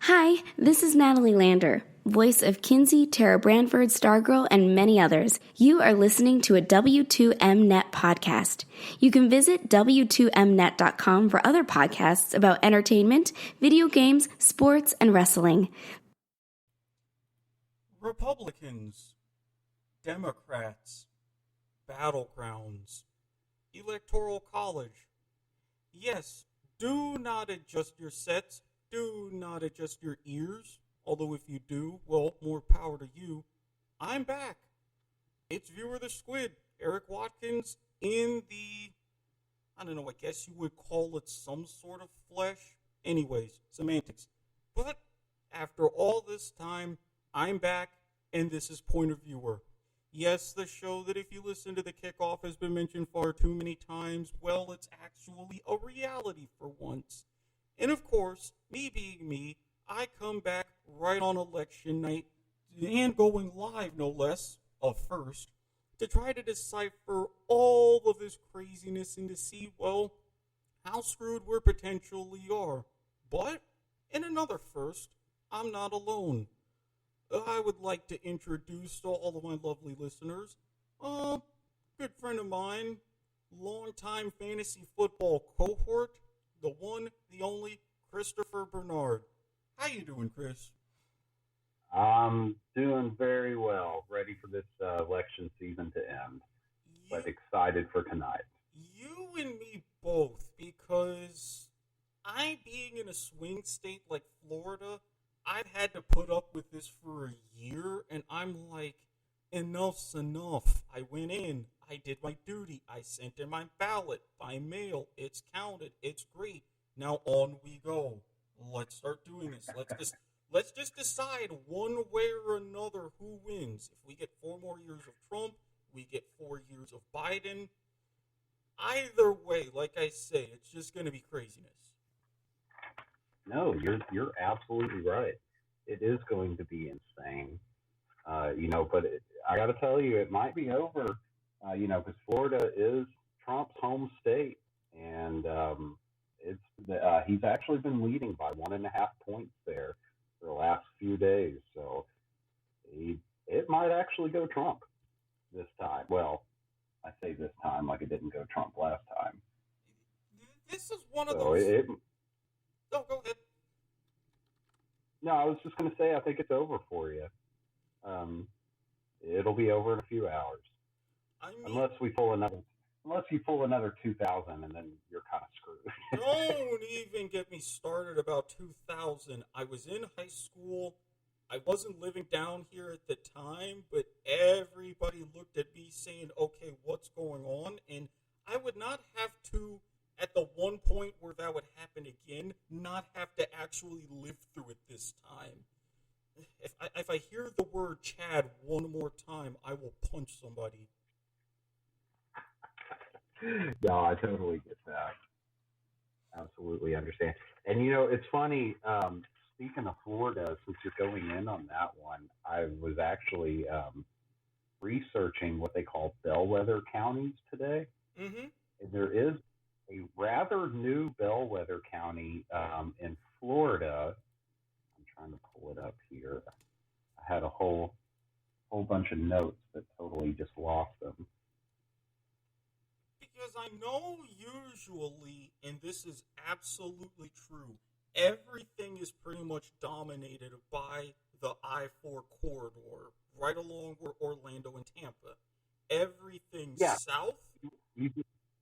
Hi, this is Natalie Lander, voice of Kinsey, Tara Branford, Stargirl, and many others. You are listening to a W2Mnet podcast. You can visit W2Mnet.com for other podcasts about entertainment, video games, sports, and wrestling. Republicans, Democrats, battlegrounds, electoral college. Yes, do not adjust your sets. Do not adjust your ears. Although if you do, well, more power to you. I'm back. It's Viewer the Squid, Eric Watkins in the, I don't know, I guess you would call it some sort of flesh. Anyways, semantics. But after all this time, I'm back, and this is Point of Viewer. Yes, the show that if you listen to the kickoff has been mentioned far too many times. Well, it's actually a reality for once. And of course, me being me, I come back right on election night and going live, no less, of first, to try to decipher all of this craziness and to see, well, how screwed we potentially are. But in another first, I'm not alone. I would like to introduce to all of my lovely listeners a good friend of mine, longtime fantasy football cohort, the one, the only, Christopher Bernard. How you doing, Chris? I'm doing very well, ready for this election season to end, but excited for tonight. You and me both, because I, being in a swing state like Florida, I've had to put up with this for a year, and I'm like, enough's enough. I went in, I did my duty, I sent in my ballot by mail, it's counted, it's great. Now on we go. Let's start doing this. Let's just decide one way or another who wins. If we get 4 more years of Trump, we get 4 years of Biden. Either way, like I say, it's just going to be craziness. No, you're absolutely right. It is going to be insane. But I got to tell you, it might be over. Because Florida is Trump's home state, and he's actually been leading by 1.5 points there for the last few days. So it might actually go Trump this time. Well, I say this time like it didn't go Trump last time. This is one of those. Oh, go ahead. No, I was just going to say I think it's over for you. It'll be over in a few hours, unless you pull another 2000, and then you're kind of screwed. Don't even get me started about 2000. I was in high school. I wasn't living down here at the time, but everybody looked at me saying, okay, what's going on? And I would not have to, at the one point where that would happen again, not have to actually live through it this time. If I hear the word Chad one more time, I will punch somebody. No, I totally get that. Absolutely understand. And it's funny, speaking of Florida, since you're going in on that one, I was actually researching what they call bellwether counties today. Mm-hmm. And there is a rather new bellwether county in Florida. I'm trying to pull it up here. I had a whole bunch of notes that totally just lost them. Because I know usually, and this is absolutely true, everything is pretty much dominated by the I-4 corridor, right along where Orlando and Tampa. Everything south. You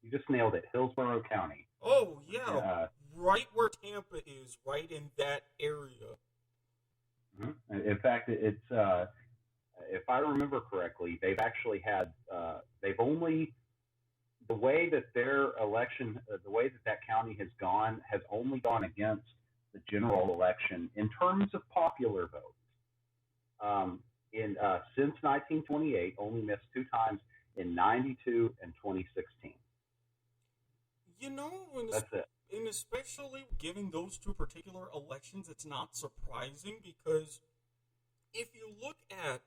just nailed it. Hillsborough County. Oh, yeah. Right where Tampa is, right in that area. In fact, it's if I remember correctly, they've actually had the way that their election, the way that county has only gone against the general election in terms of popular votes. Since 1928, only missed 2 times in 92 and 2016. That's it. And especially given those 2 particular elections, it's not surprising because if you look at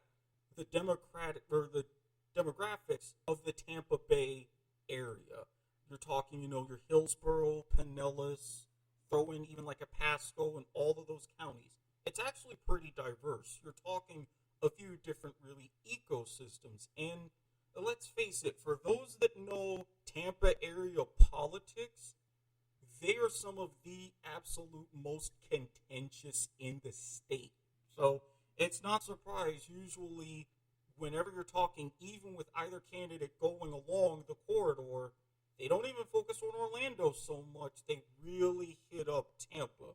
the demographics of the Tampa Bay area, you're talking, your Hillsborough, Pinellas, throw in even like a Pasco and all of those counties. it's actually pretty diverse. You're talking a few different really ecosystems. And let's face it, for those that know Tampa area politics, they are some of the absolute most contentious in the state. So it's not surprise usually whenever you're talking, even with either candidate going along the corridor, they don't even focus on Orlando so much. They really hit up Tampa.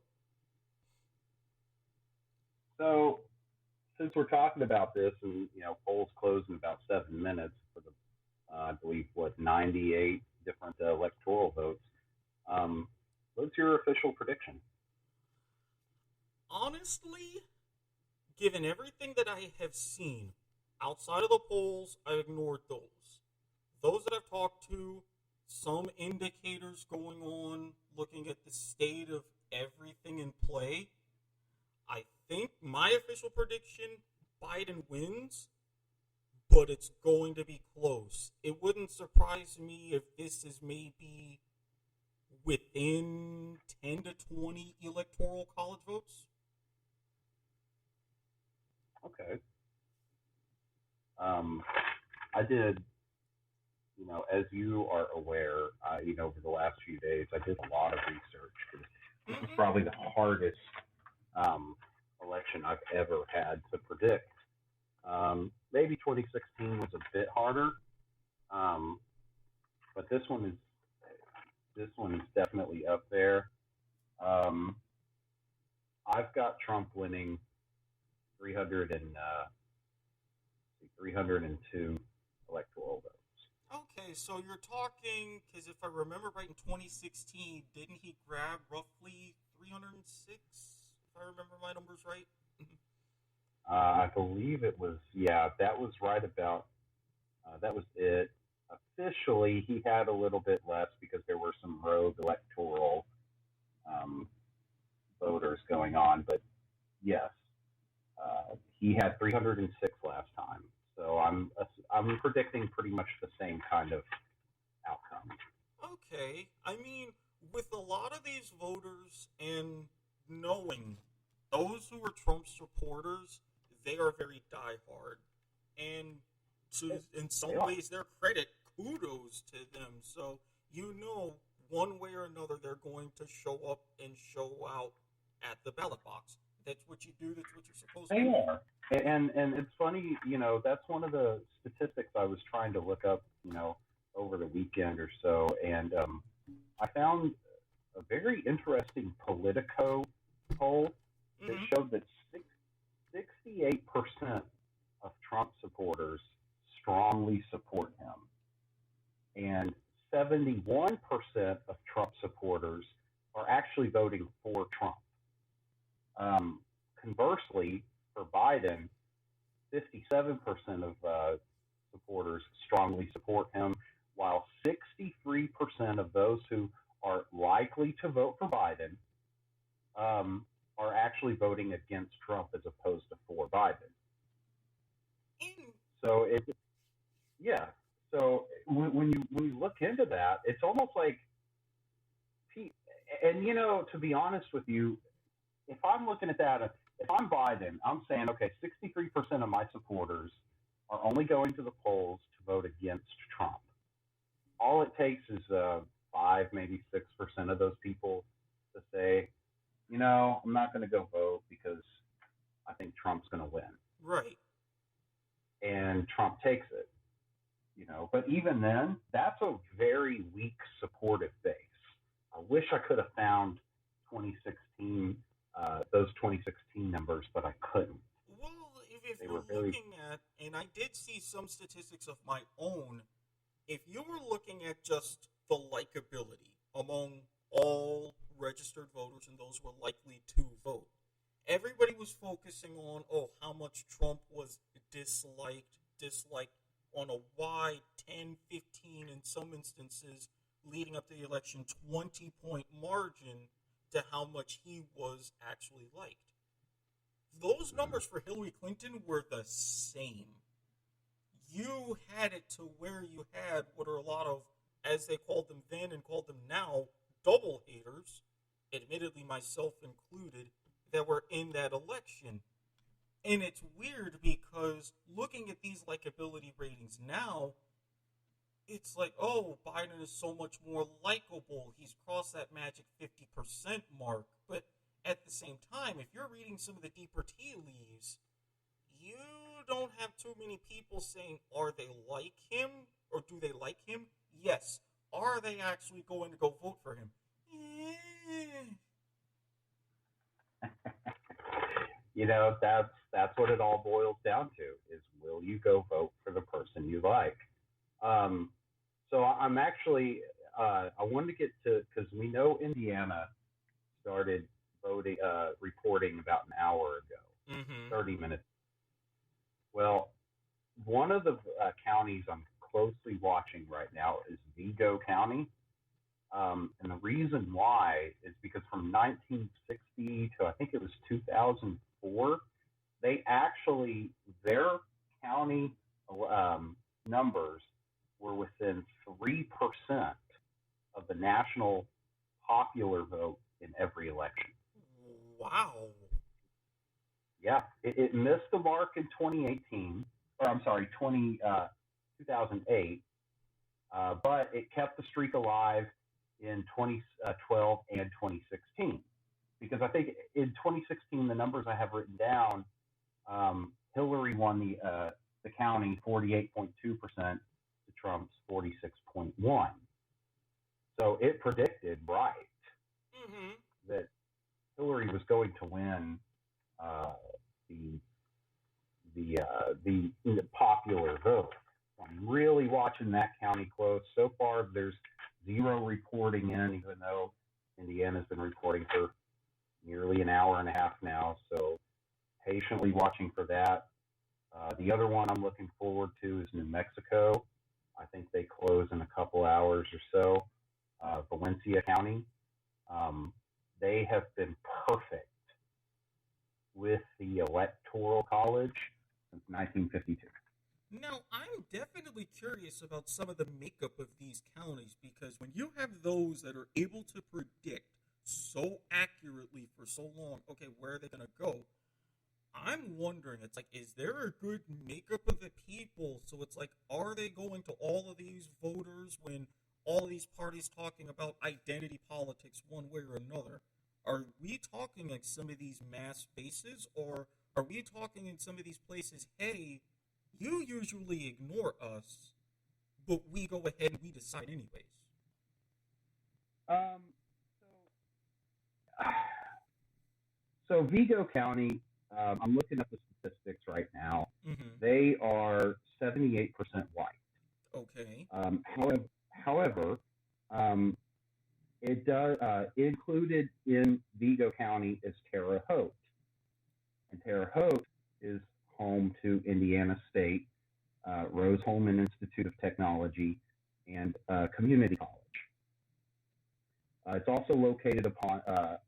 So, since we're talking about this, and polls close in about 7 minutes for the, I believe, 98 different electoral votes. Um, what's your official prediction? Honestly, given everything that I have seen outside of the polls, I ignored those. Those that I've talked to, some indicators going on, looking at the state of everything in play. I think my official prediction, Biden wins, but it's going to be close. It wouldn't surprise me if this is maybe within 10 to 20 electoral college votes. Okay. I did, as you are aware, over the last few days, I did a lot of research. This is probably the hardest election I've ever had to predict. Maybe 2016 was a bit harder, but this one is definitely up there. Um, I've got Trump winning 300 and 302 electoral votes. Okay, so you're talking, because if I remember right, in 2016, didn't he grab roughly 306? If I remember my numbers right? I believe it was, yeah, that was right about, that was it. Officially, he had a little bit less because there were some rogue electoral um, voters going on, but yes, he had 306 last time. So I'm predicting pretty much the same kind of outcome. Okay, I mean, with a lot of these voters and knowing those who are Trump supporters, they are very diehard. And in some They are. ways, their credit, kudos to them. So, one way or another, they're going to show up and show out at the ballot box. That's what you do, that's what you're supposed to They do. are. And it's funny, that's one of the statistics I was trying to look up, over the weekend or so, and I found a very interesting Politico poll that Mm-hmm. showed that 68% of Trump supporters strongly support him, and 71% of Trump supporters are actually voting for Trump. Conversely, for Biden, 57% of supporters strongly support him, while 63% of those who are likely to vote for Biden are actually voting against Trump as opposed to for Biden. And So yeah. So when you look into that, it's almost like, and to be honest with you, if I'm looking at that, if I'm Biden, I'm saying, okay, 63% of my supporters are only going to the polls to vote against Trump. All it takes is 5, maybe 6% of those people to say, I'm not going to go vote because I think Trump's going to win. right. And Trump takes it, But even then, that's a very weak supportive base. I wish I could have found 2016, those 2016 numbers, but I couldn't. Well, if They you're were very, looking at, and I did see some statistics of my own, if you were looking at just the likability among all registered voters and those who are likely to vote, everybody was focusing on, how much Trump was disliked on a wide 10, 15, in some instances, leading up to the election, 20-point margin to how much he was actually liked. Those numbers for Hillary Clinton were the same. You had it to where you had what are a lot of, as they called them then and called them now, double haters, admittedly myself included, that were in that election. And it's weird because looking at these likability ratings now, it's like, oh, Biden is so much more likable. He's crossed that magic 50% mark. But at the same time, if you're reading some of the deeper tea leaves, you don't have too many people saying, are they like him or do they like him? Yes. Are they actually going to go vote for him? That's what it all boils down to is will you go vote for the person you like? Um, so I'm actually I wanted to get to because we know Indiana started voting reporting about an hour ago, Mm-hmm. 30 minutes. Well, one of the counties I'm closely watching right now is Vigo County. And the reason why is because from 1960 to I think it was 2004, they actually, their county numbers were within 3% of the national popular vote in every election. Wow. Yeah, it missed the mark in 2018, or I'm sorry, 2008, but it kept the streak alive in 2012 and 2016. Because I think in 2016, the numbers I have written down, Hillary won the county 48.2% to Trump's 46.1. So it predicted right Mm-hmm. that Hillary was going to win uh, the the popular vote. I'm really watching that county close. So far, there's zero reporting in, even though Indiana's been reporting for nearly an hour and a half now. So patiently watching for that. The other one I'm looking forward to is New Mexico. I think they close in a couple hours or so. Valencia County. They have been perfect with the Electoral College since 1952. Now, I'm definitely curious about some of the makeup of these counties because when you have those that are able to predict so accurately for so long, okay, where are they going to go? I'm wondering, it's like, is there a good makeup of the people? So it's like, are they going to all of these voters when all of these parties talking about identity politics one way or another? Are we talking like some of these mass bases, or are we talking in some of these places, hey, you usually ignore us, but we go ahead and we decide anyways? Um, so Vigo County, I'm looking up the statistics right now. Mm-hmm. They are 78% white. Okay. However, um, it does included in Vigo County is Terre Haute, and Terre Haute is home to Indiana State, Rose-Hulman Institute of Technology, and Community College. It's also located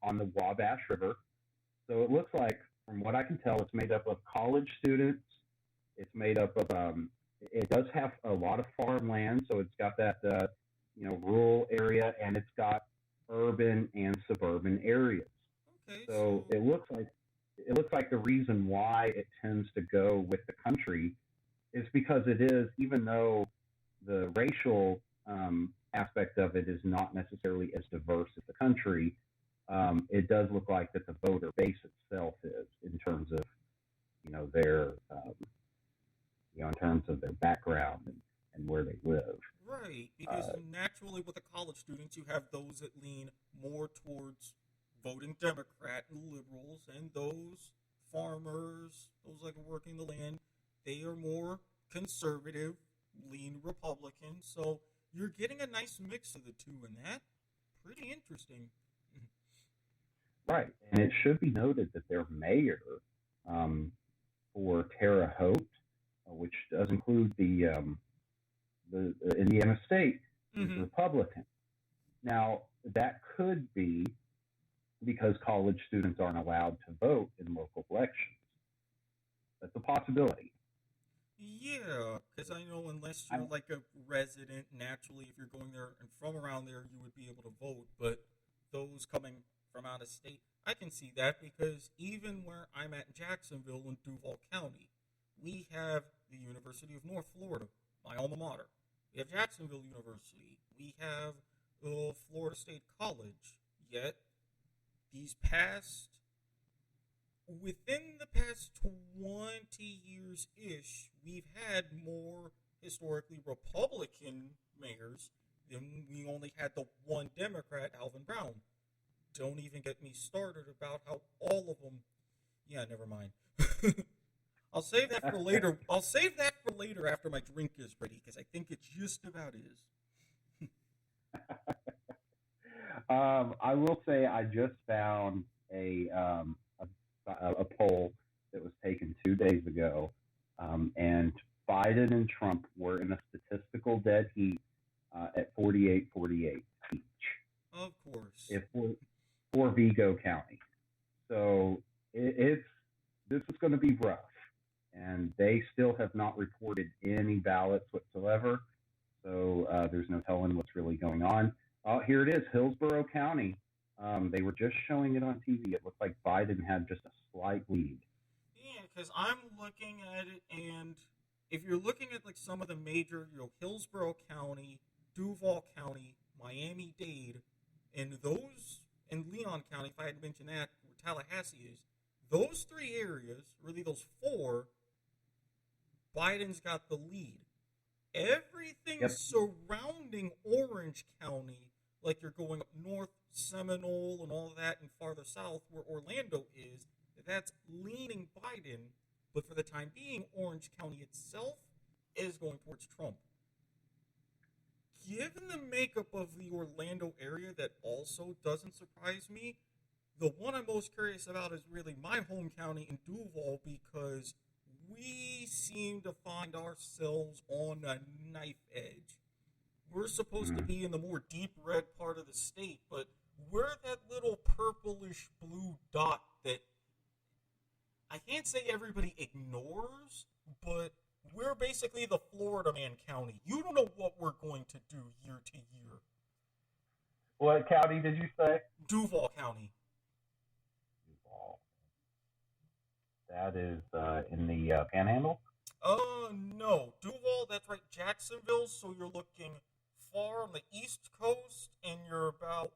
on the Wabash River. So it looks like, from what I can tell, it's made up of college students. It's made up of, it does have a lot of farmland, so it's got that, rural area, and it's got urban and suburban areas. Okay, So it looks like the reason why it tends to go with the country is because it is, even though the racial aspect of it is not necessarily as diverse as the country, it does look like that the voter base itself is in terms of their in terms of their background and where they live. right, because naturally with the college students, you have those that lean more towards voting Democrat and liberals, and those farmers, those like working the land, they are more conservative, lean Republican. So you're getting a nice mix of the two, and that pretty interesting. Right, and it should be noted that their mayor um, for Terre Haute, which does include the Indiana State, is Mm-hmm. Republican. Now that could be because college students aren't allowed to vote in local elections. That's a possibility. Yeah, because I know unless you're like a resident, naturally, if you're going there and from around there, you would be able to vote. But those coming from out of state, I can see that because even where I'm at in Jacksonville in Duval County, we have the University of North Florida, my alma mater. We have Jacksonville University. We have Florida State College. Yet, within the past 20 years-ish, we've had more historically Republican mayors than we only had the one Democrat, Alvin Brown. Don't even get me started about how all of them. Yeah, never mind. I'll save that for later. I'll save that for later after my drink is ready because I think it just about is. I will say I just found a poll that was taken 2 days ago, and Biden and Trump were in a statistical dead heat at 48-48 each. Of course. For Vigo County. So this is going to be rough, and they still have not reported any ballots whatsoever. So there's no telling what's really going on. Here it is, Hillsborough County. They were just showing it on TV. It looked like Biden had just a slight lead. Yeah, because I'm looking at it, and if you're looking at like some of the major, Hillsborough County, Duval County, Miami-Dade, and Leon County, if I had mentioned that, where Tallahassee is, those three areas, really those four, Biden's got the lead. Everything surrounding Orange County, like you're going up north, Seminole, and all that, and farther south where Orlando is, that's leaning Biden. But for the time being, Orange County itself is going towards Trump. Given the makeup of the Orlando area, that also doesn't surprise me. The one I'm most curious about is really my home county in Duval, because we seem to find ourselves on a knife edge. We're supposed to be in the more deep red part of the state, but we're that little purplish blue dot that I can't say everybody ignores, but we're basically the Florida Man County. You don't know what we're going to do year to year. What county did you say? Duval County. Duval. That is in the Panhandle? No. Duval, that's right, Jacksonville, so you're looking far on the East Coast, and you're about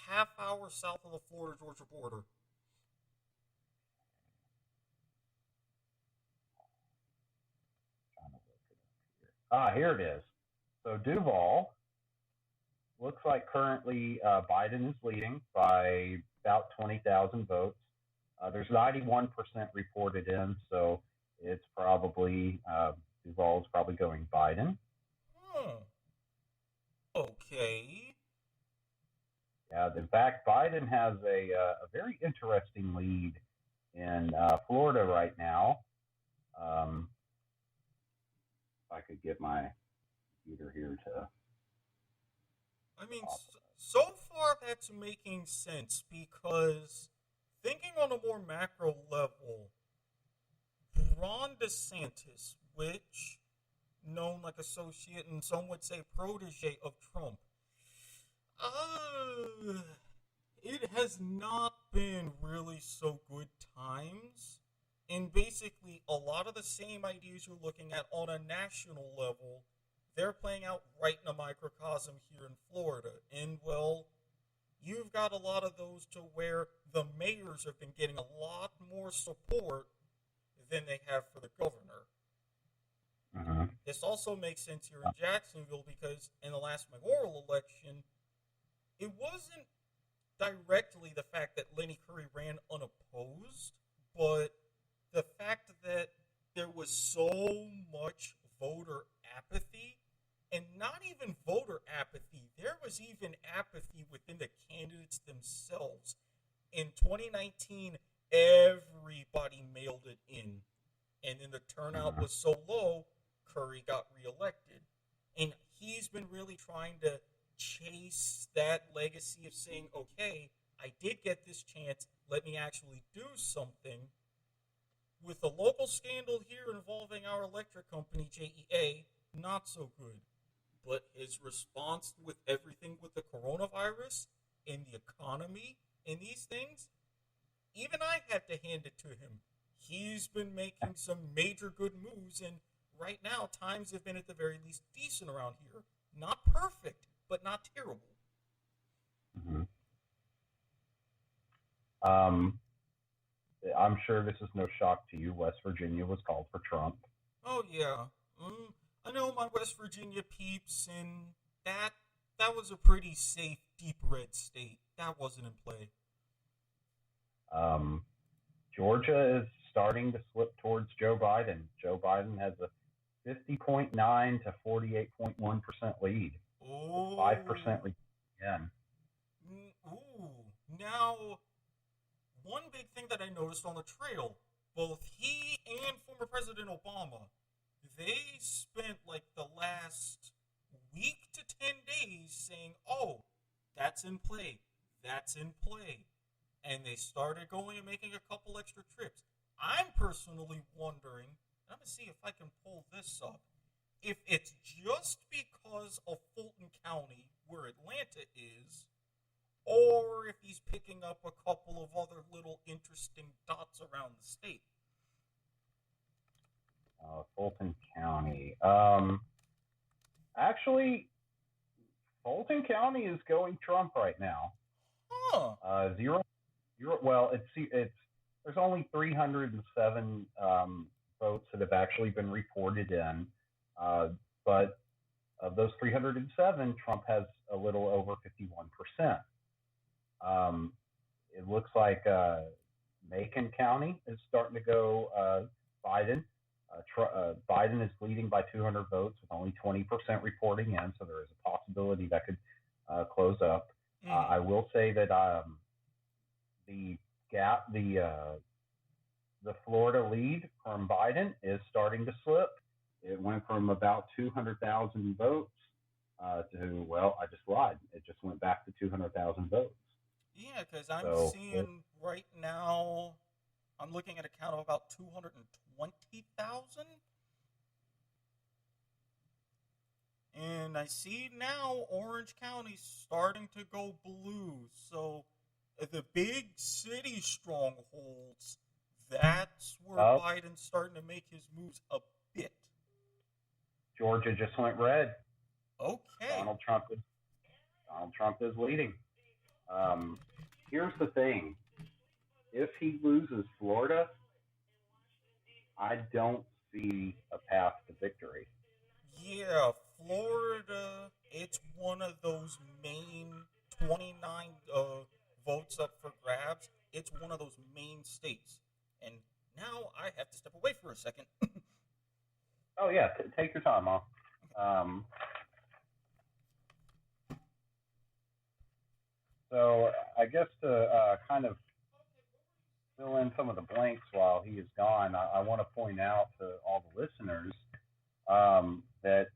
half hour south of the Florida-Georgia border. Here it is. So Duval looks like currently Biden is leading by about 20,000 votes. There's 91% reported in, so it's probably Duval's probably going Biden. Okay. Yeah, in fact, Biden has a very interesting lead in Florida right now. If I could get my computer here to. I mean, so far that's making sense, because thinking on a more macro level, Ron DeSantis, which known like associate and some would say protege of Trump, it has not been really so good times. And basically, a lot of the same ideas you're looking at on a national level, they're playing out right in a microcosm here in Florida. And, well, you've got a lot of those to where the mayors have been getting a lot more support than they have for the governor. Uh-huh. This also makes sense here in Jacksonville, because in the last mayoral election, it wasn't directly the fact that Lenny Curry ran unopposed, but the fact that there was so much voter apathy, and not even voter apathy, there was even apathy within the candidates themselves. In 2019, everybody mailed it in, and then the turnout was so low, Curry got reelected. And he's been really trying to chase that legacy of saying, okay, I did get this chance, let me actually do something. With the local scandal here involving our electric company, JEA, not so good. But his response with everything with the coronavirus and the economy in these things, even I had to hand it to him. He's been making some major good moves, and right now, times have been at the very least decent around here. Not perfect, but not terrible. Mm-hmm. Um, I'm sure this is no shock to you. West Virginia was called for Trump. Oh yeah, I know my West Virginia peeps, and that that was a pretty safe, deep red state. That wasn't in play. Um, Georgia is starting to slip towards Joe Biden. Joe Biden has a 50.9 to 48.1% lead, with Oh, 5% lead again. ooh. Now, one big thing that I noticed on the trail, both he and former President Obama, they spent like the last week to 10 days saying, oh, that's in play. That's in play. And they started going and making a couple extra trips. I'm personally wondering, and I'm going to see if I can pull this up, if it's just because of Fulton County, where Atlanta is, or if he's picking up a couple of other little interesting dots around the state. Fulton County. Actually, Fulton County is going Trump right now. Huh. Zero. Well, it's there's only 307 votes that have actually been reported in, but of those 307, Trump has a little over 51%. Um, it looks like Macon County is starting to go Biden. Biden is leading by 200 votes with only 20% reporting in, so there is a possibility that could close up. Mm. I will say that the gap, the Florida lead from Biden is starting to slip. It went from about 200,000 votes to, well, I just lied. It just went back to 200,000 votes. Yeah, because I'm So, seeing right now, I'm looking at a count of about 220,000. And I see now Orange County's starting to go blue. So the big city strongholds, that's where uh, Biden's starting to make his moves a bit. Georgia just went red. Okay. Donald Trump is Donald Trump is leading. Um, here's the thing: if he loses Florida, I don't see a path to victory. Yeah, Florida, it's one of those main 29 votes up for grabs. It's one of those main states. And now I have to step away for a second. Oh yeah, take your time off. Um, so I guess to kind of fill in some of the blanks while he is gone, I want to point out to all the listeners that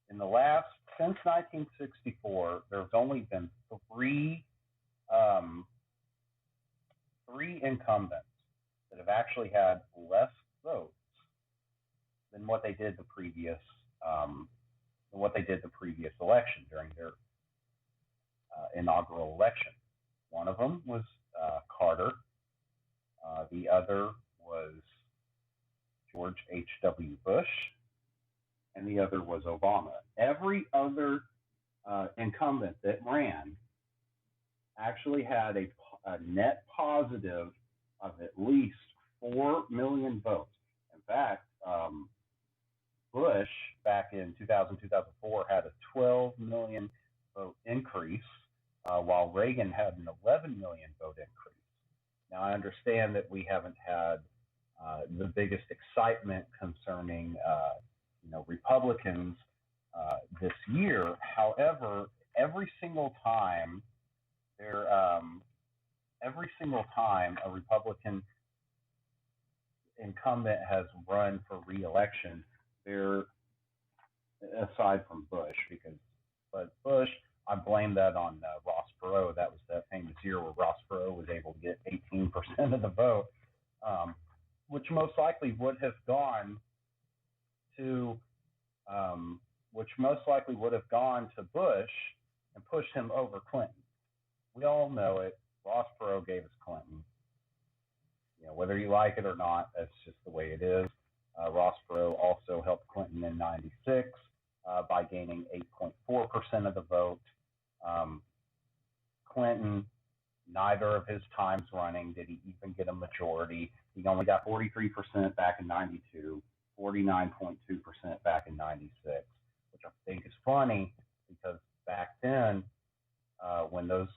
in the last since 1964, there's only been um, three incumbents that have actually had less votes than what they did the previous election during their inaugural election. One of them was Carter. The other was George H.W. Bush, and the other was Obama. Every other incumbent that ran actually had a net positive of at least 4 million votes. In fact, Bush back in 2000, 2004 had a 12 million vote increase, while Reagan had an 11 million vote increase. Now, I understand that we haven't had the biggest excitement concerning, Republicans this year. However, every single time there, every single time a Republican incumbent has run for reelection, they're aside from Bush, but Bush, I blame that on Ross Perot. That was that famous year where Ross Perot was able to get 18% of the vote, um, which most likely would have gone to Bush and pushed him over Clinton. We all know it. Ross Perot Perot gave us Clinton. Whether you like it or not, that's just the way it is. Ross Perot also helped Clinton in '96 by gaining 8.4% of the vote. Um, Clinton, neither of his times running did he even get a majority. He only got 43% back in '92, 49.2% back in '96, which I think is funny because back then, when those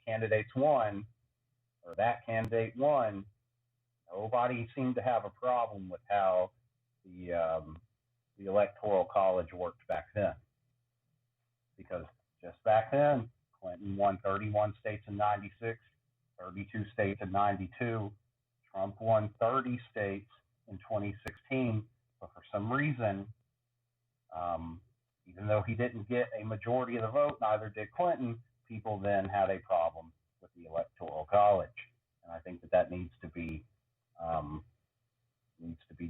candidates won, or that candidate won, nobody seemed to have a problem with how the electoral college worked back then, because just back then, Clinton won 31 states in '96, 32 states in '92. Trump won 30 states in 2016, but for some reason, even though he didn't get a majority of the vote, neither did Clinton. People then had a problem with the electoral college, and I think that needs to be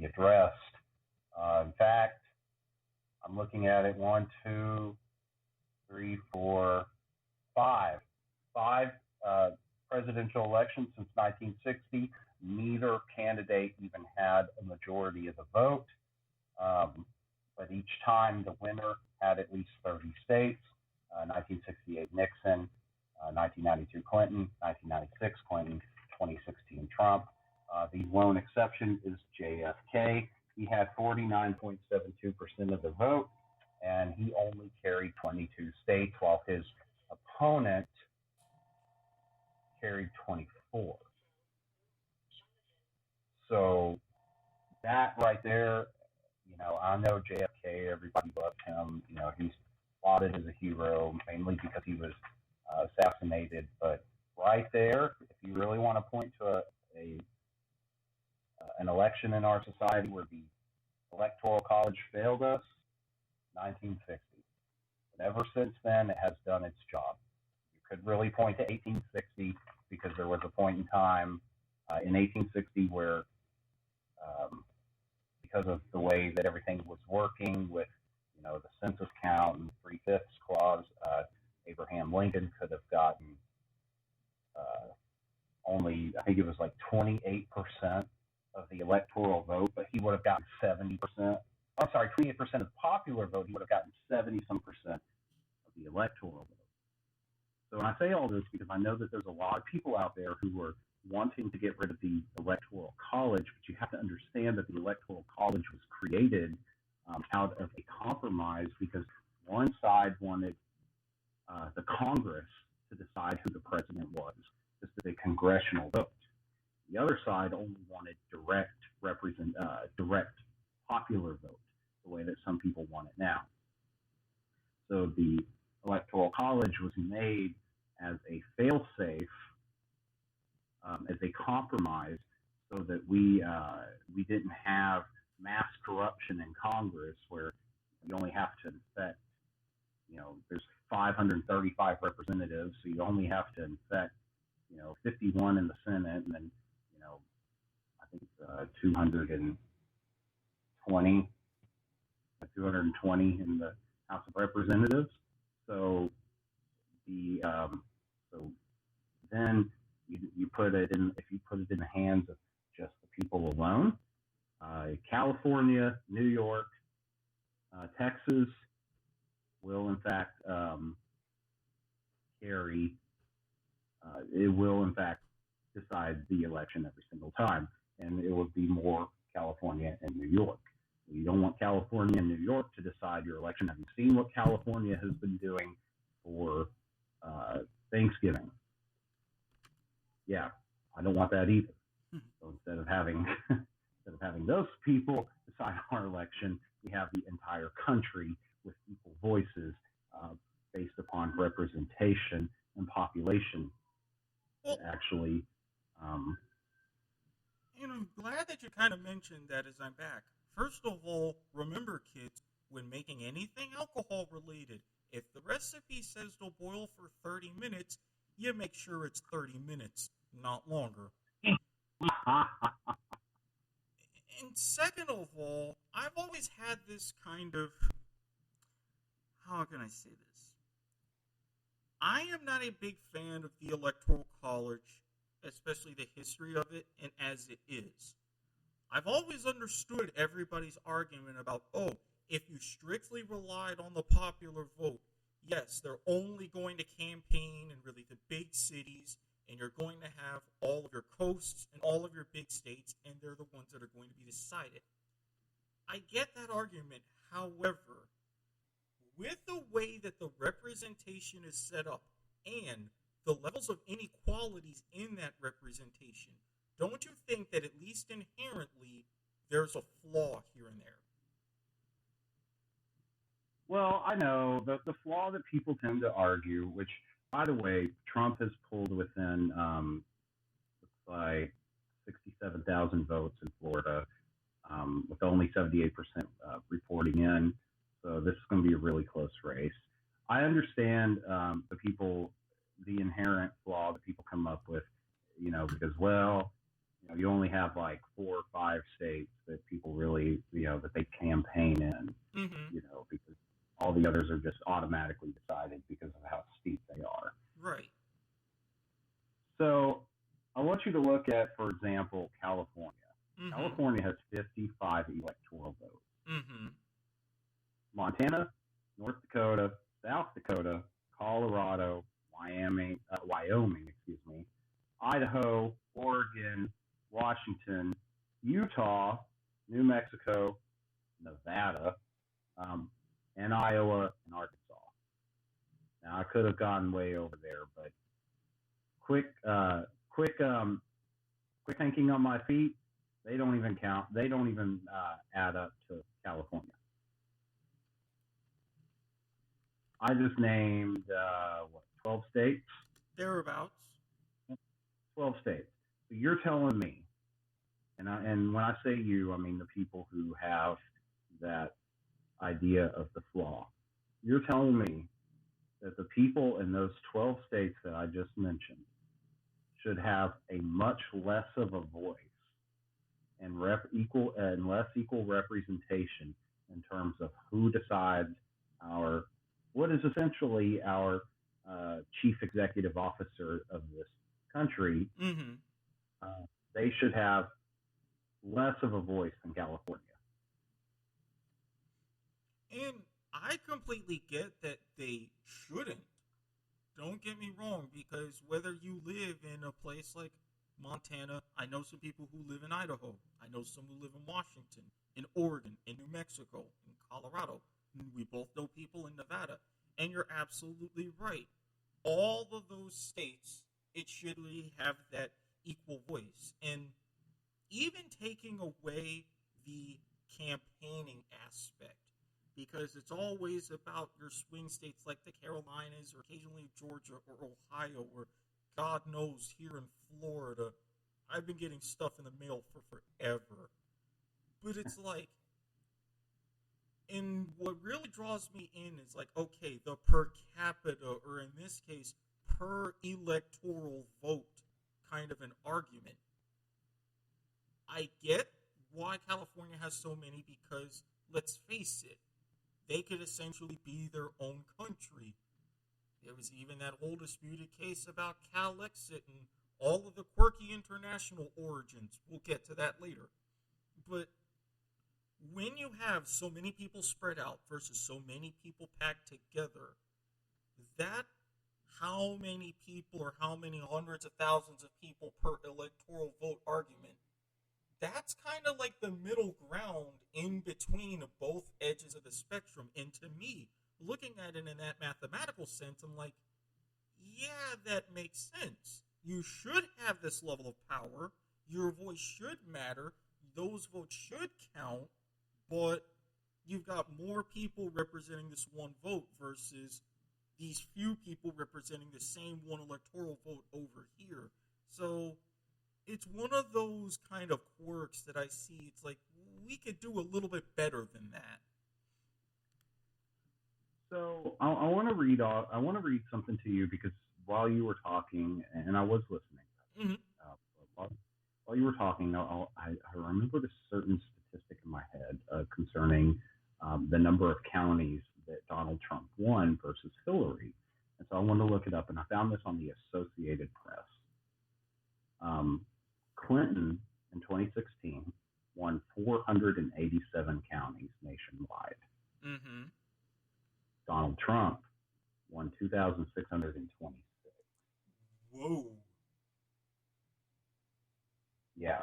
addressed. In fact, I'm looking at it: 1, 2, 3, 4, 5. Five presidential elections since 1960. Neither candidate even had a majority of the vote. But each time the winner had at least 30 states. 1968 Nixon, 1992 Clinton, 1996 Clinton, 2016 Trump. The lone exception is JFK. He had 49.72% of the vote, and he only carried 22 states, while his opponent carried 24. So that right there, I know JFK, everybody loved him. He's lauded as a hero, mainly because he was assassinated. But right there, if you really want to point to an election in our society where the electoral college failed us, 1960. But ever since then, it has done its job. You could really point to 1860 because there was a point in time in 1860 where, because of the way that everything was working with, the census count and 3/5 clause, Abraham Lincoln could have gotten only, I think it was like 28% of the electoral vote, but he would have gotten 70%. I'm sorry, 28% of the popular vote, he would have gotten 70-some% of the electoral vote. So when I say all this, because I know that there's a lot of people out there who are wanting to get rid of the electoral college, but you have to understand that the electoral college was created out of a compromise because one side wanted the Congress to decide who the president was, just as a congressional vote. The other side only wanted direct popular vote, the way that some people want it now. So the electoral college was made as a fail-safe, as a compromise, so that we didn't have mass corruption in Congress, where you only have to infect, there's 535 representatives, so you only have to infect, 51 in the Senate, and then, I think 220 in the House of Representatives. So then you put it in, if you put it in the hands of just the people alone, California, New York, Texas will in fact it will in fact decide the election every single time, and it will be more California and New York. You don't want California and New York to decide your election. Have you seen what California has been doing for Thanksgiving? Yeah, I don't want that either. So instead of having those people decide our election, we have the entire country with equal voices based upon representation and population. Well, actually, and I'm glad that you kind of mentioned that as I'm back. First of all, remember, kids, when making anything alcohol related, if the recipe says to boil for 30 minutes, you make sure it's 30 minutes, not longer. And second of all, I've always had this kind of, how can I say this? I am not a big fan of the Electoral College especially the history of it, and as it is. I've always understood everybody's argument about, oh, if you strictly relied on the popular vote, yes, they're only going to campaign in really the big cities, and you're going to have all of your coasts and all of your big states, and they're the ones that are going to be decided. I get that argument. However, with the way that the representation is set up and the levels of inequalities in that representation, don't you think that at least inherently there's a flaw here and there? Well, I know the flaw that people tend to argue, which, by the way, Trump has pulled within by 67,000 votes in Florida, with only 78% reporting in. So this is going to be a really close race. I understand the inherent flaw that people come up with, because, well, you only have like 4 or 5 states that people really, that they campaign in, Mm-hmm. because all the others are just automatically decided because of how steep they are. Right. So I want you to look at, for example, California. Mm-hmm. California has 55 electoral votes. Mm-hmm. Montana, North Dakota, South Dakota, Colorado, Wyoming, Idaho, Oregon, Washington, Utah, New Mexico, Nevada, and Iowa and Arkansas. Now I could have gone way over there, but quick thinking on my feet. They don't even count. They don't even add up to California. I just named 12 states. Thereabouts. 12 states. So you're telling me, and when I say you, I mean the people who have that idea of the flaw. You're telling me that the people in those 12 states that I just mentioned should have a much less of a voice and less equal representation in terms of who decides what is essentially our chief executive officer of this country. Mm-hmm. They should have less of a voice than California. And I completely get that they shouldn't. Don't get me wrong, because whether you live in a place like Montana, I know some people who live in Idaho. I know some who live in Washington, in Oregon, in New Mexico, in Colorado. We both know people in Nevada. And you're absolutely right. All of those states, it should really have that equal voice. And even taking away the campaigning aspect, because it's always about your swing states like the Carolinas or occasionally Georgia or Ohio or God knows here in Florida. I've been getting stuff in the mail for forever. But it's like, and what really draws me in is like, okay, the per capita, or in this case, per electoral vote kind of an argument. I get why California has so many because, let's face it, they could essentially be their own country. There was even that whole disputed case about Calexit and all of the quirky international origins. We'll get to that later. But when you have so many people spread out versus so many people packed together, that how many people or how many hundreds of thousands of people per electoral vote argument, that's kind of like the middle ground in between both edges of the spectrum. And to me, looking at it in that mathematical sense, I'm like, yeah, that makes sense. You should have this level of power. Your voice should matter. Those votes should count. But you've got more people representing this one vote versus these few people representing the same one electoral vote over here. So it's one of those kind of quirks that I see. It's like we could do a little bit better than that. So I want to read something to you because while you were talking, and I was listening, Mm-hmm. while you were talking, I remembered a certain statistic in my head concerning the number of counties that Donald Trump won versus Hillary. And so I wanted to look it up, and I found this on the Associated Press. Clinton in 2016 won 487 counties nationwide. Mm-hmm. Donald Trump won 2,626. Whoa. Yeah.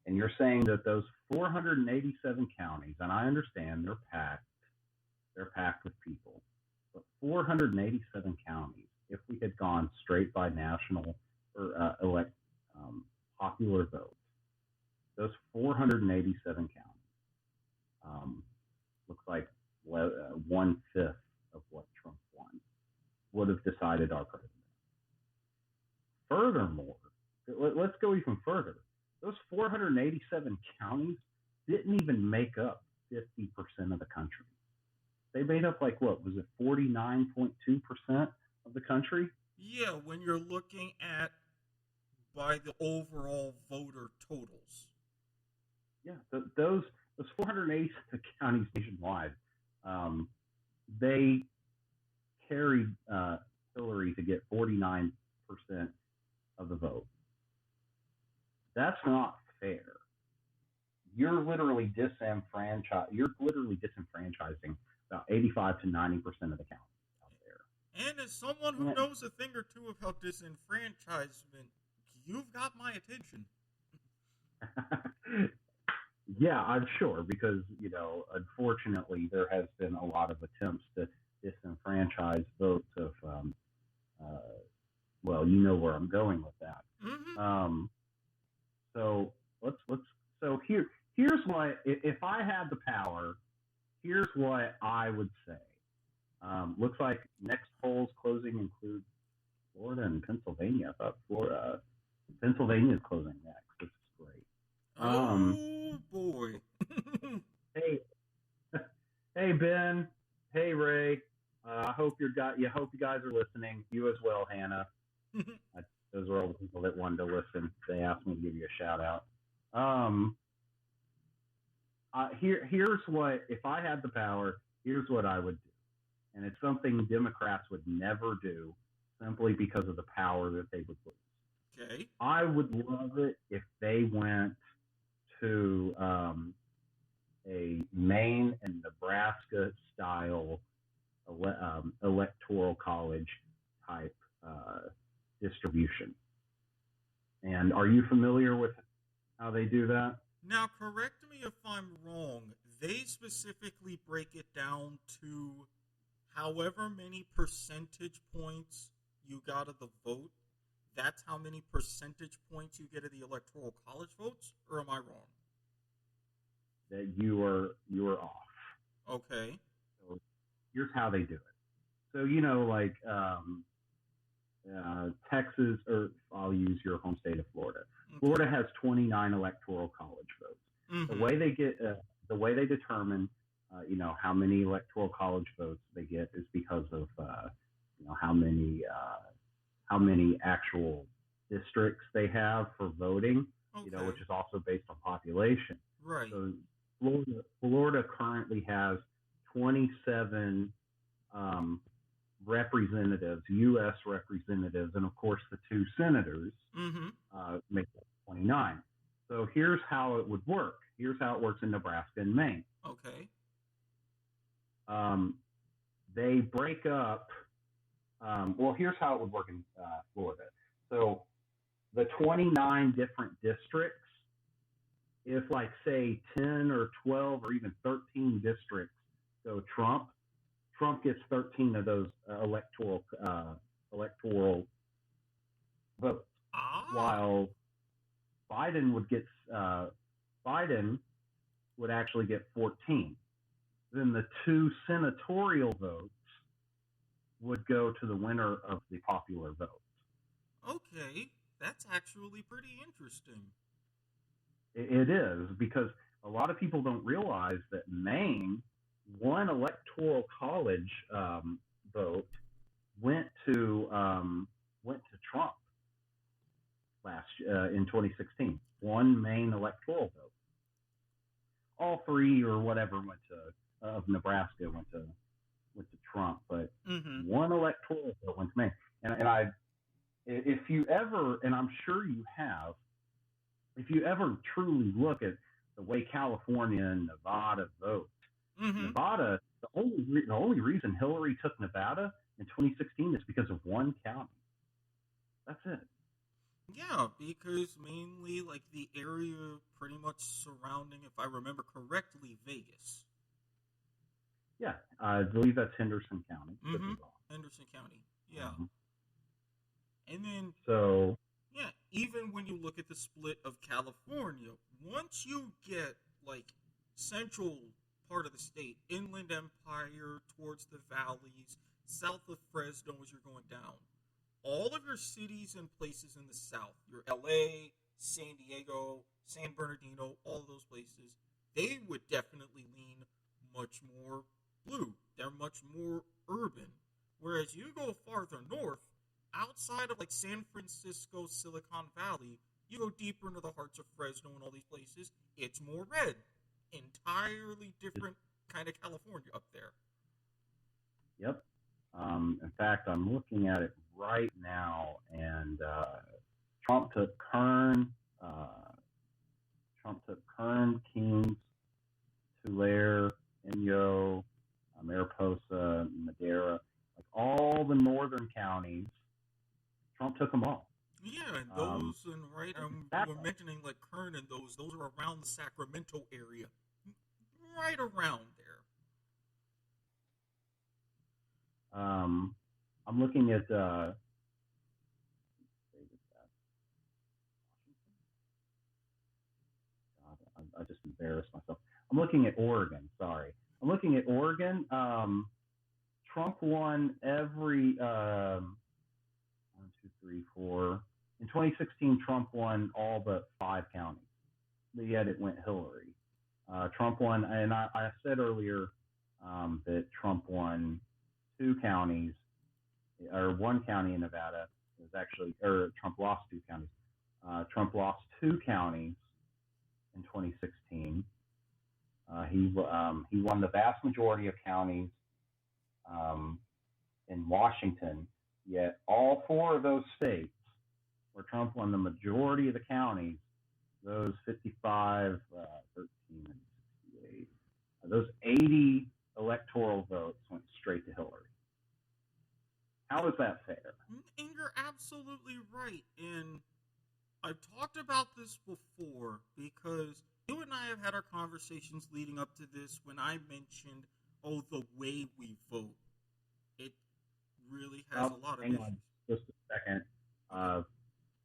And you're saying that those 487 counties, and I understand they're packed with people, but 487 counties, if we had gone straight by national or popular votes, those 487 counties looks like 1/5 of what Trump won would have decided our president. Furthermore, let's go even further. Those 487 counties didn't even make up 50% of the country. They made up like what was it, 49.2% of the country? Yeah, when you're looking at by the overall voter totals. Yeah, those 487 counties nationwide, they carried Hillary to get 49% of the vote. That's not fair. You're literally disenfranchising about 85 to 90% of the counties out there. And as someone who knows a thing or two about disenfranchisement, you've got my attention. Yeah, I'm sure, because, unfortunately, there has been a lot of attempts to disenfranchise votes of, well, you know where I'm going with that. Mm-hmm. So here's what, if I had the power, here's what I would say. Looks like next polls closing include Florida and Pennsylvania. I thought Pennsylvania is closing next. This is great. Oh boy. Hey Ben. Hey Ray. I hope you guys are listening. You as well, Hannah. Those are all the people that wanted to listen. They asked me to give you a shout out. Here's what, if I had the power, here's what I would do. And it's something Democrats would never do, simply because of the power that they would lose. Okay. I would love it if they went to a Maine and Nebraska style electoral college type distribution. And are you familiar with how they do that? Now, correct me if I'm wrong. They specifically break it down to however many percentage points you got of the vote. That's how many percentage points you get of the electoral college votes, or am I wrong? That you are off. Okay. So here's how they do it. So like Texas, or I'll use your home state of Florida. Okay. Florida has 29 electoral college votes. Mm-hmm. The way they determine how many electoral college votes they get is because of how many actual districts they have for voting. Okay. Which is also based on population. Right. So Florida currently has 27 representatives, U.S. representatives, and of course the 2 senators. Mm-hmm. Make up 29. So here's how it would work. Here's how it works in Nebraska and Maine. Okay. They break up. Here's how it would work in Florida. So the 29 different districts, if like say 10 or 12 or even 13 districts go Trump gets 13 of those electoral votes, while Biden would actually get 14. Then the 2 senatorial votes would go to the winner of the popular vote. Okay, that's actually pretty interesting. It is, because a lot of people don't realize that Maine, one electoral college vote went to Trump in 2016. One Maine electoral vote. All 3 or whatever of Nebraska went to Trump, but mm-hmm. one electoral vote went to Maine. And if you ever, and I'm sure you have, if you ever truly look at the way California and Nevada vote, Mm-hmm. Nevada, the only reason Hillary took Nevada in 2016 is because of one county. That's it. Yeah, because mainly like the area pretty much surrounding, if I remember correctly, Vegas. Yeah, I believe that's Henderson County. Could be Mm-hmm. wrong. Henderson County. Yeah. Um, And then, so yeah, even when you look at the split of California, once you get like central part of the state, Inland Empire towards the valleys, south of Fresno as you're going down, all of your cities and places in the south, your LA, San Diego, San Bernardino, all of those places, they would definitely lean much more blue. They're much more urban. Whereas you go farther north, outside of like San Francisco, Silicon Valley, you go deeper into the hearts of Fresno and all these places, it's more red. Entirely different kind of California up there. yep. In fact, I'm looking at it right now, and Trump took Kern, Kings, Tulare, Inyo, Mariposa, Madera, like all the northern counties. Trump took them all. Yeah, and Um, those, and right, we're mentioning like Kern and those are around the Sacramento area, right around there. I'm looking at God, I just embarrassed myself. I'm looking at Oregon. Sorry, I'm looking at Oregon. Trump won every 1, 2, 3, 4. In 2016, Trump won all but 5 counties. Yet it went Hillary. Trump won, and I said earlier that Trump won 2 counties, or 1 county in Nevada. It was actually, or Trump lost 2 counties. Trump lost 2 counties in 2016. He won the vast majority of counties um, in Washington. Yet all 4 of those states where Trump won the majority of the counties, those 55, 13, and 68, those 80 electoral votes went straight to Hillary. How is that fair? And you're absolutely right. And I've talked about this before because you and I have had our conversations leading up to this when I mentioned, oh, the way we vote. It really has a lot of hang issues. on just a second.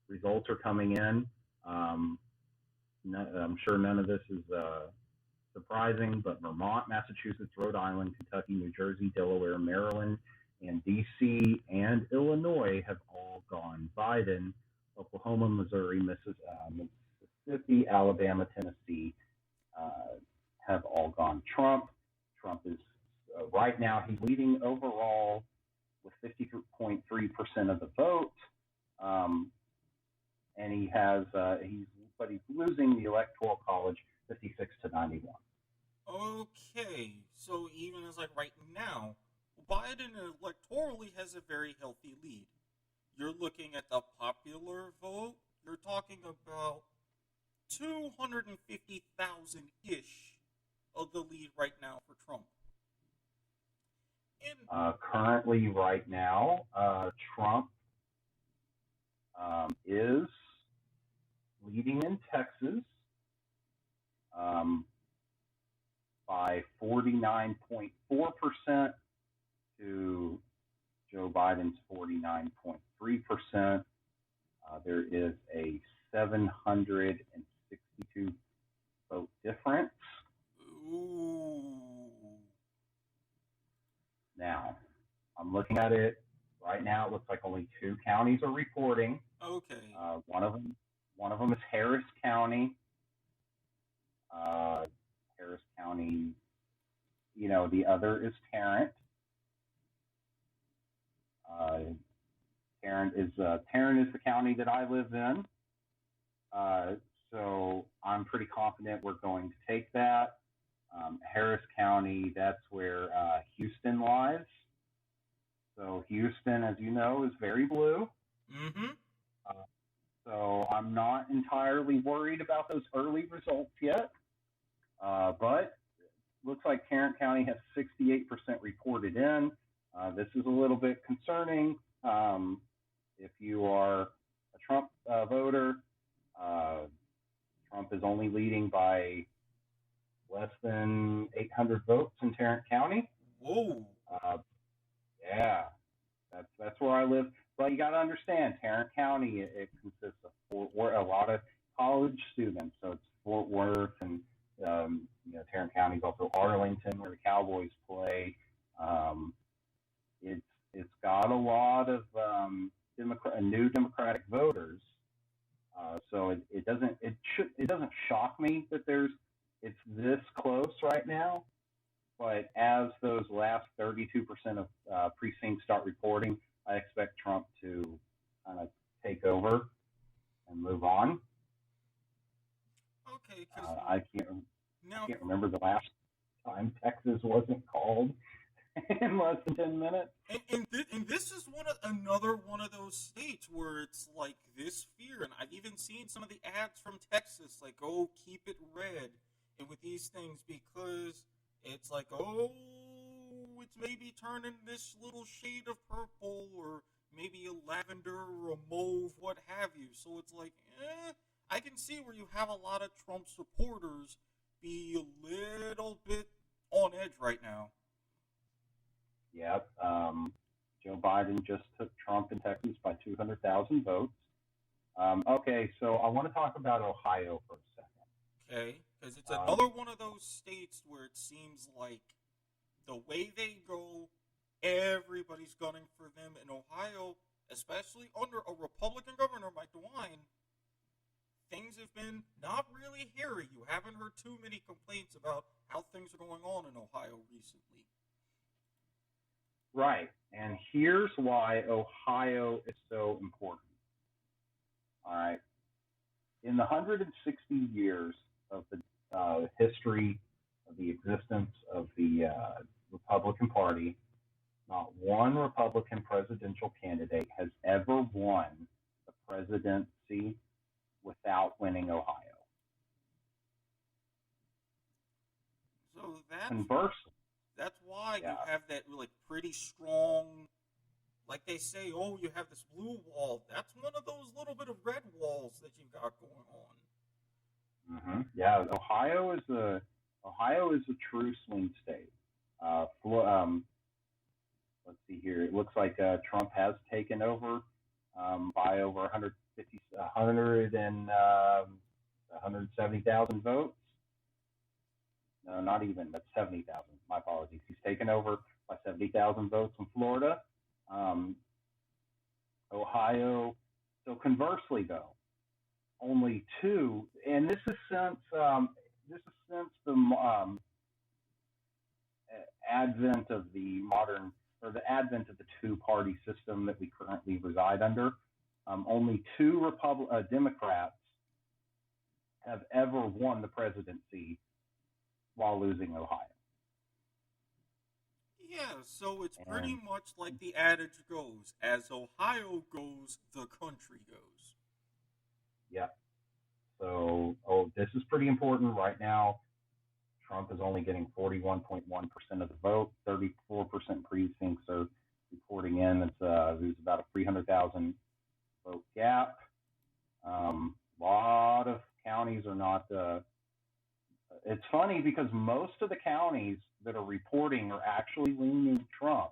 Results are coming in. I'm sure none of this is surprising, but Vermont, Massachusetts, Rhode Island, Kentucky, New Jersey, Delaware, Maryland, and D.C. and Illinois have all gone Biden. Oklahoma, Missouri, Mississippi, Alabama, Tennessee have all gone Trump. Trump is right now, he's leading overall with 50.3% of the vote. And he's losing the Electoral College 56-91. Okay, so even as like right now, Biden electorally has a very healthy lead. You're looking at the popular vote, you're talking about 250,000-ish of the lead right now for Trump. Currently, right now, Trump is leading in Texas by 49.4% to Joe Biden's 49.3%. There is a 762 vote difference. Ooh. Now, I'm looking at it right now. It looks like only 2 counties are reporting. Okay. One of them is Harris County. Harris County. The other is Tarrant. Tarrant is the county that I live in. So I'm pretty confident we're going to take that. Harris County, that's where Houston lies. So Houston, as you know, is very blue. Mm-hmm. Uh, so I'm not entirely worried about those early results yet. But looks like Tarrant County has 68% reported in. This is a little bit concerning. If you are a Trump voter, uh, Trump is only leading by less than 800 votes in Tarrant County. Whoa. Uh, yeah, that's where I live. But you got to understand, Tarrant County it consists of a lot of college students. So it's Fort Worth and Tarrant County is also Arlington, where the Cowboys play. Um, it's it's got a lot of new Democratic voters. So it doesn't shock me that it's this close right now. But as those last 32% of precincts start reporting, I expect Trump to kind of take over and move on. Okay, because I now, can't remember the last time Texas wasn't called in less than 10 minutes. and this is another one of those states where it's like this fear, and I've even seen some of the ads from Texas, like, oh, keep it red, and with these things, because it's like, oh, it's maybe turning this little shade of purple, or maybe a lavender or a mauve, what have you. So it's like, I can see where you have a lot of Trump supporters be a little bit on edge right now. Yep. Joe Biden just took Trump in Texas by 200,000 votes. Okay, so I want to talk about Ohio for a second. Okay, because it's another one of those states where it seems like the way they go, everybody's gunning for them. In Ohio, especially under a Republican governor, Mike DeWine, things have been not really hairy. You haven't heard too many complaints about how things are going on in Ohio recently. Right. And here's why Ohio is so important. All right. In the 160 years of the history of the existence of the Republican Party, not one Republican presidential candidate has ever won the presidency without winning Ohio. So Conversely, that's why yeah, you have that really pretty strong, like they say, oh, you have this blue wall. That's one of those little bit of red walls that you got going on. yeah, Ohio is a true swing state. Let's see here. It looks like Trump has taken over by over 170,000 votes. No, not even. That's 70,000. My apologies. He's taken over by 70,000 votes in Florida. Um, Ohio. So conversely, though, only two, and this is since the advent of the modern or the advent of the two-party system that we currently reside under. Only two Democrats have ever won the presidency while losing Ohio. Yeah, so it's pretty much like the adage goes, as Ohio goes, the country goes. Yeah. So, this is pretty important right now. Trump is only getting 41.1% of the vote. 34% precincts are reporting in. There's about a 300,000 vote gap. A lot of counties are not. It's funny because most of the counties that are reporting are actually leaning Trump.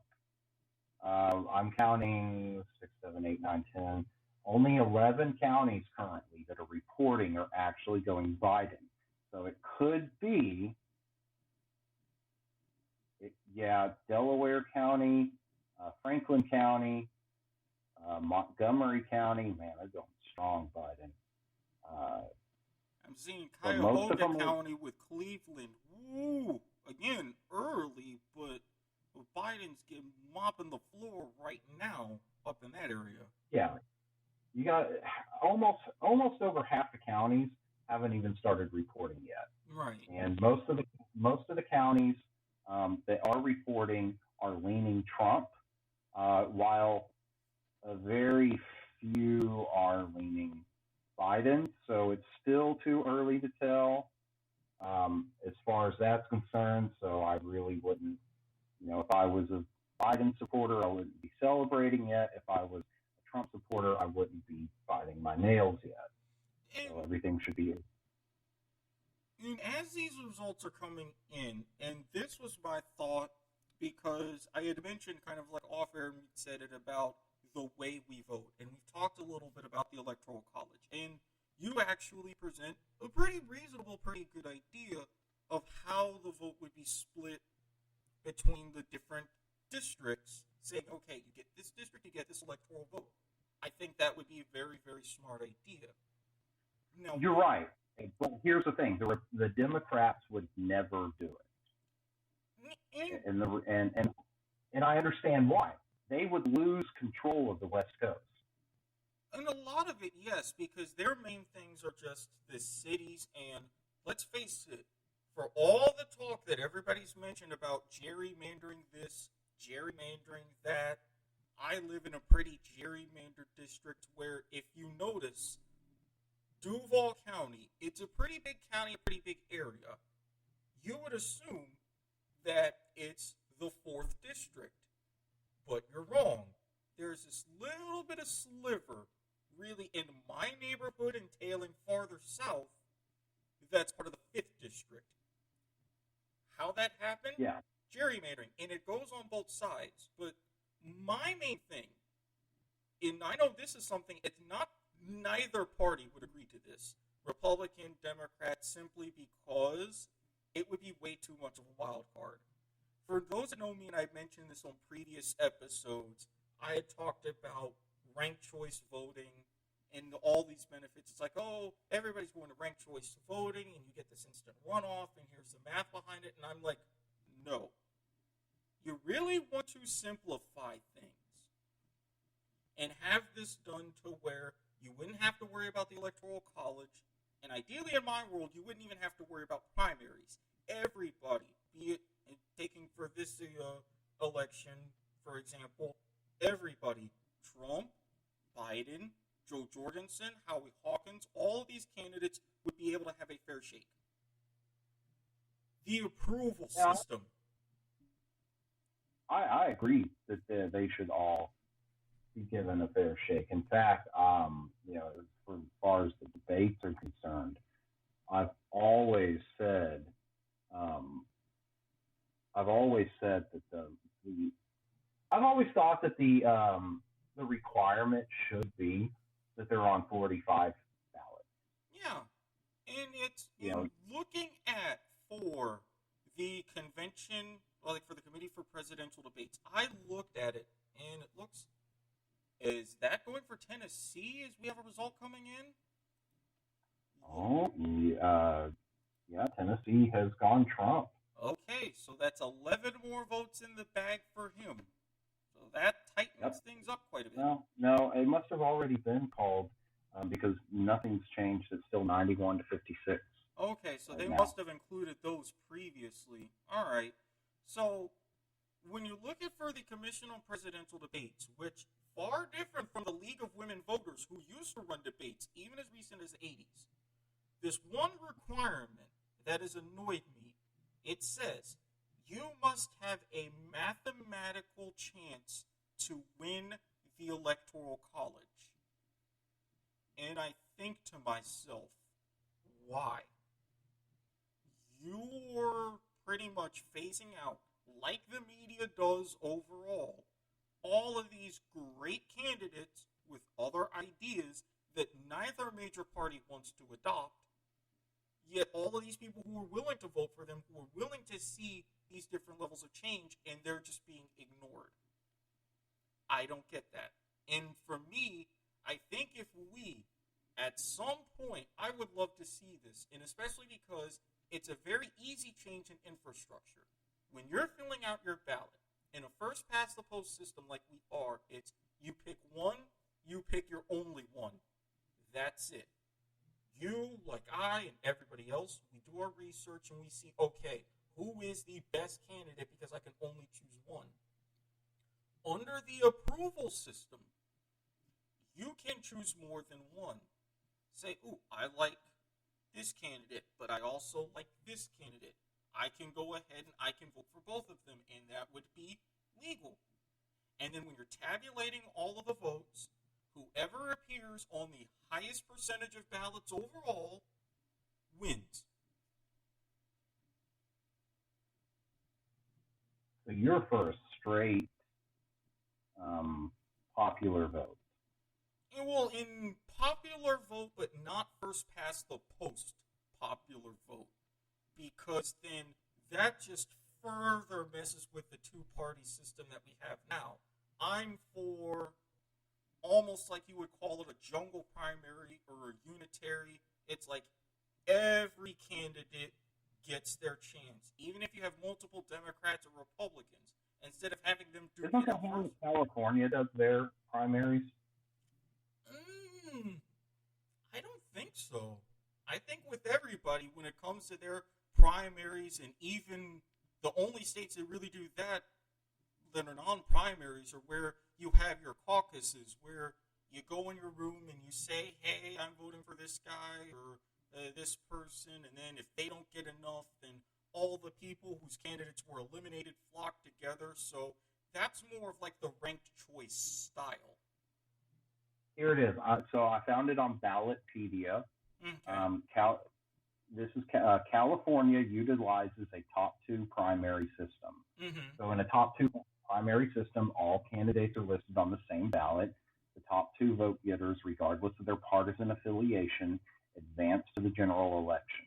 I'm counting 6, 7, 8, 9, 10. Only 11 counties currently that are reporting are actually going Biden. So it could be, Delaware County, Franklin County, Montgomery County. Man, they're going strong Biden. I'm seeing Cuyahoga County with Cleveland. Woo! Again, early, but Biden's mopping the floor right now up in that area. Yeah, you got almost over half the counties haven't even started reporting yet. Right. And most of the counties that are reporting are leaning Trump, while a very few are leaning Biden, so it's still too early to tell as far as that's concerned. So I really wouldn't, if I was a Biden supporter, I wouldn't be celebrating yet. If I was a Trump supporter, I wouldn't be biting my nails yet. So And, everything should be. and as these results are coming in, and this was my thought because I had mentioned kind of like off air, and we said it about the way we vote, and we've talked a little bit about the Electoral College, and you actually present a pretty reasonable, pretty good idea of how the vote would be split between the different districts, saying, okay, you get this district, you get this electoral vote. I think that would be a very, very smart idea. Now, You're right, but here's the thing: the Democrats would never do it, and I understand why. They would lose control of the West Coast. and a lot of it, yes, because their main things are just the cities, and let's face it, for all the talk that everybody's mentioned about gerrymandering this, gerrymandering that, I live in a pretty gerrymandered district where, if you notice, Duval County, it's a pretty big county, a pretty big area. You would assume that it's the 4th district, but you're wrong. There's this little bit of sliver, really, in my neighborhood and tailing farther south, that's part of the 5th district. How that happened? Yeah. Gerrymandering, and it goes on both sides. But my main thing, and I know this is something, it's not, neither party would agree to this, Republican, Democrat, simply because it would be way too much of a wild card. For those that know me, and I've mentioned this on previous episodes, I had talked about ranked choice voting and all these benefits. It's like, oh, everybody's going to ranked choice voting, and you get this instant runoff, and here's the math behind it. And I'm like, no. You really want to simplify things and have this done to where you wouldn't have to worry about the Electoral College, and ideally in my world, you wouldn't even have to worry about primaries. Everybody, be it taking for this election, for example, everybody, Trump, Biden, Joe Jorgensen, Howie Hawkins, all of these candidates would be able to have a fair shake. The approval system. I agree that they should all be given a fair shake. In fact, for as far as the debates are concerned, I've always said, I've always thought that the requirement should be that they're on 45 ballots. Yeah, and it's looking at for the convention, like for the committee for presidential debates. I looked at it, and it looks. Is that going for Tennessee as we have a result coming in? Oh, yeah, Tennessee has gone Trump. Okay, so that's 11 more votes in the bag for him. So that tightens things up quite a bit. No, it must have already been called because nothing's changed. It's still 91 to 56. Okay, so they now. must have included those previously. All right. So when you look at for the Commission on Presidential Debates, which far different from the League of Women Voters who used to run debates even as recent as the 80s, this one requirement that has annoyed me, it says you must have a mathematical chance to win the Electoral College. And I think to myself, why? You're pretty much phasing out, like the media does overall, all of these great candidates with other ideas that neither major party wants to adopt, yet all of these people who are willing to vote for them, who are willing to see these different levels of change, and they're just being ignored. I don't get that. And for me, I think if we, at some point, I would love to see this, and especially because it's a very easy change in infrastructure. When you're filling out your ballot, in a first-past-the-post system like we are, it's you pick one, you pick your only one. That's it. You, like I, and everybody else, we do our research and we see, okay, who is the best candidate because I can only choose one. Under the approval system, You can choose more than one. Say, ooh, I like this candidate, but I also like this candidate. I can go ahead and I can vote for both of them, and that would be legal. And then when you're tabulating all of the votes, whoever appears on the highest percentage of ballots overall wins. So you're for a straight popular vote. Well, in popular vote, but not first past the post popular vote, because then that just further messes with the two-party system that we have now. I'm for almost like you would call it a jungle primary or a unitary. It's like every candidate gets their chance, even if you have multiple Democrats or Republicans. Instead of having them do Isn't that how California does their primaries? I don't think so. I think with everybody, when it comes to their primaries, and even the only states that really do that are non-primaries are where you have your caucuses, where you go in your room and you say, hey, I'm voting for this guy or this person, and then if they don't get enough, then all the people whose candidates were eliminated flock together. So that's more of like the ranked choice style. Here it is. So I found it on Ballotpedia. Okay. This is California utilizes a top two primary system. Mm-hmm. So in a top two primary system, all candidates are listed on the same ballot. The top two vote getters, regardless of their partisan affiliation, advance to the general election.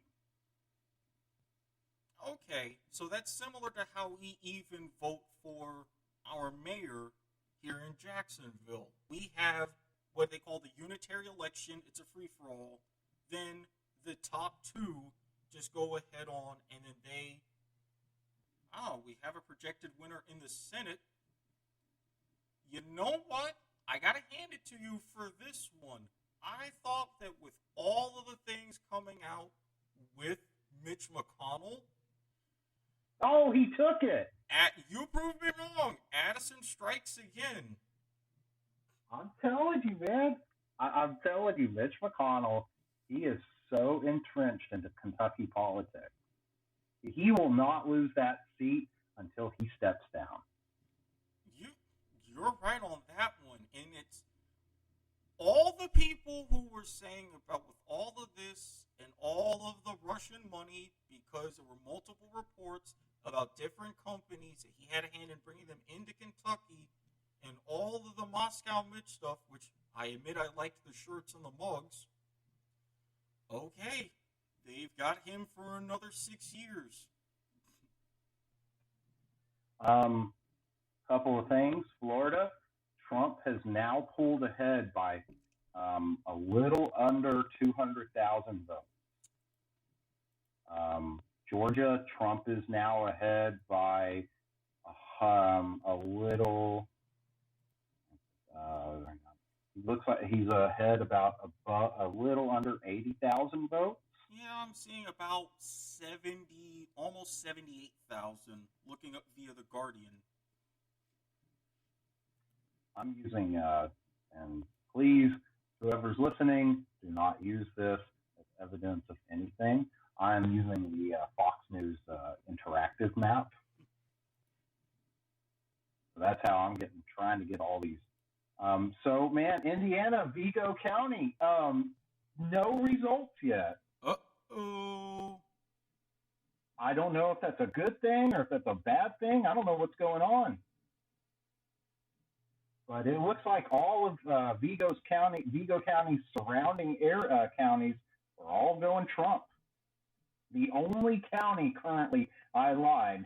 Okay, so that's similar to how we even vote for our mayor here in Jacksonville. We have what they call the unitary election. It's a free-for-all. Then the top two just go ahead on, and then we have a projected winner in the Senate. You know what? I got to hand it to you for this one. I thought that with all of the things coming out with Mitch McConnell, oh, he took it. You proved me wrong. Addison strikes again. I'm telling you, man. I'm telling you, Mitch McConnell, he is so entrenched into Kentucky politics. He will not lose that seat until he steps down. You're right on that one. And it's all the people who were saying about with all of this and all of the Russian money, because there were multiple reports about different companies that he had a hand in bringing them into Kentucky, and all of the Moscow Mitch stuff, which I admit I liked the shirts and the mugs. Okay, they've got him for another 6 years. Couple of things. Florida, Trump has now pulled ahead by a little under 200,000 votes. Georgia, Trump is now ahead by a little. Looks like he's ahead about a little under 80,000 votes. Yeah, I'm seeing about 70, almost 78,000, looking up via The Guardian. I'm using, and please, whoever's listening, do not use this as evidence of anything. I'm using the Fox News interactive map. So that's how I'm trying to get all these. So, man, Indiana, Vigo County, no results yet. Uh-oh. I don't know if that's a good thing or if that's a bad thing. I don't know what's going on. But it looks like all of Vigo County's surrounding counties are all going Trump. The only county currently, I lied,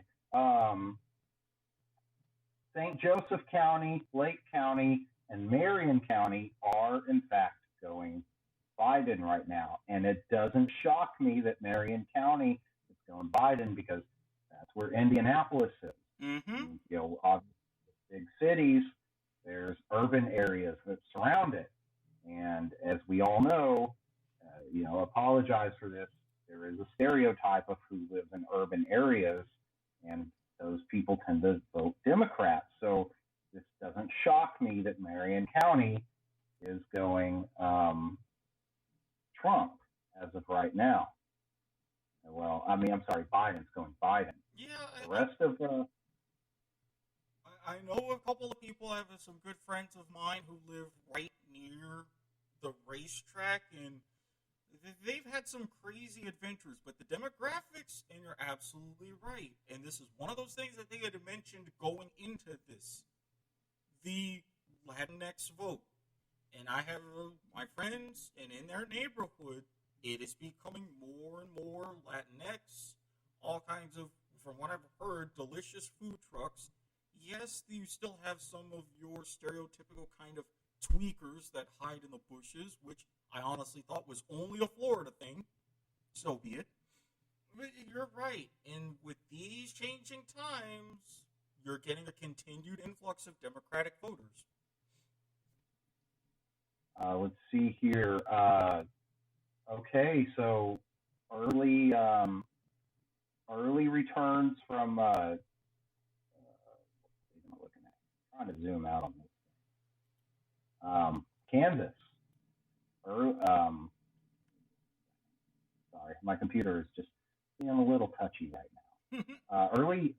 St. Joseph County, Lake County, and Marion County are, in fact, going Biden right now. And it doesn't shock me that Marion County is going Biden, because that's where Indianapolis is. Mm-hmm. And, obviously, big cities, there's urban areas that surround it. And as we all know, apologize for this, there is a stereotype of who lives in urban areas, and those people tend to vote Democrat. So this doesn't shock me that Marion County is going Trump as of right now. Well, I mean, I'm sorry, Biden's going Biden. Yeah, The rest of I know a couple of people. I have some good friends of mine who live right near the racetrack, and they've had some crazy adventures. But the demographics, and you're absolutely right. And this is one of those things that they had mentioned going into this, the Latinx vote. And I have my friends, and in their neighborhood, it is becoming more and more Latinx, all kinds of, from what I've heard, delicious food trucks. Yes, you still have some of your stereotypical kind of tweakers that hide in the bushes, which I honestly thought was only a Florida thing. So be it. But you're right. And with these changing times, you're getting a continued influx of Democratic voters. let's see here. Okay, so early early returns from what am I looking at? I'm trying to zoom out on this. Kansas. Sorry, my computer is just being a little touchy right now. Early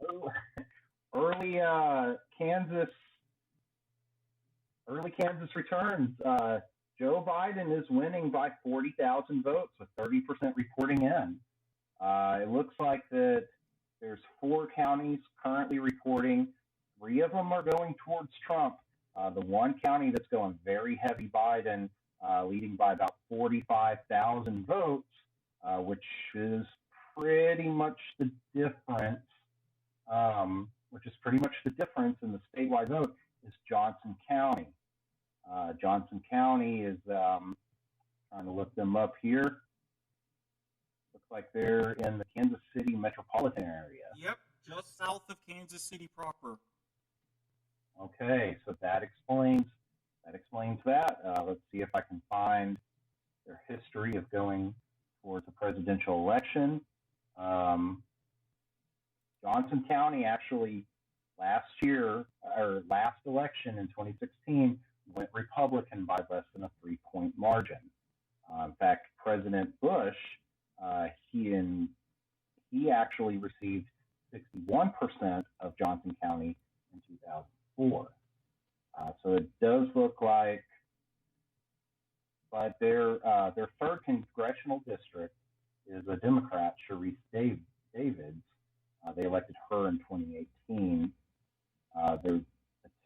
Kansas returns. Joe Biden is winning by 40,000 votes with 30% reporting in. It looks like that there's 4 counties currently reporting. 3 of them are going towards Trump. The one county that's going very heavy Biden, leading by about 45,000 votes, which is pretty much the difference. In the statewide vote is Johnson County. Johnson County is trying to look them up here. Looks like they're in the Kansas City metropolitan area. Yep, just south of Kansas City proper. Okay, so that explains that. Let's see if I can find their history of going towards a presidential election. Johnson County actually last election in 2016 went Republican by less than a 3-point margin. In fact, President Bush, he actually received 61% of Johnson County in 2004. So it does look like, but their third congressional district is a Democrat, Sharice Davids. They elected her in 2018. The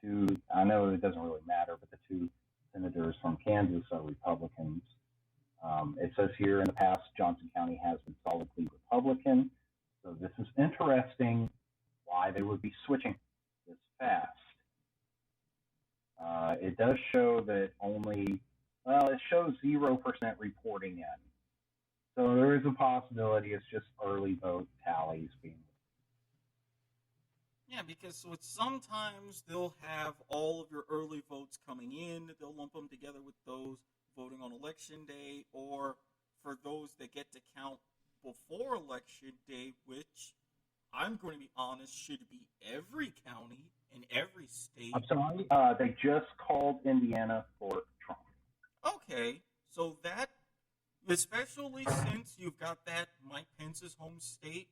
two, I know it doesn't really matter, but the 2 senators from Kansas are Republicans. It says here in the past, Johnson County has been solidly Republican. So this is interesting why they would be switching this fast. It does show that it shows 0% reporting in. So there is a possibility it's just early vote tallies being. Yeah, because sometimes they'll have all of your early votes coming in. They'll lump them together with those voting on election day, or for those that get to count before election day, which I'm going to be honest, should be every county in every state. I'm sorry, they just called Indiana for Trump. Okay, so that, especially since you've got that Mike Pence's home state,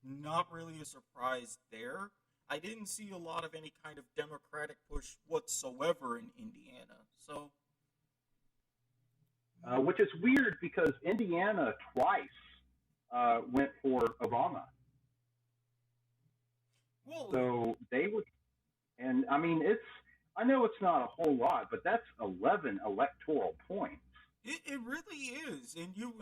not really a surprise there. I didn't see a lot of any kind of Democratic push whatsoever in Indiana. So, which is weird because Indiana twice went for Obama. Well, so they would, and I mean, I know it's not a whole lot, but that's 11 electoral points. It really is, and you're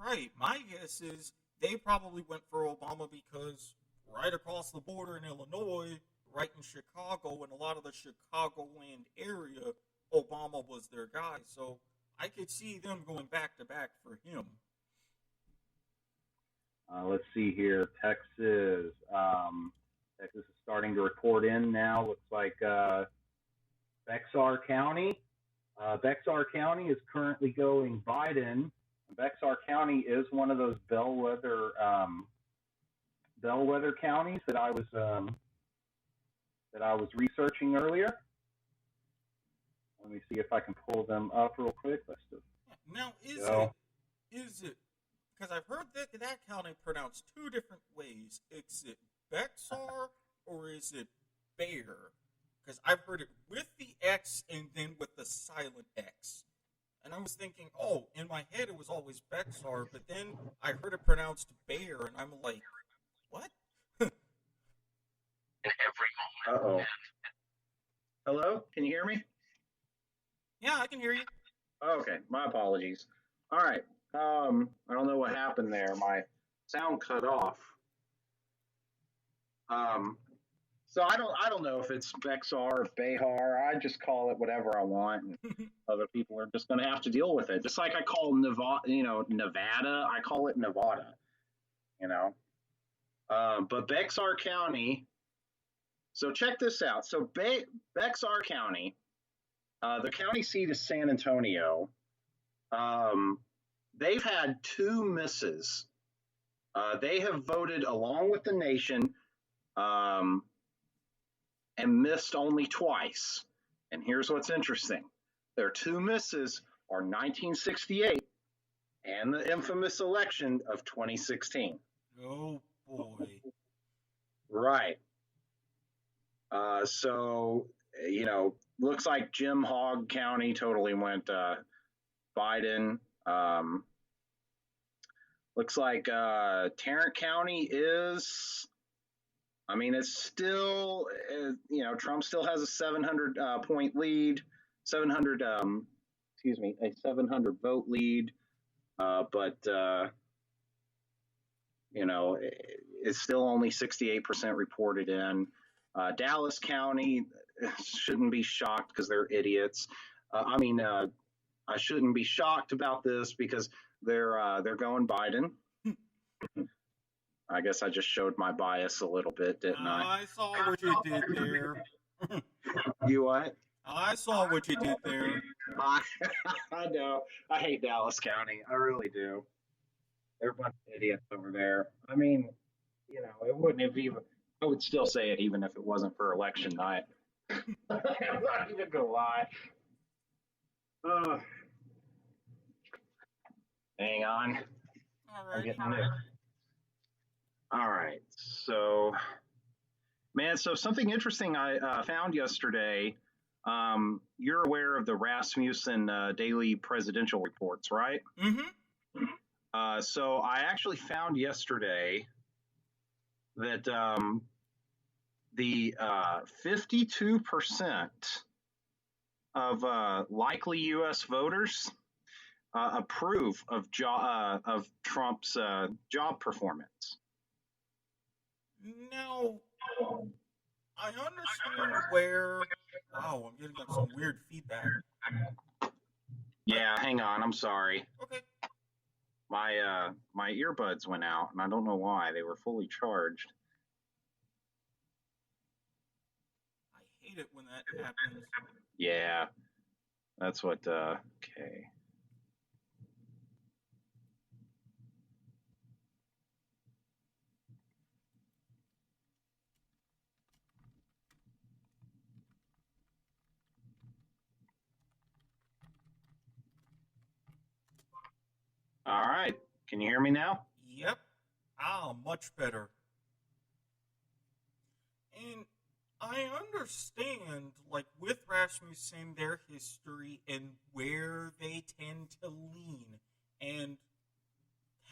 right. My guess is they probably went for Obama because right across the border in Illinois, right in Chicago, and a lot of the Chicagoland area, Obama was their guy. So I could see them going back to back for him. Let's see here. Texas. Texas is starting to report in now. Looks like Bexar County. Bexar County is currently going Biden. Bexar County is one of those bellwether counties that I was researching earlier. Let me see if I can pull them up real quick. Let's just Now, go. is it, because I've heard that county pronounced two different ways. Is it Bexar or is it Bear? Because I've heard it with the X and then with the silent X. And I was thinking, oh, in my head it was always Bexar, but then I heard it pronounced Bear, and I'm like, what? Uh-oh. Hello? Can you hear me? Yeah, I can hear you. Okay, my apologies. All right. I don't know what happened there. My sound cut off. So I don't know if it's Bexar or Behar. I just call it whatever I want, and other people are just going to have to deal with it. Just like I call Nevada, I call it Nevada. You know. But Bexar County. So check this out. So Bexar County, the county seat is San Antonio. They've had two misses. They have voted along with the nation and missed only twice. And here's what's interesting. Their two misses are 1968 and the infamous election of 2016. Oh, boy. Right. So, looks like Jim Hogg County totally went Biden. Looks like Tarrant County is, it's still, Trump still has a 700 point lead, 700, a 700 vote lead. But it's still only 68% reported in. Dallas County shouldn't be shocked because they're idiots. I shouldn't be shocked about this because they're going Biden. I guess I just showed my bias a little bit, didn't I? I saw what you did there. You what? I saw what you did there. I know. I hate Dallas County. I really do. They're a bunch of idiots over there. It wouldn't have even. I would still say it even if it wasn't for election night. I'm not even gonna lie. Hang on. All I'm right. getting there. All right. So something interesting I found yesterday. You're aware of the Rasmussen daily presidential reports, right? Mm-hmm. So I actually found yesterday that the 52% of likely U.S. voters approve of Trump's job performance. Now, I understand where. Wow, I'm getting some weird feedback. Yeah, hang on. I'm sorry. Okay. My earbuds went out, and I don't know why. They were fully charged. I hate it when that happens. Yeah, that's what. Okay. All right. Can you hear me now? Yep. Much better. And I understand, like, with Rasmussen, their history and where they tend to lean. And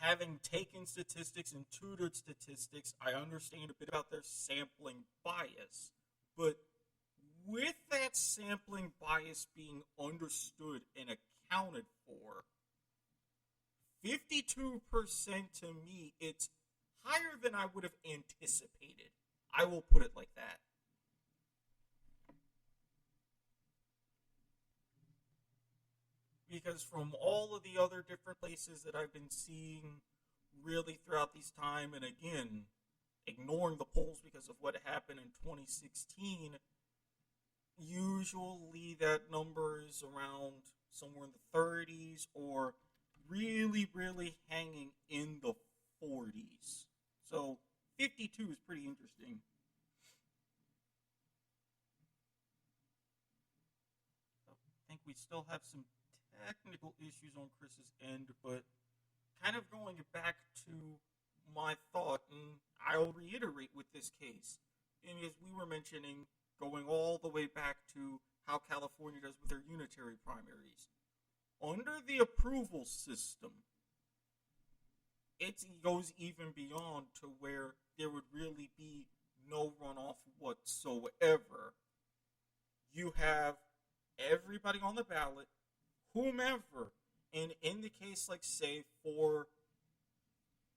having taken statistics and tutored statistics, I understand a bit about their sampling bias. But with that sampling bias being understood and accounted for, 52% to me, it's higher than I would have anticipated. I will put it like that. Because from all of the other different places that I've been seeing really throughout this time, and again, ignoring the polls because of what happened in 2016, usually that number is around somewhere in the 30s or really, really hanging in the 40s. So 52 is pretty interesting. we still have some technical issues on Chris's end, but kind of going back to my thought, and I'll reiterate with this case, and as we were mentioning, going all the way back to how California does with their unitary primaries. Under the approval system, it goes even beyond to where there would really be no runoff whatsoever. You have everybody on the ballot, whomever, and in the case, like, say, for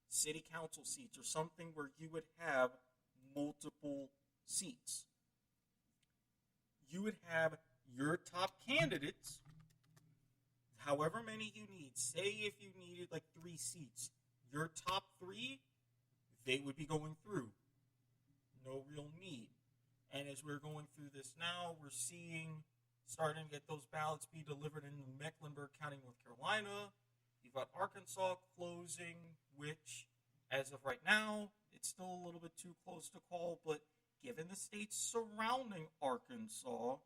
city council seats or something where you would have multiple seats, you would have your top candidates, however many you need. Say if you needed like 3 seats, your top 3, they would be going through. No real need. And as we're going through this now, we're starting to get those ballots be delivered in Mecklenburg County, North Carolina. You've got Arkansas closing, which, as of right now, it's still a little bit too close to call, but given the states surrounding Arkansas,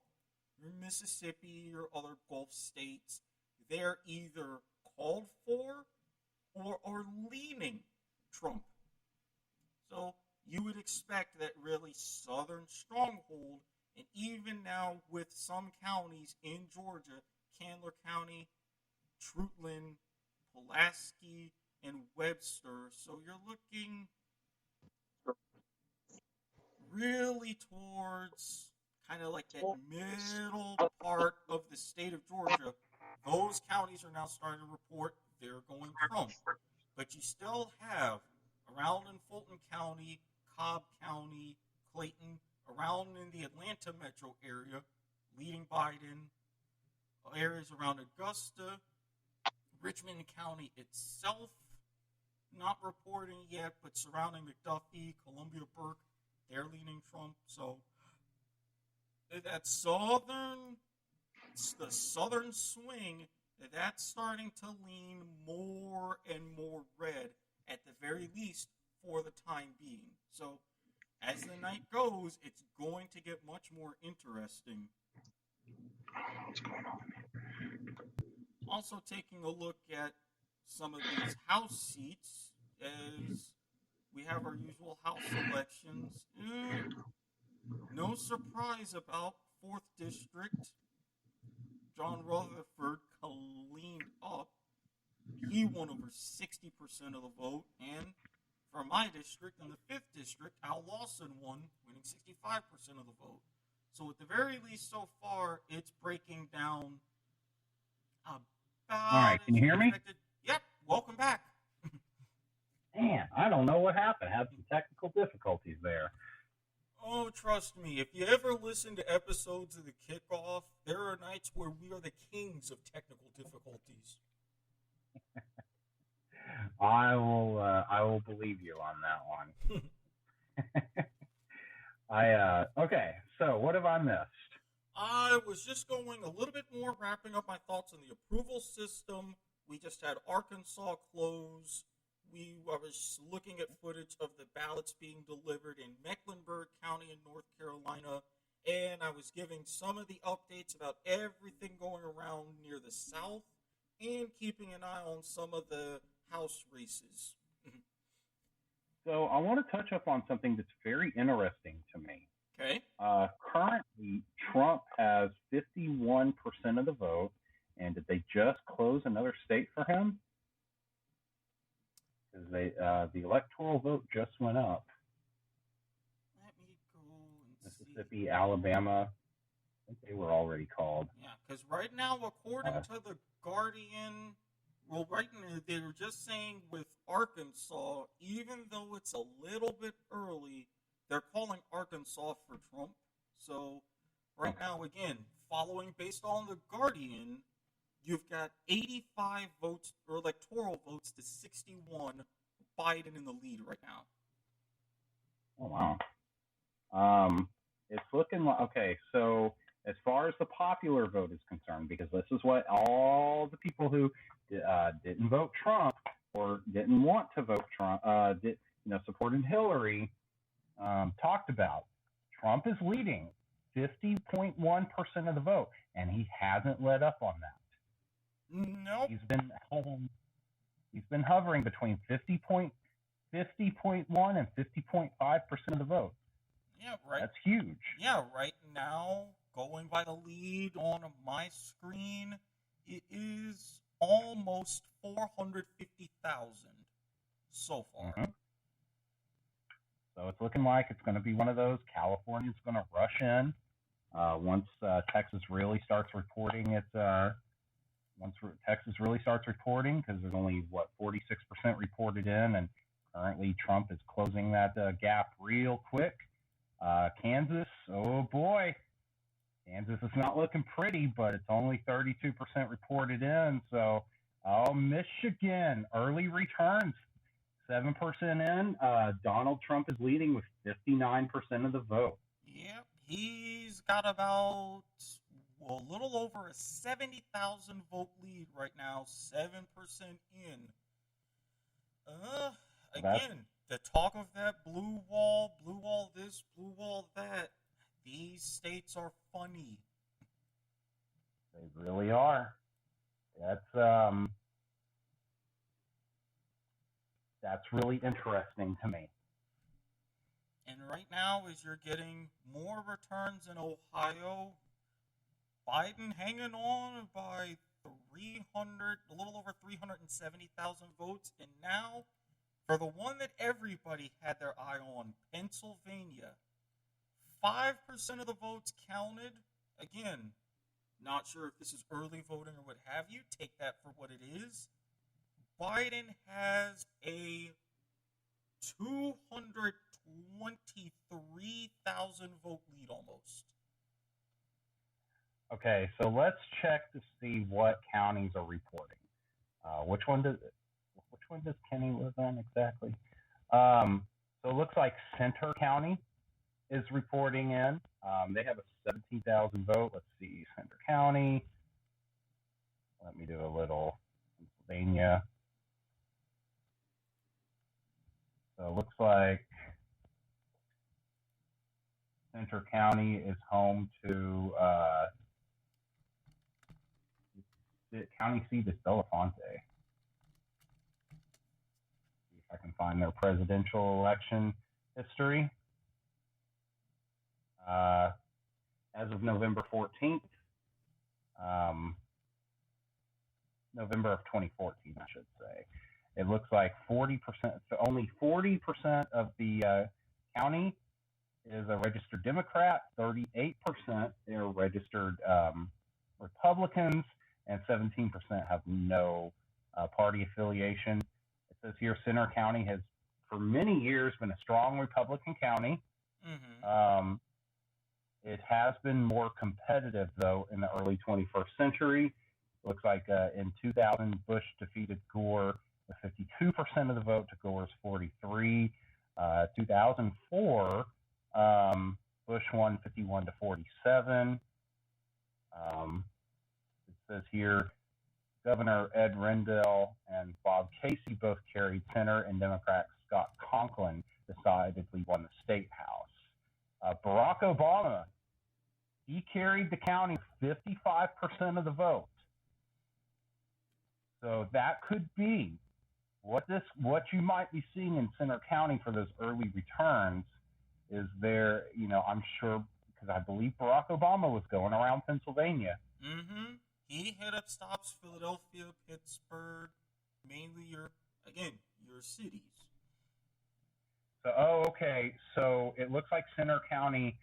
your Mississippi, your other Gulf states, they're either called for or are leaning Trump. So you would expect that really southern stronghold, and even now with some counties in Georgia, Candler County, Trutland, Pulaski, and Webster. So you're looking really towards kind of like that middle part of the state of Georgia. Those counties are now starting to report they're going Trump. But you still have around in Fulton County, Cobb County, Clayton, around in the Atlanta metro area, leading Biden, areas around Augusta, Richmond County itself, not reporting yet, but surrounding McDuffie, Columbia, Burke, they're leaning Trump. So that the southern swing, that's starting to lean more and more red, at the very least for the time being. So as the night goes, it's going to get much more interesting. What's going on? Also taking a look at some of these House seats, as we have our usual House elections. No surprise about 4th District. John Rutherford cleaned up. He won over 60% of the vote. And for my district, in the 5th District, Al Lawson won, winning 65% of the vote. So at the very least so far, it's breaking down about... All right, can you hear me? Yep, welcome back. Man, I don't know what happened. I had some technical difficulties there. Oh, trust me, if you ever listen to episodes of the Kickoff, there are nights where we are the kings of technical difficulties. I will believe you on that one. Okay, so what have I missed? I was just going a little bit more, wrapping up my thoughts on the approval system. We just had Arkansas close. I was looking at footage of the ballots being delivered in Mecklenburg County in North Carolina, and I was giving some of the updates about everything going around near the South, and keeping an eye on some of the House races. So I want to touch up on something that's very interesting to me. Okay. Currently, Trump has 51% of the vote, and did they just close another state for him? Because the electoral vote just went up. Let me go and Mississippi, see. Alabama, I think they were already called. Yeah, because right now, according to the Guardian, well, right now, they were just saying with Arkansas, even though it's a little bit early, they're calling Arkansas for Trump. So right now, again, following based on the Guardian, you've got 85 votes or electoral votes to 61. Biden in the lead right now. Oh, wow. It's looking like, okay, so as far as the popular vote is concerned, because this is what all the people who didn't vote Trump or didn't want to vote Trump, supported Hillary, talked about. Trump is leading 50.1% of the vote. and he hasn't let up on that. Nope. He's been hovering between 50.1 and 50.5% of the vote. Yeah, right. That's huge. Yeah, right now, going by the lead on my screen, it is almost 450,000 so far. Mm-hmm. So it's looking like it's going to be one of those. California's going to rush in once Texas really starts reporting its. Once Texas really starts reporting, because there's only 46% reported in, and currently Trump is closing that gap real quick. Kansas, oh boy, Kansas is not looking pretty, but it's only 32% reported in. So, Michigan, early returns, 7% in. Donald Trump is leading with 59% of the vote. Yep, he's got about a little over a 70,000 vote lead right now, 7% in. Again, the talk of that blue wall this, blue wall that. These states are funny. They really are. That's really interesting to me. And right now, as you're getting more returns in Ohio, Biden hanging on by a little over 370,000 votes. And now, for the one that everybody had their eye on, Pennsylvania, 5% of the votes counted. Again, not sure if this is early voting or what have you. Take that for what it is. Biden has a 223,000 vote lead almost. Okay, so let's check to see what counties are reporting. Which one does Kenny live in exactly? So it looks like Center County is reporting in. They have a 17,000 vote. Let's see, Center County. Let me do a little Pennsylvania. So it looks like Center County is home to the county seat is Belafonte. See if I can find their presidential election history. As of November 14th, November of 2014, I should say. It looks like 40%, so only 40% of the county is a registered Democrat, 38% are registered Republicans, and 17% have no party affiliation. It says here Center County has, for many years, been a strong Republican county. Mm-hmm. It has been more competitive, though, in the early 21st century. Looks like in 2000, Bush defeated Gore with 52% of the vote to Gore's 43. 2004, Bush won 51 to 47. It says here, Governor Ed Rendell and Bob Casey both carried center, and Democrat Scott Conklin decidedly won the state house. Barack Obama, he carried the county 55% of the vote. So that could be what you might be seeing in Center County for those early returns is there, I'm sure, because I believe Barack Obama was going around Pennsylvania. Mm-hmm. He hit up stops Philadelphia, Pittsburgh, mainly your cities. So, okay. So it looks like Center County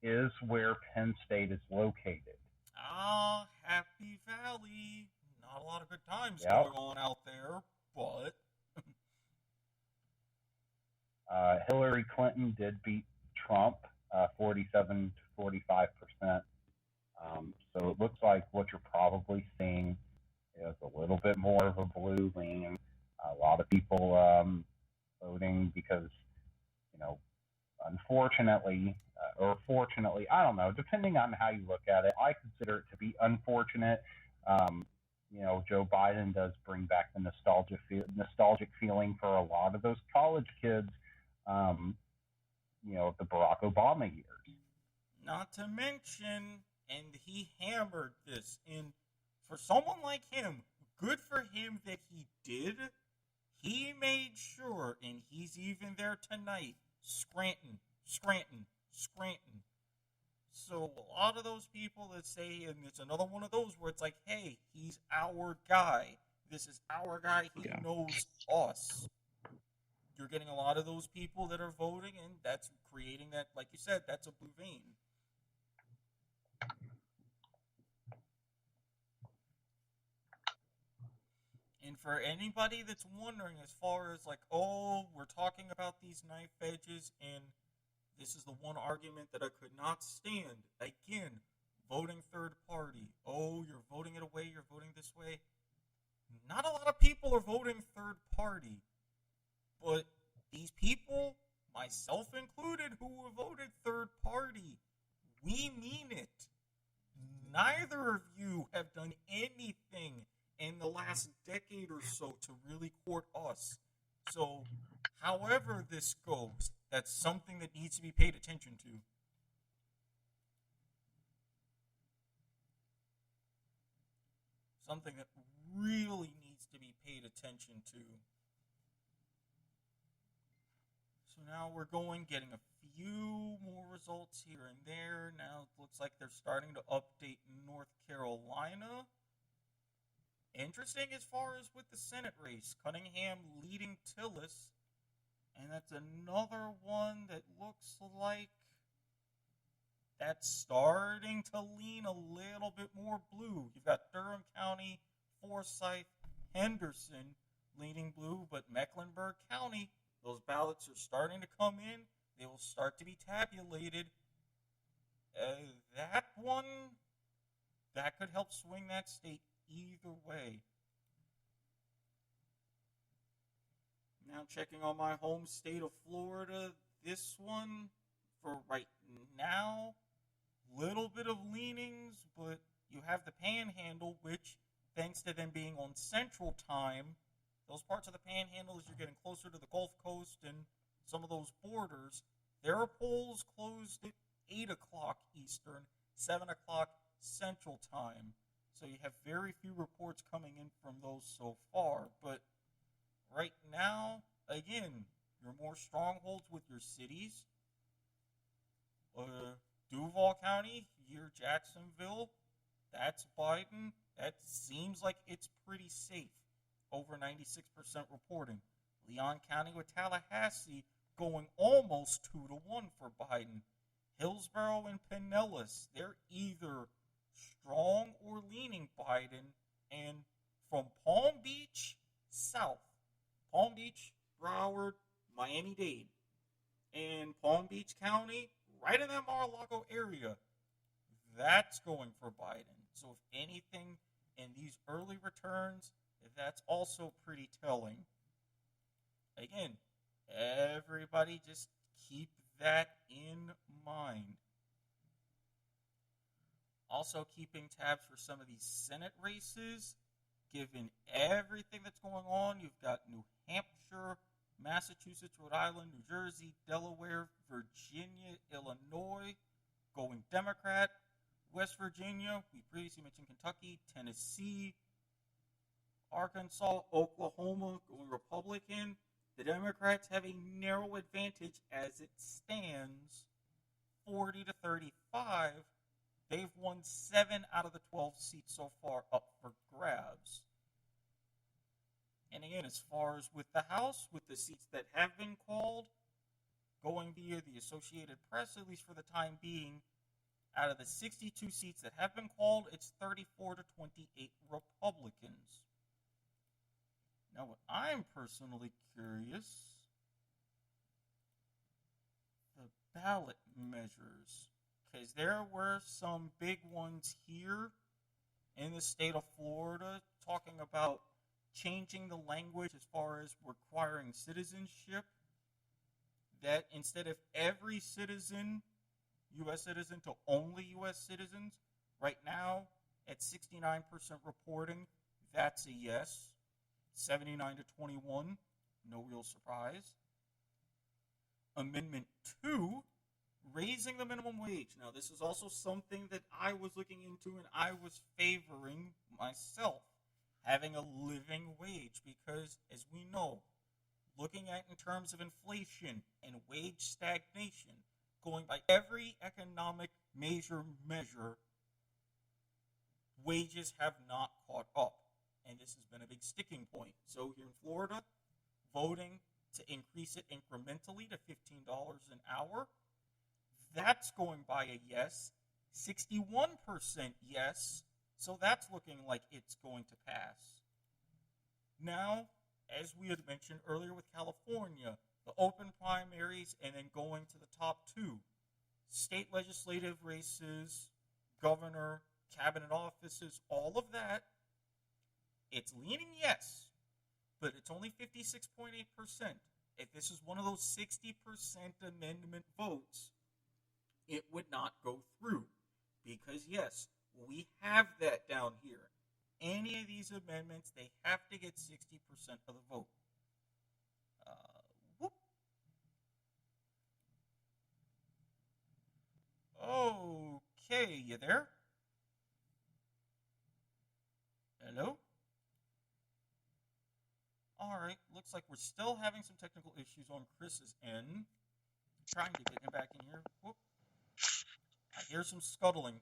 is where Penn State is located. Ah, Happy Valley. Not a lot of good times going on out there, but... Hillary Clinton did beat Trump 47 to 45%. So it looks like what you're probably seeing is a little bit more of a blue lean. A lot of people voting because, unfortunately, or fortunately, I don't know, depending on how you look at it, I consider it to be unfortunate. Joe Biden does bring back the nostalgic feeling for a lot of those college kids, the Barack Obama years. Not to mention, and he hammered this. And for someone like him, good for him that he did. He made sure, and he's even there tonight, Scranton, Scranton, Scranton. So a lot of those people that say, and it's another one of those where it's like, hey, he's our guy. This is our guy. He knows us. You're getting a lot of those people that are voting, and that's creating that, like you said, that's a blue vein. And for anybody that's wondering, as far as like, oh, we're talking about these knife edges, and this is the one argument that I could not stand. Again, voting third party. Oh, you're voting it away, you're voting this way. Not a lot of people are voting third party. But these people, myself included, who have voted third party, we mean it. Neither of you have done anything in the last decade or so to really court us. So, however this goes, that's something that needs to be paid attention to. Something that really needs to be paid attention to. So now we're getting a few more results here and there. Now it looks like they're starting to update North Carolina. Interesting as far as with the Senate race. Cunningham leading Tillis. And that's another one that looks like that's starting to lean a little bit more blue. You've got Durham County, Forsyth, Henderson leaning blue, but Mecklenburg County, those ballots are starting to come in. They will start to be tabulated. That one, that could help swing that state either way. Now checking on my home state of Florida, this one, for right now, little bit of leanings, but you have the Panhandle, which, thanks to them being on Central Time, those parts of the Panhandle, as you're getting closer to the Gulf Coast and some of those borders, their polls closed at 8 o'clock Eastern, 7 o'clock Central Time. So you have very few reports coming in from those so far. But right now, again, your more strongholds with your cities. Duval County, here Jacksonville, that's Biden. That seems like it's pretty safe. Over 96% reporting. Leon County with Tallahassee going almost 2-1 for Biden. Hillsborough and Pinellas, they're either strong or leaning Biden. And from Palm Beach south, Palm Beach, Broward, Miami-Dade, and Palm Beach County, right in that Mar-a-Lago area, that's going for Biden. So if anything in these early returns, that's also pretty telling. Again, everybody just keep that in mind. Also keeping tabs for some of these Senate races, given everything that's going on. You've got New Hampshire, Massachusetts, Rhode Island, New Jersey, Delaware, Virginia, Illinois, going Democrat. West Virginia, we previously mentioned Kentucky, Tennessee, Arkansas, Oklahoma, going Republican. The Democrats have a narrow advantage as it stands, 40 to 35. They've won 7 out of the 12 seats so far up for grabs. And again, as far as with the House, with the seats that have been called, going via the Associated Press, at least for the time being, out of the 62 seats that have been called, it's 34 to 28 Republicans. Now, what I'm personally curious, the ballot measures, because there were some big ones here in the state of Florida talking about changing the language as far as requiring citizenship, that instead of every citizen, U.S. citizen, to only U.S. citizens, right now at 69% reporting, that's a yes. 79 to 21, no real surprise. Amendment 2, raising the minimum wage. Now, this is also something that I was looking into and I was favoring myself, having a living wage, because, as we know, looking at in terms of inflation and wage stagnation, going by every economic measure, wages have not caught up. And this has been a big sticking point. So here in Florida, voting to increase it incrementally to $15 an hour, that's going by a yes. 61% yes. So that's looking like it's going to pass. Now, as we had mentioned earlier with California, the open primaries and then going to the top two, state legislative races, governor, cabinet offices, all of that, it's leaning yes, but it's only 56.8%. If this is one of those 60% amendment votes, it would not go through. Because, yes, we have that down here. Any of these amendments, they have to get 60% of the vote. Whoop. Okay, you there? Hello? Alright, looks like we're still having some technical issues on Chris's end. Trying to get him back in here. Whoop. I hear some scuttling.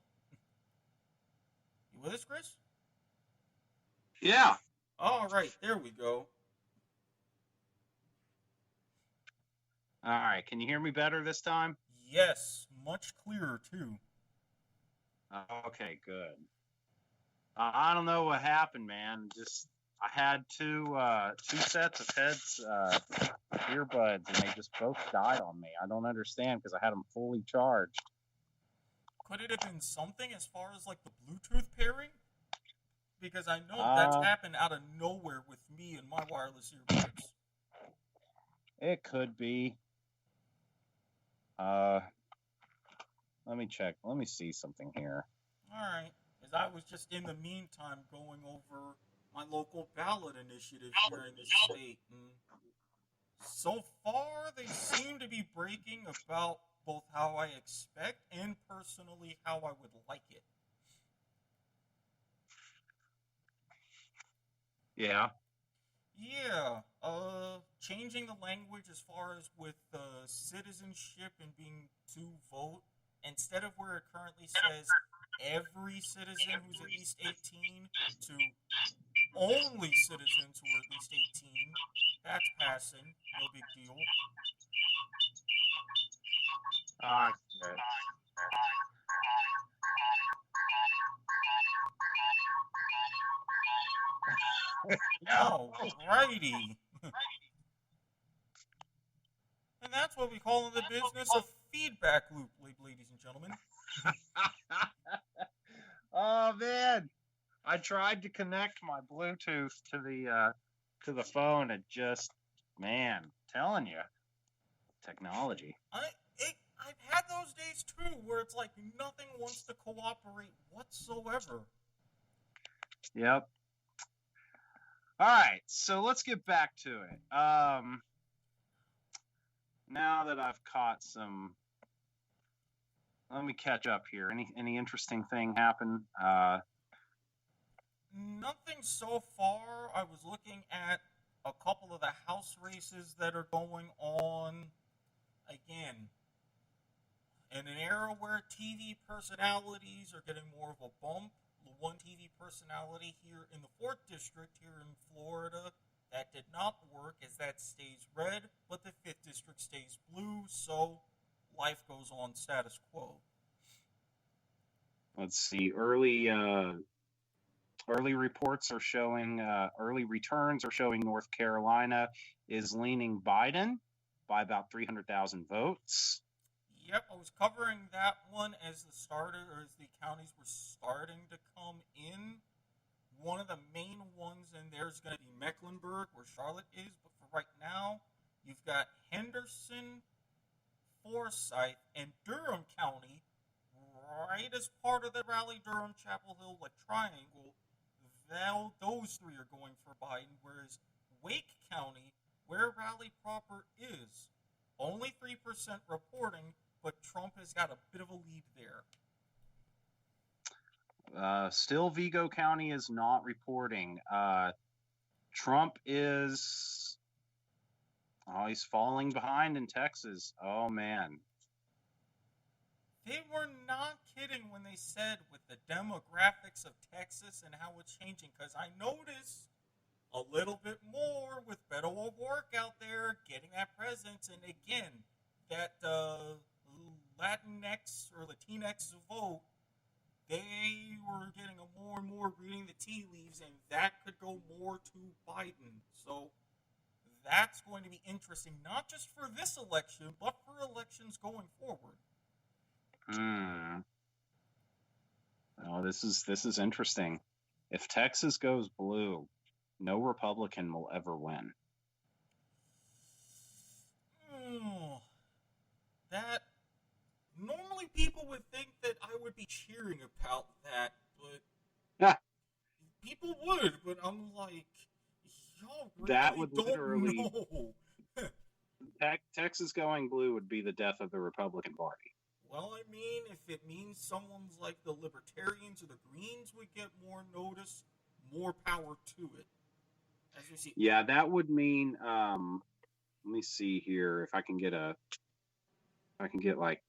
You with us, Chris? Yeah. Alright, there we go. All right. Can you hear me better this time? Yes, much clearer, too. Okay, good. I don't know what happened, man. Just I had two sets of earbuds, and they just both died on me. I don't understand because I had them fully charged. Could it have been something as far as like the Bluetooth pairing? Because I know that's happened out of nowhere with me and my wireless earbuds. It could be. Let me check. Let me see something here. Alright, because I was just in the meantime going over my local ballot initiative here in the state, and so far they seem to be breaking about both how I expect and personally how I would like it. Yeah. Yeah, changing the language as far as with citizenship and being to vote, instead of where it currently says every citizen who's at least 18 to only citizens who are at least 18, that's passing, no big deal. Good. Alrighty. And that's what we call in the business a feedback loop, ladies and gentlemen. Oh man, I tried to connect my Bluetooth to the phone. It just, man, telling you, technology. I've had those days too, where it's like nothing wants to cooperate whatsoever. Yep. All right, so let's get back to it. Now that I've caught some, let me catch up here. Any interesting thing happen? Nothing so far. I was looking at a couple of the house races that are going on. Again, in an era where TV personalities are getting more of a bump, the one TV personality here in the 4th District here in Florida, that did not work as that stays red, but the 5th District stays blue, so life goes on status quo. Let's see. Early reports are showing, early returns are showing North Carolina is leaning Biden by about 300,000 votes. Yep, I was covering that one as the counties were starting to come in. One of the main ones in there is going to be Mecklenburg, where Charlotte is, but for right now, you've got Henderson, Forsyth, and Durham County, right as part of the Raleigh-Durham Chapel Hill triangle. Those three are going for Biden, whereas Wake County, where Raleigh proper is, only 3% reporting, but Trump has got a bit of a lead there. Still, Vigo County is not reporting. Trump is. Oh, he's falling behind in Texas. Oh, man. They were not kidding when they said with the demographics of Texas and how it's changing, because I noticed a little bit more with Beto O'Rourke out there getting that presence, and again, that Latinx or Latinx vote, they were getting a more and more reading the tea leaves, and that could go more to Biden. So that's going to be interesting, not just for this election, but for elections going forward. Oh, this is interesting. If Texas goes blue, no Republican will ever win. That normally people would think that I would be cheering about that, but people would. But I'm like, y'all really that would don't literally know. Texas going blue would be the death of the Republican Party. Well, I mean, if it means someone's like the Libertarians or the Greens would get more notice, more power to it. As you see. Yeah, that would mean. Let me see here if I can get like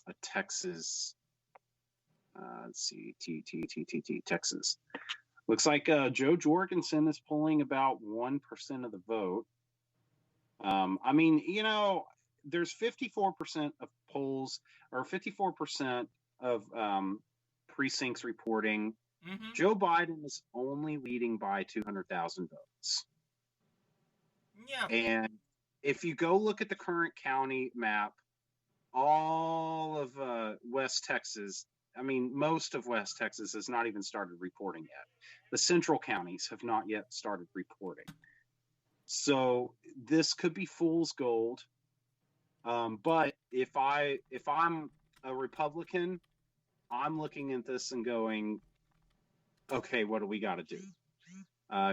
a Texas. Let's see, Texas. Looks like Joe Jorgensen is pulling about 1% of the vote. I mean, there's 54% of polls or 54% of precincts reporting. Mm-hmm. Joe Biden is only leading by 200,000 votes. Yeah. And if you go look at the current county map, all of West Texas, I mean, most of West Texas has not even started reporting yet. The central counties have not yet started reporting. So this could be fool's gold. But if I'm a Republican, I'm looking at this and going, okay, what do we got to do?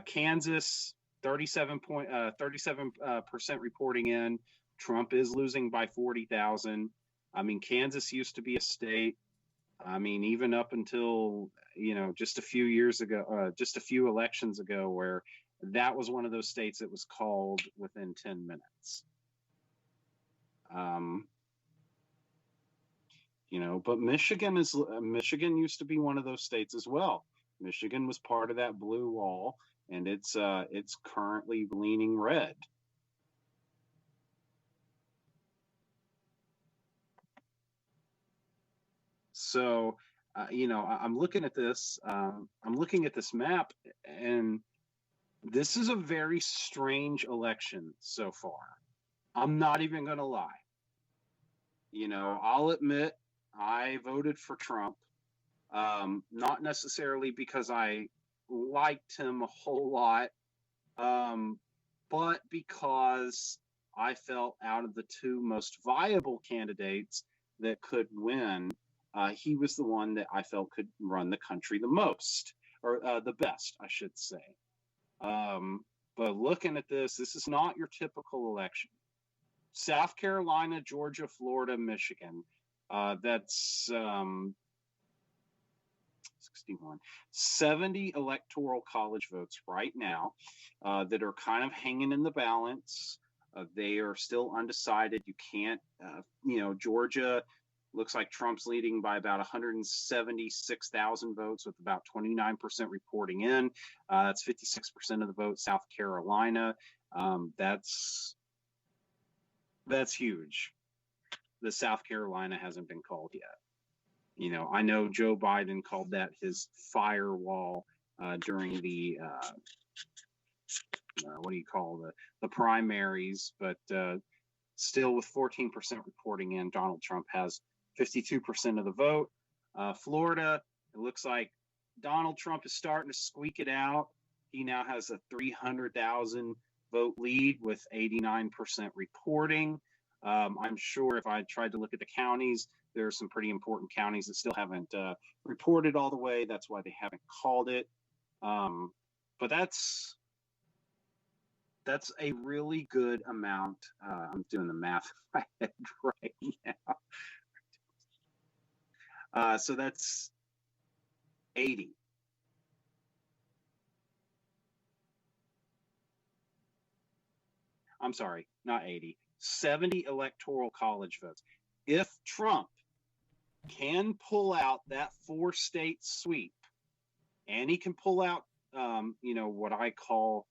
Kansas, 37% reporting in. Trump is losing by 40,000. I mean, Kansas used to be a state. I mean, even up until, just a few years ago, just a few elections ago, where that was one of those states that was called within 10 minutes. But Michigan used to be one of those states as well. Michigan was part of that blue wall, and it's currently leaning red. So, I'm looking at this. I'm looking at this map, and this is a very strange election so far. I'm not even going to lie. I'll admit I voted for Trump. Not necessarily because I liked him a whole lot, but because I felt out of the two most viable candidates that could win, he was the one that I felt could run the country the most, or the best, I should say. But looking at this is not your typical election. South Carolina, Georgia, Florida, Michigan. That's 61, 70 electoral college votes right now that are kind of hanging in the balance. They are still undecided. You can't, Georgia looks like Trump's leading by about 176,000 votes with about 29% reporting in. That's 56% of the vote. South Carolina, that's huge. The South Carolina hasn't been called yet. I know Joe Biden called that his firewall during the the primaries, but still with 14% reporting in, Donald Trump has 52% of the vote. Florida, it looks like Donald Trump is starting to squeak it out. He now has a 300,000 vote lead with 89% reporting. I'm sure if I tried to look at the counties, there are some pretty important counties that still haven't reported all the way. That's why they haven't called it. But that's That's a really good amount. I'm doing the math in my head right now. So that's 80. I'm sorry, not 80. 70 electoral college votes. If Trump can pull out that 4-state sweep, and he can pull out, what I call,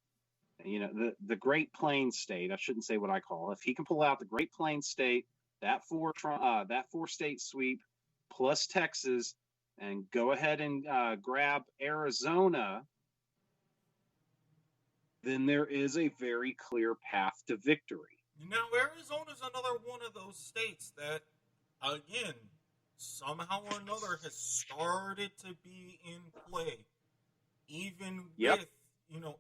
the Great Plains state. I shouldn't say what I call. If he can pull out the Great Plains state, that 4-state sweep, plus Texas, and go ahead and grab Arizona, then there is a very clear path to victory. Now, Arizona's another one of those states that, again, somehow or another has started to be in play, even with,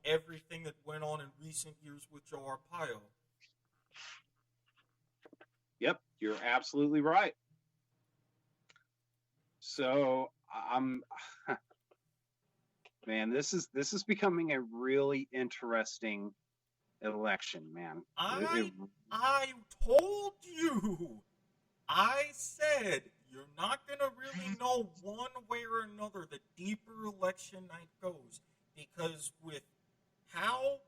everything that went on in recent years with Joe Arpaio. Yep, you're absolutely right. So man, this is becoming a really interesting election, man. I told you. I said you're not gonna really know one way or another the deeper election night goes, because with how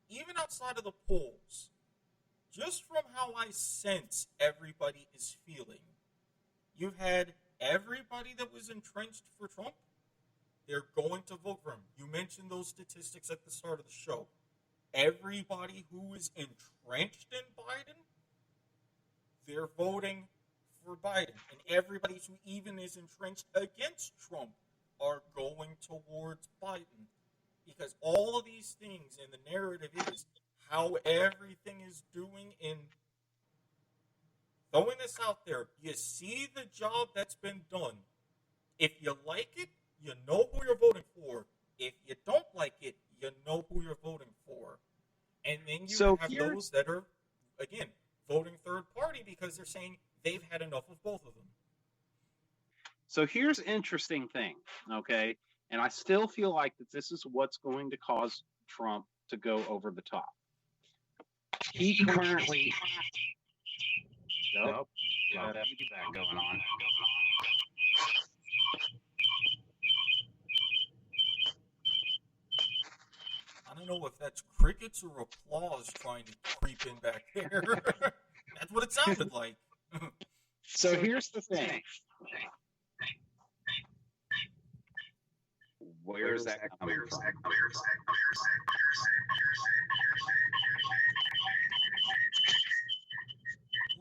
even outside of the polls, just from how I sense everybody is feeling, you've had everybody that was entrenched for Trump, they're going to vote for him. You mentioned those statistics at the start of the show. Everybody who is entrenched in Biden, they're voting for Biden. And everybody who even is entrenched against Trump are going towards Biden. Because all of these things in the narrative is how everything is doing in throwing this out there. You see the job that's been done. If you like it, you know who you're voting for. If you don't like it, you know who you're voting for. And then you have those that are, again, voting third party because they're saying they've had enough of both of them. So here's an interesting thing, okay? And I still feel like that this is what's going to cause Trump to go over the top. He currently... Nope. Got that feedback going on. I don't know if that's crickets or applause trying to creep in back there. That's what it sounded like. So here's the thing. Where is that coming from?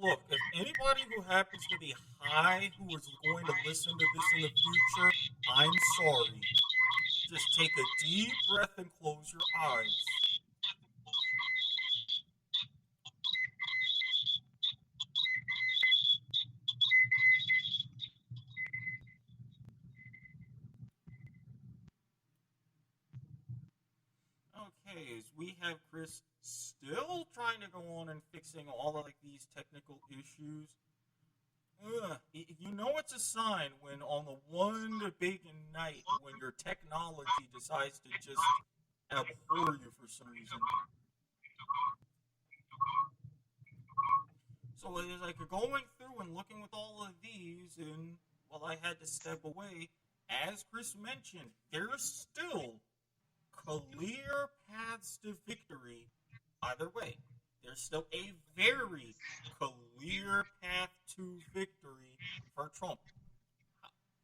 Look, if anybody who happens to be high who is going to listen to this in the future, I'm sorry. Just take a deep breath and close your eyes. Okay, as we have Chris still trying to go on and fixing all of these technical issues. You know it's a sign when on the one big night when your technology decides to just abhor you for some reason. So as I could going through and looking with all of these, and I had to step away. As Chris mentioned, there's still clear paths to victory either way. There's still a very clear path to victory for Trump.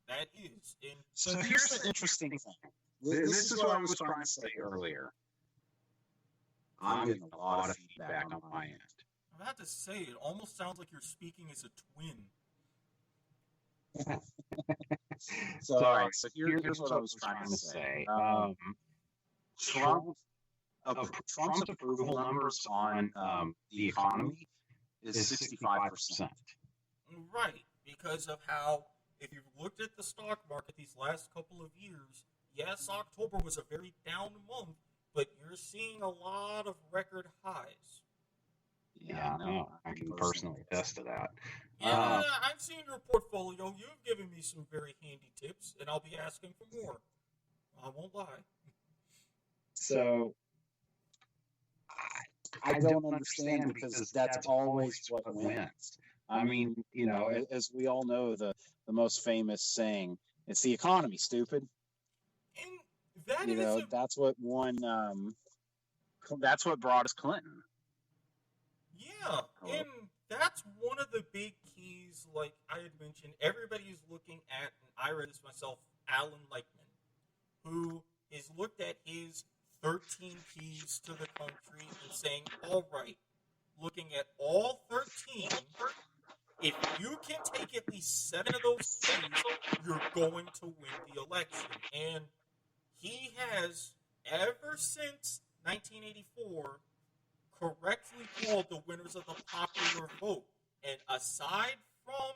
That is. So here's the interesting thing. This is what I was trying to say earlier. I'm getting a lot of feedback on my end. I'm about to say, it almost sounds like you're speaking as a twin. So here's what I was trying to say. Trump's approval numbers on the economy is 65%. Right, because of how, if you've looked at the stock market these last couple of years, yes, October was a very down month, but you're seeing a lot of record highs. Yeah, no, I can personally attest to that. Yeah, I've seen your portfolio. You've given me some very handy tips, and I'll be asking for more. I won't lie. So I don't understand because that's always what wins. I mean, as we all know, the most famous saying, it's the economy, stupid. And that is that's what won. That's what brought us Clinton. Yeah, Hello? and that's one of the big keys. Like I had mentioned, everybody is looking at, and I read this myself, Alan Lightman, who is looked at his 13 keys to the country and saying, all right, looking at all 13, if you can take at least 7 of those keys, you're going to win the election. And he has, ever since 1984, correctly called the winners of the popular vote. And aside from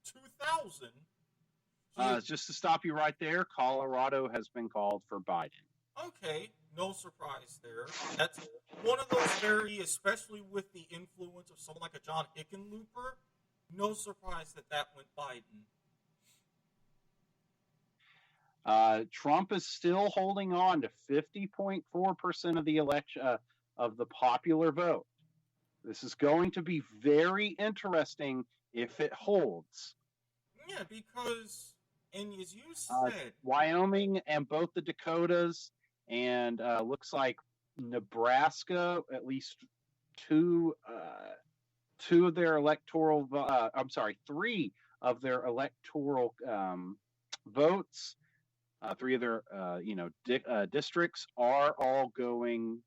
2000, just to stop you right there, Colorado has been called for Biden. Okay, no surprise there. That's one of those very, especially with the influence of someone like a John Hickenlooper, no surprise that went Biden. Trump is still holding on to 50.4% of the election of the popular vote. This is going to be very interesting if it holds. Yeah, because, and as you said, Wyoming and both the Dakotas and looks like Nebraska, at least two of their electoral. Three of their electoral votes. Three of their districts are all going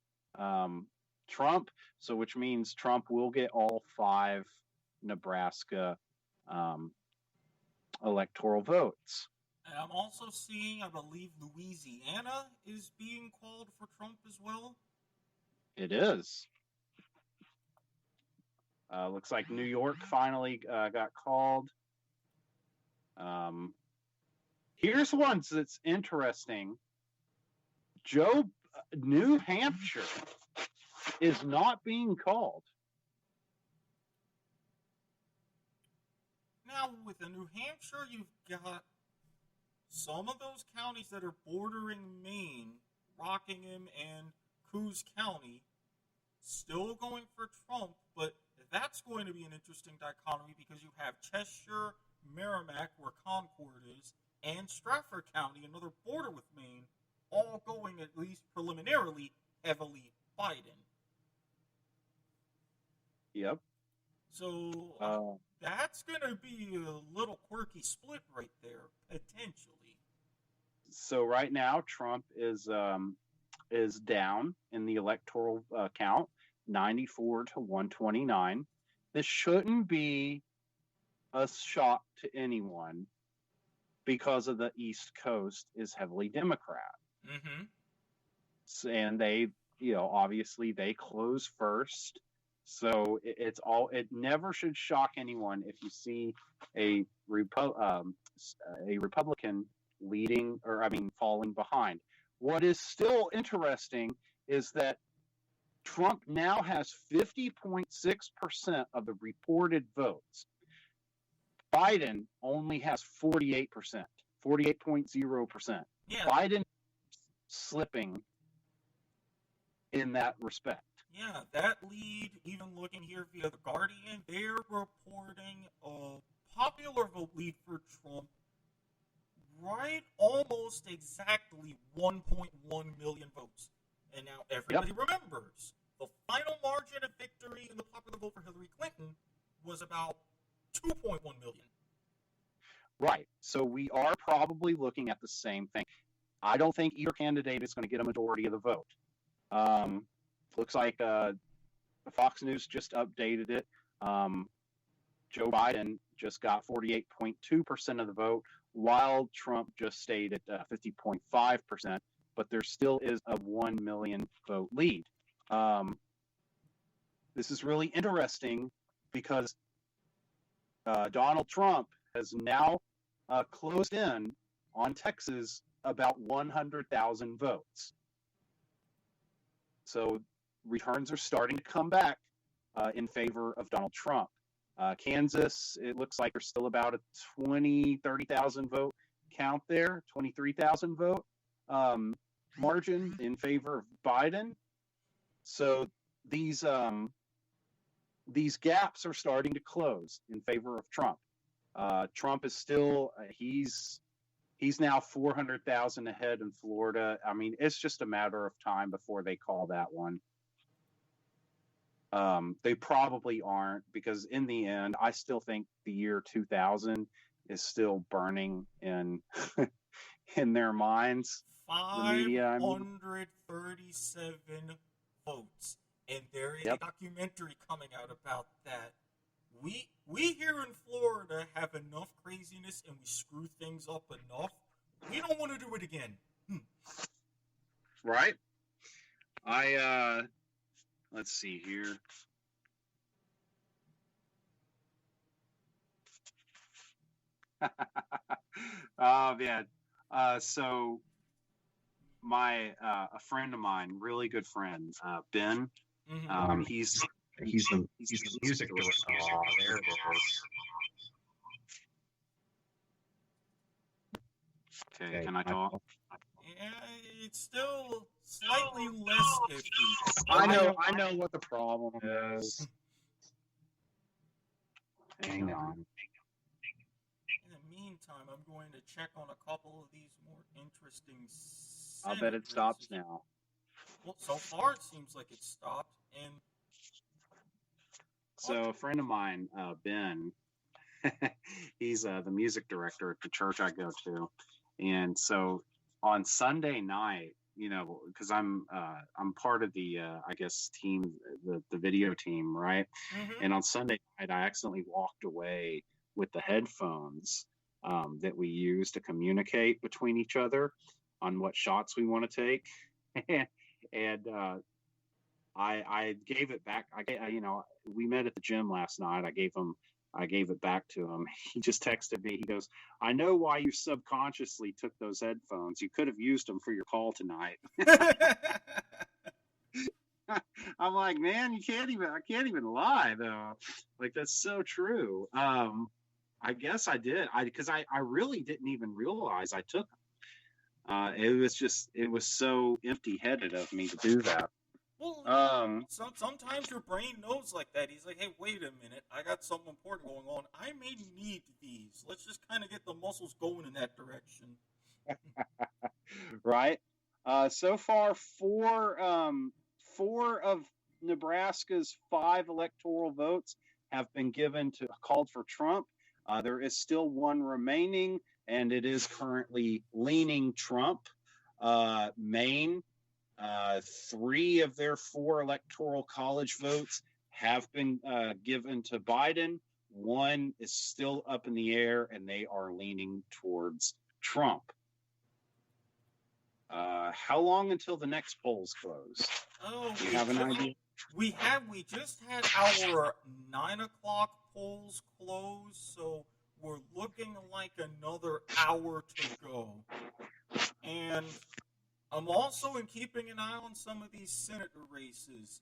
Trump. So which means Trump will get all 5 Nebraska electoral votes. And I'm also seeing, I believe, Louisiana is being called for Trump as well. It is. Looks like New York finally got called. Here's one that's interesting. New Hampshire is not being called. Now, with the New Hampshire, you've got some of those counties that are bordering Maine, Rockingham and Coos County, still going for Trump, but that's going to be an interesting dichotomy because you have Cheshire, Merrimack, where Concord is, and Stratford County, another border with Maine, all going, at least preliminarily, heavily Biden. Yep. So that's going to be a little quirky split right there, potentially. So right now, Trump is down in the electoral count, 94 to 129. This shouldn't be a shock to anyone because of the East Coast is heavily Democrat. Mm-hmm. And they, obviously they close first. So it never should shock anyone if you see a Republican falling behind. What is still interesting is that Trump now has 50.6% of the reported votes. Biden only has 48%, 48.0%. Yeah. Biden slipping in that respect. Yeah, that lead, even looking here via The Guardian, they're reporting a popular vote lead for Trump right almost exactly 1.1 million votes. And now everybody remembers the final margin of victory in the popular vote for Hillary Clinton was about 2.1 million. Right. So we are probably looking at the same thing. I don't think either candidate is going to get a majority of the vote. Looks like Fox News just updated it. Joe Biden just got 48.2% of the vote, while Trump just stayed at 50.5%. But there still is a 1 million vote lead. This is really interesting because Donald Trump has now closed in on Texas about 100,000 votes. So returns are starting to come back in favor of Donald Trump. Kansas, it looks like there's still about a 30,000 vote count there, 23,000 vote. margin in favor of Biden. So these gaps are starting to close in favor of Trump. Trump is still he's now 400,000 ahead in Florida. I mean, it's just a matter of time before they call that one. They probably aren't, because in the end, I still think the year 2000 is still burning in in their minds. The media, I mean. 537 votes, and there is a Yep. documentary coming out about that. We here in Florida have enough craziness, and we screw things up enough. We don't want to do it again. Right? Let's see here. Oh man. So a friend of mine, really good friend, Ben. Mhm. He's the music director. Oh, there it is. Okay, can I talk? Yeah, it's still slightly less iffy. I know what the problem is. Hang on. In the meantime, I'm going to check on a couple of these more interesting. I'll bet it stops now. Well, so far it seems like it stopped, and so a friend of mine, Ben, he's the music director at the church I go to, and so on Sunday night, because I'm part of the I guess team, the video team, right? Mm-hmm. And on Sunday night, I accidentally walked away with the headphones that we use to communicate between each other on what shots we want to take, and I gave it back. We met at the gym last night. I gave it back to him. He just texted me. He goes, "I know why you subconsciously took those headphones. You could have used them for your call tonight." I'm like, man, I can't even lie though. Like, that's so true. I guess I did. Because I really didn't even realize I took them. It was so empty-headed of me to do that. Well, sometimes your brain knows like that. He's like, hey, wait a minute. I got something important going on. I may need these. Let's just kind of get the muscles going in that direction. Right. So far, four of Nebraska's 5 electoral votes have been called for Trump. There is still one remaining, and it is currently leaning Trump. Maine, 3 of their 4 electoral college votes have been given to Biden. 1 is still up in the air, and they are leaning towards Trump. How long until the next polls close? Oh, Do you have an idea? We just had our 9:00 polls close, so we're looking like another hour to go. And I'm also keeping an eye on some of these senator races.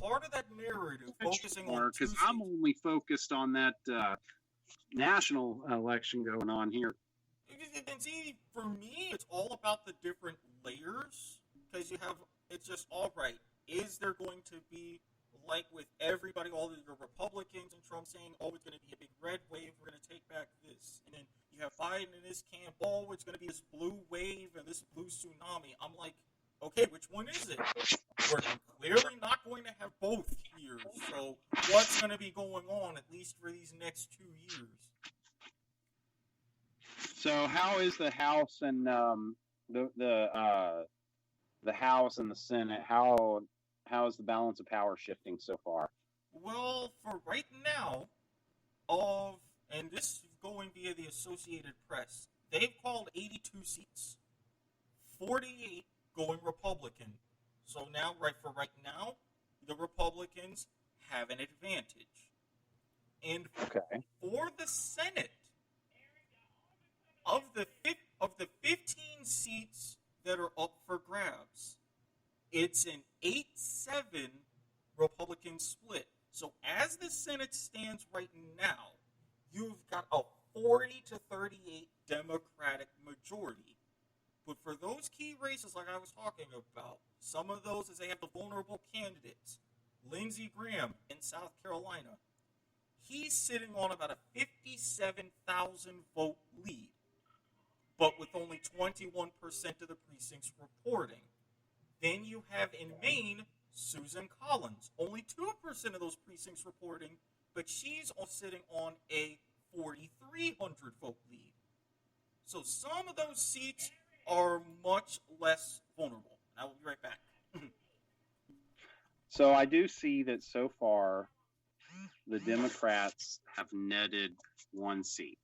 Part of that narrative focusing on because I'm only focused on that national election going on here. And see, for me, it's all about the different layers, because it's just, all right, is there going to be, like with everybody, all the Republicans and Trump saying, oh, it's going to be a big red wave, we're going to take back this. And then you have Biden in his camp, oh, it's going to be this blue wave and this blue tsunami. I'm like, okay, which one is it? We're clearly not going to have both here. So what's going to be going on, at least for these next 2 years? So how is the House and the House and the Senate? How is the balance of power shifting so far? Well, for right now, and this is going via the Associated Press, they've called 82 seats, 48 going Republican. So now, right now, the Republicans have an advantage. And for the Senate, of the 15 seats that are up for grabs, it's an 8-7 Republican split. So as the Senate stands right now, you've got a 40-38 Democratic majority. But for those key races, like I was talking about, some of those is they have the vulnerable candidates. Lindsey Graham in South Carolina, he's sitting on about a 57,000 vote lead, but with only 21% of the precincts reporting. Then you have in Maine Susan Collins, only 2% of those precincts reporting, but she's sitting on a 4,300 vote lead. So some of those seats are much less vulnerable. I will be right back. So I do see that so far the Democrats have netted one seat.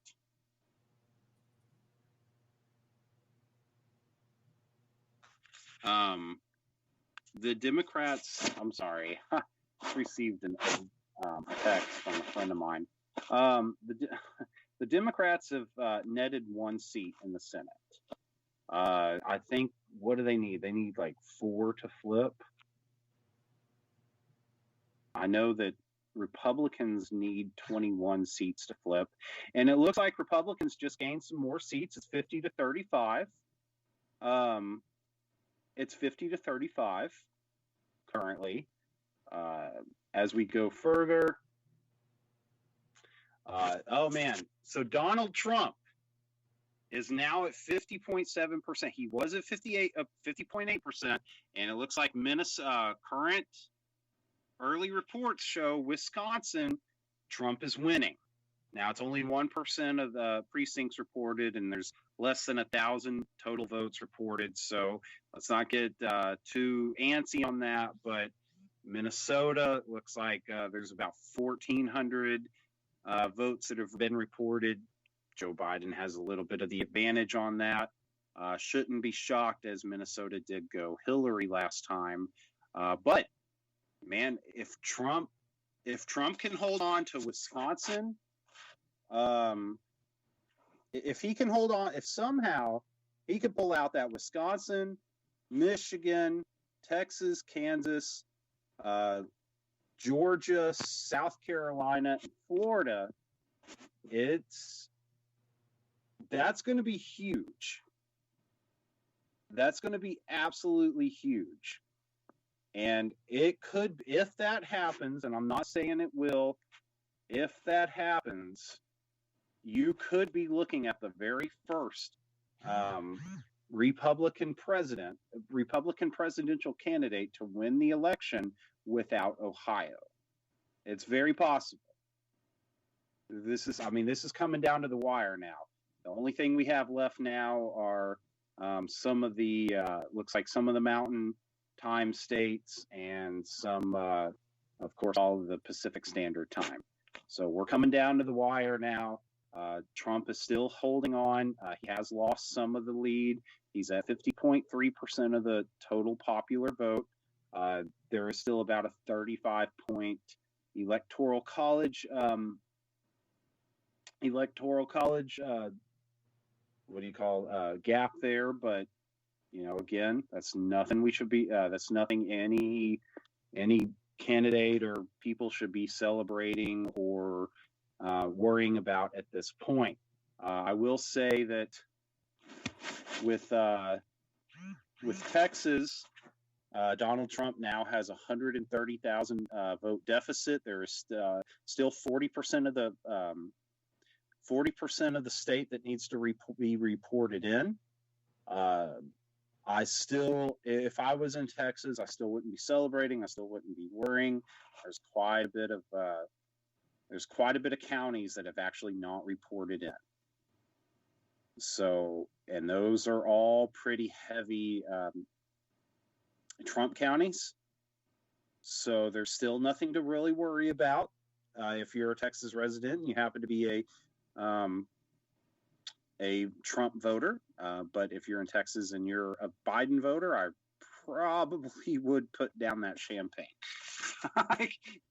The Democrats, I'm sorry, received a text from a friend of mine. The Democrats have netted one seat in the Senate. I think, what do they need? They need like 4 to flip. I know that Republicans need 21 seats to flip. And it looks like Republicans just gained some more seats. It's 50 to 35. It's 50 to 35 currently. As we go further, oh man, so Donald Trump is now at 50.7%. He was at 50.8%, and it looks like Minnesota current early reports show Wisconsin, Trump is winning. Now it's only 1% of the precincts reported, and there's less than 1,000 total votes reported. So let's not get too antsy on that. But Minnesota looks like there's about 1,400 votes that have been reported. Joe Biden has a little bit of the advantage on that. Shouldn't be shocked, as Minnesota did go Hillary last time. But man, if Trump can hold on to Wisconsin, if he can hold on, if somehow he could pull out that Wisconsin, Michigan, Texas, Kansas, Georgia, South Carolina, and Florida, that's going to be huge. That's going to be absolutely huge. And it could, if that happens, and I'm not saying it will, if that happens, you could be looking at the very first Republican presidential candidate to win the election without Ohio. It's very possible. This is coming down to the wire now. The only thing we have left now are some of the looks like some of the mountain time states and some, of course, all of the Pacific Standard Time. So we're coming down to the wire now. Trump is still holding on. He has lost some of the lead. He's at 50.3% of the total popular vote. There is still about a 35-point electoral college. Gap there, but again, that's nothing we should be. That's nothing any candidate or people should be celebrating or worrying about at this point. I will say that with Texas, Donald Trump now has 130,000 vote deficit. There is still 40% of the 40% of the state that needs to be reported in. If I was in Texas, I still wouldn't be celebrating. I still wouldn't be worrying. There's quite a bit of counties that have actually not reported in. So, and those are all pretty heavy Trump counties. So there's still nothing to really worry about. If you're a Texas resident and you happen to be a Trump voter, but if you're in Texas and you're a Biden voter, I probably would put down that champagne.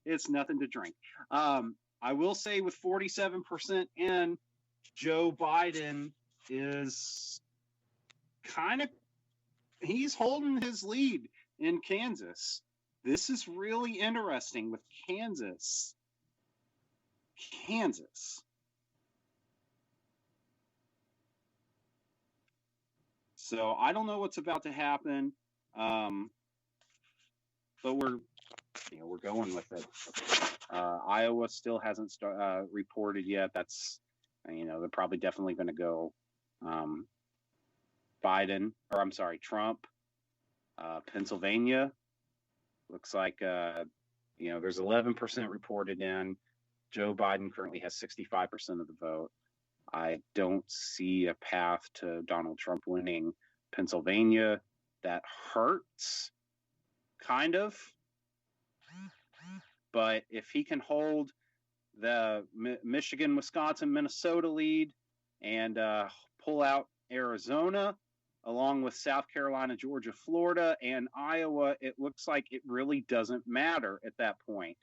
It's nothing to drink. I will say with 47% in, Joe Biden is he's holding his lead in Kansas. This is really interesting with Kansas. So I don't know what's about to happen, but we're going with it. Iowa still hasn't reported yet. That's they're probably definitely going to go Trump. Pennsylvania looks like there's 11% reported in. Joe Biden currently has 65% of the vote. I don't see a path to Donald Trump winning Pennsylvania. That hurts, kind of. But if he can hold the Michigan, Wisconsin, Minnesota lead and pull out Arizona, along with South Carolina, Georgia, Florida, and Iowa, it looks like it really doesn't matter at that point.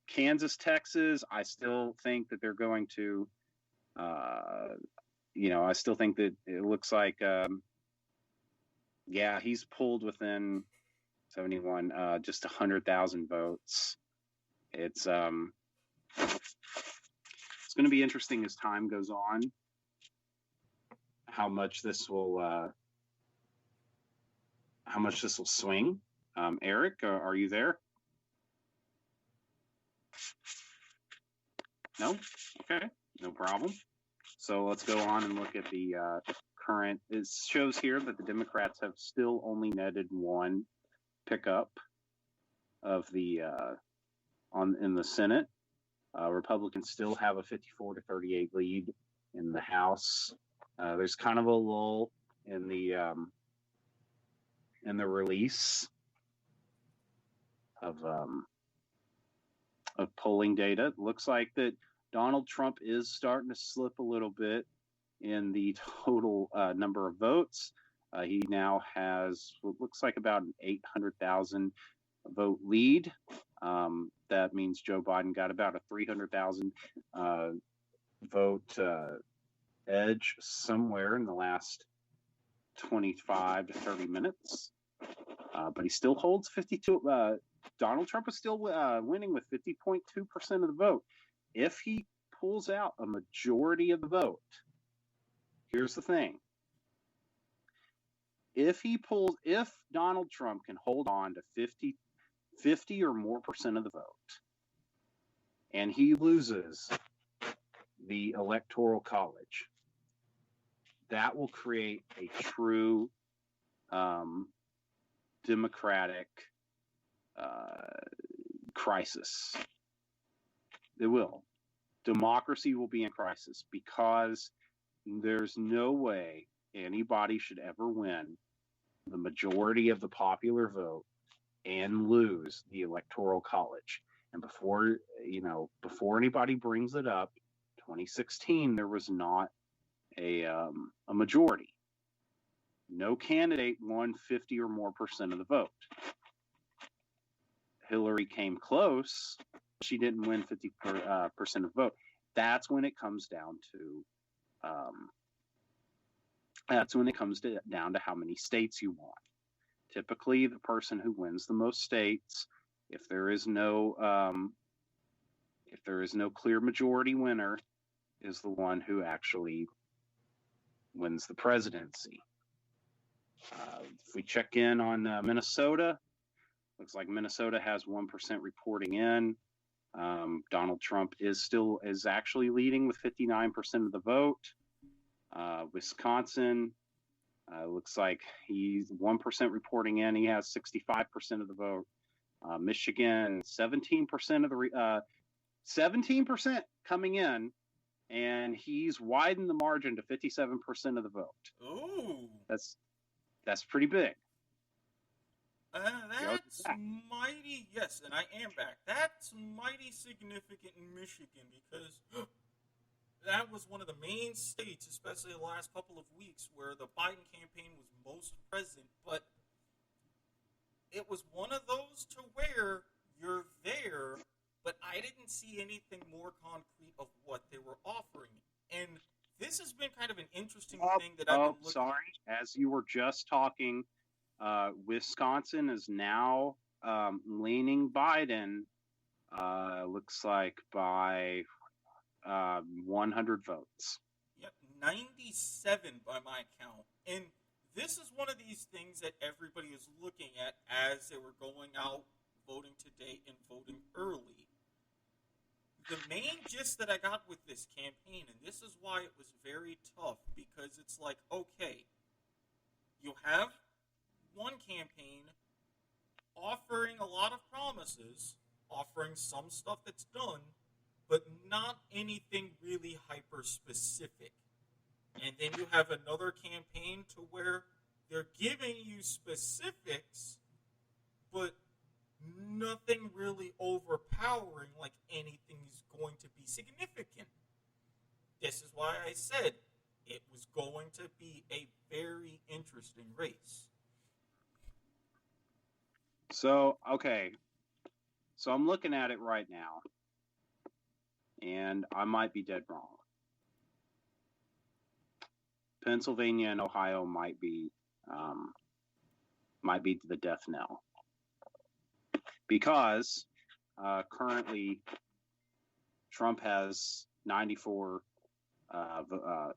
Kansas, Texas, I still think that they're going to, I still think that it looks like, he's pulled within 71, just 100,000 votes. It's going to be interesting as time goes on, how much this will swing. Eric, are you there? No? Okay, no problem. So let's go on and look at the current. It shows here that the Democrats have still only netted one pickup of the in the Senate. Republicans still have a 54-38 lead in the House. There's kind of a lull in the release of polling data. It looks like that Donald Trump is starting to slip a little bit in the total number of votes. He now has what looks like about an 800,000 vote lead. That means Joe Biden got about a 300,000 vote edge somewhere in the last 25 to 30 minutes. But he still holds 52. Donald Trump is still winning with 50.2% of the vote. If he pulls out a majority of the vote, here's the thing. If Donald Trump can hold on to 50 or more percent of the vote, and he loses the Electoral College, that will create a true democratic crisis. It will. Democracy will be in crisis because there's no way anybody should ever win the majority of the popular vote and lose the Electoral College. And before anybody brings it up, 2016 there was not a majority. No candidate won 50 or more percent of the vote. Hillary came close. She didn't win 50% of the vote. That's when it comes down to down to how many states you want. Typically, the person who wins the most states, if there is no clear majority winner, is the one who actually wins the presidency. If we check in on Minnesota, looks like Minnesota has 1% reporting in. Donald Trump is actually leading with 59% of the vote. Wisconsin looks like he's 1% reporting in. He has 65% of the vote. Michigan, 17% of the 17% coming in, and he's widened the margin to 57% of the vote. Ooh, that's pretty big. That's mighty. Yes, and I am back. That's mighty significant in Michigan because that was one of the main states, especially the last couple of weeks, where the Biden campaign was most present. But it was one of those to where you're there, but I didn't see anything more concrete of what they were offering. And this has been kind of an interesting thing that I've been looking at. Sorry. As you were just talking, Wisconsin is now leaning Biden, looks like by 100 votes. Yep, 97 by my count. And this is one of these things that everybody is looking at as they were going out voting today and voting early. The main gist that I got with this campaign, and this is why it was very tough, because it's like, okay, you have one campaign offering a lot of promises, offering some stuff that's done, but not anything really hyper specific. And then you have another campaign to where they're giving you specifics, but nothing really overpowering, like anything is going to be significant. This is why I said it was going to be a very interesting race. So, okay. So I'm looking at it right now, and I might be dead wrong. Pennsylvania and Ohio might be the death knell, because currently Trump has 94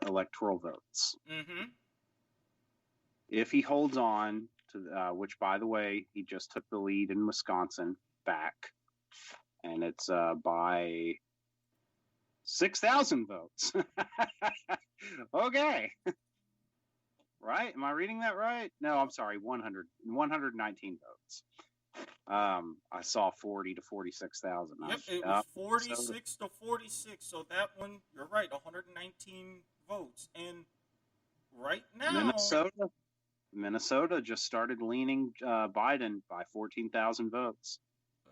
electoral votes. Mm-hmm. If he holds on to, which by the way, he just took the lead in Wisconsin back, and it's by 6,000 votes. Okay. Right? Am I reading that right? No, I'm sorry. 119 votes. I saw 40 to 46,000. Yep, it was 46 to 46. So that one, you're right, 119 votes. And right now, Minnesota just started leaning Biden by 14,000 votes.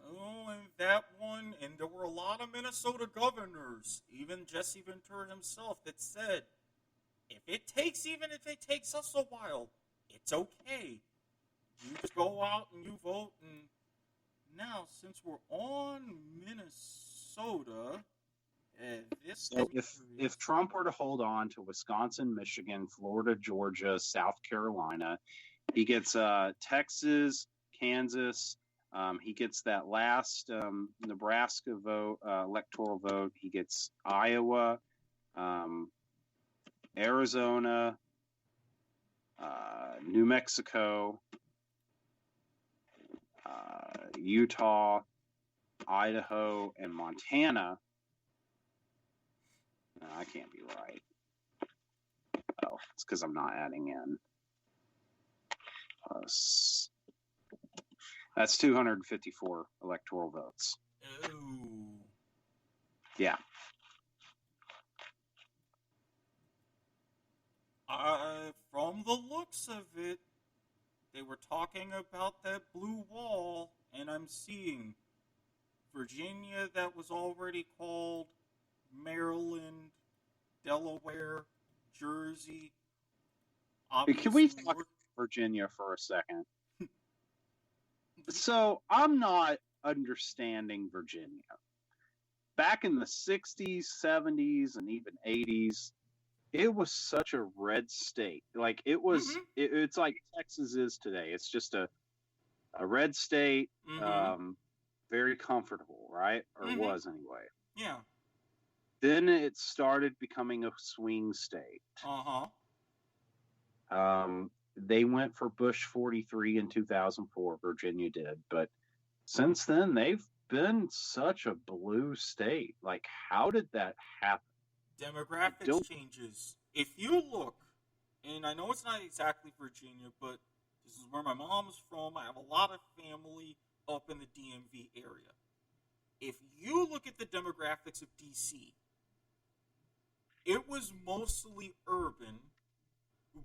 Oh, and that one, and there were a lot of Minnesota governors, even Jesse Ventura himself, that said, even if it takes us a while, it's okay. You just go out and you vote. And now, since we're on Minnesota, so if Trump were to hold on to Wisconsin, Michigan, Florida, Georgia, South Carolina, he gets Texas, Kansas. He gets that last Nebraska vote, electoral vote. He gets Iowa, Arizona, New Mexico, Utah, Idaho, and Montana. No, I can't be right. Oh, it's because I'm not adding in. That's 254 electoral votes. Ooh. Yeah. From the looks of it, they were talking about that blue wall, and I'm seeing Virginia, that was already called, Maryland, Delaware, Jersey. Can we talk about Virginia for a second? So I'm not understanding Virginia. Back in the 60s, 70s, and even 80s, it was such a red state. Like it was, it's like Texas is today. It's just a red state, very comfortable, right? Or was anyway. Yeah. Then it started becoming a swing state. They went for Bush 43 in 2004, Virginia did. But since then, they've been such a blue state. Like, how did that happen? Demographics changes. If you look, and I know it's not exactly Virginia, but this is where my mom's from. I have a lot of family up in the DMV area. If you look at the demographics of DC, it was mostly urban,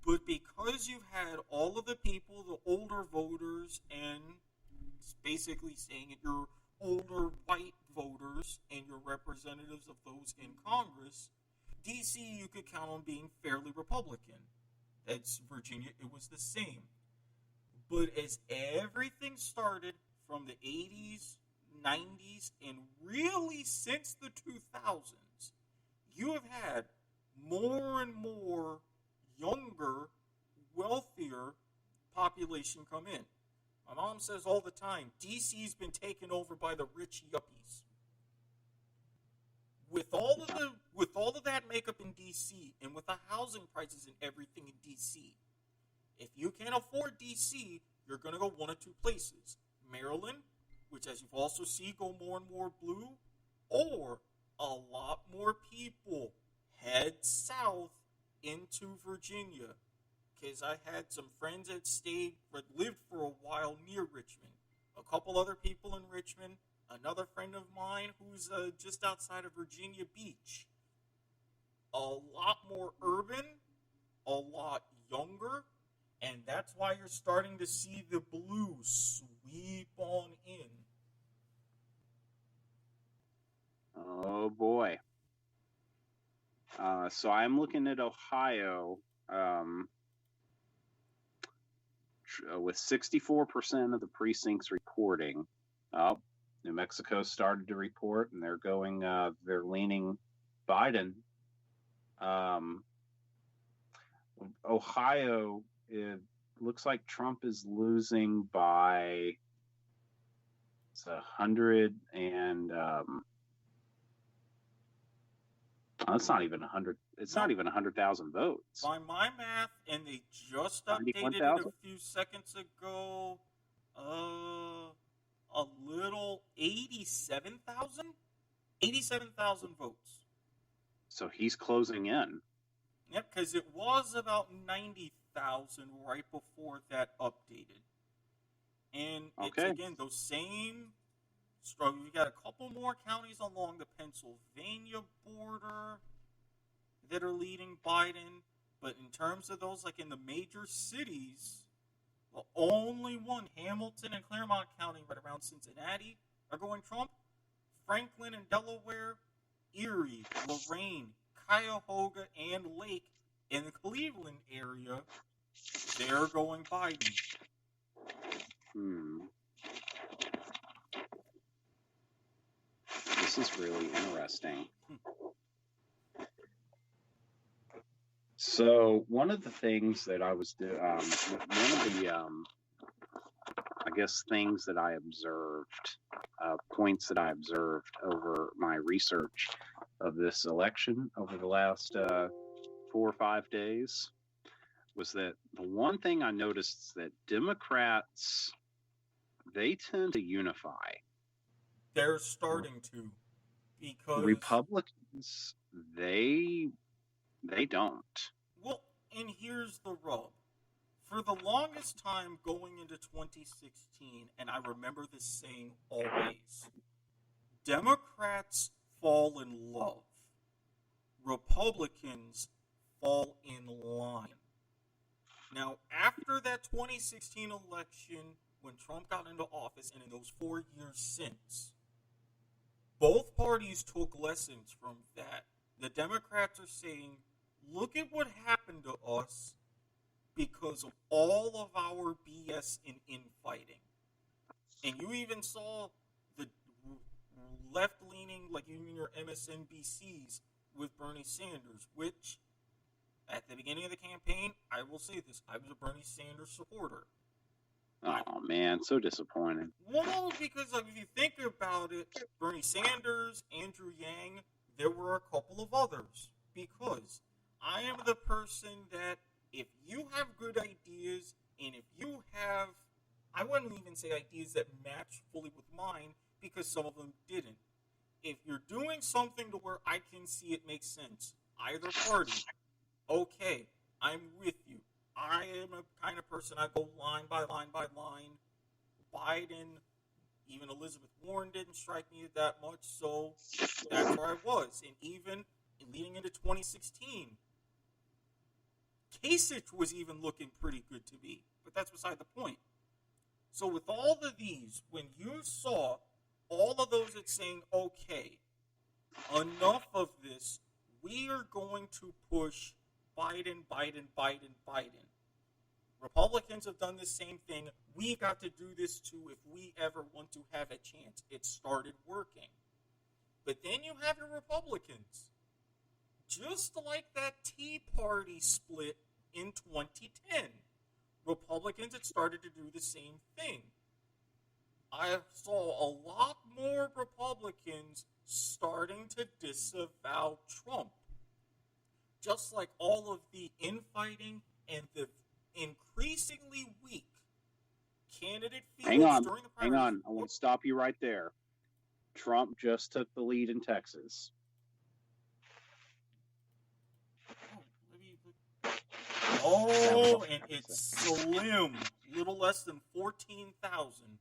but because you've had all of the people, the older voters, and it's basically saying it, your older white voters and your representatives of those in Congress, DC you could count on being fairly Republican. That's Virginia, it was the same. But as everything started from the 80s, 90s, and really since the 2000s, you have had more and more younger, wealthier population come in. My mom says all the time, DC's been taken over by the rich yuppies. With all of that makeup in DC, and with the housing prices and everything in DC, If you can't afford DC, you're going to go one of two places. Maryland, which as you've also seen go more and more blue, or a lot more people head south into Virginia. Because I had some friends that lived for a while near Richmond. A couple other people in Richmond. Another friend of mine who's just outside of Virginia Beach. A lot more urban, a lot younger, and that's why you're starting to see the blue sweep on in. Oh boy. So I'm looking at Ohio with 64% of the precincts reporting. New Mexico started to report, and they're leaning Biden. Ohio, it looks like Trump is losing by 100 and it's not even 100. It's not even 100,000 votes. By my math, and they just updated it a few seconds ago, a little 87,000? 87,000 votes. So he's closing in. Yep, because it was about 90,000 right before that updated. And it's, again, those same struggles. You got a couple more counties along the Pennsylvania border that are leading Biden. But in terms of those, like in the major cities, the only one, Hamilton and Claremont County, right around Cincinnati, are going Trump. Franklin and Delaware, Erie, Lorraine, Cuyahoga, and Lake in the Cleveland area, they're going Biden. This is really interesting. So one of the things that I was doing, one of the, I guess, things that I observed, points that I observed over my research of this election over the last 4 or 5 days was that the one thing I noticed is that Democrats, they tend to unify. They're starting to, because Republicans, they don't. Well, and here's the rub. For the longest time going into 2016, and I remember this saying always, Democrats fall in love. Republicans fall in line. Now, after that 2016 election, when Trump got into office, and in those 4 years since, both parties took lessons from that. The Democrats are saying, look at what happened to us because of all of our BS in infighting. And you even saw the left-leaning, like you mean your MSNBCs with Bernie Sanders, which at the beginning of the campaign, I will say this, I was a Bernie Sanders supporter. Oh, man, so disappointing. Well, because if you think about it, Bernie Sanders, Andrew Yang, there were a couple of others. Because I am the person that if you have good ideas, and if you have, I wouldn't even say ideas that match fully with mine, because some of them didn't. If you're doing something to where I can see it makes sense, either party, okay, I'm with you. I am a kind of person, I go line by line by line. Biden, even Elizabeth Warren didn't strike me that much, so that's where I was. And even leading into 2016, Kasich was even looking pretty good to me, but that's beside the point. So with all of these, when you saw all of those that saying, okay, enough of this, we are going to push Biden, Biden, Biden, Biden. Republicans have done the same thing. We've got to do this too if we ever want to have a chance. It started working. But then you have your Republicans. Just like that Tea Party split in 2010. Republicans had started to do the same thing. I saw a lot more Republicans starting to disavow Trump. Just like all of the infighting and the increasingly weak candidate Hang fields on, during the hang primaries. on. I want to stop you right there. Trump just took the lead in Texas. Oh, and it's slim, little less than 14,000.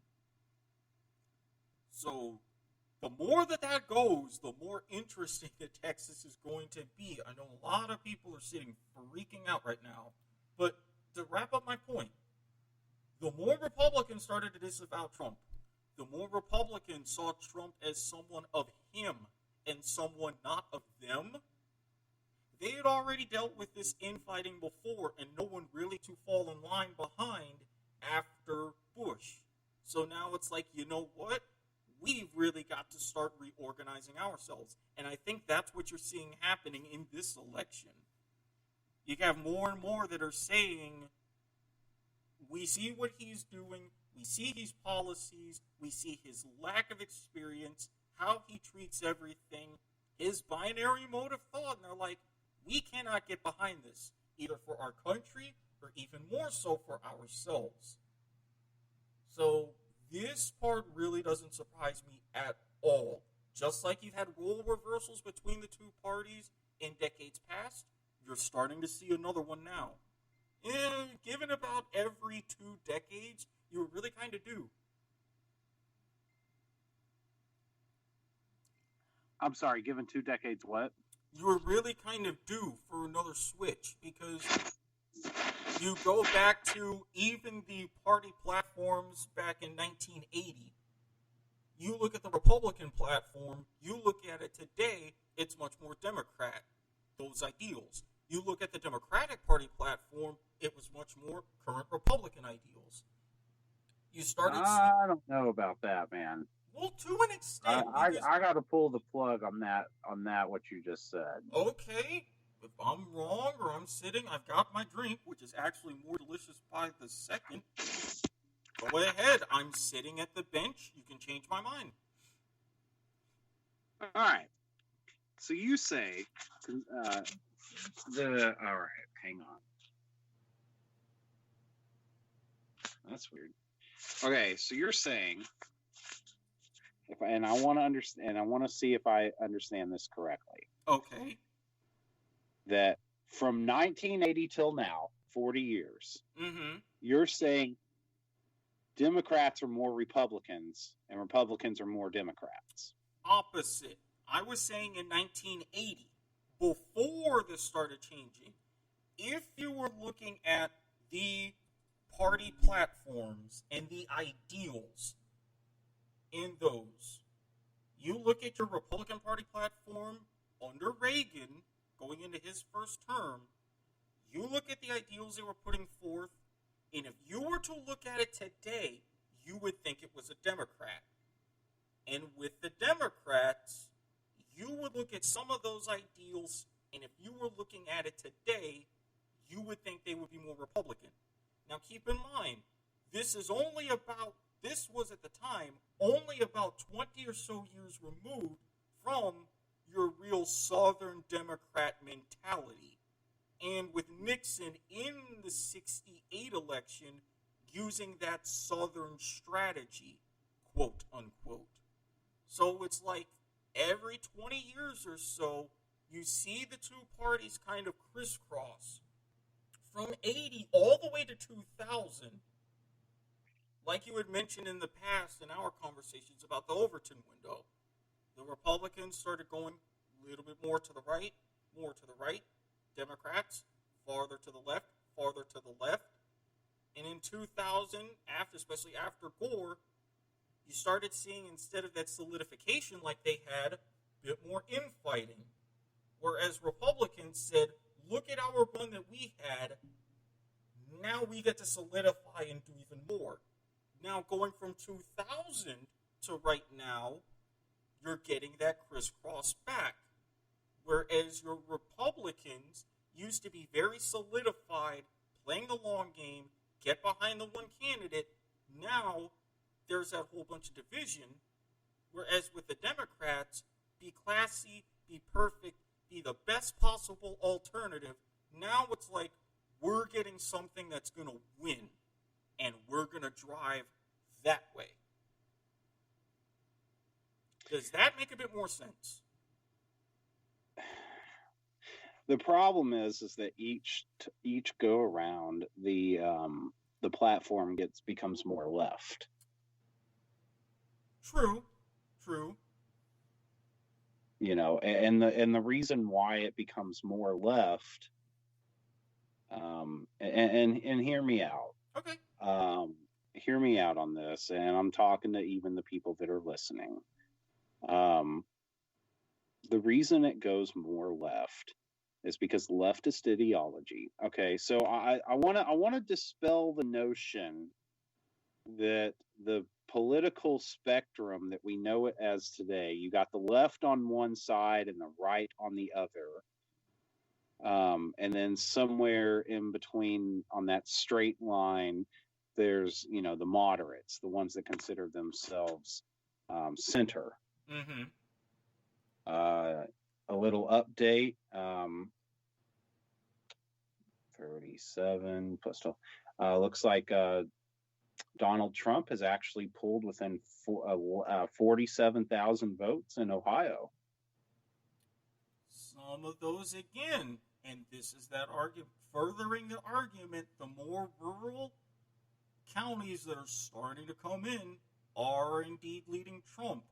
So the more that goes, the more interesting that Texas is going to be. I know a lot of people are sitting freaking out right now. But to wrap up my point, the more Republicans started to disavow Trump, the more Republicans saw Trump as someone of him and someone not of them. They had already dealt with this infighting before, and no one really to fall in line behind after Bush. So now it's like, you know what? We've really got to start reorganizing ourselves. And I think that's what you're seeing happening in this election. You have more and more that are saying, we see what he's doing, we see his policies, we see his lack of experience, how he treats everything, his binary mode of thought, and they're like, we cannot get behind this, either for our country or even more so for ourselves. So this part really doesn't surprise me at all. Just like you've had role reversals between the two parties in decades past, you're starting to see another one now. And given about every 2 decades, you really kind of do. I'm sorry, given 2 decades what? You were really kind of due for another switch, because you go back to even the party platforms back in 1980. You look at the Republican platform, you look at it today, it's much more Democrat, those ideals. You look at the Democratic Party platform, it was much more current Republican ideals. You started I don't know about that, man. Well, to an extent. I got to pull the plug on that what you just said. Okay, if I'm wrong or I'm sitting, I've got my drink, which is actually more delicious by the second. Go ahead, I'm sitting at the bench. You can change my mind. All right. So you say all right, hang on. That's weird. Okay, so you're saying, I want to understand, I want to see if I understand this correctly. Okay. That from 1980 till now, 40 years, you're saying Democrats are more Republicans and Republicans are more Democrats. Opposite. I was saying in 1980, before this started changing, if you were looking at the party platforms and the ideals in those, you look at your Republican Party platform under Reagan going into his first term, you look at the ideals they were putting forth, and if you were to look at it today, you would think it was a Democrat. And with the Democrats, you would look at some of those ideals, and if you were looking at it today, you would think they would be more Republican. Now keep in mind, this was at the time only about 20 or so years removed from your real Southern Democrat mentality. And with Nixon in the 68 election using that Southern strategy, quote unquote. So it's like every 20 years or so, you see the two parties kind of crisscross. From 80 all the way to 2000, like you had mentioned in the past in our conversations about the Overton window, the Republicans started going a little bit more to the right, Democrats, farther to the left, And in 2000, especially after Gore, you started seeing, instead of that solidification like they had, a bit more infighting. Whereas Republicans said, look at our run that we had, now we get to solidify and do even more. Now, going from 2000 to right now, you're getting that crisscross back. Whereas your Republicans used to be very solidified, playing the long game, get behind the one candidate. Now, there's that whole bunch of division. Whereas with the Democrats, be classy, be perfect, be the best possible alternative. Now it's like, we're getting something that's going to win, and we're going to drive that way. Does that make a bit more sense? The problem is that each go around, the platform becomes more left. True. You know, and the reason why it becomes more left, and hear me out. Okay. Hear me out on this, and I'm talking to even the people that are listening. The reason it goes more left is because leftist ideology. Okay, so I want to dispel the notion that the political spectrum that we know it as today, you got the left on one side and the right on the other. And then somewhere in between on that straight line, there's, you know, the moderates, the ones that consider themselves center. Mm-hmm. A little update. 37 plus 12. Looks like Donald Trump has actually pulled within 47,000 votes in Ohio. Some of those again, and this is that argument, furthering the argument, the more rural counties that are starting to come in are indeed leading Trump.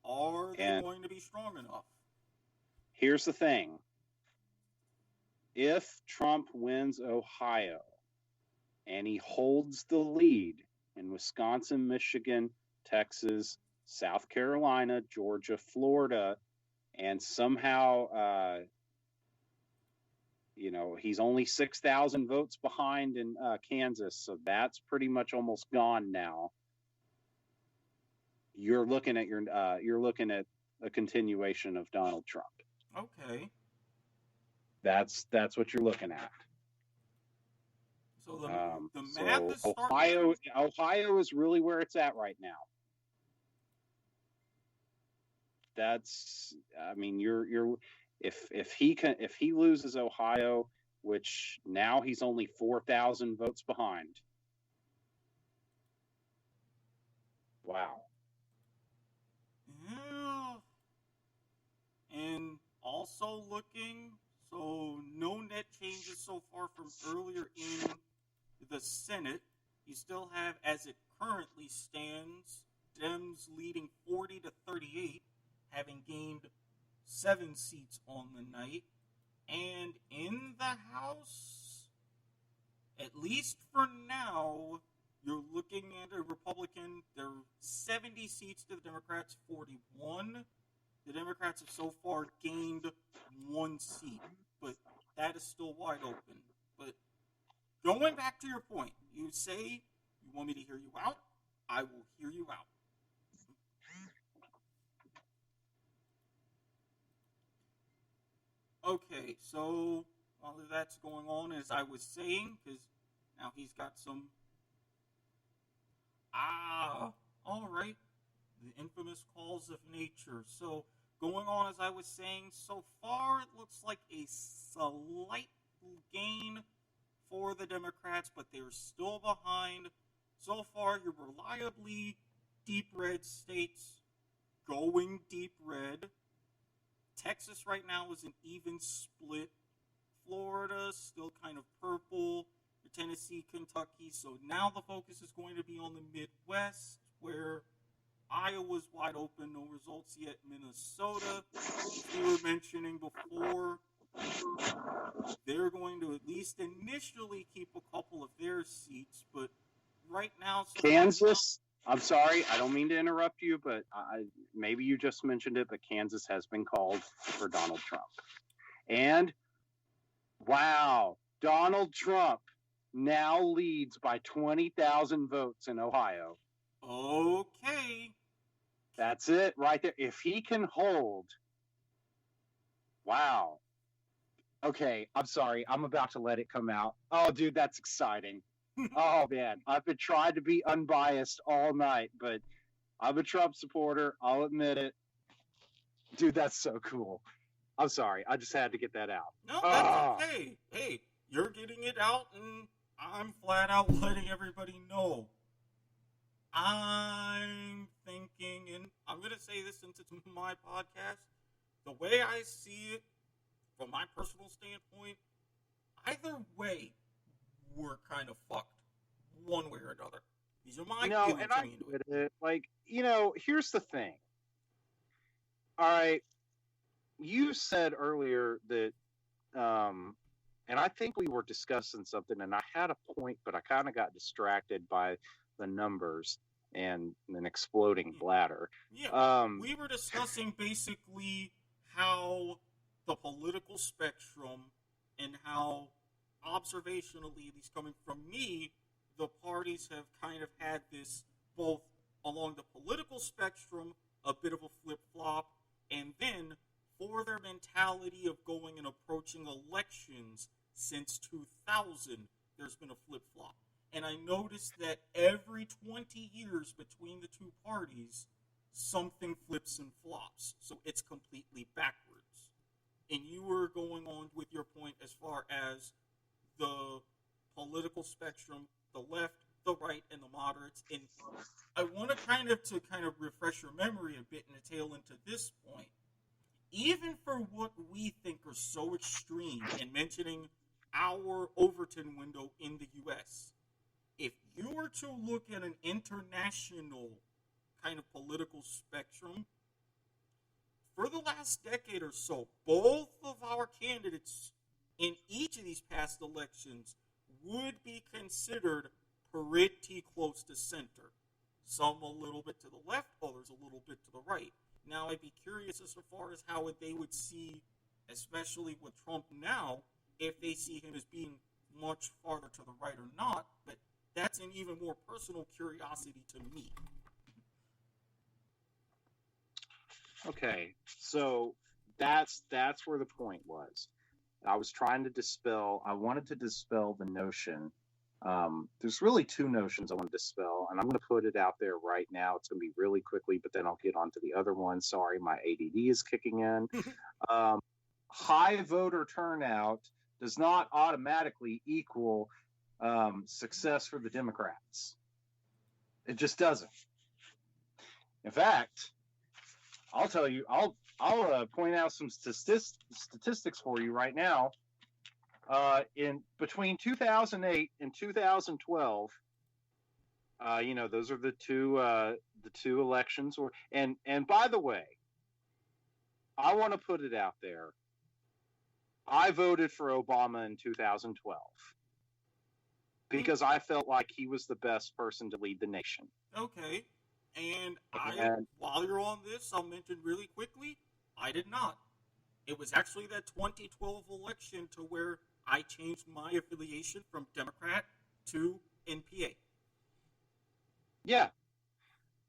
Are they going to be strong enough? Here's the thing. If Trump wins Ohio and he holds the lead in Wisconsin, Michigan, Texas, South Carolina, Georgia, Florida, and somehow, you know, he's only 6,000 votes behind in Kansas, so that's pretty much almost gone now. You're looking at a continuation of Donald Trump. Okay. That's what you're looking at. So the math is Ohio is really where it's at right now. That's, I mean, if he loses Ohio, which now he's only 4,000 votes behind. Wow. Yeah. And also looking, so no net changes so far from earlier in the Senate. You still have, as it currently stands, Dems leading 40-38, having gained 7 seats on the night. And in the House, at least for now, you're looking at a Republican. There are 70 seats to the Democrats, 41. The Democrats have so far gained 1 seat, but that is still wide open. But going back to your point, you say you want me to hear you out. I will hear you out. Okay, so while that's going on, as I was saying, because now he's got some... all right. The infamous calls of nature. So, going on, as I was saying, so far it looks like a slight gain for the Democrats, but they're still behind. So far, your reliably deep red states going deep red. Texas right now is an even split. Florida still kind of purple. Tennessee, Kentucky. So now the focus is going to be on the Midwest, where Iowa's wide open, no results yet. Minnesota, we were mentioning before, they're going to at least initially keep a couple of their seats, but right now... Kansas, I'm sorry, I don't mean to interrupt you, but maybe you just mentioned it, but Kansas has been called for Donald Trump. And, wow, Donald Trump now leads by 20,000 votes in Ohio. Okay. That's it right there. If he can hold, wow. Okay, I'm sorry. I'm about to let it come out. Oh, dude, that's exciting. Oh, man. I've been trying to be unbiased all night, but I'm a Trump supporter. I'll admit it. Dude, that's so cool. I'm sorry. I just had to get that out. No, that's okay. Hey, You're getting it out, and I'm flat out letting everybody know. I'm thinking, and I'm going to say this since it's my podcast, the way I see it, from my personal standpoint, either way, we're kind of fucked, one way or another. These are my No, feelings and I coming into get it. it. Like, here's the thing. All right, you said earlier that, and I think we were discussing something, and I had a point, but I kind of got distracted by the numbers and an exploding bladder. Yeah, we were discussing basically how the political spectrum and how observationally, at least coming from me, the parties have kind of had this both along the political spectrum, a bit of a flip flop, and then for their mentality of going and approaching elections since 2000, there's been a flip flop. And I noticed that every 20 years between the two parties, something flips and flops. So it's completely backwards. And you were going on with your point as far as the political spectrum, the left, the right, and the moderates. And I want to refresh your memory a bit and tail into this point. Even for what we think are so extreme, and mentioning our Overton window in the U.S., if you were to look at an international kind of political spectrum, for the last decade or so, both of our candidates in each of these past elections would be considered pretty close to center. Some a little bit to the left, others a little bit to the right. Now, I'd be curious as far as how they would see, especially with Trump now, if they see him as being much farther to the right or not. But that's an even more personal curiosity to me. Okay, so that's where the point was. I wanted to dispel the notion. There's really two notions I want to dispel, and I'm going to put it out there right now. It's going to be really quickly, but then I'll get on to the other one. Sorry, my ADD is kicking in. High voter turnout does not automatically equal success for the Democrats. It just doesn't. In fact, I'll tell you, I'll point out some statistics for you right now. In between 2008 and 2012, those are the two elections. And by the way, I want to put it out there. I voted for Obama in 2012 because I felt like he was the best person to lead the nation. Okay. And while you're on this, I'll mention really quickly, I did not. It was actually that 2012 election to where I changed my affiliation from Democrat to NPA. Yeah.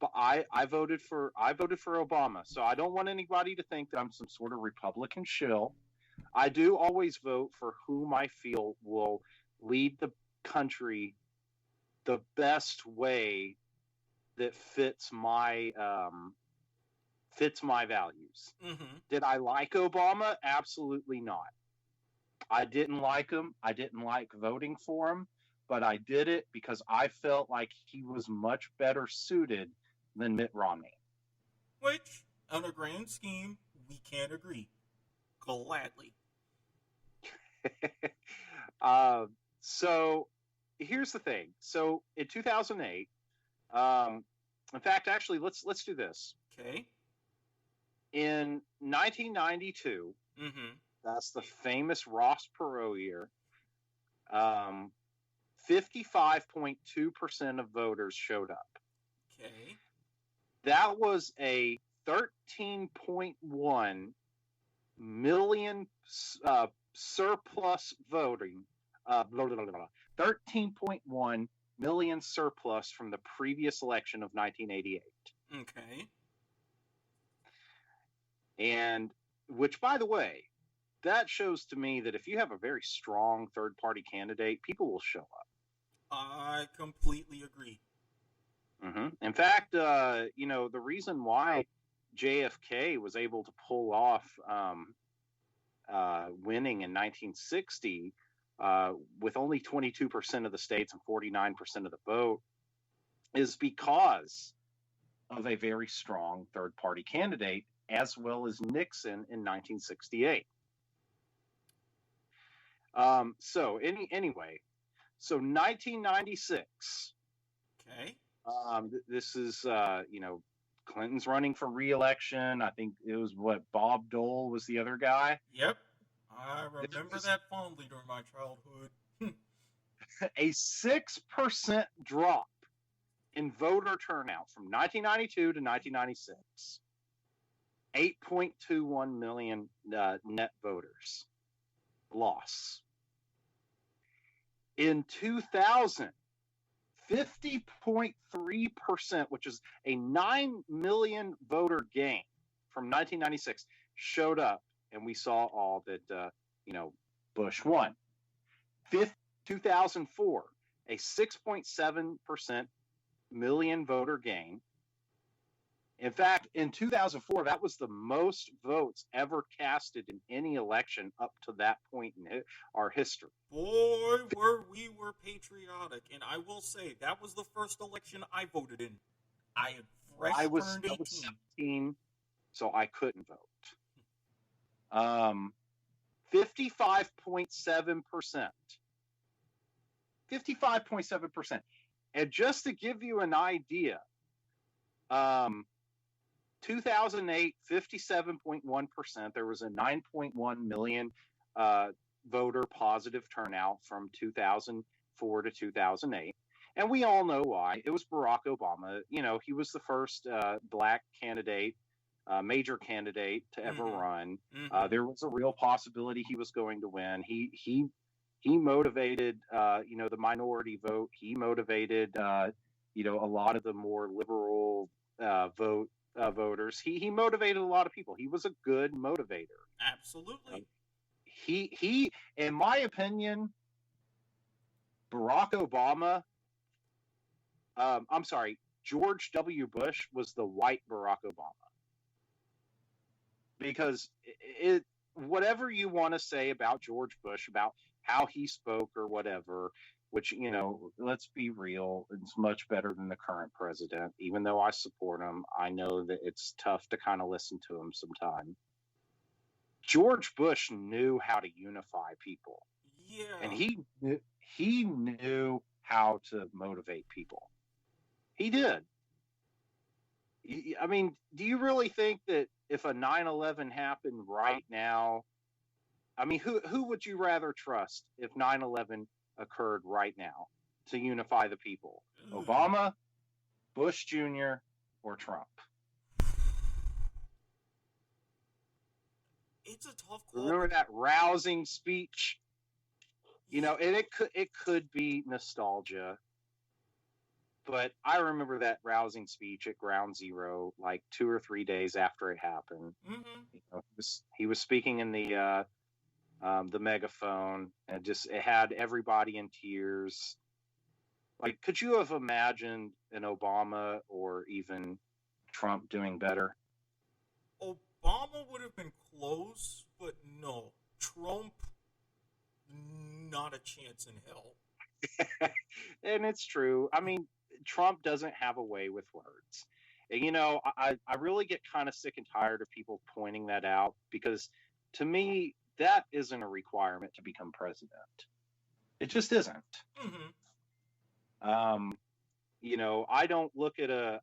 But I voted for Obama. So I don't want anybody to think that I'm some sort of Republican shill. I do always vote for whom I feel will lead the country the best way that fits my values. Mm-hmm. Did I like Obama? Absolutely not. I didn't like him. I didn't like voting for him, but I did it because I felt like he was much better suited than Mitt Romney. Which, on a grand scheme, we can't agree. Gladly. So here's the thing. So in 2008, in fact, actually, let's do this. Okay. In 1992, mm-hmm. That's the famous Ross Perot year. 55.2% of voters showed up. Okay. That was a 13.1 million surplus voting. 13.1 million surplus from the previous election of 1988. Okay. And which, by the way, that shows to me that if you have a very strong third-party candidate, people will show up. I completely agree. Mm-hmm. In fact, the reason why JFK was able to pull off winning in 1960 with only 22% of the states and 49% of the vote is because of a very strong third party candidate, as well as Nixon in 1968. Anyway, so 1996. Okay. This is, Clinton's running for re-election. I think it was Bob Dole was the other guy. Yep. I remember that fondly during my childhood. A 6% drop in voter turnout from 1992 to 1996. 8.21 million net voters loss. In 2000, 50.3%, which is a 9 million voter gain from 1996, showed up, and we saw all that, Bush won. 2004, a 6.7% million voter gain. In fact, in 2004, that was the most votes ever casted in any election up to that point in our history. Boy, we were patriotic, and I will say that was the first election I voted in. I had turned 18. I was 17, so I couldn't vote. 55.7%. 55.7%. And just to give you an idea, 2008, 57.1%. There was a 9.1 million voter positive turnout from 2004 to 2008. And we all know why. It was Barack Obama. He was the first black candidate, major candidate to ever run. There was a real possibility he was going to win. He motivated, the minority vote. He motivated, a lot of the more liberal voters. He motivated a lot of people. He was a good motivator. Absolutely. He, in my opinion, Barack Obama. George W. Bush was the white Barack Obama. Because whatever you want to say about George Bush, about how he spoke or whatever, which, let's be real, it's much better than the current president. Even though I support him, I know that it's tough to kind of listen to him sometimes. George Bush knew how to unify people. Yeah. And he knew how to motivate people. He did. I mean, do you really think that if a 9/11 happened right now, I mean, who would you rather trust if 9/11 occurred right now to unify the people? Obama, Bush Jr., or Trump? It's a tough call. Remember that rousing speech? And it could be nostalgia, but I remember that rousing speech at Ground Zero, like 2 or 3 days after it happened. He was speaking in the megaphone, and it had everybody in tears. Like, could you have imagined an Obama or even Trump doing better? Obama would have been close, but no. Trump, not a chance in hell. And it's true. I mean, Trump doesn't have a way with words. And, I really get kind of sick and tired of people pointing that out, because to me, that isn't a requirement to become president. It just isn't. I don't look at a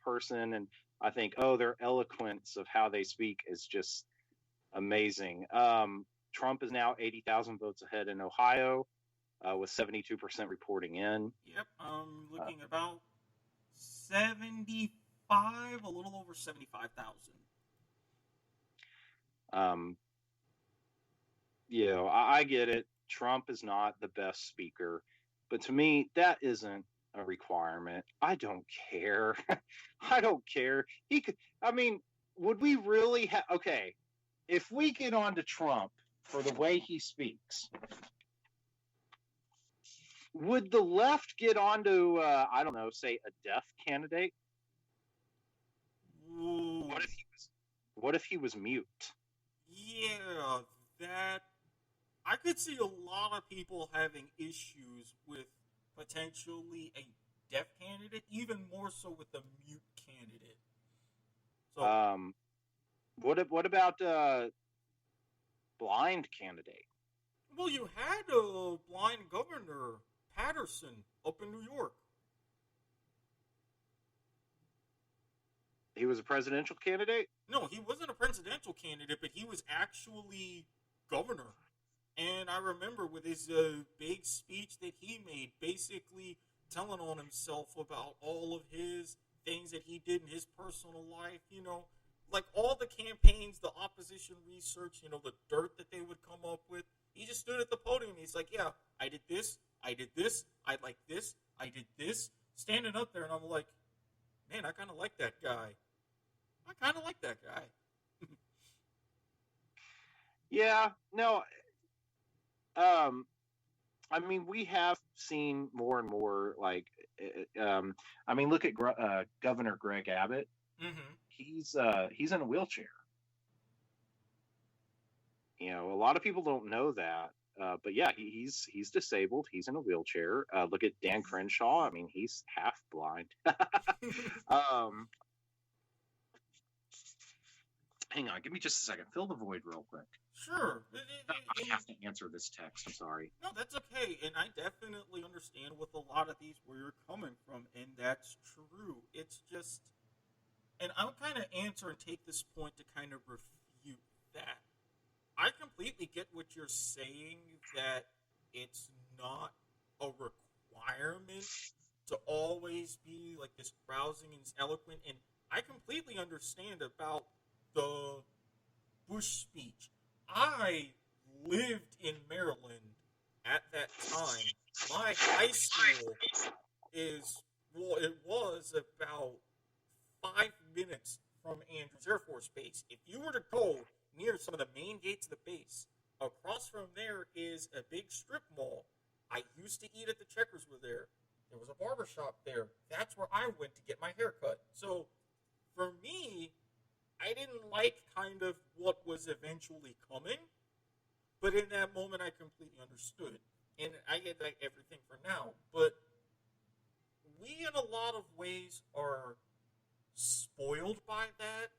person and I think, oh, their eloquence of how they speak is just amazing. Trump is now 80,000 votes ahead in Ohio, with 72% reporting in. Yep, I'm looking about 75, a little over 75,000. I get it. Trump is not the best speaker, but to me, that isn't a requirement. I don't care. I don't care. Would we really have, okay, if we get on to Trump for the way he speaks, would the left get on to, say a deaf candidate? Ooh. What if he was mute? Yeah, that I could see a lot of people having issues with potentially a deaf candidate, even more so with a mute candidate. So, Um, what about blind candidate? well, you had a blind governor, Patterson, up in New York. He was a presidential candidate. No, he wasn't a presidential candidate, but he was actually governor. And I remember with his big speech that he made, basically telling on himself about all of his things that he did in his personal life, like all the campaigns, the opposition research, the dirt that they would come up with. He just stood at the podium and he's like, yeah, I did this, I like this, I did this, standing up there. And I'm like, man, I kind of like that guy. Yeah, no. I mean, we have seen more and more. Like, I mean, look at Governor Greg Abbott. Mm-hmm. He's in a wheelchair. A lot of people don't know that. But yeah, he's disabled. He's in a wheelchair. Look at Dan Crenshaw. I mean, he's half blind. Hang on, give me just a second. Fill the void real quick. Sure. I have to answer this text. I'm sorry. No, that's okay. And I definitely understand with a lot of these where you're coming from, and that's true. It's just, and I'll kind of answer and take this point to kind of refute that. I completely get what you're saying, that it's not a requirement to always be like this rousing and eloquent. And I completely understand about the Bush speech. I lived in Maryland at that time. My high school it was about 5 minutes from Andrews Air Force Base. If you were to go near some of the main gates of the base, across from there is a big strip mall. I used to eat at the Checkers were there. There was a barber shop there. That's where I went to get my hair cut. So for me, I didn't like kind of what was eventually coming, but in that moment I completely understood. And I get like everything for now. But we in a lot of ways are spoiled by that,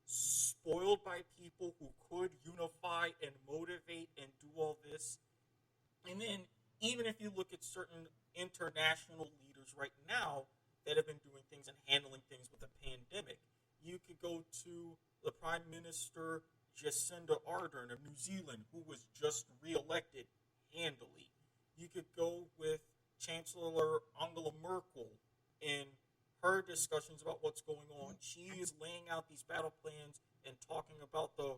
spoiled by people who could unify and motivate and do all this. And then even if you look at certain international leaders right now that have been doing things and handling things with the pandemic, you could go to the Prime Minister Jacinda Ardern of New Zealand, who was just reelected handily. You could go with Chancellor Angela Merkel in her discussions about what's going on. She is laying out these battle plans and talking about the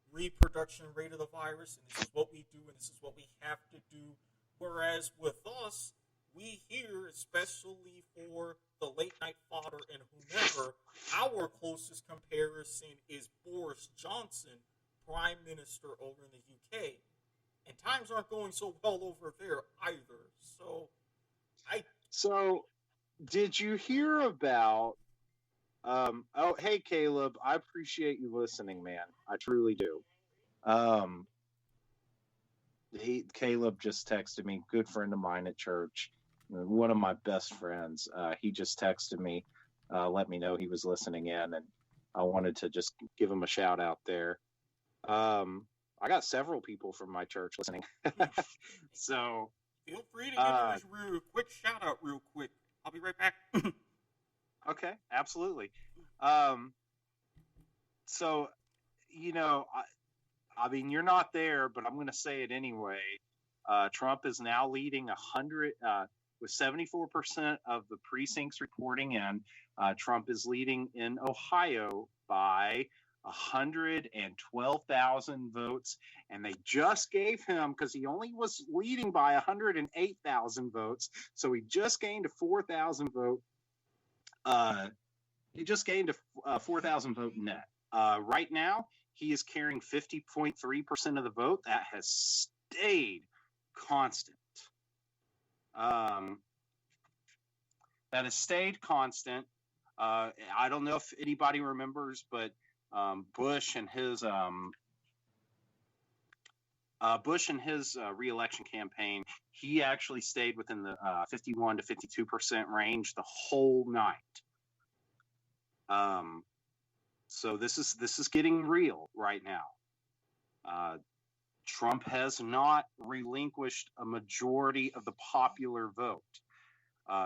reproduction rate of the virus, and this is what we do, and this is what we have to do. Whereas with us, we hear, especially for the late night fodder and whomever, our closest comparison is Boris Johnson, Prime Minister over in the UK. And times aren't going so well over there either. So, did you hear about? Oh, hey, Caleb. I appreciate you listening, man. I truly do. Caleb just texted me. Good friend of mine at church, one of my best friends. He just texted me, let me know he was listening in, and I wanted to just give him a shout out there. I got several people from my church listening. So feel free to give him a real quick shout out real quick. I'll be right back. Okay, absolutely. So, I mean, you're not there, but I'm going to say it anyway. Trump is now leading 100 with 74% of the precincts reporting in. Trump is leading in Ohio by 112,000 votes, and they just gave him, because he only was leading by 108,000 votes, so he just gained a 4,000 vote. He just gained a 4,000 vote net. Right now, he is carrying 50.3% of the vote. That has stayed constant. That has stayed constant. I don't know if anybody remembers, but Bush and his Bush in his re-election campaign, he actually stayed within the 51 to 52% range the whole night. So this is getting real right now. Trump has not relinquished a majority of the popular vote.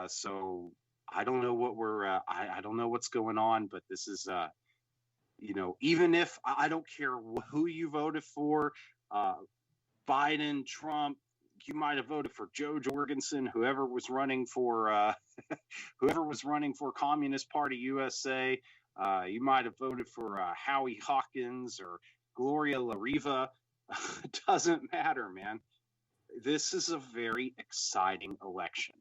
So I don't know what I don't know what's going on, but this is, even if I don't care who you voted for, Biden, Trump, you might have voted for Joe Jorgensen, whoever was running for Communist Party USA. You might have voted for Howie Hawkins or Gloria La Riva. It doesn't matter, man. This is a very exciting election.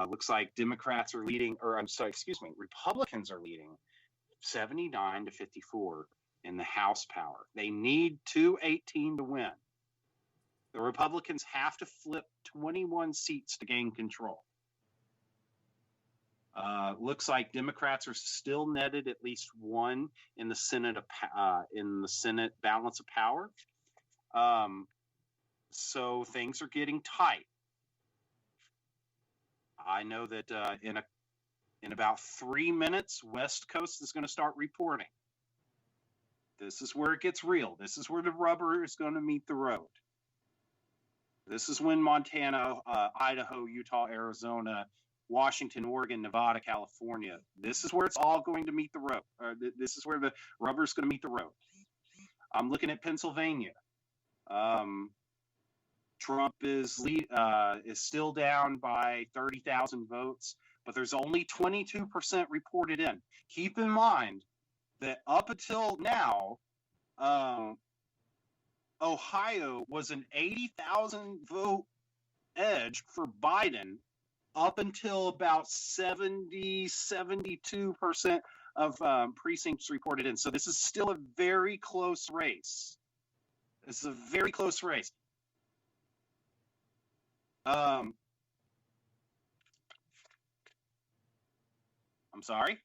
Looks like Democrats are leading, Republicans are leading 79 to 54 in the House power. They need 218 to win. The Republicans have to flip 21 seats to gain control. Looks like Democrats are still netted at least one in the Senate balance of power. So things are getting tight. I know that in about 3 minutes, West Coast is going to start reporting. This is where it gets real. This is where the rubber is going to meet the road. This is when Montana, Idaho, Utah, Arizona, Washington, Oregon, Nevada, California. This is where it's all going to meet the road. This is where the rubber is going to meet the road. I'm looking at Pennsylvania. Trump is still down by 30,000 votes, but there's only 22% reported in. Keep in mind that up until now, Ohio was an 80,000 vote edge for Biden up until about 72% of precincts reported in. So this is still a very close race. This is a very close race. I'm sorry.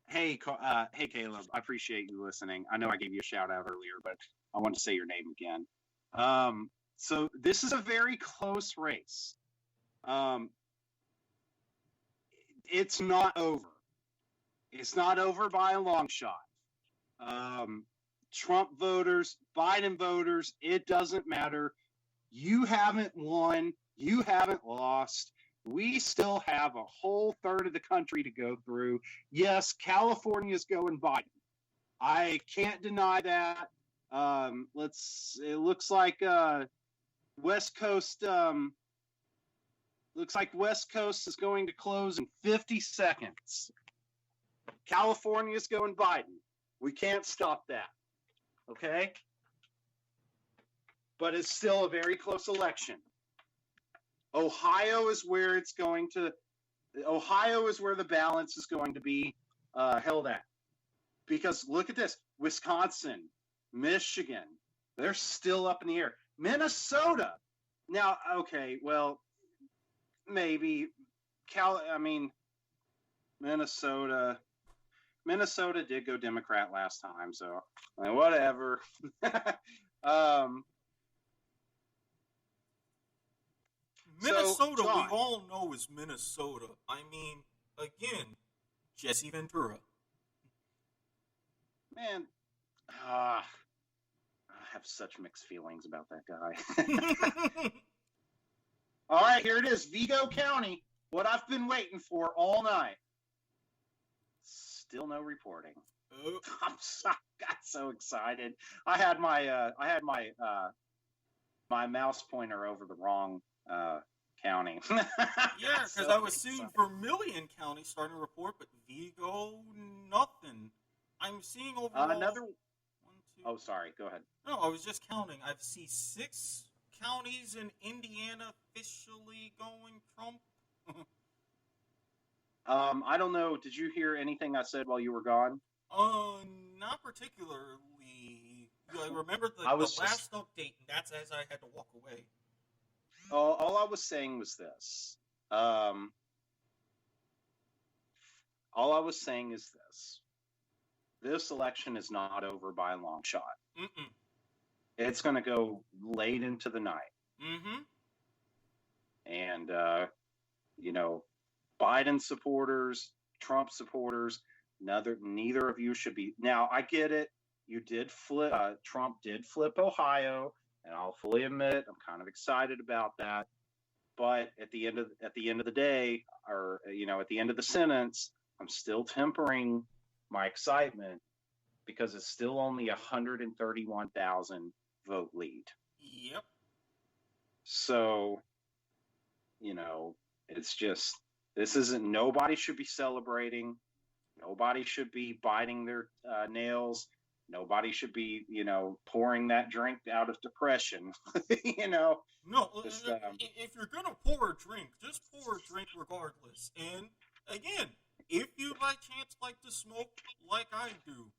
Hey, Caleb, I appreciate you listening. I know I gave you a shout out earlier, but I want to say your name again. So this is a very close race. It's not over. It's not over by a long shot. Trump voters, Biden voters, it doesn't matter. You haven't won. You haven't lost. We still have a whole third of the country to go through. Yes, California's going Biden. I can't deny that. It looks like West Coast is going to close in 50 seconds. California's going Biden. We can't stop that. Okay? But it's still a very close election. Ohio is where the balance is going to be held at. Because look at this, Wisconsin, Michigan, they're still up in the air. Minnesota, now, okay, well, maybe Minnesota did go Democrat last time, so whatever. Minnesota, we all know is Minnesota. I mean, again, Jesse Ventura. Man, I have such mixed feelings about that guy. All right, here it is, Vigo County. What I've been waiting for all night. Still no reporting. Oh. Got so excited. I had my my mouse pointer over the wrong county. Yeah, because I was seeing Vermilion County starting to report, but Vigo, nothing. I'm seeing overall another. 1, 2. Oh, sorry. Go ahead. No, I was just counting. I see 6 counties in Indiana officially going Trump. I don't know. Did you hear anything I said while you were gone? Not particularly. I remember the last update, and that's as I had to walk away. All I was saying was this. All I was saying is this. this election is not over by a long shot. Mm-mm. It's going to go late into the night. Mm-hmm. And, Biden supporters, Trump supporters, neither of you should be. Now, I get it. You did flip, Trump did flip Ohio, and I'll fully admit I'm kind of excited about that. But at the end of the day, or at the end of the sentence, I'm still tempering my excitement because it's still only 131,000 vote lead. Yep. So, it's just, this isn't, nobody should be celebrating. Nobody should be biting their nails. Nobody should be, pouring that drink out of depression. No, Just, if you're gonna pour a drink, just pour a drink regardless. And again, if you by chance like to smoke like I do,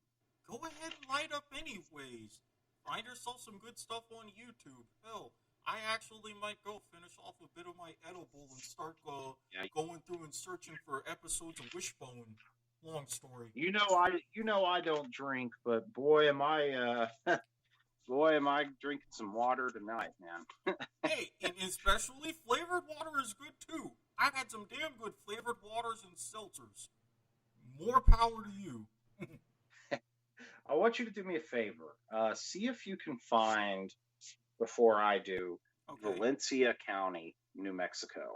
go ahead and light up anyways. Find yourself some good stuff on YouTube. Hell, I actually might go finish off a bit of my edible and start going through and searching for episodes of Wishbone. Long story. I don't drink, but boy, am I drinking some water tonight, man. Hey, and especially flavored water is good too. I've had some damn good flavored waters and seltzers. More power to you. I want you to do me a favor. See if you can find, before I do, Okay. Valencia County, New Mexico.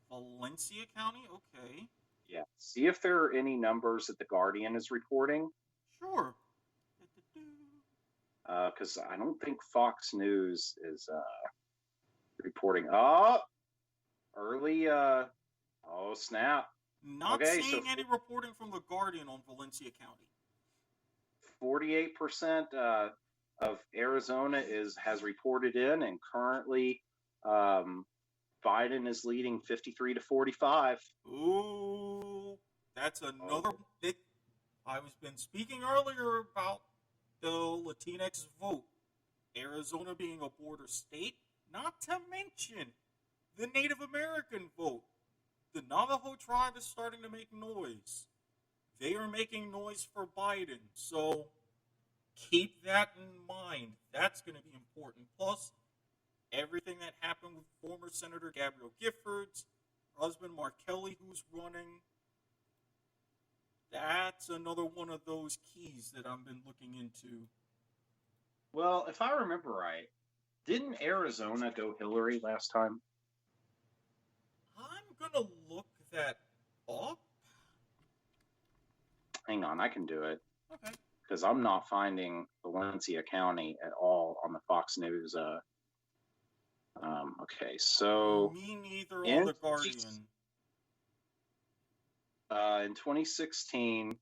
Valencia County? Okay. Yeah. See if there are any numbers that the Guardian is reporting. Sure. Because I don't think Fox News is reporting. Oh, early. Oh, snap. Not seeing any reporting from the Guardian on Valencia County. 48% of Arizona has reported in, and currently Biden is leading 53-45. Ooh, that's another. I was been speaking earlier about the Latinx vote. Arizona being a border state, not to mention the Native American vote. The Navajo tribe is starting to make noise. They are making noise for Biden, so keep that in mind. That's going to be important. Plus, everything that happened with former Senator Gabrielle Giffords, her husband Mark Kelly, who's running. That's another one of those keys that I've been looking into. Well, if I remember right, didn't Arizona go Hillary last time? I'm going to look that up. Hang on, I can do it. Okay. Because I'm not finding Valencia County at all on the Fox News. Okay, so me neither on the Guardian. In 2016,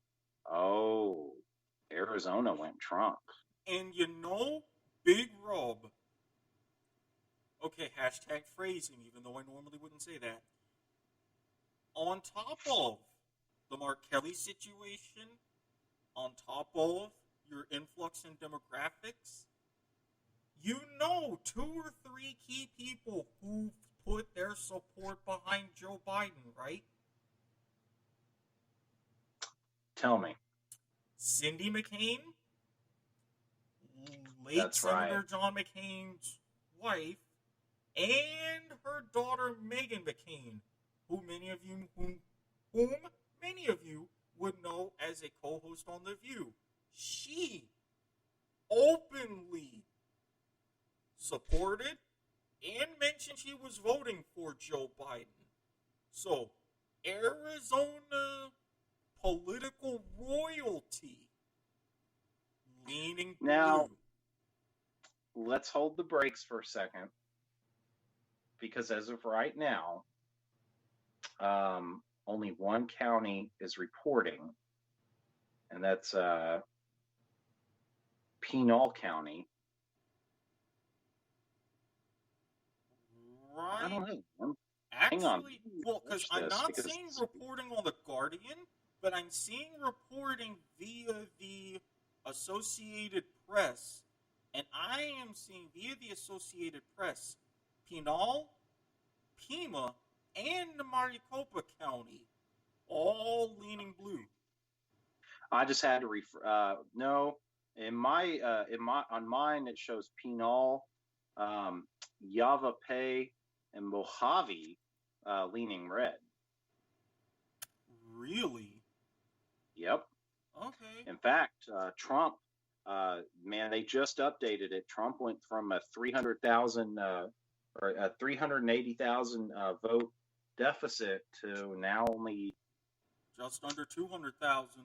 Arizona went Trump. And Big Rob. Okay, hashtag phrasing, even though I normally wouldn't say that. On top of the Mark Kelly situation, on top of your influx in demographics, 2 or 3 key people who put their support behind Joe Biden, right? Tell me. Cindy McCain, late Senator John McCain's wife, and her daughter Meghan McCain, whom many of you would know as a co-host on The View. She openly supported and mentioned she was voting for Joe Biden. So, Arizona political royalty leaning blue. Now, let's hold the brakes for a second, because as of right now, only one county is reporting, and that's Pinal County. Right. I don't know. Actually, hang on. Well, because I'm not seeing reporting on the Guardian, but I'm seeing reporting via the Associated Press, and I am seeing via the Associated Press, Pinal, Pima, and Maricopa County all leaning blue. I just had to refer. No, in my on mine it shows Pinal, um, Yavapai, and Mojave leaning red. Really? Yep. Okay. In fact, Trump, man, they just updated it. Trump went from a 300,000 or a 380,000 vote deficit to now only Just under 200,000.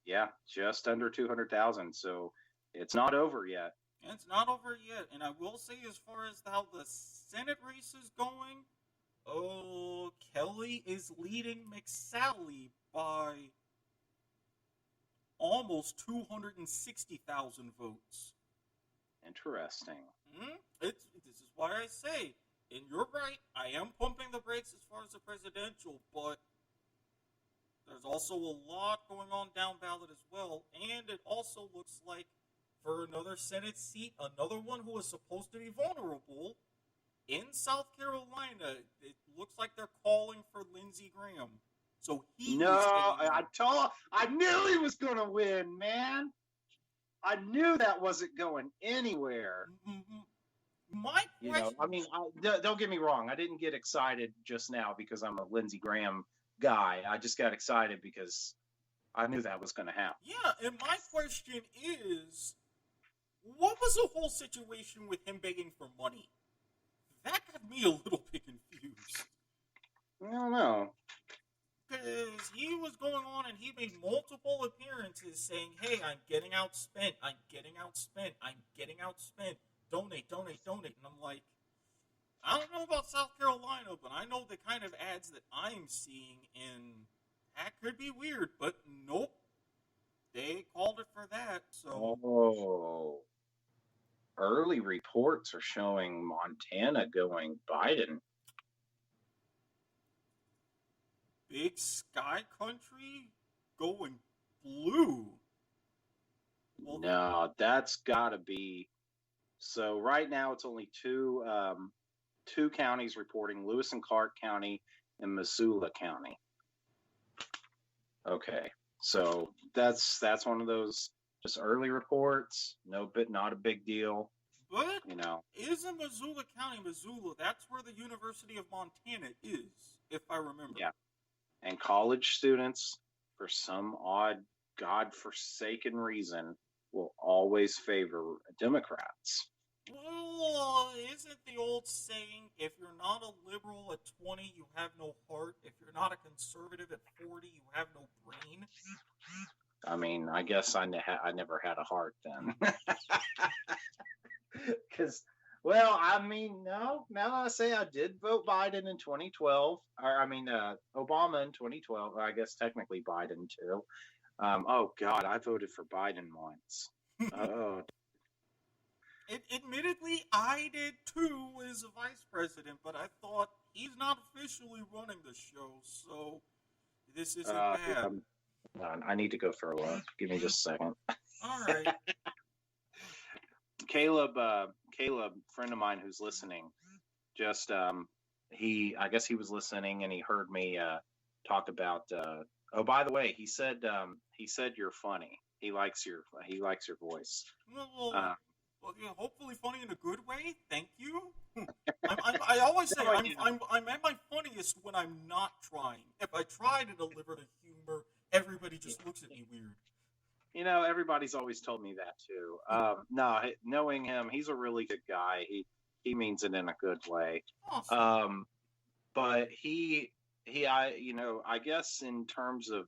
yeah, just under 200,000. So it's not over yet. And it's not over yet. And I will say, as far as how the Senate race is going, oh, Kelly is leading McSally by almost 260,000 votes. Interesting. This is why I say, and you're right, I am pumping the brakes as far as the presidential, but there's also a lot going on down ballot as well, and it also looks like for another Senate seat, another one who is supposed to be vulnerable in South Carolina, it looks like they're calling for Lindsey Graham. So I knew he was going to win, man. I knew that wasn't going anywhere. My question, don't get me wrong. I didn't get excited just now because I'm a Lindsey Graham guy. I just got excited because I knew that was going to happen. Yeah, and my question is, what was the whole situation with him begging for money? That got me a little bit confused. I don't know. Because he was going on and he made multiple appearances saying, hey, I'm getting outspent, I'm getting outspent, I'm getting outspent, donate, donate, donate. And I'm like, I don't know about South Carolina, but I know the kind of ads that I'm seeing, and that could be weird, but nope. They called it for that, so... Oh. Early reports are showing Montana going Biden. Big Sky Country going blue. Well, no, that's got to be. So right now it's only two counties reporting: Lewis and Clark County and Missoula County. Okay, so that's one of those just early reports. Not a big deal. But isn't Missoula County Missoula? That's where the University of Montana is, if I remember. Yeah. And college students, for some odd, God-forsaken reason, will always favor Democrats. Well, isn't the old saying, if you're not a liberal at 20, you have no heart. If you're not a conservative at 40, you have no brain? I mean, I guess I never had a heart then. Because... Well, I mean, no. Now I say I did vote Biden in 2012. Obama in 2012. I guess technically Biden too. Oh God, I voted for Biden once. Oh. Admittedly, I did too as a vice president, but I thought he's not officially running the show, so this isn't bad. I need to go throw up. Give me just a second. All right. Caleb, friend of mine who's listening, just I guess he was listening and he heard me talk about. Oh, by the way, he said you're funny. He likes your voice. Well, hopefully funny in a good way. Thank you. I always say I'm at my funniest when I'm not trying. If I try to deliver the humor, everybody just looks at me weird. Everybody's always told me that too. No, knowing him, he's a really good guy. He means it in a good way. Awesome. But I guess in terms of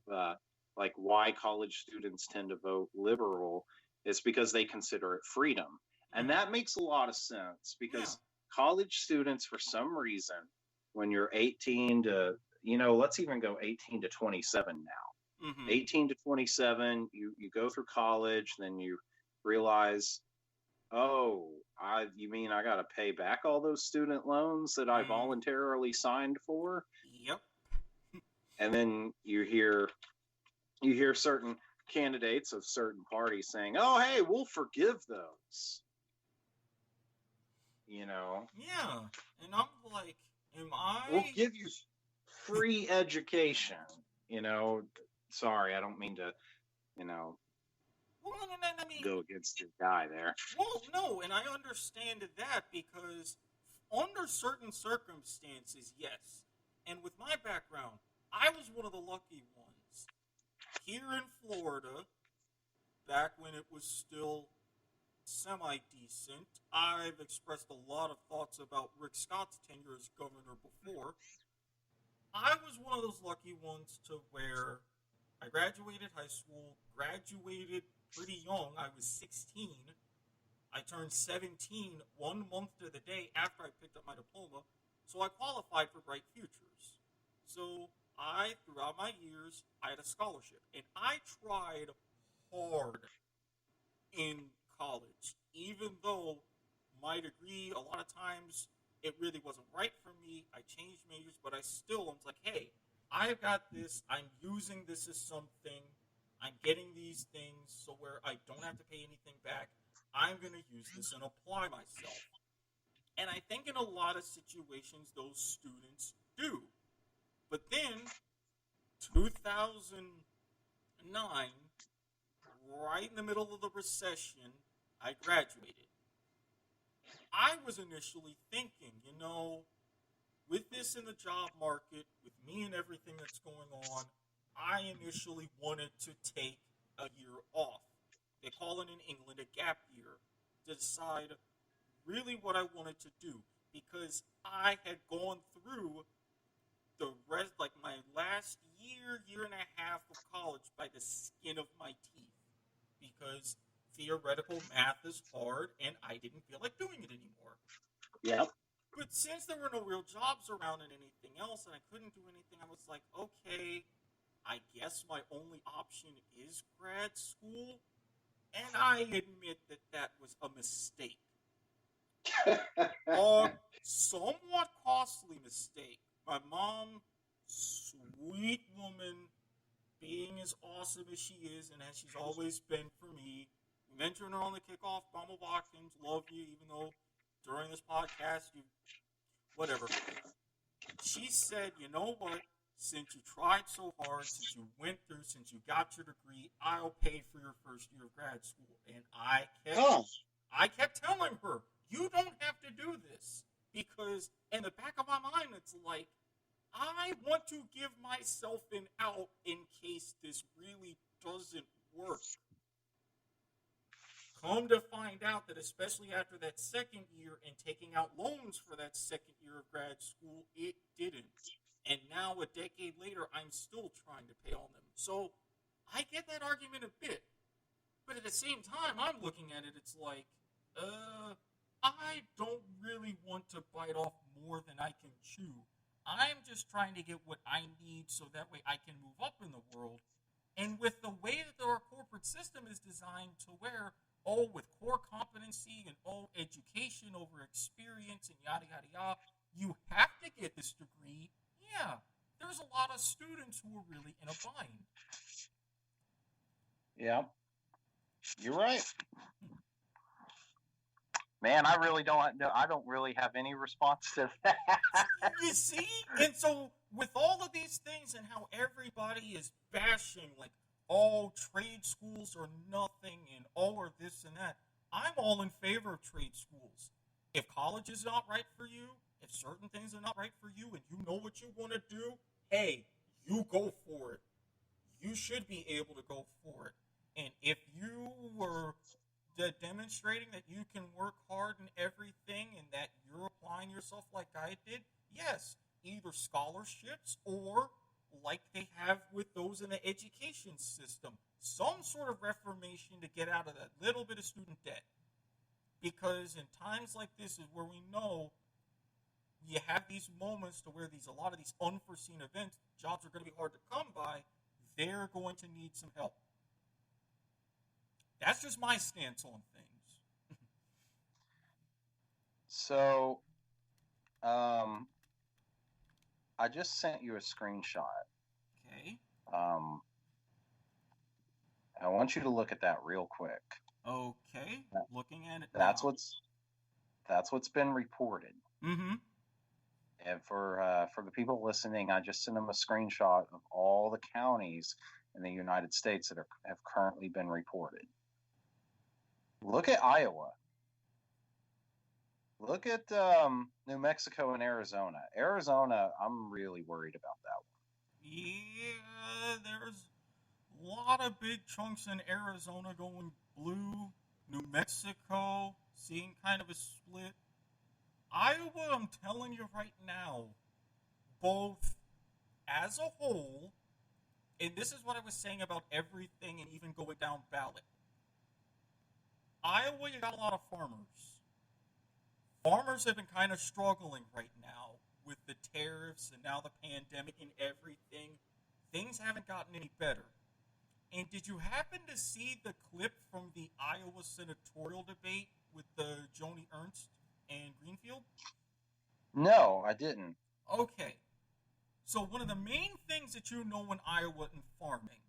like why college students tend to vote liberal, it's because they consider it freedom. And that makes a lot of sense because college students, for some reason, when you're 18 to, let's even go 18 to 27 now. Mm-hmm. 18 to 27, you go through college, then you realize, you mean I got to pay back all those student loans that I voluntarily signed for? Yep. And then you hear certain candidates of certain parties saying, "Oh, hey, we'll forgive those." Yeah, and I'm like, We'll give you free education. Sorry, I don't mean to you know, Well, I mean, go against your guy there. well, no, and I understand that because under certain circumstances, yes. And with my background, I was one of the lucky ones. Here in Florida, back when it was still semi decent, I've expressed a lot of thoughts about Rick Scott's tenure as governor before. I was one of those lucky ones to where I graduated high school, graduated pretty young. I was 16. I turned 17 1 month to the day after I picked up my diploma, so I qualified for Bright Futures. So throughout my years, I had a scholarship, and I tried hard in college, even though my degree, a lot of times, it really wasn't right for me. I changed majors, but I still was like, hey, I've got this. I'm using this as something. I'm getting these things so where I don't have to pay anything back. I'm going to use this and apply myself. And I think in a lot of situations, those students do. But then, 2009, right in the middle of the recession, I graduated. I was initially thinking, with this in the job market, with me and everything that's going on, I initially wanted to take a year off. They call it in England a gap year, to decide really what I wanted to do because I had gone through the rest, like my last year and a half of college by the skin of my teeth because theoretical math is hard and I didn't feel like doing it anymore. Yep. But since there were no real jobs around and anything else and I couldn't do anything, I was like, okay, I guess my only option is grad school. And I admit that that was a mistake. A somewhat costly mistake. My mom, sweet woman, being as awesome as she is and as she's always been for me, mentoring her on the kickoff, Mama Watkins, love you, even though during this podcast you whatever. She said, you know what? Since you tried so hard, since you went through, since you got your degree, I'll pay for your first year of grad school. And I kept telling her, you don't have to do this. Because in the back of my mind, it's like, I want to give myself an out in case this really doesn't work. Come to find out that especially after that second year and taking out loans for that second year of grad school, it didn't. And now a decade later, I'm still trying to pay on them. So I get that argument a bit. But at the same time, I'm looking at it, it's like, I don't really want to bite off more than I can chew. I'm just trying to get what I need so that way I can move up in the world. And with the way that our corporate system is designed to where, with core competency and education over experience and yada, yada, yada, you have to get this degree. Yeah, there's a lot of students who are really in a bind. Yeah, you're right. Man, I really don't know. I don't really have any response to that. You see? And so, with all of these things and how everybody is bashing, like, trade schools are nothing and or this and that, I'm all in favor of trade schools. If college is not right for you, if certain things are not right for you and you know what you want to do, hey, you go for it. You should be able to go for it. And if you were demonstrating that you can work hard in everything and that you're applying yourself like I did, yes, either scholarships or like they have with those in the education system, some sort of reformation to get out of that little bit of student debt. Because in times like this is where we know you have these moments to where a lot of these unforeseen events, jobs are going to be hard to come by, they're going to need some help. That's just my stance on things. So, I just sent you a screenshot. Okay. I want you to look at that real quick. Okay. Looking at it That's now. That's what's been reported. Mm-hmm. And for the people listening, I just sent them a screenshot of all the counties in the United States that have currently been reported. Look at Iowa. Look at New Mexico and Arizona. Arizona, I'm really worried about that one. Yeah, there's a lot of big chunks in Arizona going blue. New Mexico seeing kind of a split. Iowa, I'm telling you right now, both as a whole, and this is what I was saying about everything and even going down ballot. Iowa, you got a lot of farmers. Farmers have been kind of struggling right now with the tariffs and now the pandemic and everything. Things haven't gotten any better. And did you happen to see the clip from the Iowa senatorial debate with Joni Ernst and Greenfield? No, I didn't. Okay. So one of the main things that you know in Iowa in farming,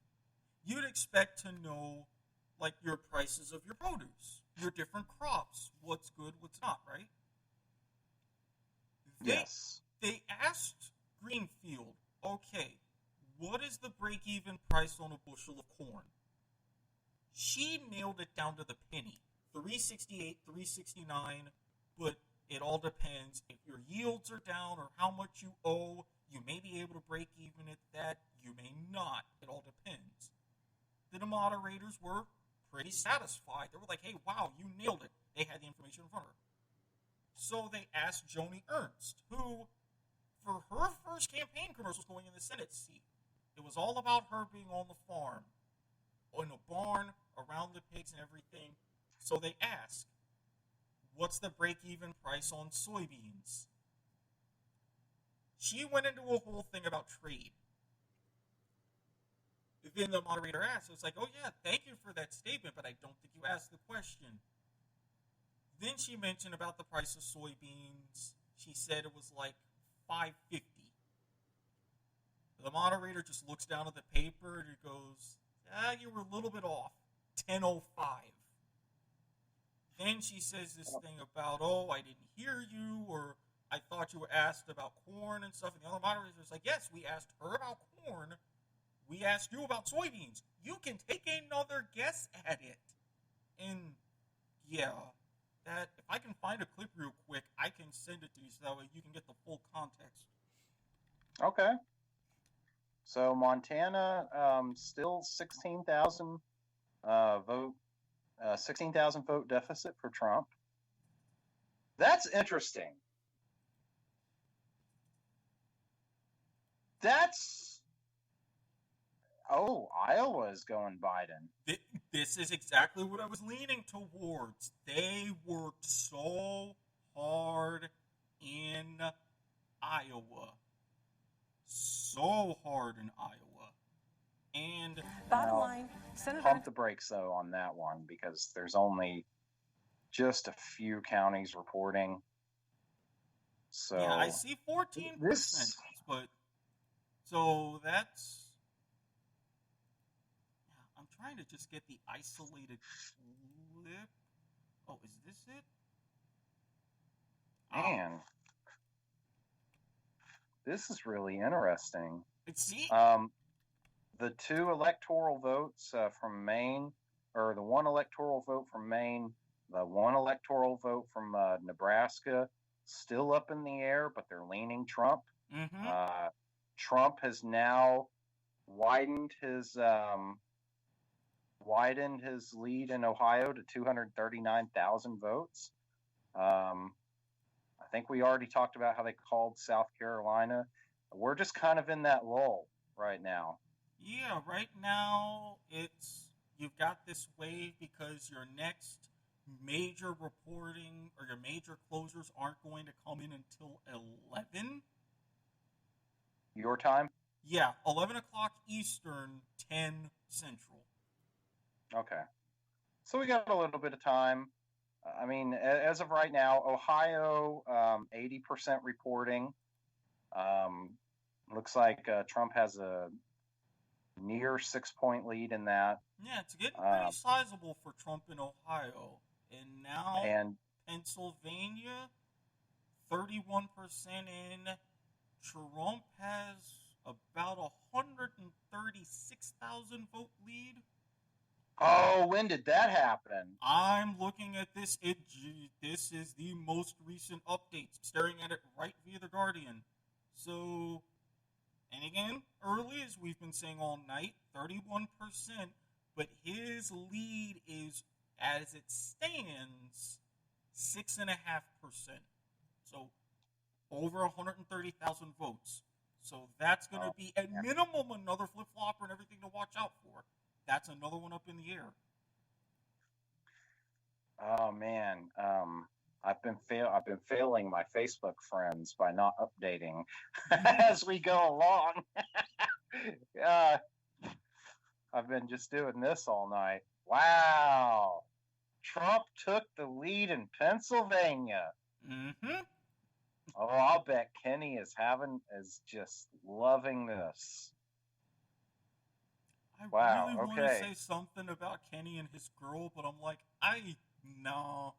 you'd expect to know like your prices of your produce, your different crops, what's good, what's not, right? Yes. They asked Greenfield, okay, what is the break-even price on a bushel of corn? She nailed it down to the penny. 368, 369, but it all depends. If your yields are down or how much you owe, you may be able to break even at that. You may not. It all depends. The moderators were pretty satisfied. They were like, hey, wow, you nailed it. They had the information in front of her. So they asked Joni Ernst, who, for her first campaign commercials going in the Senate seat, it was all about her being on the farm, in a barn, around the pigs and everything. So they asked, what's the break-even price on soybeans? She went into a whole thing about trade. Then the moderator asked, it's like, oh yeah, thank you for that statement, but I don't think you asked the question. Then she mentioned about the price of soybeans. She said it was like $5.50. The moderator just looks down at the paper and it goes, you were a little bit off. $10.05. Then she says this thing about, oh, I didn't hear you, or I thought you were asked about corn and stuff. And the other moderator was like, yes, we asked her about corn. We asked you about soybeans. You can take another guess at it. And yeah, that if I can find a clip real quick, I can send it to you so that way you can get the full context. Okay. So Montana, still 16,000 vote, 16,000 vote deficit for Trump. That's interesting. Iowa is going Biden. This is exactly what I was leaning towards. They worked so hard in Iowa. So hard in Iowa. And bottom line, Senator, pump the brakes though on that one because there's only just a few counties reporting. So yeah, I see 14%, but so that's. I'm trying to just get the isolated clip. Oh, is this it? Man, this is really interesting. See? The two electoral votes from Maine, or the one electoral vote from Maine, the one electoral vote from Nebraska, still up in the air, but they're leaning Trump. Mm-hmm. Trump has now widened his lead in Ohio to 239,000 votes. I think we already talked about how they called South Carolina. We're just kind of in that lull right now. Yeah, right now you've got this wave because your next major reporting or your major closers aren't going to come in until 11. Your time? Yeah, 11 o'clock Eastern, 10 Central. Okay. So we got a little bit of time. I mean, as of right now, Ohio, 80% reporting. Looks like Trump has a near 6-point lead in that. Yeah, it's getting pretty sizable for Trump in Ohio. And now Pennsylvania, 31% in. Trump has about 136,000 Oh, when did that happen? I'm looking at this. This is the most recent updates. Staring at it right via the Guardian. So, and again, early as we've been saying all night, 31%. But his lead is, as it stands, 6.5%. So over 130,000 votes. So that's going to be at minimum another flip flopper and everything to watch out for. That's another one up in the air. Oh man, I've been failing my Facebook friends by not updating as we go along. I've been just doing this all night. Wow, Trump took the lead in Pennsylvania. Mm-hmm. Oh, I'll bet Kenny is just loving this. I Wow. really want to Okay. say something about Kenny and his girl, but I'm like, no.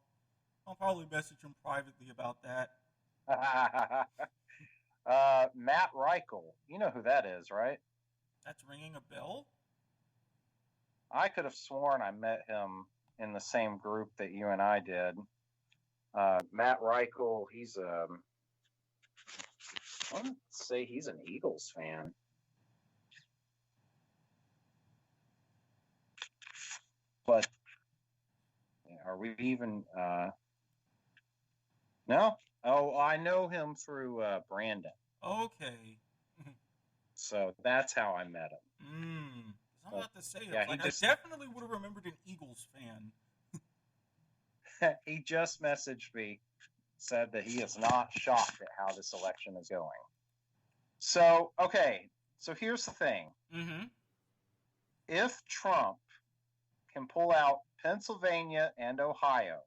I'll probably message him privately about that. Matt Reichel. You know who that is, right? That's ringing a bell? I could have sworn I met him in the same group that you and I did. Matt Reichel, I want to say he's an Eagles fan. But are we even? No. Oh, I know him through Brandon. Okay. So that's how I met him. I'm about to say, yeah, I definitely would have remembered an Eagles fan. He just messaged me, said that he is not shocked at how this election is going. So, okay. So here's the thing. Mm-hmm. If Trump can pull out Pennsylvania and Ohio,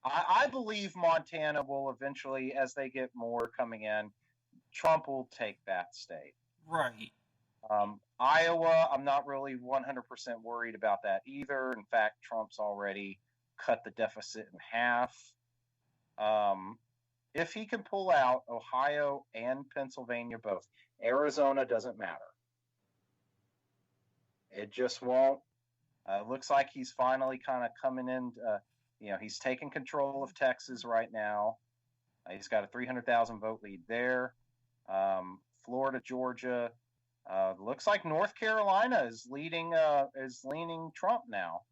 I believe Montana will eventually, as they get more coming in, Trump will take that state. Right. Iowa, I'm not really 100% worried about that either. In fact, Trump's already cut the deficit in half. If he can pull out Ohio and Pennsylvania both, Arizona doesn't matter. It just won't. Looks like he's finally kind of coming in. He's taking control of Texas right now. He's got a 300,000 vote lead there. Florida, Georgia. Looks like North Carolina is leading Trump now.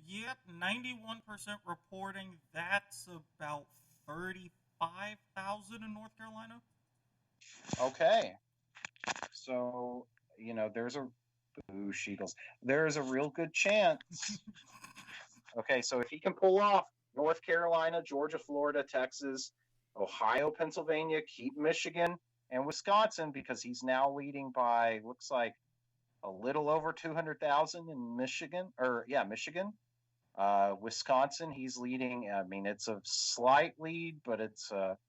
Yep, 91% reporting that's about 35,000 in North Carolina. Okay. So, there's a real good chance. Okay, so if he can pull off North Carolina, Georgia, Florida, Texas, Ohio, Pennsylvania, keep Michigan and Wisconsin, because he's now leading by, looks like, a little over 200,000 in Michigan. Wisconsin, he's leading. I mean, it's a slight lead, but it's a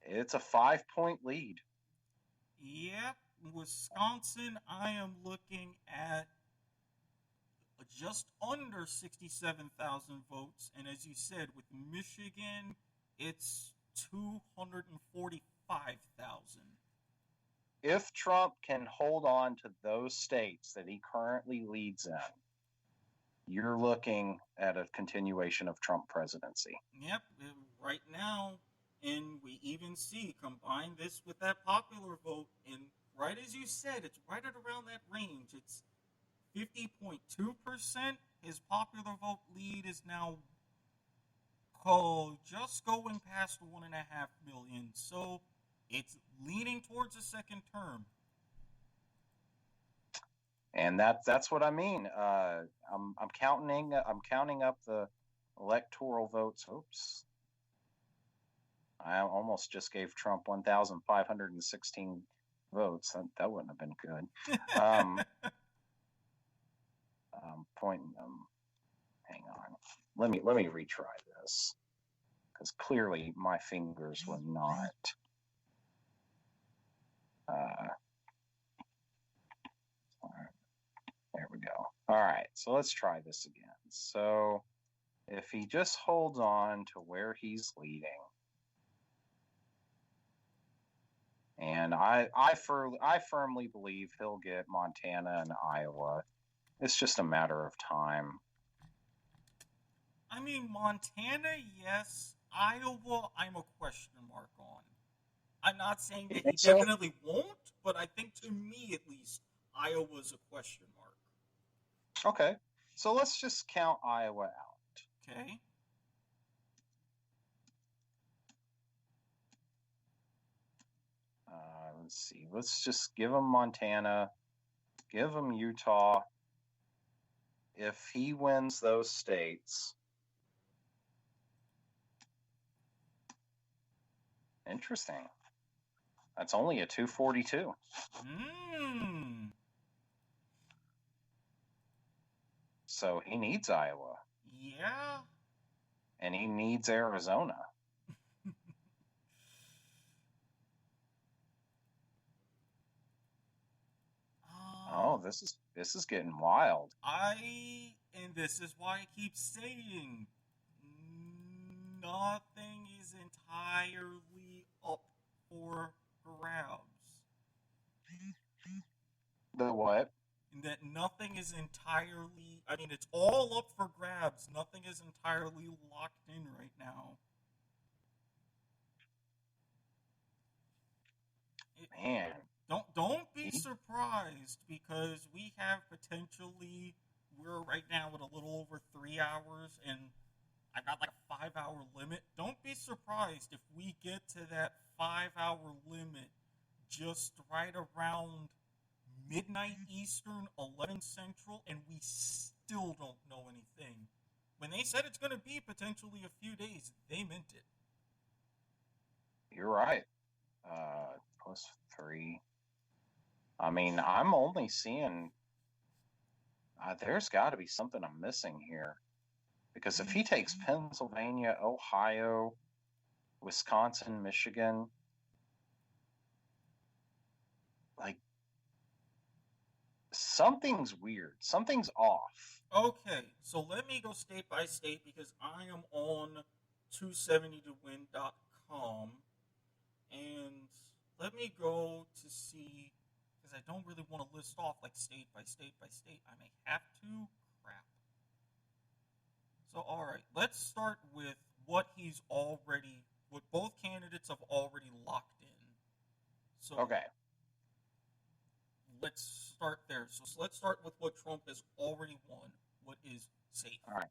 5-point lead. Yep, Wisconsin, I am looking at just under 67,000 votes. And as you said, with Michigan, it's 245,000. If Trump can hold on to those states that he currently leads in, you're looking at a continuation of Trump presidency. Yep, right now, and we even see, combine this with that popular vote, and right as you said, it's right at around that range. It's 50.2%. His popular vote lead is now just going past 1.5 million. So it's leaning towards a second term. And that's what I mean. I'm counting up the electoral votes. Oops. I almost just gave Trump 1,516 votes. That wouldn't have been good. Hang on. Let me retry this, because clearly my fingers were not. There we go. All right, so let's try this again. So if he just holds on to where he's leading, and I firmly believe he'll get Montana and Iowa. It's just a matter of time. I mean, Montana, yes. Iowa, I'm a question mark on. I'm not saying You that he think so? definitely won't, but I think to me at least, Iowa's a question mark. Okay. So let's just count Iowa out. Okay. Let's see. Let's just give him Montana, give him Utah. If he wins those states, interesting. That's only a 242. So he needs Iowa. Yeah. And he needs Arizona. Oh, this is getting wild. And this is why I keep saying nothing is entirely up for grabs. The what? That nothing is entirely, I mean, it's all up for grabs. Nothing is entirely locked in right now. Man. Don't be surprised, because we have potentially, we're right now at a little over 3 hours, and I got like a 5-hour limit. Don't be surprised if we get to that 5-hour limit just right around midnight Eastern, 11 Central, and we still don't know anything. When they said it's going to be potentially a few days, they meant it. You're right. +3. I mean, I'm only seeing. There's got to be something I'm missing here. Because if he takes Pennsylvania, Ohio, Wisconsin, Michigan, like, something's weird. Something's off. Okay, so let me go state by state, because I am on 270towin.com, and let me go to see, because I don't really want to list off like state by state by state. I may have to. Crap. So, alright, let's start with what both candidates have already locked in. So, Okay. let's start there. So let's start with what Trump has already won. What is safe? All right.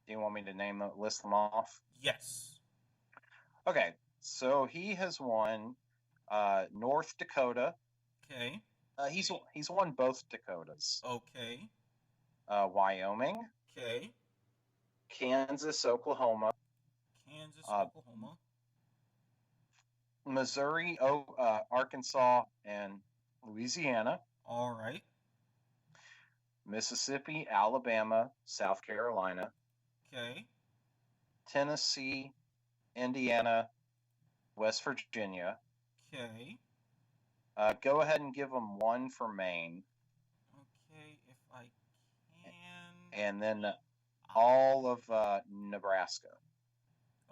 Do you want me to list them off? Yes. Okay. So he has won North Dakota. Okay. He's won both Dakotas. Okay. Wyoming. Okay. Kansas, Oklahoma. Oklahoma. Missouri, Arkansas, and Louisiana. All right. Mississippi, Alabama, South Carolina. Okay. Tennessee, Indiana, West Virginia. Okay. Go ahead and give them one for Maine. Okay, if I can. And then all of Nebraska.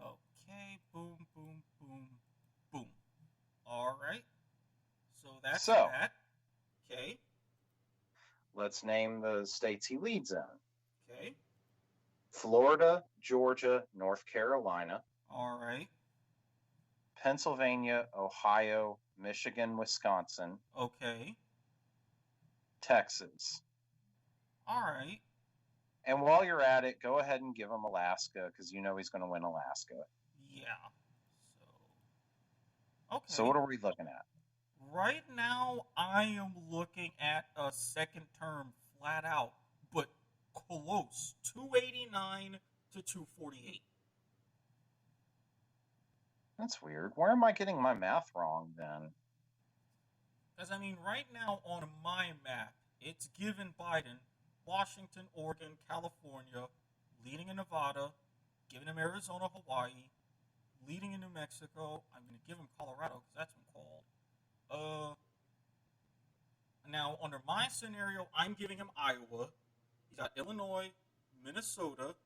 Okay, boom, boom, boom, boom. All right. So that's that. Okay. Let's name the states he leads in. Okay. Florida, Georgia, North Carolina. All right. Pennsylvania, Ohio, Michigan, Wisconsin. Okay. Texas. All right. And while you're at it, go ahead and give him Alaska, because you know he's going to win Alaska. Yeah. Okay. So what are we looking at? Right now, I am looking at a second term flat out, but close. 289 to 248. That's weird. Where am I getting my math wrong then? Because, I mean, right now on my map, it's given Biden Washington, Oregon, California, leading in Nevada, giving him Arizona, Hawaii, leading in New Mexico. I'm going to give him Colorado because that's been called. Now, under my scenario, I'm giving him Iowa. He's got Illinois, Minnesota,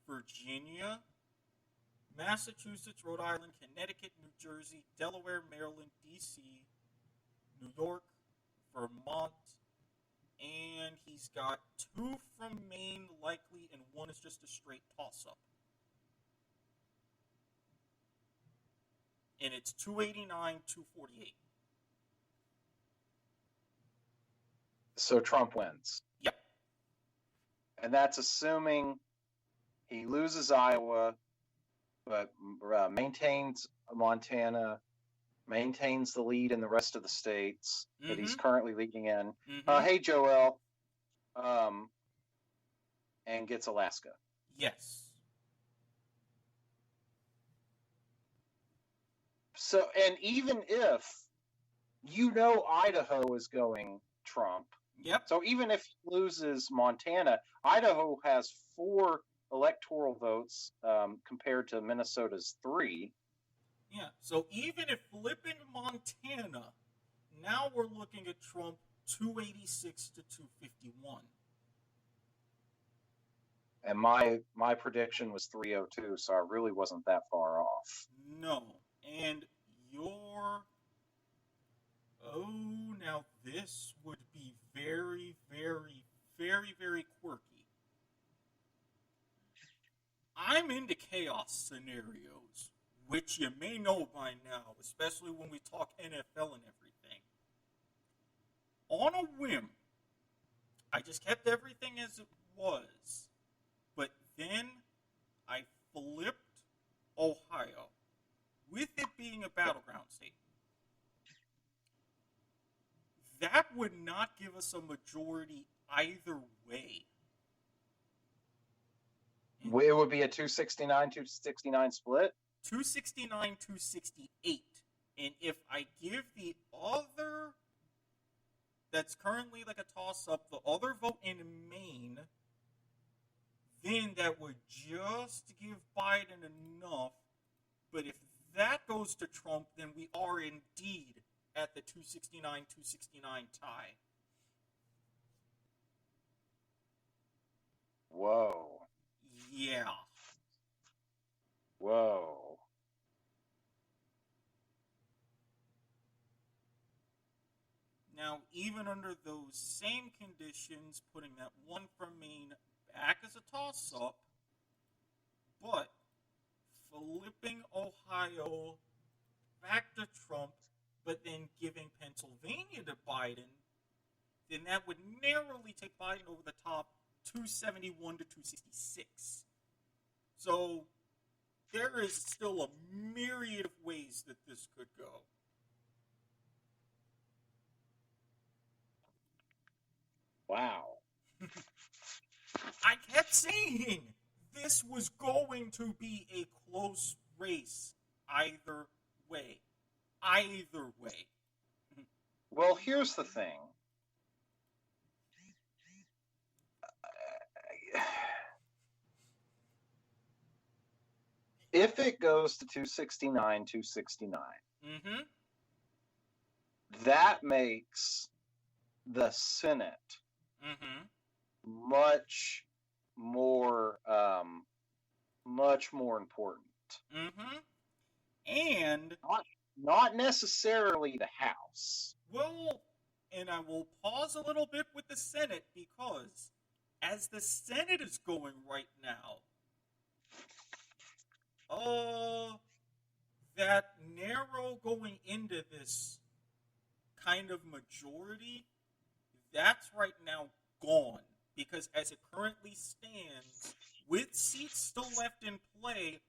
Virginia, Massachusetts, Rhode Island, Connecticut, New Jersey, Delaware, Maryland, D.C., New York, Vermont, and he's He's got 2 from Maine likely, and 1 is just a straight toss-up. And it's 289, 248. So Trump wins. Yep. And that's assuming he loses Iowa, but maintains Montana, maintains the lead in the rest of the states that he's currently leading in. Hey, Joel. And gets Alaska. Yes. So, and even if Idaho is going Trump. Yep. So even if he loses Montana, Idaho has 4 electoral votes compared to Minnesota's 3. Yeah. So even if flipping Montana, now we're looking at Trump 286 to 251. And my prediction was 302, so I really wasn't that far off. No. And now this would be very, very, very, very quirky. I'm into chaos scenarios, which you may know by now, especially when we talk NFL and everything. On a whim, I just kept everything as it was, but then I flipped Ohio, with it being a battleground state. That would not give us a majority either way. It would be a 269 split? 269, 268. And if I give the other, that's currently like a toss-up, the other vote in Maine, then that would just give Biden enough. But if that goes to Trump, then we are indeed at the 269-269 tie. Whoa. Yeah. Whoa. Now, even under those same conditions, putting that 1 from Maine back as a toss-up, but flipping Ohio back to Trump, but then giving Pennsylvania to Biden, then that would narrowly take Biden over the top, 271 to 266. So there is still a myriad of ways that this could go. Wow. I kept saying this was going to be a close race either way. Either way. Well, here's the thing. If it goes to 269, that makes the Senate much more important. And not necessarily the House. Well, and I will pause a little bit with the Senate, because as the Senate is going right now, that narrow going into this kind of majority, that's right now gone. Because as it currently stands, with seats still left in play,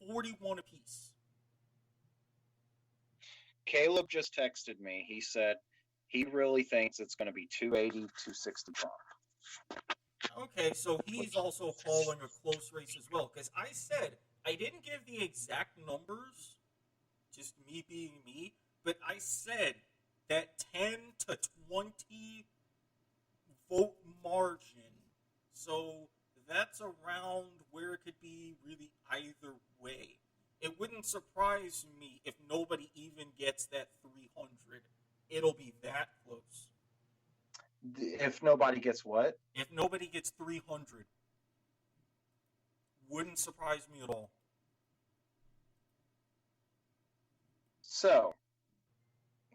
41 apiece. Caleb just texted me. He said he really thinks it's going to be 280, 265. Okay, so he's also calling a close race as well. Because I said, I didn't give the exact numbers, just me being me, but I said that 10 to 20 vote margin. So that's around where it could be really either way. It wouldn't surprise me if nobody even gets that 300. It'll be that close. If nobody gets what? If nobody gets 300. Wouldn't surprise me at all. So,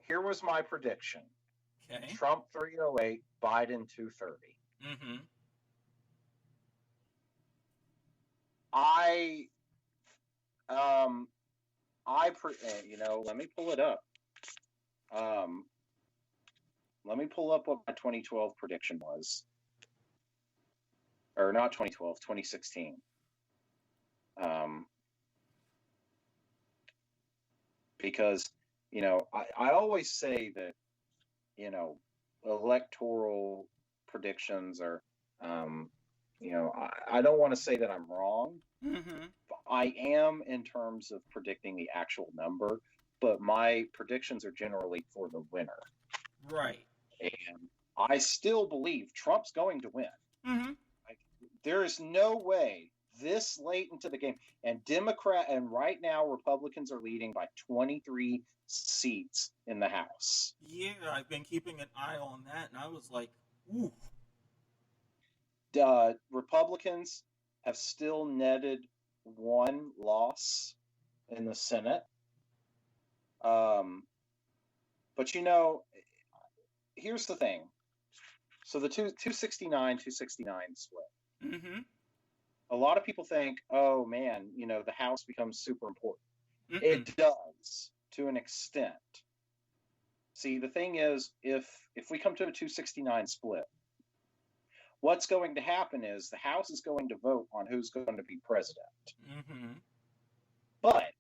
here was my prediction. Okay. Trump 308, Biden 230. Mm-hmm. Um, let me pull it up. Um, let me pull up what my 2012 prediction was, or not 2012, 2016. Because I always say that electoral predictions are, I don't want to say that I'm wrong. Mm-hmm. I am in terms of predicting the actual number, but my predictions are generally for the winner. Right. And I still believe Trump's going to win. Mm-hmm. There is no way this late into the game, and right now Republicans are leading by 23 seats in the House. Yeah, I've been keeping an eye on that, and I was like, ooh. Republicans have still netted one loss in the Senate. But here's the thing. So the 269 split. Mm-hmm. A lot of people think, oh man, the House becomes super important. Mm-mm. It does to an extent. See, the thing is, if we come to a 269 split, what's going to happen is the House is going to vote on who's going to be president. Mm-hmm. But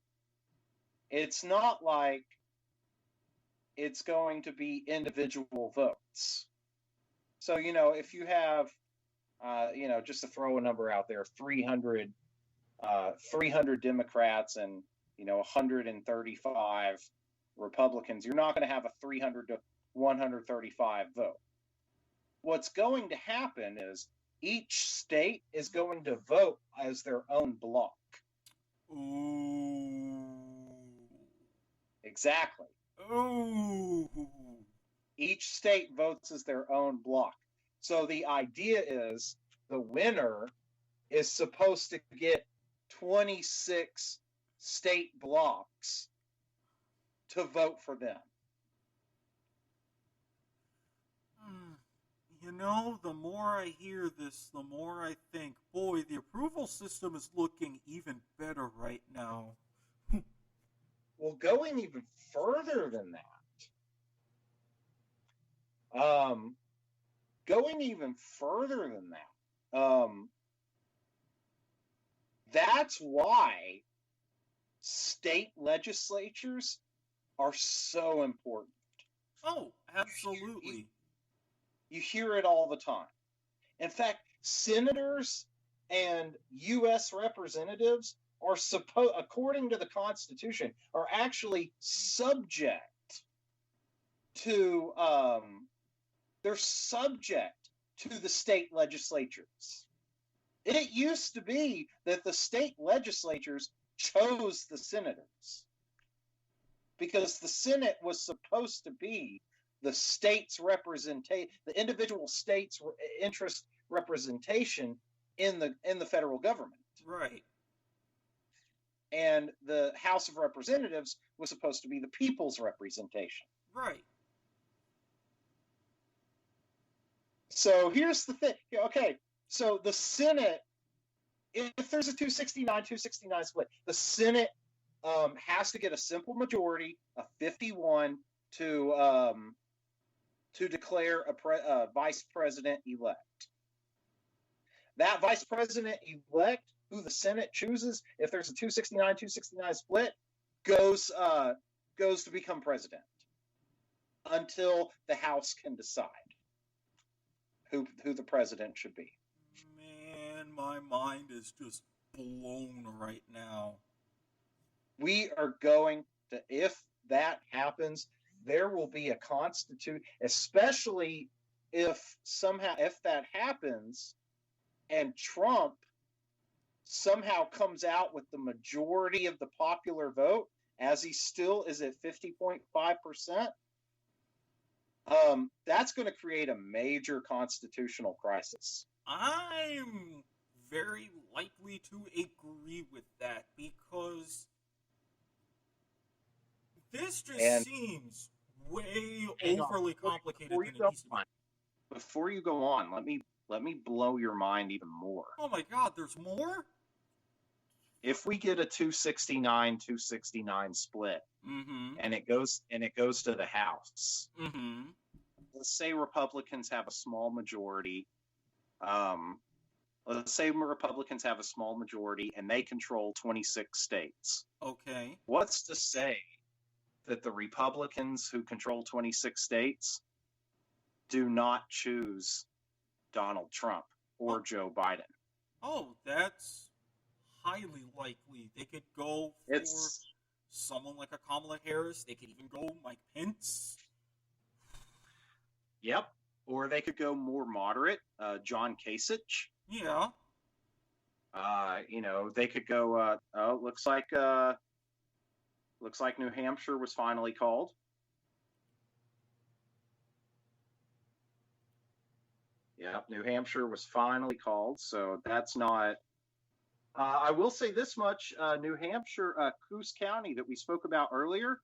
it's not like it's going to be individual votes. So, if you have, just to throw a number out there, 300 Democrats and 135 Republicans, you're not going to have a 300 to 135 vote. What's going to happen is each state is going to vote as their own block. Ooh. Exactly. Ooh. Each state votes as their own block. So the idea is the winner is supposed to get 26 state blocks to vote for them. The more I hear this, the more I think, boy, the approval system is looking even better right now. Well, going even further than that, that's why state legislatures are so important. Oh, absolutely. You hear it all the time. In fact, senators and U.S. representatives are according to the Constitution, are actually subject to they're subject to the state legislatures. It used to be that the state legislatures chose the senators because the Senate was supposed to be the state's representation, the individual state's interest representation in the federal government. Right. And the House of Representatives was supposed to be the people's representation. Right. So here's the thing. Okay, so the Senate, if there's a 269 split, the Senate has to get a simple majority of 51 to declare a vice president elect. That vice president elect, who the Senate chooses, if there's a 269 split, goes to become president until the House can decide who the president should be. Man, my mind is just blown right now. We are going to, if that happens, there will be a constitution, especially if that happens and Trump somehow comes out with the majority of the popular vote, as he still is at 50.5%, that's going to create a major constitutional crisis. I'm very likely to agree with that because this just seems way overly complicated than it needs to be. Before you go on, let me let me blow your mind even more. Oh my God, there's more? If we get a 269 split, and it goes to the House, let's say Republicans have a small majority. Let's say Republicans have a small majority and they control 26 states. Okay. What's to say that the Republicans who control 26 states do not choose Donald Trump or Joe Biden? Oh, that's highly likely. They could go for someone like a Kamala Harris. They could even go Mike Pence. Yep. Or they could go more moderate, John Kasich. Yeah. They could go. Looks like New Hampshire was finally called. Yep, New Hampshire was finally called, so that's not. I will say this much: New Hampshire, Coos County, that we spoke about earlier,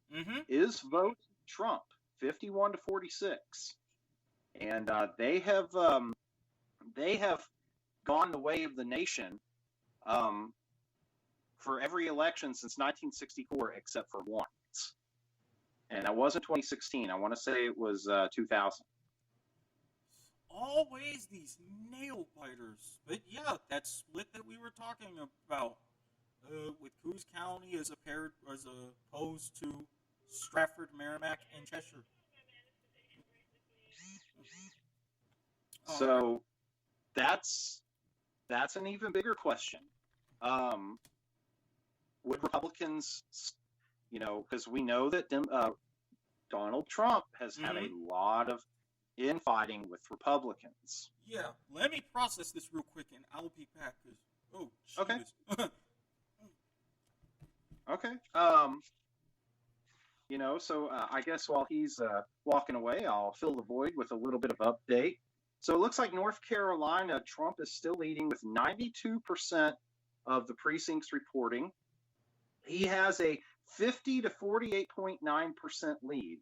is voting Trump, 51-46, and they have gone the way of the nation for every election since 1964, except for once, and that wasn't 2016. I want to say it was 2000. Always these nail biters. But yeah, that split that we were talking about with Coos County as opposed to Stratford, Merrimack, and Cheshire. So that's an even bigger question. Would Republicans, because we know that Donald Trump has had a lot of infighting with Republicans. Yeah, let me process this real quick, and I'll be back. Okay. Okay. So I guess while he's walking away, I'll fill the void with a little bit of update. So it looks like North Carolina, Trump is still leading with 92% of the precincts reporting. He has a 50 to 48.9% lead.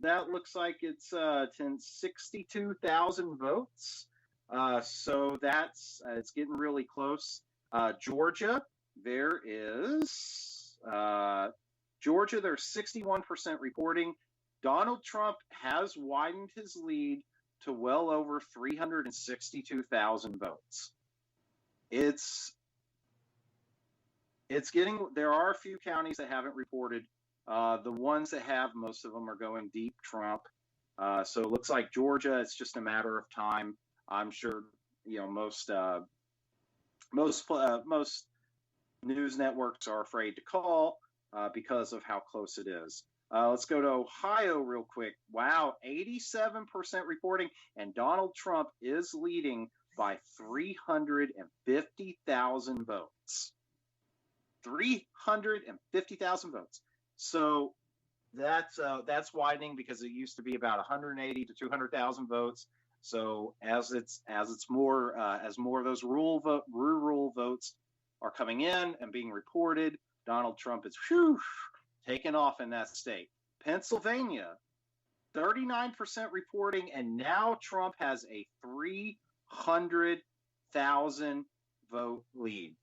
That looks like it's 62,000 votes. So it's getting really close. Georgia, there's 61% reporting. Donald Trump has widened his lead to well over 362,000 votes. There are a few counties that haven't reported. The ones that have, most of them are going deep Trump. So it looks like Georgia, it's just a matter of time. I'm sure, most news networks are afraid to call because of how close it is. Let's go to Ohio real quick. Wow, 87% reporting, and Donald Trump is leading by 350,000 votes. 350,000 votes. So that's widening because it used to be about 180 to 200,000 votes. So as more of those rural votes are coming in and being reported, Donald Trump is taken off in that state. Pennsylvania, 39% reporting, and now Trump has a 300,000 vote lead.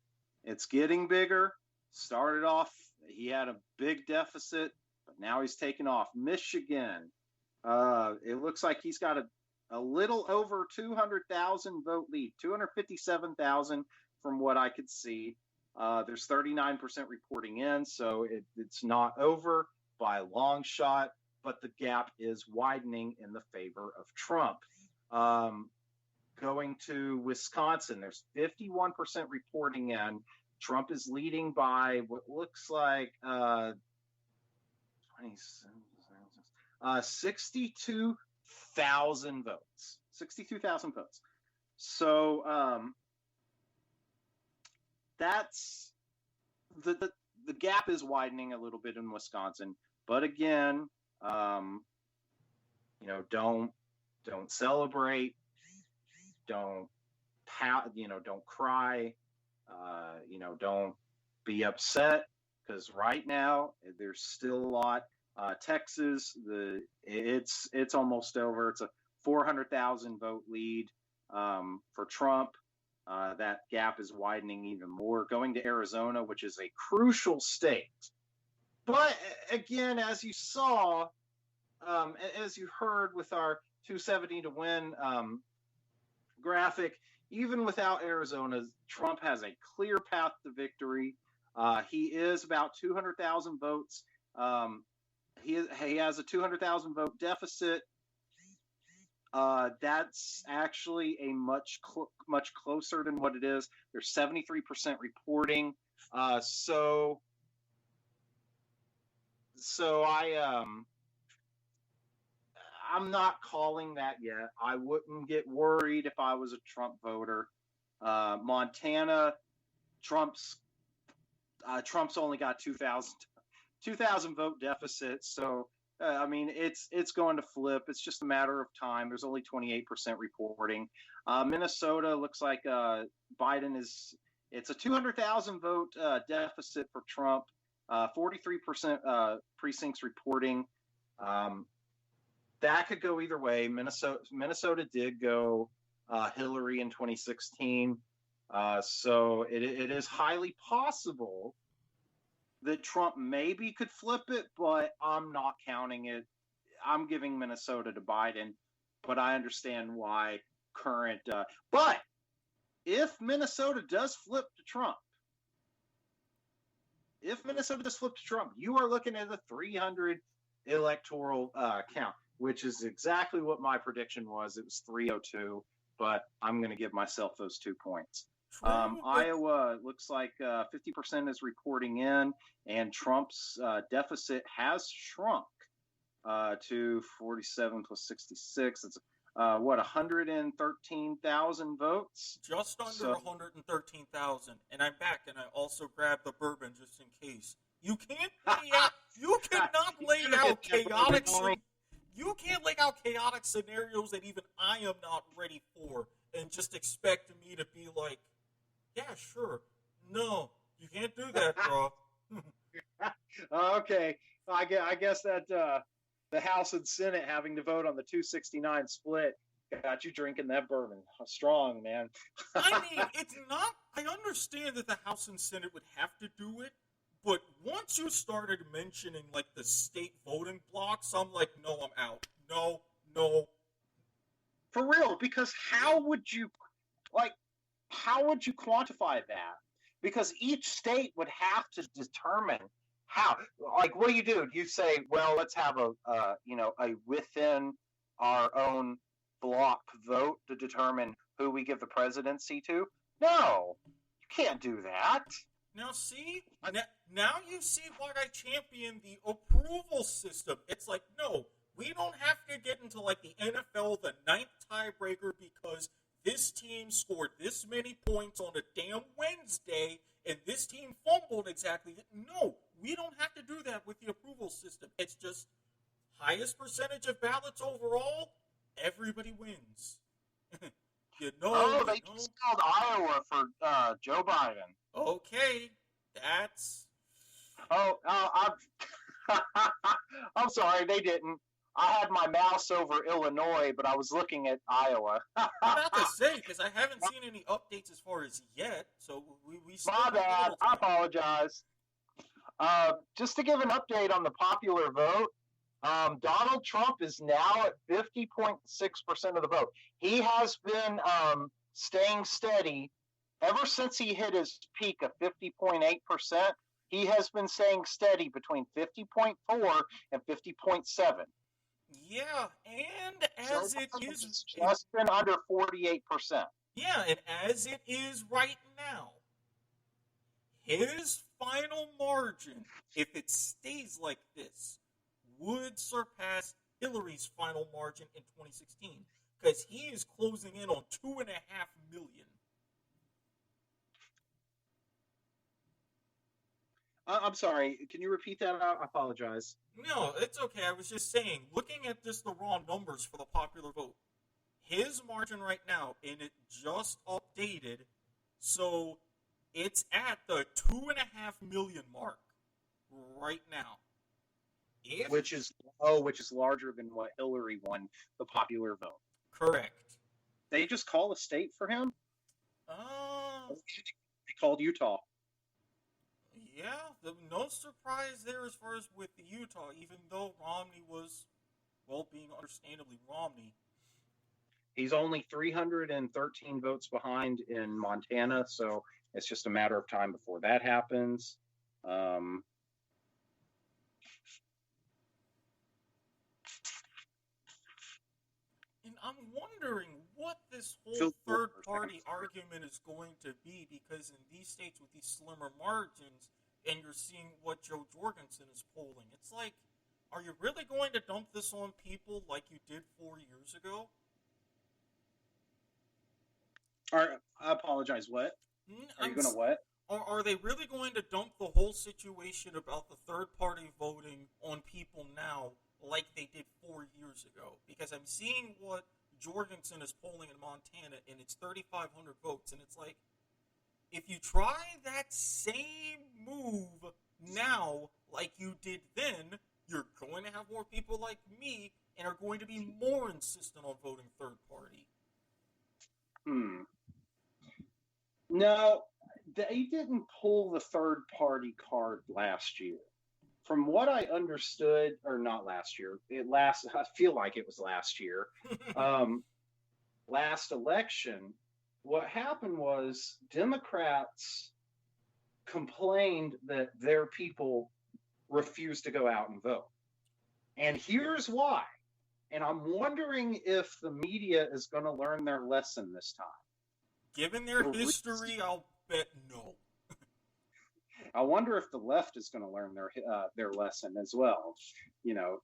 It's getting bigger. Started off, he had a big deficit, but now he's taken off. Michigan, it looks like he's got a little over 200,000 vote lead, 257,000 from what I could see. There's 39% reporting in, so it's not over by a long shot, but the gap is widening in the favor of Trump. Going to Wisconsin, there's 51% reporting in. Trump is leading by what looks like 62,000 votes. 62,000 votes. So that's the gap is widening a little bit in Wisconsin. But again, don't celebrate, don't cry, don't be upset, because right now there's still a lot. Texas, it's almost over. It's a 400,000 vote lead. For Trump, that gap is widening even more, going to Arizona, which is a crucial state. But again, as you saw, as you heard with our 270 to win graphic, even without Arizona, Trump has a clear path to victory. He is about 200,000 votes. He has a 200,000 vote deficit. That's actually a much closer than what it is. There's 73% reporting. So I'm not calling that yet. I wouldn't get worried if I was a Trump voter. Montana, Trump's only got 2,000 vote deficit. So I mean, it's going to flip. It's just a matter of time. There's only 28% reporting. Minnesota looks like Biden is. It's a 200,000 vote deficit for Trump. 43% precincts reporting. That could go either way. Minnesota did go Hillary in 2016. So it is highly possible that Trump maybe could flip it, but I'm not counting it. I'm giving Minnesota to Biden, but I understand why current. But if Minnesota does flip to Trump, you are looking at a 300 electoral count, which is exactly what my prediction was. It was 302, but I'm going to give myself those 2 points. Iowa looks like 50% is reporting in, and Trump's deficit has shrunk to 47 plus 66. It's 113,000 votes? Just under 113,000. And I'm back, and I also grabbed the bourbon just in case. You can't lay out. You cannot lay out chaotic. You can't lay out chaotic scenarios that even I am not ready for, and just expect me to be like, yeah, sure. No, you can't do that, bro. Okay, I guess that the House and Senate having to vote on the 269 split got you drinking that bourbon strong, man. I mean, it's not. I understand that the House and Senate would have to do it, but once you started mentioning like the state voting blocks, I'm like, no, I'm out. No. For real, because how would you quantify that? Because each state would have to determine how. Like, what do? You say, well, let's have a within our own block vote to determine who we give the presidency to? No, you can't do that. Now see, now you see why I champion the approval system. It's like, no, we don't have to get into like the NFL, the 9th tiebreaker, because this team scored this many points on a damn Wednesday, and this team fumbled exactly. No, we don't have to do that with the approval system. It's just highest percentage of ballots overall, everybody wins. They just called Iowa for Joe Biden. Okay, that's... I'm sorry, they didn't. I had my mouse over Illinois, but I was looking at Iowa. I'm about to say, because I haven't seen any updates as far as yet, so we still... My bad, I apologize. Just to give an update on the popular vote, Donald Trump is now at 50.6% of the vote. He has been staying steady ever since he hit his peak of 50.8%. He has been staying steady between 50.4 and 50.7. Yeah, and as it is... It's just been under 48%. Yeah, and as it is right now, his final margin, if it stays like this, would surpass Hillary's final margin in 2016, because he is closing in on 2.5 million. I'm sorry. Can you repeat that? I apologize. No, it's okay. I was just saying, looking at just the raw numbers for the popular vote, his margin right now, and it just updated, so it's at the 2.5 million mark right now. Which is larger than what Hillary won the popular vote. Correct. They just call a state for him. Uh, They called Utah. yeah, no surprise there as far as with Utah, even though Romney was, well, being understandably Romney. He's only 313 votes behind in Montana, so it's just a matter of time before that happens. And I'm wondering what this whole third party argument is going to be, because in these states with these slimmer margins, and you're seeing what Joe Jorgensen is polling, it's like, are you really going to dump this on people like you did 4 years ago? I apologize. What? Are you going to what? Are they really going to dump the whole situation about the third party voting on people now like they did 4 years ago? Because I'm seeing what Jorgensen is polling in Montana, and it's 3,500 votes, and it's like, if you try that same move now like you did then, you're going to have more people like me and are going to be more insistent on voting third party. No, they didn't pull the third party card last year. From what I understood, or not last year, I feel like it was last year. Last election, what happened was Democrats complained that their people refused to go out and vote. And here's why. And I'm wondering if the media is going to learn their lesson this time. Given their history, I'll bet no. I wonder if the left is going to learn their lesson as well. You know,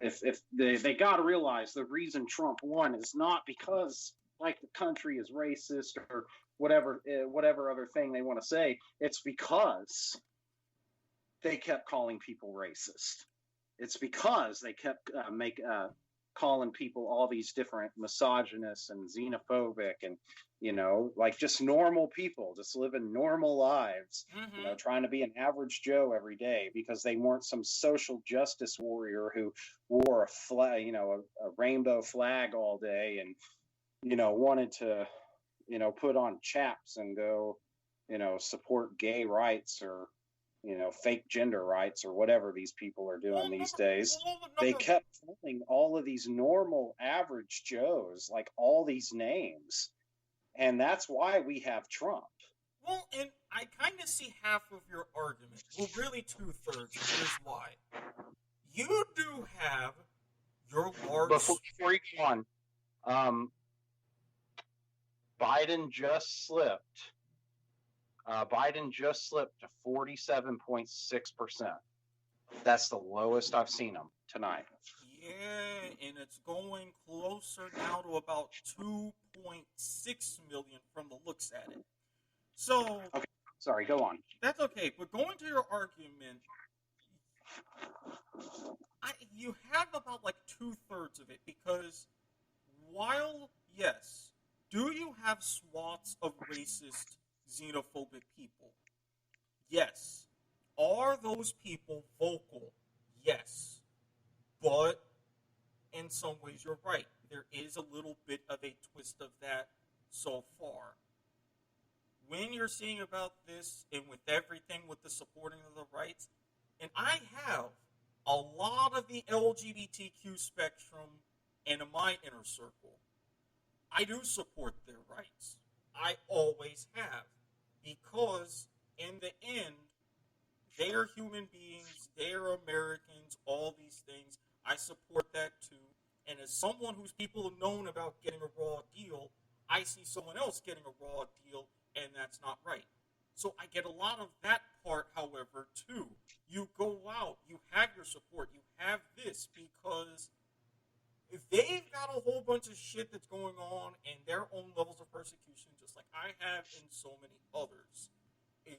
if they got to realize the reason Trump won is not because like the country is racist or whatever other thing they want to say. It's because they kept calling people racist. It's because they kept calling people all these different misogynists and xenophobic and, you know, like just normal people just living normal lives, you know, trying to be an average Joe every day because they weren't some social justice warrior who wore a flag, you know, a rainbow flag all day and, you know, wanted to, you know, put on chaps and go, you know, support gay rights or, you know, fake gender rights or whatever these people are doing these days. They kept calling all of these normal average Joes like all these names. And that's why we have Trump. Well, and I kind of see half of your argument. Well, really 2/3. Here's why. You do have your large... Before you go on, Biden just slipped. Biden just slipped to 47.6%. That's the lowest I've seen him tonight. Yeah, and it's going closer now to about 2.6 million from the looks at it. So... Okay, sorry, go on. That's okay, but going to your argument, you have about like 2/3 of it, because while, yes, do you have swaths of racist, xenophobic people? Yes. Are those people vocal? Yes. But in some ways, you're right. There is a little bit of a twist of that so far. When you're seeing about this, and with everything with the supporting of the rights, and I have a lot of the LGBTQ spectrum in my inner circle, I do support their rights. I always have. Because in the end, they are human beings, they are Americans, all these things. I support that too. And as someone whose people have known about getting a raw deal, I see someone else getting a raw deal, and that's not right. So I get a lot of that part, however, too. You go out, you have your support, you have this, because if they've got a whole bunch of shit that's going on and their own levels of persecution, just like I have in so many others.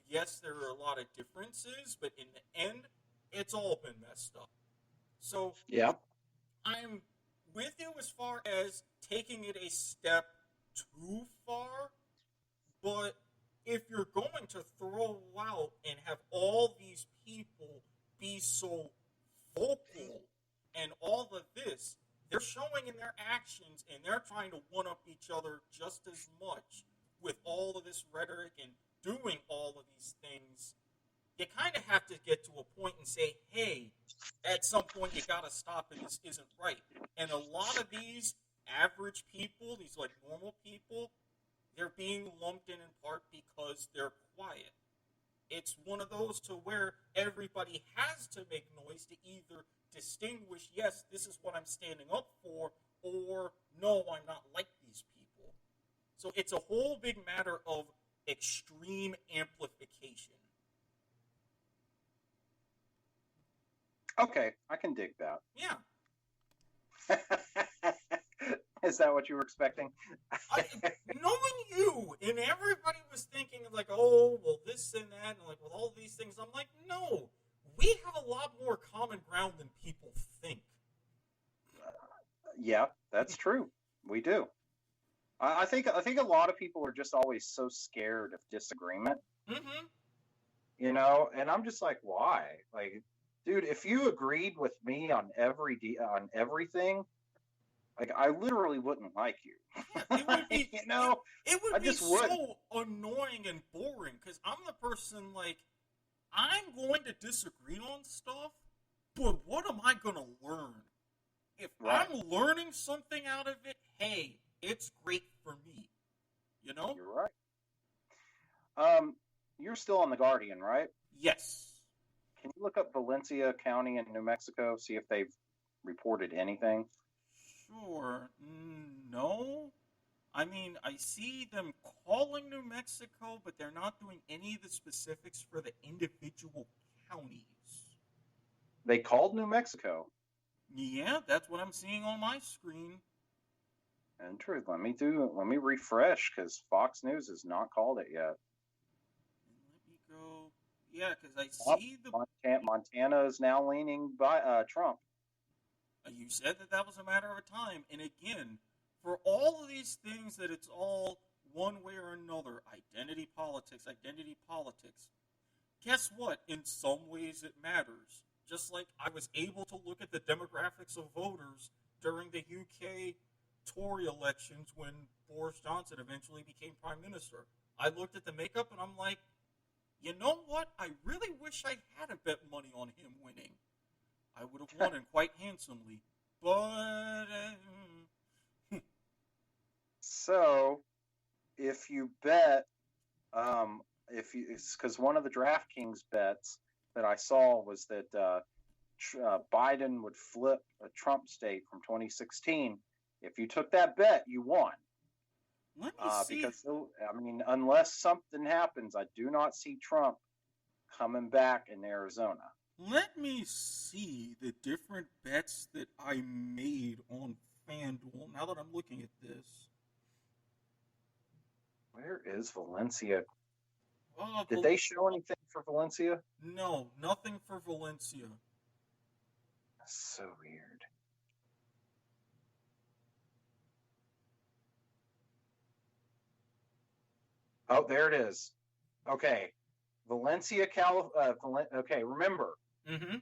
Yes, there are a lot of differences, but in the end, it's all been messed up. So, yeah, I'm with you as far as taking it a step too far, but if you're going to throw out and have all these people be so vocal and all of this, they're showing in their actions, and they're trying to one up each other just as much with all of this rhetoric and doing all of these things. You kind of have to get to a point and say, hey, at some point you got to stop, and this isn't right. And a lot of these average people, these like normal people, they're being lumped in part because they're quiet. It's one of those to where everybody has to make noise to either distinguish, yes, this is what I'm standing up for, or no, I'm not like these people. So it's a whole big matter of extreme amplification. Okay, I can dig that. Yeah. Is that what you were expecting? Knowing you, and everybody was thinking like, oh, well, this and that, and like with all these things, I'm like, no, we have a lot more common ground than people think. Yeah, that's true. We do. I think a lot of people are just always so scared of disagreement. Mm-hmm. You know, and I'm just like, why? Like, dude, if you agreed with me on everything, like I literally wouldn't like you. Yeah, it would be, you know, it would I be just so would. annoying and boring because I'm the person like I'm going to disagree on stuff, but what am I going to learn? If Right. I'm learning something out of it, hey, it's great for me. You know? You're right. You're still on the Guardian, right? Yes. Can you look up Valencia County in New Mexico, see if they've reported anything? Sure. No. I mean, I see them calling New Mexico, but they're not doing any of the specifics for the individual counties. They called New Mexico. Yeah, that's what I'm seeing on my screen. And true, let me refresh because Fox News has not called it yet. Let me go. Yeah, because I see Montana is now leaning by Trump. You said that was a matter of time, and again, for all of these things that it's all one way or another, identity politics. Guess what? In some ways it matters. Just like I was able to look at the demographics of voters during the UK Tory elections when Boris Johnson eventually became Prime Minister. I looked at the makeup and I'm like, you know what? I really wish I had a bet money on him winning. I would have won and quite handsomely. But So, if you bet, because one of the DraftKings bets that I saw was that Biden would flip a Trump state from 2016. If you took that bet, you won. let me see. Because I mean, unless something happens, I do not see Trump coming back in Arizona. Let me see the different bets that I made on FanDuel now that I'm looking at this. Where is Valencia? Did they show anything for Valencia? No, nothing for Valencia. That's so weird. Oh, there it is. Okay. Valencia, okay, remember, Mm-hmm.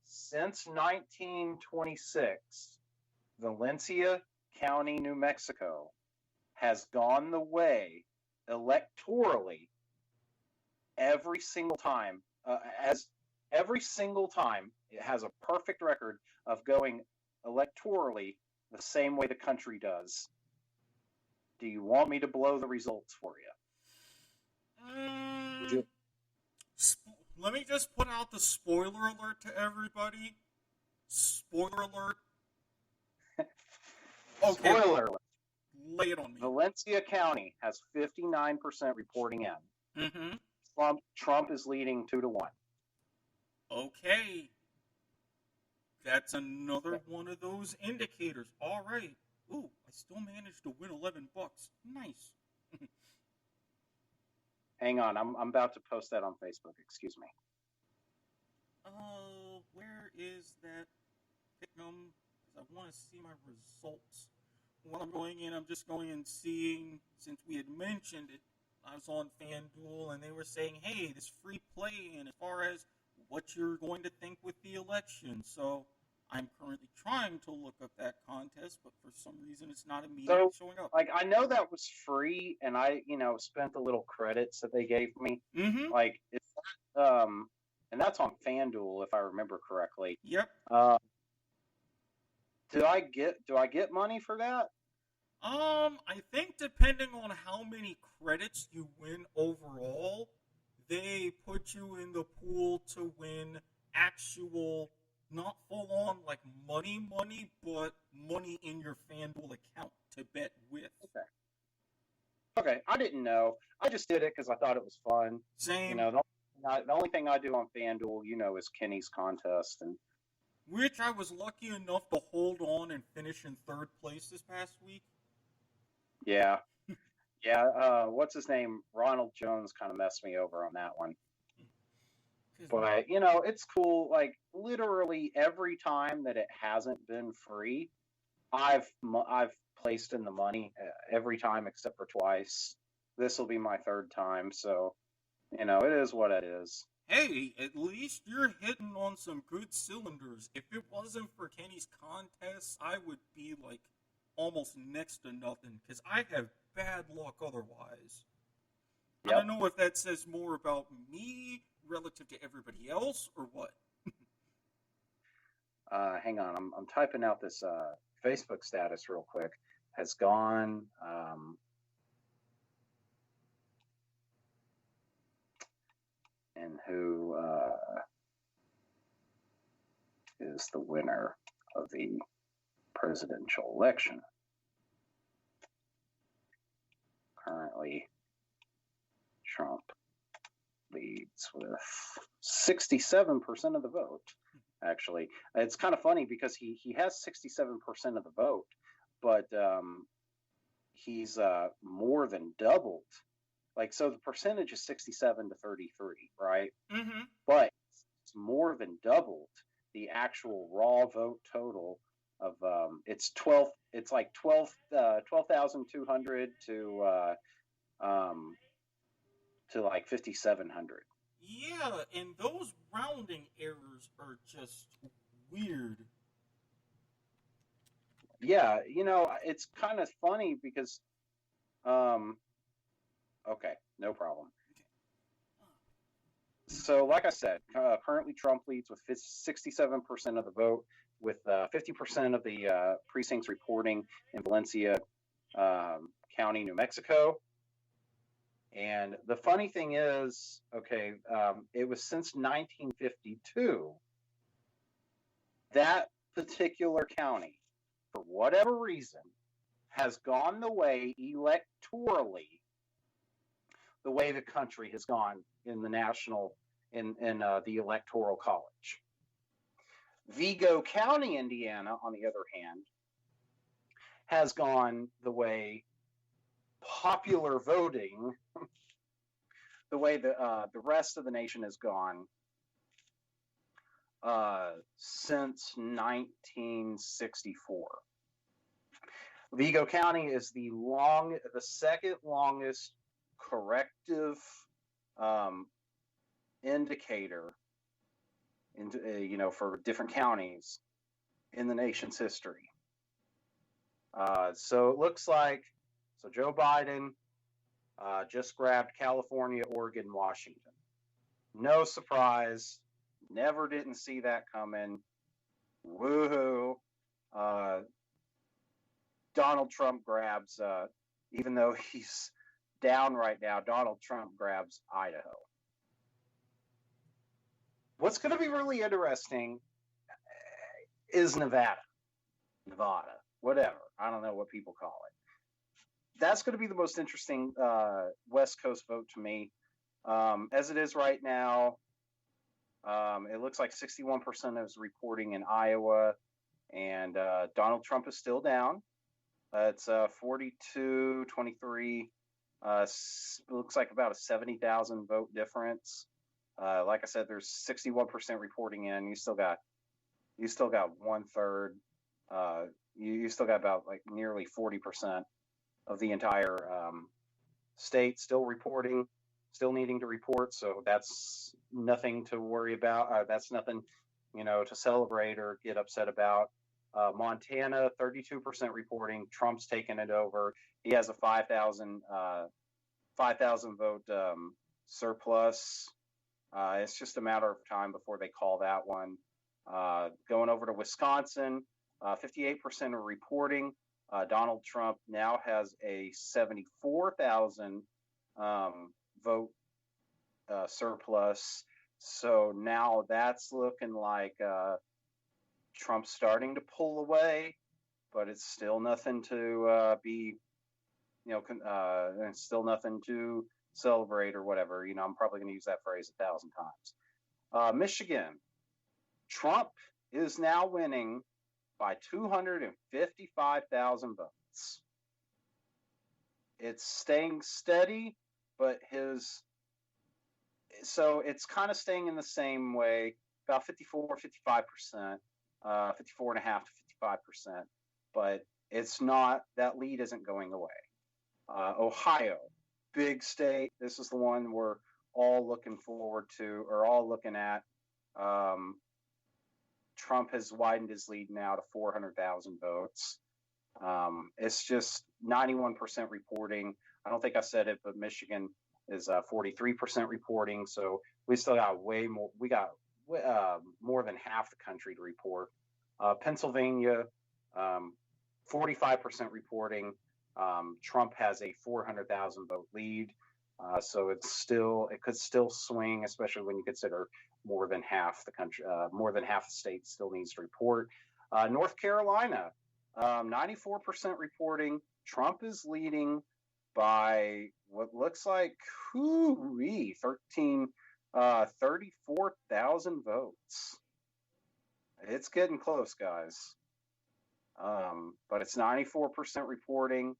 since 1926, Valencia County, New Mexico, has gone the way electorally every single time. Every single time, it has a perfect record of going electorally the same way the country does. Do you want me to blow the results for you? Let me just put out the spoiler alert to everybody. Spoiler alert. Okay. Spoiler alert. Lay it on me. Valencia County has 59% reporting in. Mm-hmm. Trump is leading 2-1. Okay. That's another one of those indicators. All right. Ooh, I still managed to win $11. Nice. Hang on, I'm about to post that on Facebook. Excuse me. Where is that pick'em? Because I want to see my results. While I'm going in, I'm just going and seeing, since we had mentioned it, I was on FanDuel, and they were saying, hey, this free play, and as far as what you're going to think with the election. So I'm currently trying to look up that contest, but for some reason it's not immediately So, showing up. like, I know that was free, and I, spent the little credits that they gave me. Mm-hmm. Like, and that's on FanDuel if I remember correctly. Yep. Do I get money for that? I think depending on how many credits you win overall, they put you in the pool to win actual, not full on like money, but money in your FanDuel account to bet with. Okay, I didn't know. I just did it because I thought it was fun. Same. The only thing I do on FanDuel, is Kenny's contest, and Which I was lucky enough to hold on and finish in third place this past week. yeah, what's his name? Ronald Jones kind of messed me over on that one. But it's cool. Like literally every time that it hasn't been free, I've placed in the money every time except for twice. This will be my third time, so it is what it is. Hey, at least you're hitting on some good cylinders. If it wasn't for Kenny's contests, I would be like almost next to nothing because I have bad luck otherwise. Yep. I don't know if that says more about me relative to everybody else or what. Hang on, I'm typing out this Facebook status real quick. Has gone. And who is the winner of the presidential election? Currently, Trump leads with 67% of the vote. Actually, it's kind of funny because he has 67% of the vote, but he's more than doubled. Like, so the percentage is 67 to 33, right? Mm-hmm. But it's more than doubled the actual raw vote total of it's 12. It's like 12,200 to like 5,700. Yeah, and those rounding errors are just weird. Yeah, it's kind of funny because okay, no problem. So, like I said, currently Trump leads with 67% of the vote, with 50% of the precincts reporting in Valencia County, New Mexico. And the funny thing is, okay, it was since 1952 that particular county, for whatever reason, has gone the way electorally, the way the country has gone in the national, in the electoral college. Vigo County, Indiana, on the other hand, has gone the way popular voting, the way the rest of the nation has gone since 1964. Vigo County is the second longest corrective indicator into for different counties in the nation's history. So it looks like Joe Biden just grabbed California, Oregon, Washington. No surprise. Never didn't see that coming. Woohoo. Donald Trump grabs, even though he's down right now, Donald Trump grabs Idaho. What's going to be really interesting is Nevada, whatever. I don't know what people call it. That's going to be the most interesting West Coast vote to me. As it is right now, it looks like 61% is reporting in Iowa, and Donald Trump is still down. It's 42-23. Looks like about a 70,000 vote difference. Like I said, there's 61% reporting in. You still got 1/3. You still got about like nearly 40% of the entire state still needing to report. So that's nothing to worry about. That's nothing to celebrate or get upset about. Montana, 32% reporting. Trump's taken it over. He has a 5,000 vote surplus. It's just a matter of time before they call that one. Going over to Wisconsin, 58% are reporting. Donald Trump now has a 74,000 vote surplus. So now that's looking like Trump's starting to pull away, but it's still nothing to it's still nothing to celebrate or whatever. I'm probably going to use that phrase 1,000 times. Michigan, Trump is now winning by 255,000 votes. It's staying steady, but so it's kind of staying in the same way, about 54, 55%, 54.5 to 55%, but it's not, that lead isn't going away. Ohio, big state. This is the one we're all looking forward to, or all looking at. Trump has widened his lead now to 400,000 votes. It's just 91% reporting. I don't think I said it, but Michigan is 43% reporting. So we still got way more. We got more than half the country to report. Pennsylvania, 45% reporting. Trump has a 400,000 vote lead. So it could still swing, especially when you consider more than half the country, more than half the state still needs to report. North Carolina, 94% reporting. Trump is leading by what looks like 34,000 votes. It's getting close, guys. But it's 94% reporting.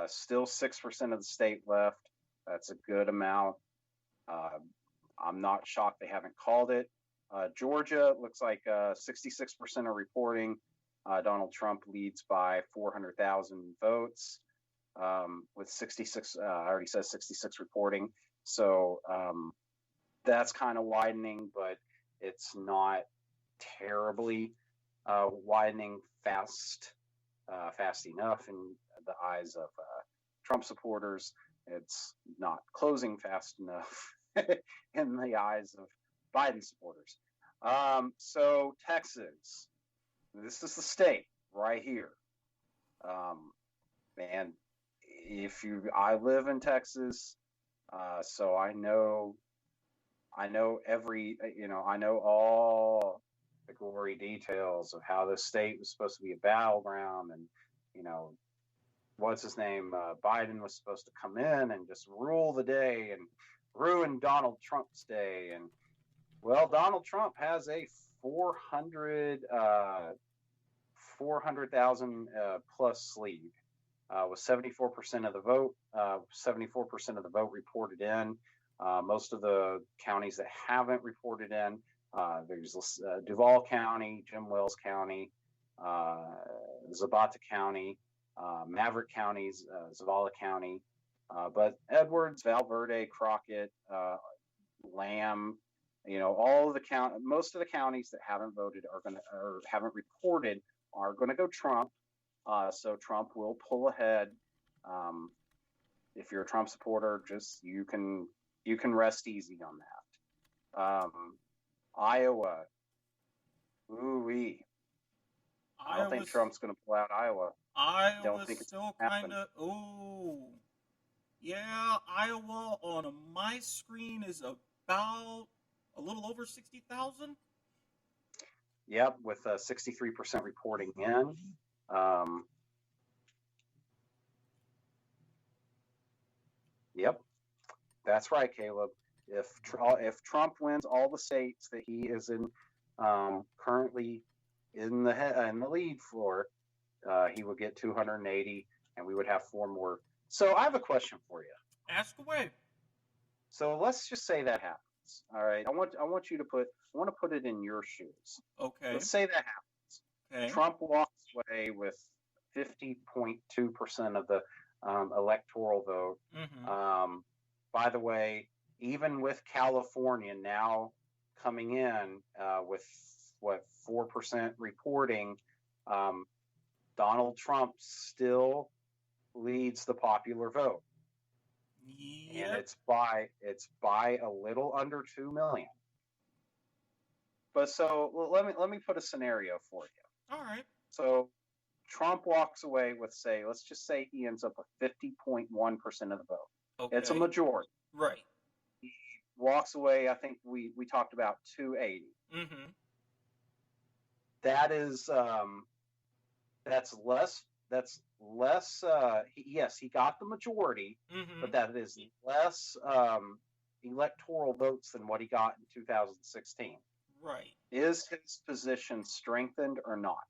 Still 6% of the state left. That's a good amount. I'm not shocked they haven't called it. Georgia looks like 66% are reporting. Donald Trump leads by 400,000 votes with 66. I already said 66 reporting. So that's kind of widening, but it's not terribly widening fast enough in the eyes of Trump supporters. It's not closing fast enough in the eyes of Biden supporters. So Texas, this is the state right here. And I live in Texas, so I know I know all the gory details of how this state was supposed to be a battleground, and what's his name, Biden was supposed to come in and just rule the day and ruin Donald Trump's day. And well, Donald Trump has a 400,000 plus lead with 74% of the vote. 74% of the vote reported in. Most of the counties that haven't reported in, there's Duval County, Jim Wells County, Zapata County, Maverick Counties, Zavala County, but Edwards, Valverde, Crockett, Lamb, all of the most of the counties that haven't voted or haven't reported are going to go Trump. So Trump will pull ahead. If you're a Trump supporter, just you can rest easy on that. Iowa, ooh-wee. I don't think Trump's going to pull out Iowa. Iowa's still kind of, yeah, Iowa on my screen is about a little over 60,000. Yep, with 63% reporting in. Yep, that's right, Caleb. If Trump wins all the states that he is in, currently in the lead for, he would get 280, and we would have 4 more. So I have a question for you. Ask away. So let's just say that happens. All right. I want you to put it in your shoes. Okay. Let's say that happens. Okay. Trump walks away with 50.2% of the electoral vote. Mm-hmm. By the way, even with California now coming in with what 4% reporting, Donald Trump still leads the popular vote, and Yep. it's by a little under 2 million. But so let me put a scenario for you. All right. So Trump walks away with, say, let's just say he ends up with 50.1% of the vote. Okay. It's a majority. Right. He walks away. I think we talked about 280. Mm-hmm. That is that's less. That's less. Yes, he got the majority, Mm-hmm. but that is less electoral votes than what he got in 2016. Right. Is his position strengthened or not?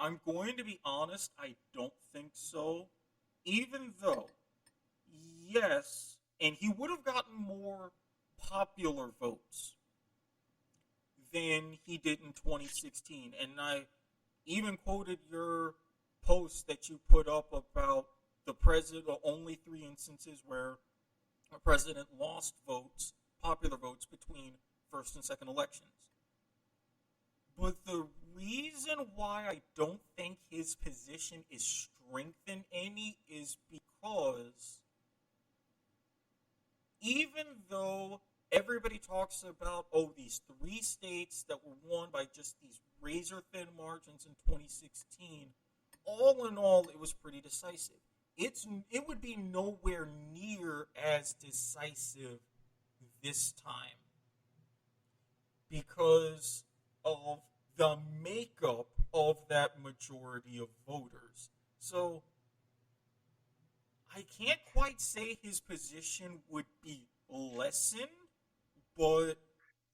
I'm going to be honest, I don't think so. Even though, yes, and he would have gotten more popular votes than he did in 2016. And I even quoted your post that you put up about the president, only 3 instances where a president lost votes, popular votes, between first and second elections. But the reason why I don't think his position is strengthened any is because even though everybody talks about, these 3 states that were won by just these razor thin margins in 2016, all in all, it was pretty decisive. It would be nowhere near as decisive this time because of the makeup of that majority of voters. So I can't quite say his position would be lessened, but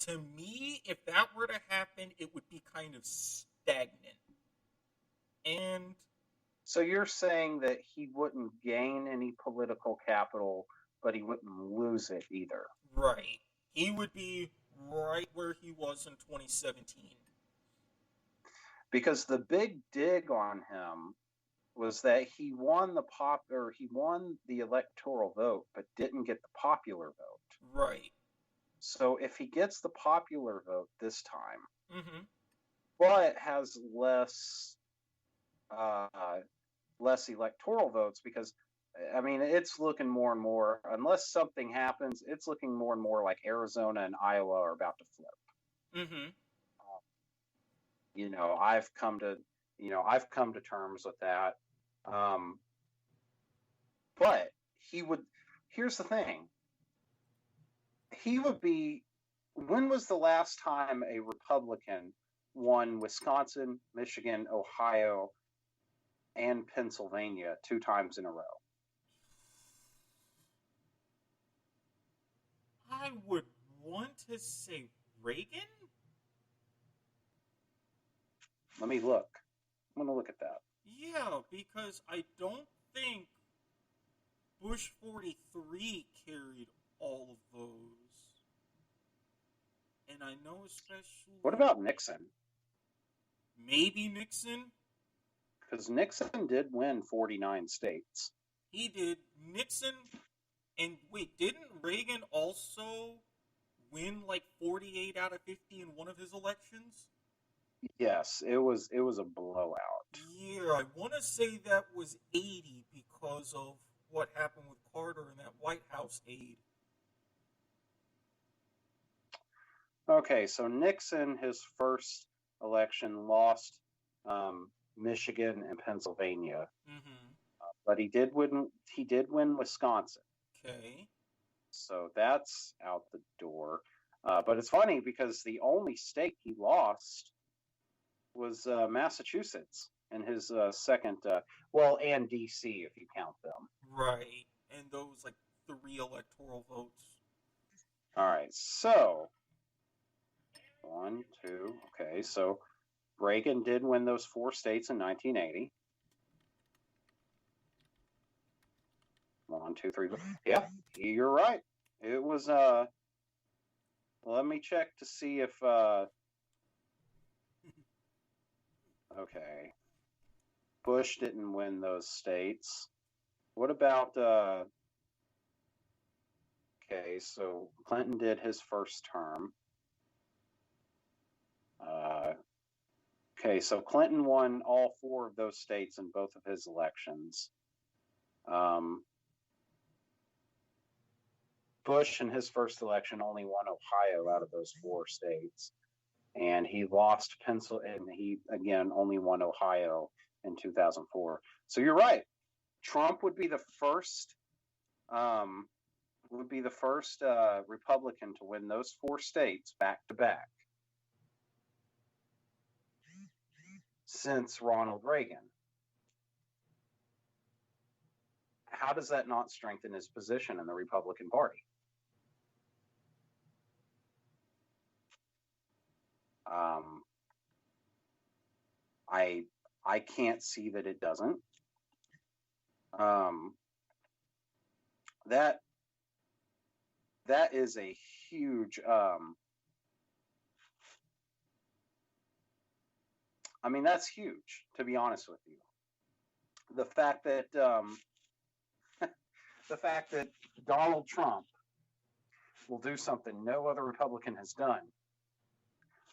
to me, if that were to happen, it would be kind of stagnant. And so you're saying that he wouldn't gain any political capital, but he wouldn't lose it either. Right. He would be right where he was in 2017. Because the big dig on him was that he won the electoral vote, but didn't get the popular vote. Right. So if he gets the popular vote this time, mm-hmm. but has less electoral votes, because I mean it's looking more and more, unless something happens, it's looking more and more like Arizona and Iowa are about to flip. Mm-hmm. I've come to terms with that. But here's the thing. He would be, when was the last time a Republican won Wisconsin, Michigan, Ohio, and Pennsylvania 2 times in a row? I would want to say Reagan? Let me look. I'm going to look at that. Yeah, because I don't think Bush 43 carried all of those. And I know especially... What about Nixon? Maybe Nixon? Because Nixon did win 49 states. He did. Nixon... And wait, didn't Reagan also win like 48 out of 50 in one of his elections? Yes, it was a blowout. Yeah, I want to say that was 80 because of what happened with Carter and that White House aid. Okay, so Nixon, his first election, lost Michigan and Pennsylvania, but he did win Wisconsin. Okay. So that's out the door. But it's funny because the only state he lost was Massachusetts in his second, and D.C. if you count them. Right, and those like 3 electoral votes. All right, so 1, 2. Okay, so Reagan did win those 4 states in 1980. 1, 2, 3. Yeah, you're right. It was. Let me check to see if. Okay. Bush didn't win those states. What about? Okay, so Clinton did his first term. Okay, so Clinton won all 4 of those states in both of his elections. Bush in his first election only won Ohio out of those 4 states, and he lost Pennsylvania, and he again only won Ohio in 2004. So you're right. Trump would be the first Republican to win those 4 states back to back since Ronald Reagan. How does that not strengthen his position in the Republican Party? I can't see that it doesn't. That is a huge. I mean, that's huge, to be honest with you. The fact that Donald Trump will do something no other Republican has done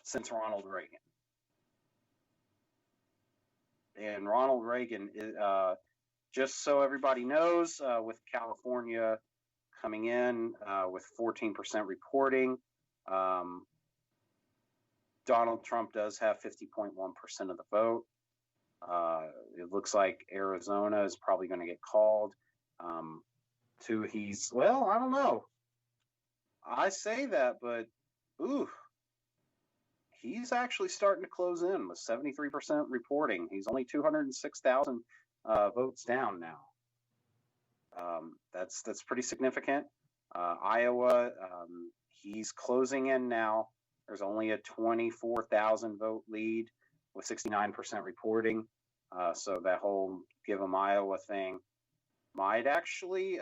since Ronald Reagan. And Ronald Reagan, just so everybody knows, with California coming in with 14% reporting, Donald Trump does have 50.1% of the vote. It looks like Arizona is probably going to get called. I don't know. I say that, but he's actually starting to close in with 73% reporting. He's only 206,000 votes down now. That's pretty significant. Iowa, he's closing in now. There's only a 24,000 vote lead with 69% reporting. So that whole give them Iowa thing might actually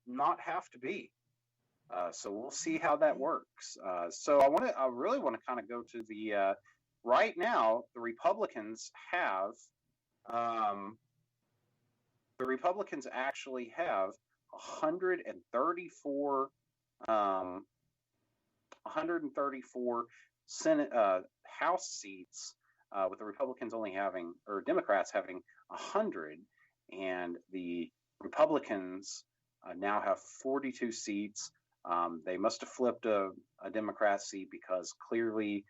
not have to be. So we'll see how that works. So I really want to kind of go to the right now. The Republicans actually have 134 Senate House seats, with the Republicans only having, or Democrats having 100, and the Republicans now have 42 seats. They must have flipped a Democrat seat because clearly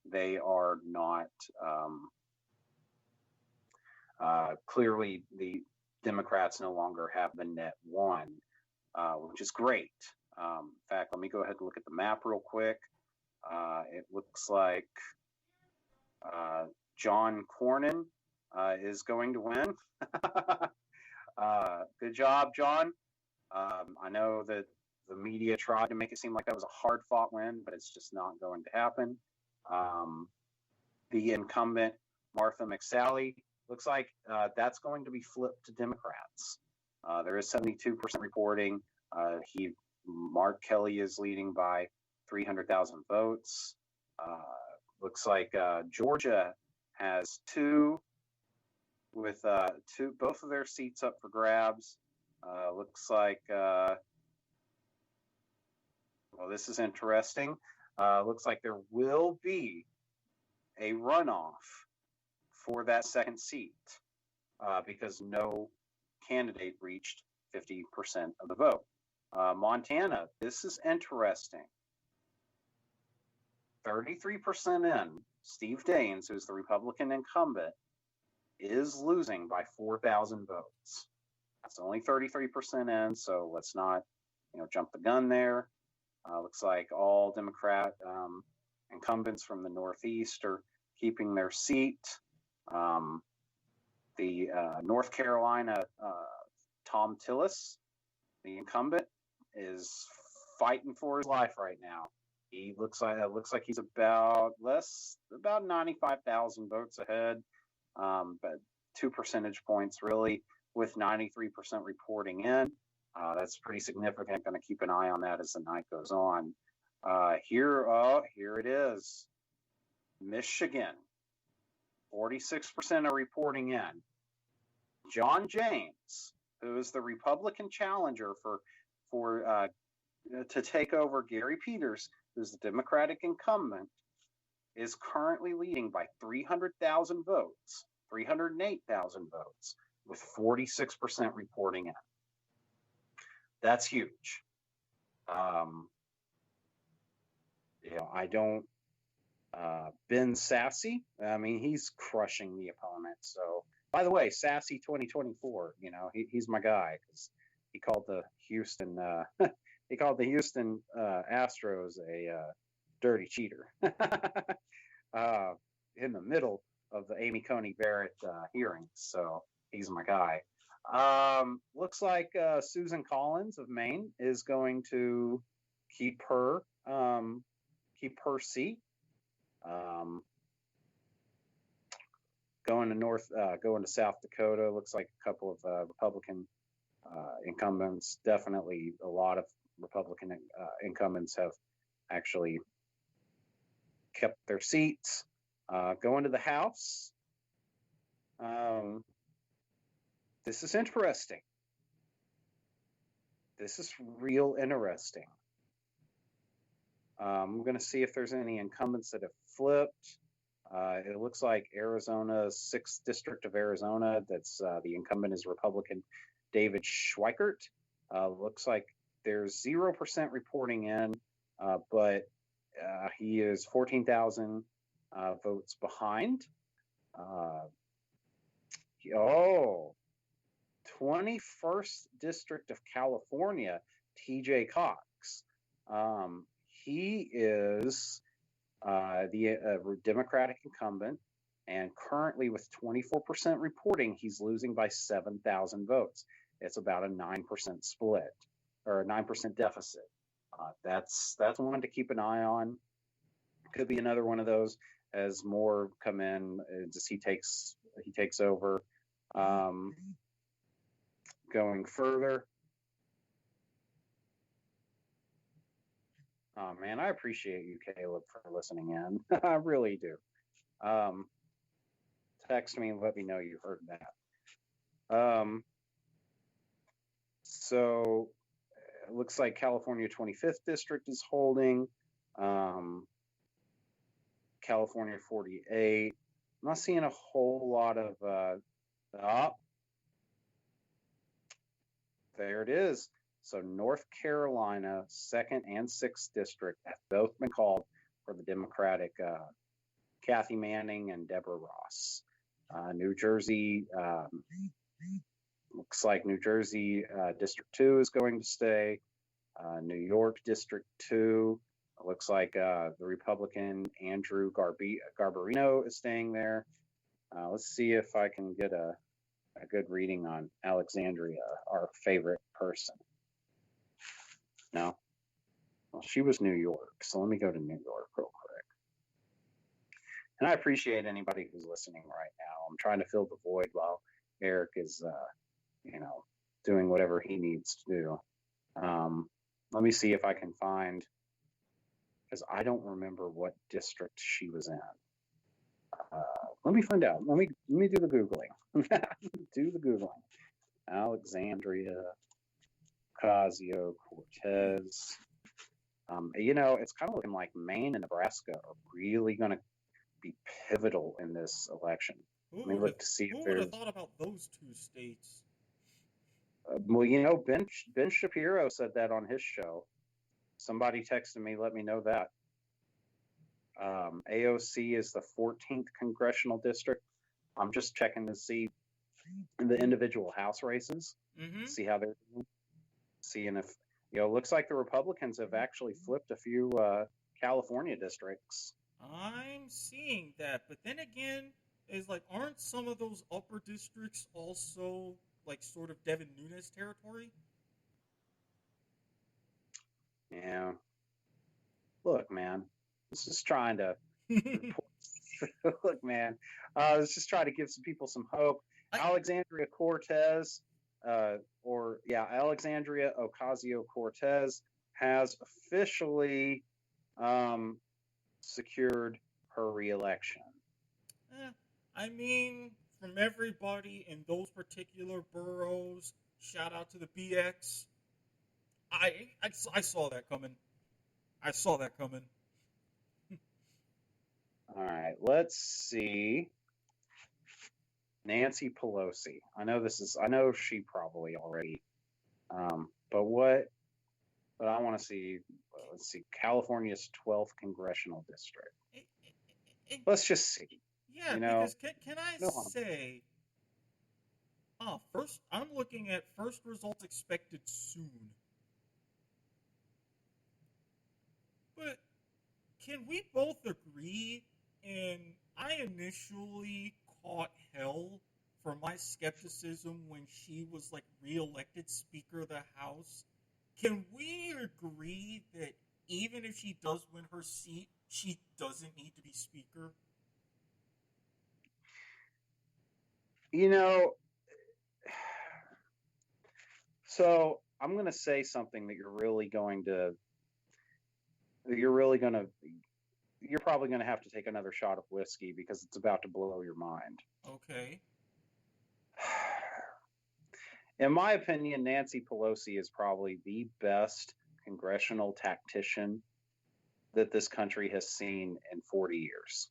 they are not. Clearly, the Democrats no longer have the net 1, which is great. In fact, let me go ahead and look at the map real quick. It looks like John Cornyn is going to win. Good job, John. I know that the media tried to make it seem like that was a hard-fought win, but it's just not going to happen. The incumbent, Martha McSally, looks like that's going to be flipped to Democrats. There is 72% reporting. Mark Kelly is leading by 300,000 votes. Looks like Georgia has 2, with both of their seats up for grabs. Looks like, this is interesting. Looks like there will be a runoff for that second seat because no candidate reached 50% of the vote. Montana, this is interesting. 33% in, Steve Daines, who's the Republican incumbent, is losing by 4,000 votes. That's only 33% in, so let's not, jump the gun there. Looks like all Democrat incumbents from the Northeast are keeping their seat. The North Carolina, Tom Tillis, the incumbent, is fighting for his life right now. He looks like he's about 95,000 votes ahead, but 2 percentage points really, with 93% reporting in. That's pretty significant. Going to keep an eye on that as the night goes on. Here it is. Michigan, 46% are reporting in. John James, who is the Republican challenger to take over Gary Peters, who's the Democratic incumbent, is currently leading by 300,000 votes, 308,000 votes, with 46% reporting in. That's huge. I don't. Ben Sassy, I mean, he's crushing the opponent. So, by the way, Sassy 2024, he's my guy because he called the Houston Astros a dirty cheater in the middle of the Amy Coney Barrett hearings. So he's my guy. Looks like Susan Collins of Maine is going to keep her seat. Going to South Dakota, looks like a couple of Republican incumbents. Definitely, a lot of Republican incumbents have actually kept their seats. Going to the House. This is interesting. This is real interesting. I'm going to see if there's any incumbents that have flipped. It looks like Arizona's 6th District of Arizona, that's the incumbent is Republican David Schweikert. Looks like there's 0% reporting in, but he is 14,000 votes behind. 21st District of California, TJ Cox. He is the Democratic incumbent, and currently with 24% reporting, he's losing by 7,000 votes. It's about a 9% split, or a 9% deficit. That's one to keep an eye on. Could be another one of those as more come in, as he takes over. Going further. Oh man, I appreciate you, Caleb, for listening in. I really do. Text me and let me know you heard that. So it looks like California 25th District is holding. California 48. I'm not seeing a whole lot of there it is. So North Carolina 2nd and 6th District have both been called for the Democratic Kathy Manning and Deborah Ross. New Jersey, looks like New Jersey District 2 is going to stay. New York District 2, looks like the Republican Andrew Garbarino is staying there. Let's see if I can get a good reading on Alexandria, our favorite person. No? Well, she was New York, so let me go to New York real quick. And I appreciate anybody who's listening right now. I'm trying to fill the void while Eric is, doing whatever he needs to do. Let me see if I can find, because I don't remember what district she was in. Let me find out. Let me do the Googling. Do the Googling. Alexandria Ocasio-Cortez. It's kind of looking like Maine and Nebraska are really going to be pivotal in this election. Let me look to see if Who would there's. have thought about those two states? Ben Shapiro said that on his show. Somebody texted me, let me know that. AOC is the 14th congressional district. I'm just checking to see the individual House races, see how they're doing. Seeing if, looks like the Republicans have actually flipped a few California districts. I'm seeing that, but then again, is like, aren't some of those upper districts also like sort of Devin Nunes territory? Yeah. Look, man, this is trying to look, man, I was just trying to give some people some hope. Alexandria Cortez, Alexandria Ocasio-Cortez has officially secured her reelection. I mean, from everybody in those particular boroughs, shout out to the BX. I saw that coming. All right, let's see. Nancy Pelosi. I know she probably already. But what? But I want to see. Let's see. California's 12th congressional district. It, it, Let's just see. yeah, You know, because can I no harm. say, first, I'm looking at first results expected soon. But can we both agree? And I initially caught hell for my skepticism when she was like reelected Speaker of the House. Can we agree that even if she does win her seat, she doesn't need to be Speaker? You know, so I'm going to say something that you're probably going to have to take another shot of whiskey because it's about to blow your mind. Okay. In my opinion, Nancy Pelosi is probably the best congressional tactician that this country has seen in 40 years.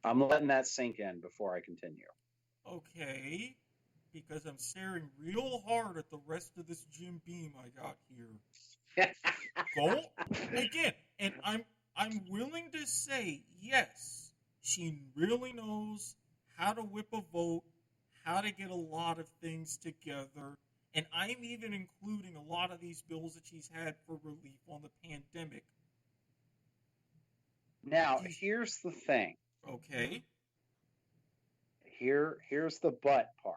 I'm letting that sink in before I continue. Okay. Because I'm staring real hard at the rest of this Jim Beam I got here. Go again, and I'm willing to say yes, she really knows how to whip a vote, how to get a lot of things together, and I'm even including a lot of these bills that she's had for relief on the pandemic. Now, here's the thing. Okay. Here's the but part.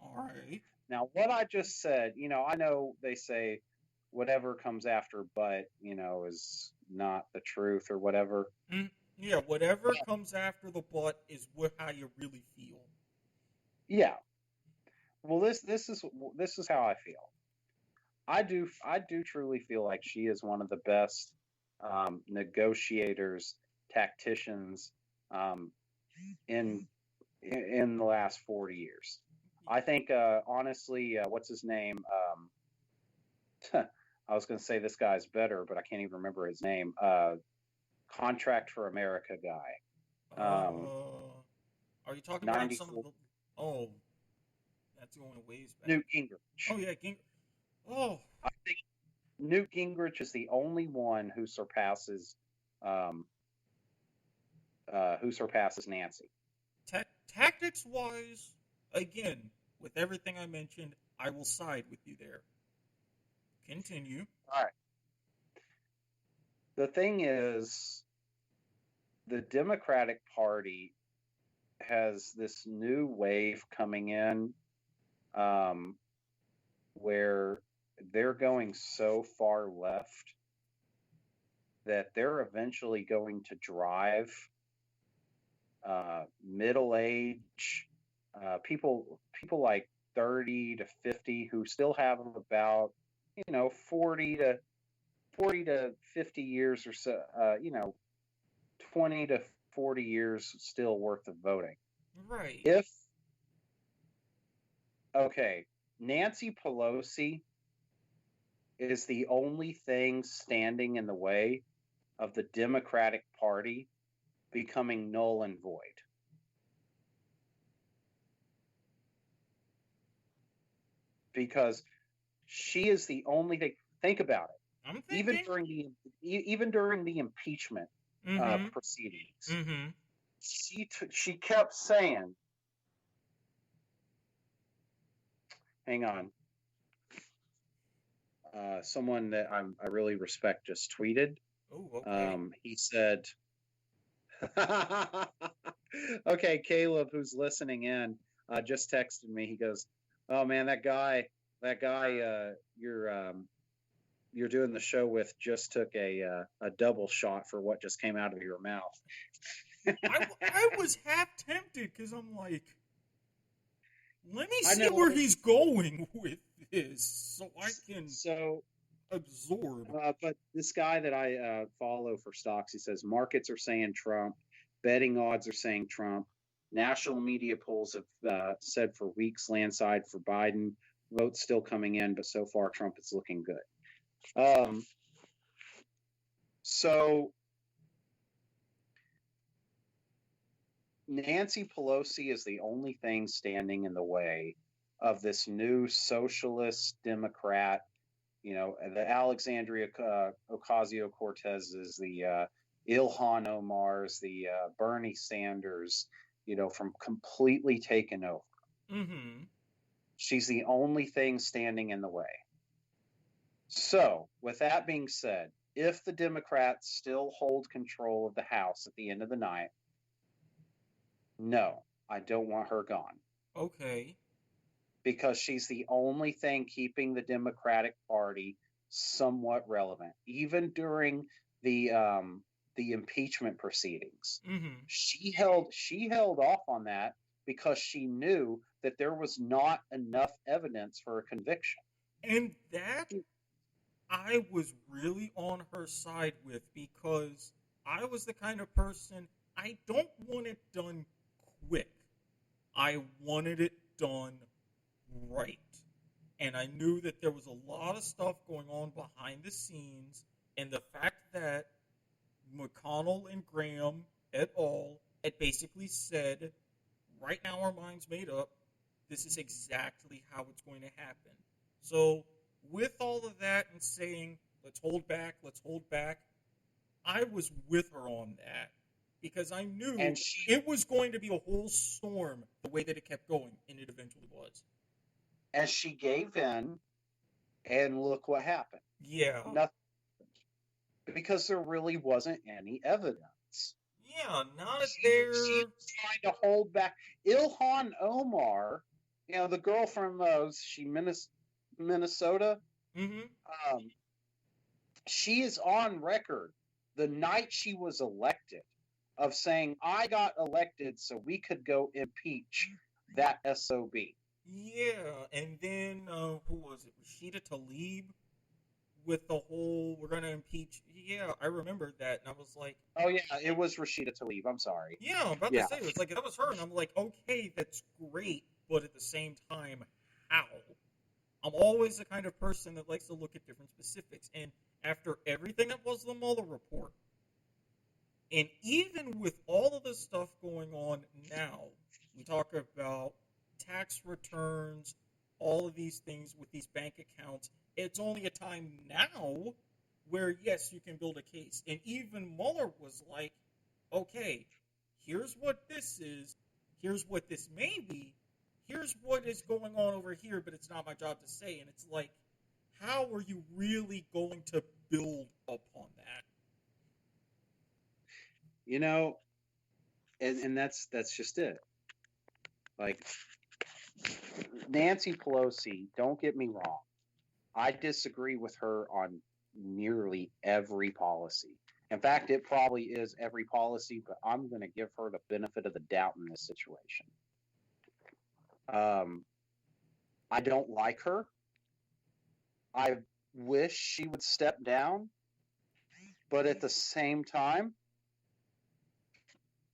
All right. Now, what I just said, I know they say whatever comes after but, is not the truth or whatever. Yeah, whatever comes after the but is how you really feel. Yeah. Well, this is how I feel. I do truly feel like she is one of the best negotiators, tacticians in the last 40 years. I think honestly, what's his name? I was going to say this guy's better, but I can't even remember his name. Contract for America guy. Are you talking about some of the? Oh, that's going a ways back. Newt Gingrich. Oh yeah, Gingrich. Oh, I think Newt Gingrich is the only one who surpasses Nancy. Tactics wise, again, with everything I mentioned, I will side with you there. Continue. All right. The thing is, the Democratic Party has this new wave coming in where they're going so far left that they're eventually going to drive middle age people like 30 to 50 who still have about 40 to 50 years or so 20 to 40 years still worth of voting. Right. Nancy Pelosi is the only thing standing in the way of the Democratic Party becoming null and void. Because she is the only thing. Think about it. I'm thinking. Even during the impeachment proceedings, she kept saying, "Hang on." Someone that I really respect just tweeted. Oh, okay. He said, "Okay, Caleb, who's listening in, just texted me. He goes, "Oh man, that guy, you're doing the show with just took a double shot for what just came out of your mouth." I was half tempted because I'm like, let me see where he's going with this, so I can absorb. But this guy that I follow for stocks, he says markets are saying Trump, betting odds are saying Trump, national media polls have said for weeks landslide for Biden, votes still coming in, but so far Trump is looking good. So Nancy Pelosi is the only thing standing in the way of this new socialist Democrat. The Alexandria Ocasio-Cortezes, the Ilhan Omars, the Bernie Sanders, from completely taking over. Mm-hmm. She's the only thing standing in the way. So, with that being said, if the Democrats still hold control of the House at the end of the night, no, I don't want her gone. Okay. Because she's the only thing keeping the Democratic Party somewhat relevant, even during the impeachment proceedings. Mm-hmm. She held off on that because she knew that there was not enough evidence for a conviction. And that I was really on her side with, because I was the kind of person, I don't want it done quick. I wanted it done right. And I knew that there was a lot of stuff going on behind the scenes, and the fact that McConnell and Graham et al. Had basically said, right now our mind's made up, this is exactly how it's going to happen. So, with all of that and saying, let's hold back, I was with her on that. Because I knew it was going to be a whole storm the way that it kept going, and it eventually was. And she gave in, and look what happened. Yeah. Nothing. Because there really wasn't any evidence. Yeah, not there. She's trying to hold back. Ilhan Omar, the girl from Minnesota. Mm-hmm. She is on record the night she was elected of saying, "I got elected so we could go impeach that SOB." Yeah, and then who was it? Rashida Tlaib with the whole "we're gonna impeach." Yeah, I remember that, and I was like, "Oh yeah, it was Rashida Tlaib." I'm sorry. Yeah, I'm about to say, it was like that was her, and I'm like, okay, that's great, but at the same time, how? I'm always the kind of person that likes to look at different specifics, and after everything that was the Mueller report, and even with all of the stuff going on now, we talk about tax returns, all of these things with these bank accounts. It's only a time now where, yes, you can build a case. And even Mueller was like, okay, here's what this is, here's what this may be, here's what is going on over here, but it's not my job to say. And it's like, how are you really going to build upon that? And that's just it. Like, Nancy Pelosi, don't get me wrong, I disagree with her on nearly every policy. In fact, it probably is every policy, but I'm going to give her the benefit of the doubt in this situation. I don't like her. I wish she would step down, but at the same time,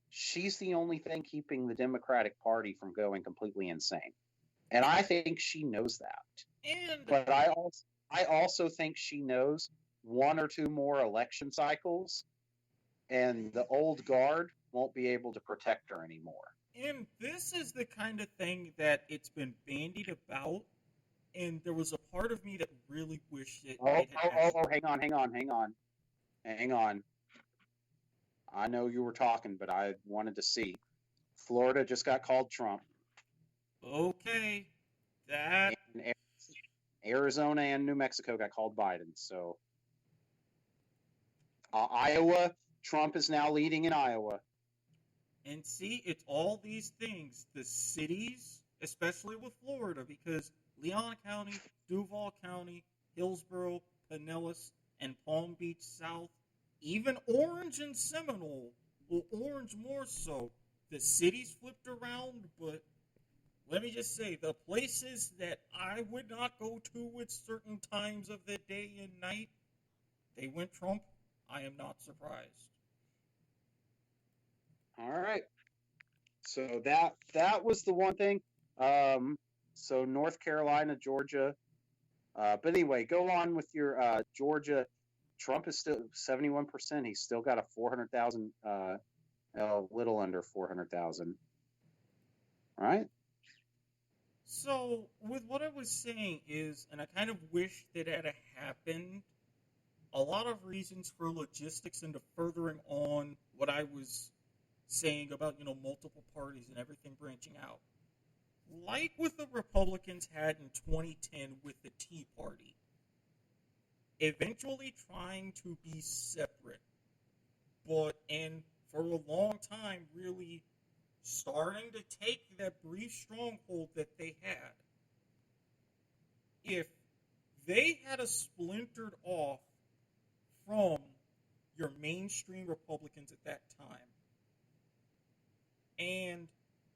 she's the only thing keeping the Democratic Party from going completely insane. And I think she knows that. But I also think she knows one or two more election cycles, and the old guard won't be able to protect her anymore. And this is the kind of thing that it's been bandied about, and there was a part of me that really wished it. Hang on. I know you were talking, but I wanted to see. Florida just got called Trump. Okay. That. And Arizona and New Mexico got called Biden. So Iowa, Trump is now leading in Iowa. And see, it's all these things. The cities, especially with Florida, because Leon County, Duval County, Hillsborough, Pinellas, and Palm Beach South, even Orange and Seminole, well, Orange more so. The cities flipped around, but let me just say, the places that I would not go to at certain times of the day and night, they went Trump. I am not surprised. All right. So that was the one thing. So North Carolina, Georgia. But anyway, go on with your Georgia. Trump is still 71%. He's still got a 400,000, a little under 400,000. Right? So, with what I was saying is, and I kind of wish that it had happened, a lot of reasons for logistics into furthering on what I was saying about, multiple parties and everything branching out. Like what the Republicans had in 2010 with the Tea Party, eventually trying to be separate, and for a long time really starting to take that brief stronghold that they had. If they had a splintered off from your mainstream Republicans at that time, and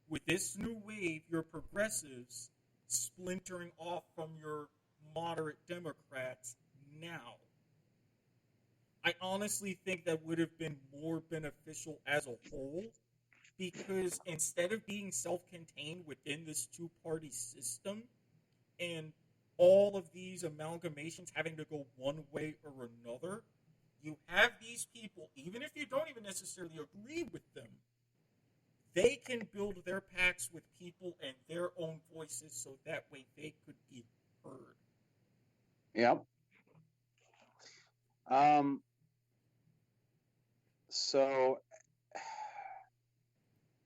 with this new wave, your progressives splintering off from your moderate Democrats now, I honestly think that would have been more beneficial as a whole, because instead of being self-contained within this two-party system and all of these amalgamations having to go one way or another, you have these people, even if you don't even necessarily agree with them, they can build their packs with people and their own voices so that way they could be heard. Yep. So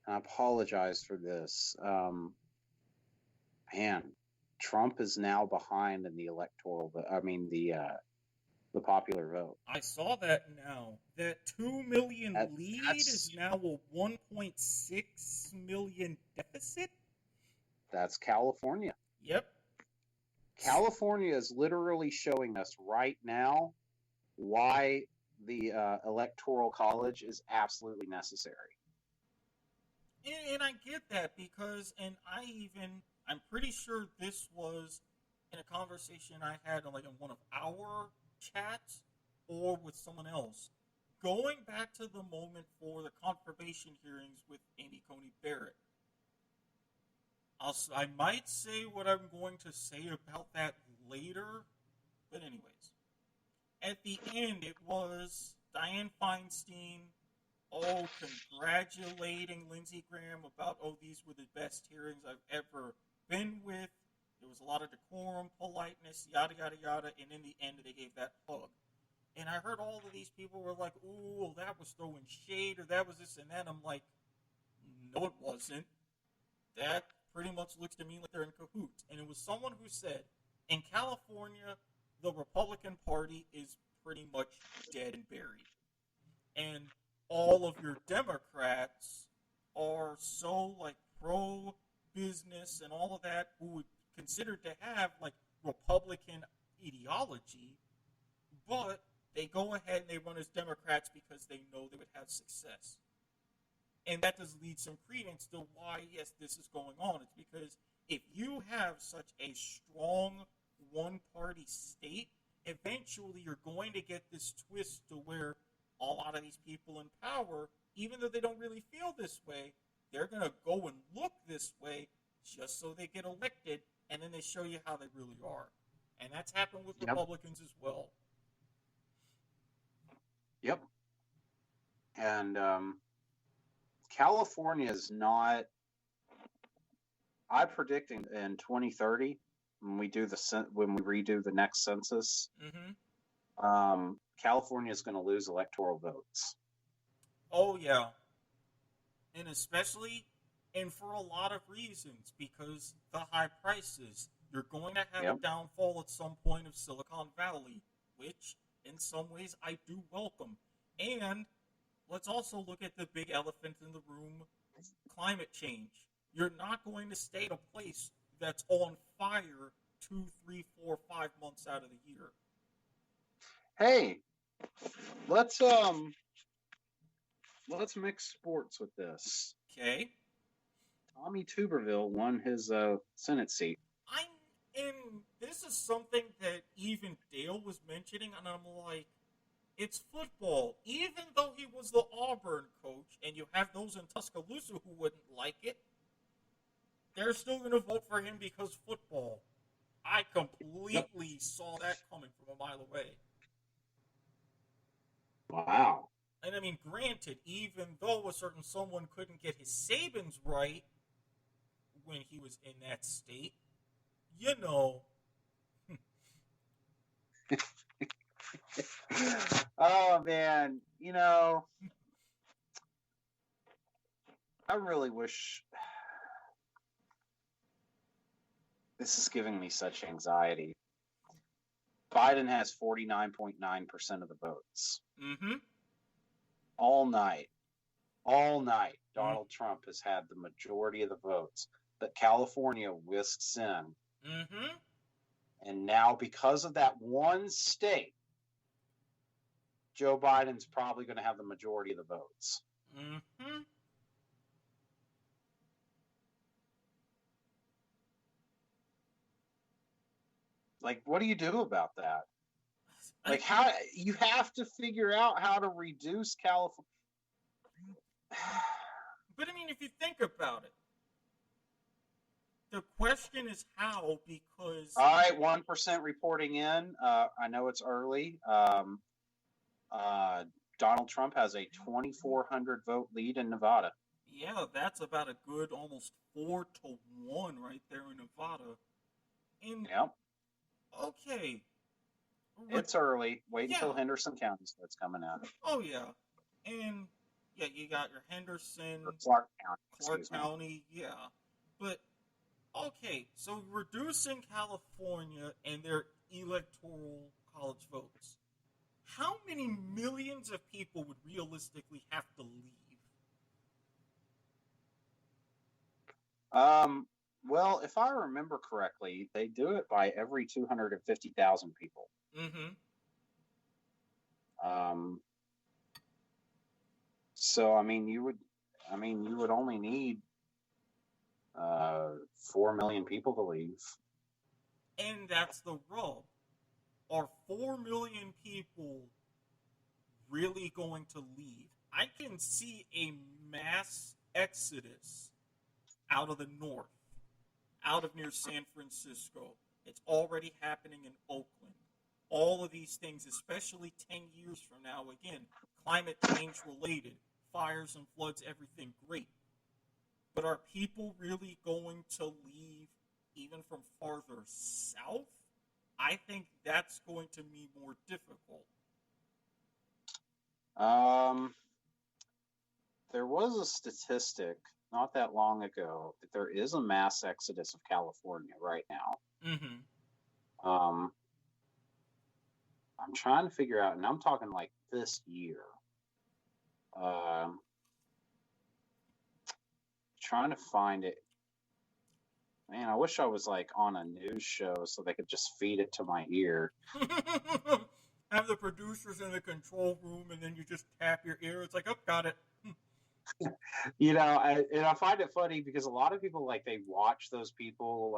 I apologize for this. Man, Trump is now behind in the the popular vote. I saw that now. That 2 million lead is now a 1.6 million deficit? That's California. Yep. California is literally showing us right now why the Electoral College is absolutely necessary. And I get that because, I'm pretty sure this was in a conversation I had in one of our chats or with someone else. Going back to the moment for the confirmation hearings with Amy Coney Barrett, I might say what I'm going to say about that later, but anyways. At the end, it was Dianne Feinstein, congratulating Lindsey Graham about, these were the best hearings I've ever been with. There was a lot of decorum, politeness, yada, yada, yada, and in the end, they gave that hug. And I heard all of these people were like, ooh, that was throwing shade, or that was this and that. I'm like, no, it wasn't. That pretty much looks to me like they're in cahoots. And it was someone who said, in California, the Republican Party is pretty much dead and buried. And all of your Democrats are so, pro-business and all of that, who would consider to have, Republican ideology, but they go ahead and they run as Democrats because they know they would have success. And that does lead some credence to why, yes, this is going on. It's because if you have such a strong one-party state, eventually you're going to get this twist to where a lot of these people in power, even though they don't really feel this way, they're going to go and look this way just so they get elected, and then they show you how they really are. And that's happened with Republicans as well. Yep. And California is not. I predict in 2030 when we redo the next census, California is going to lose electoral votes. Oh yeah, and especially, and for a lot of reasons, because the high prices. You're going to have a downfall at some point of Silicon Valley, which in some ways I do welcome. And let's also look at the big elephant in the room, climate change. You're not going to stay in a place that's on fire 2, 3, 4, 5 months out of the year. Hey, let's mix sports with this. Okay. Tommy Tuberville won his Senate seat. And this is something that even Dale was mentioning, and I'm like, it's football. Even though he was the Auburn coach, and you have those in Tuscaloosa who wouldn't like it, they're still going to vote for him because football. I completely saw that coming from a mile away. Wow. And I mean, granted, even though a certain someone couldn't get his Sabins right when he was in that state, you know. Oh man, I really wish. This is giving me such anxiety. Biden has 49.9% of the votes. Mm-hmm. All night, Donald Trump has had the majority of the votes, but California whisks in. Mm-hmm. And now, because of that one state, Joe Biden's probably going to have the majority of the votes. Mm-hmm. Like, what do you do about that? Like, how you have to figure out how to reduce California. But I mean, if you think about it, the question is how, because... All right, 1% reporting in. I know it's early. Donald Trump has a 2,400 vote lead in Nevada. Yeah, that's about a good almost 4-1 right there in Nevada. And, yep. Okay. It's early. Wait until Henderson County starts coming out. Oh, yeah. And, yeah, you got your Henderson... Or Clark County. County, yeah. But, okay, so reducing California and their electoral college votes. How many millions of people would realistically have to leave? Well, if I remember correctly, they do it by every 250,000 people. Mm-hmm. So you would only need 4 million people to leave. And that's the rub. Are 4 million people really going to leave? I can see a mass exodus out of the north, out of near San Francisco. It's already happening in Oakland. All of these things, especially 10 years from now, again, climate change related, fires and floods, everything great. But are people really going to leave even from farther south? I think that's going to be more difficult. There was a statistic not that long ago that there is a mass exodus of California right now. Mm-hmm. I'm trying to figure out, and I'm talking like this year. Trying to find it. Man, I wish I was like on a news show so they could just feed it to my ear. Have the producers in the control room, and then you just tap your ear. It's like, oh, got it. I find it funny because a lot of people they watch those people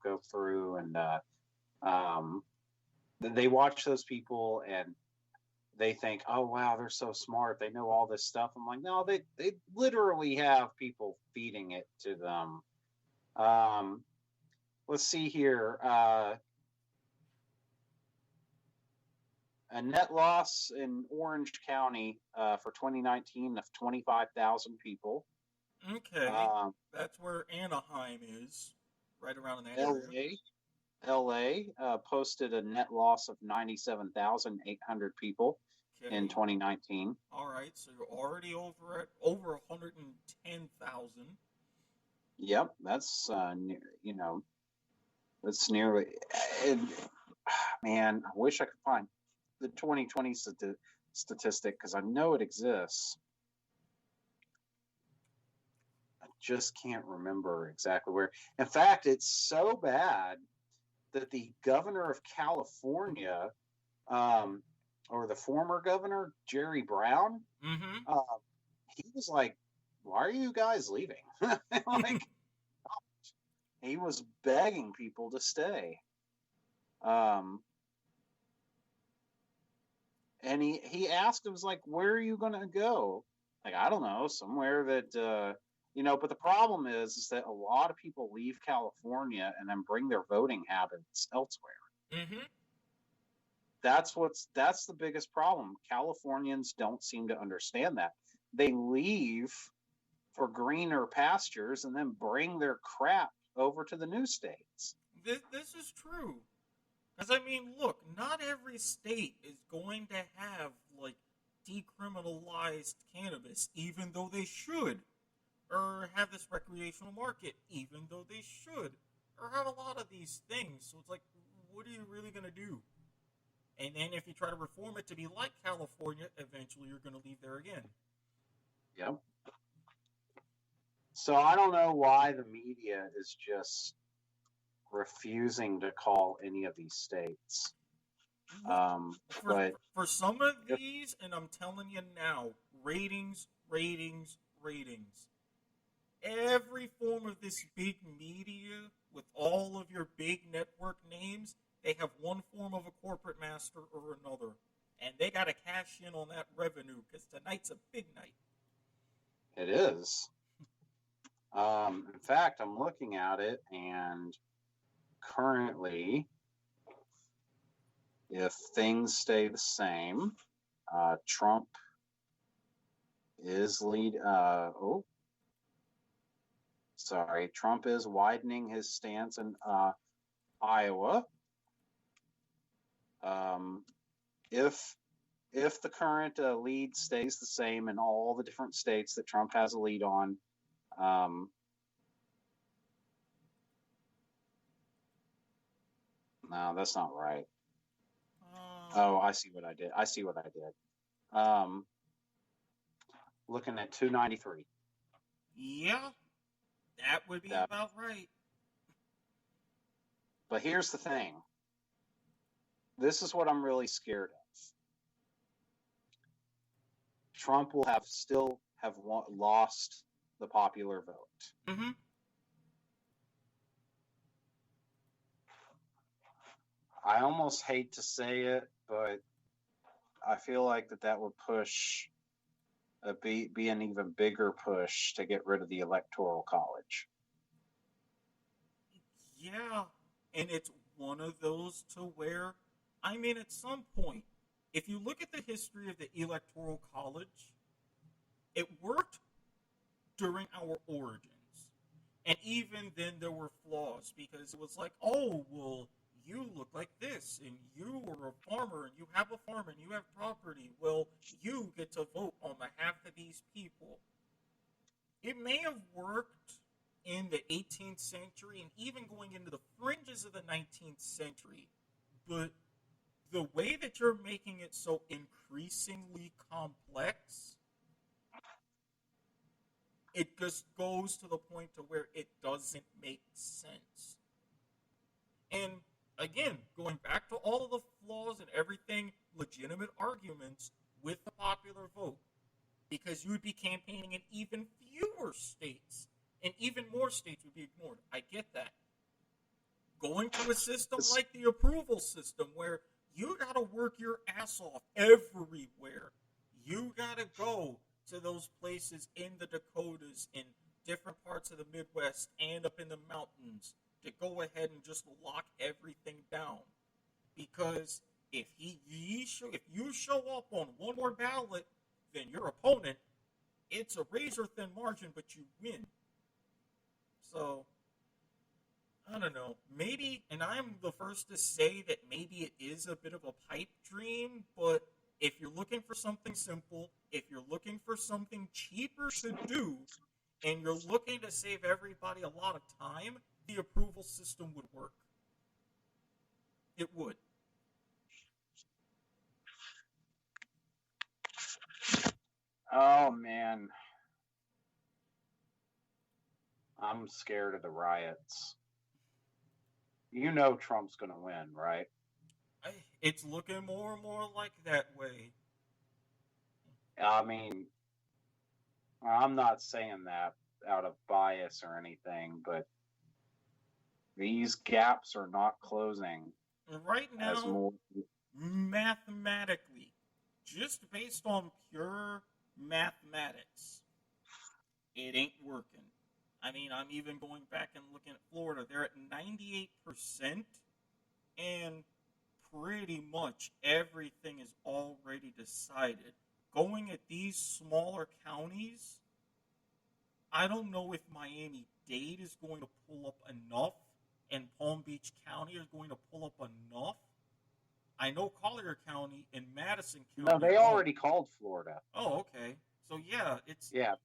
go through and they watch those people and they think, oh wow, they're so smart, they know all this stuff. I'm like, no, they literally have people feeding it to them. Let's see here. A net loss in Orange County for 2019 of 25,000 people. Okay, that's where Anaheim is, right around in that area. LA posted a net loss of 97,800 people in 2019. All right, so you're already over 110,000. Yep, that's that's nearly. Man, I wish I could find the 2020 statistic because I know it exists. I just can't remember exactly where. In fact, it's so bad that the governor of California, or the former governor, Jerry Brown, he was like, why are you guys leaving? He was begging people to stay. And he asked him, was like, where are you going to go? Like, I don't know, somewhere that But the problem is that a lot of people leave California and then bring their voting habits elsewhere. Mm-hmm. That's the biggest problem. Californians don't seem to understand that. They leave for greener pastures and then bring their crap over to the new states. This is true. Because, I mean, look, not every state is going to have, like, decriminalized cannabis, even though they should. Or have this recreational market, even though they should. Or have a lot of these things. So it's like, what are you really going to do? And then if you try to reform it to be like California, eventually you're going to leave there again. Yep. So I don't know why the media is just refusing to call any of these states. For some of these, and I'm telling you now, ratings. Every form of this big media, with all of your big network names, they have one form of a corporate master or another. And they got to cash in on that revenue, because tonight's a big night. It is. In fact, I'm looking at it, and currently, if things stay the same, Trump is Trump is widening his stance in Iowa. If the current lead stays the same in all the different states that Trump has a lead on, no, that's not right. Oh, I see what I did. Looking at 293. Yeah, that would be about right. But here's the thing. This is what I'm really scared of. Trump will still have lost the popular vote. Mm-hmm. I almost hate to say it, but I feel like that would push be an even bigger push to get rid of the Electoral College. Yeah, and it's one of those to where, I mean, at some point, if you look at the history of the Electoral College, it worked during our origins. And even then there were flaws, because it was like, oh, well, you look like this, and you are a farmer, and you have a farm, and you have property. Well, you get to vote on behalf of these people. It may have worked in the 18th century and even going into the fringes of the 19th century, but the way that you're making it so increasingly complex, it just goes to the point to where it doesn't make sense. And again, going back to all of the flaws and everything, legitimate arguments with the popular vote, because you would be campaigning in even fewer states, and even more states would be ignored. I get that. Going to a system like the approval system, where you got to work your ass off everywhere. You got to go to those places in the Dakotas, in different parts of the Midwest, and up in the mountains, to go ahead and just lock everything down. Because if you show up on one more ballot than your opponent, it's a razor thin margin, but you win. So, I don't know. Maybe, and I'm the first to say that maybe it is a bit of a pipe dream, but if you're looking for something simple, if you're looking for something cheaper to do, and you're looking to save everybody a lot of time, the approval system would work. It would. Oh, man. I'm scared of the riots. You know Trump's going to win, right? It's looking more and more like that way. I mean, I'm not saying that out of bias or anything, but these gaps are not closing. Right now, mathematically, just based on pure mathematics, it ain't working. I mean, I'm even going back and looking at Florida. They're at 98%, and pretty much everything is already decided. Going at these smaller counties, I don't know if Miami-Dade is going to pull up enough and Palm Beach County is going to pull up enough. I know Collier County and Madison County. No, they already called Florida. Oh, okay. So, yeah, it's... Yeah.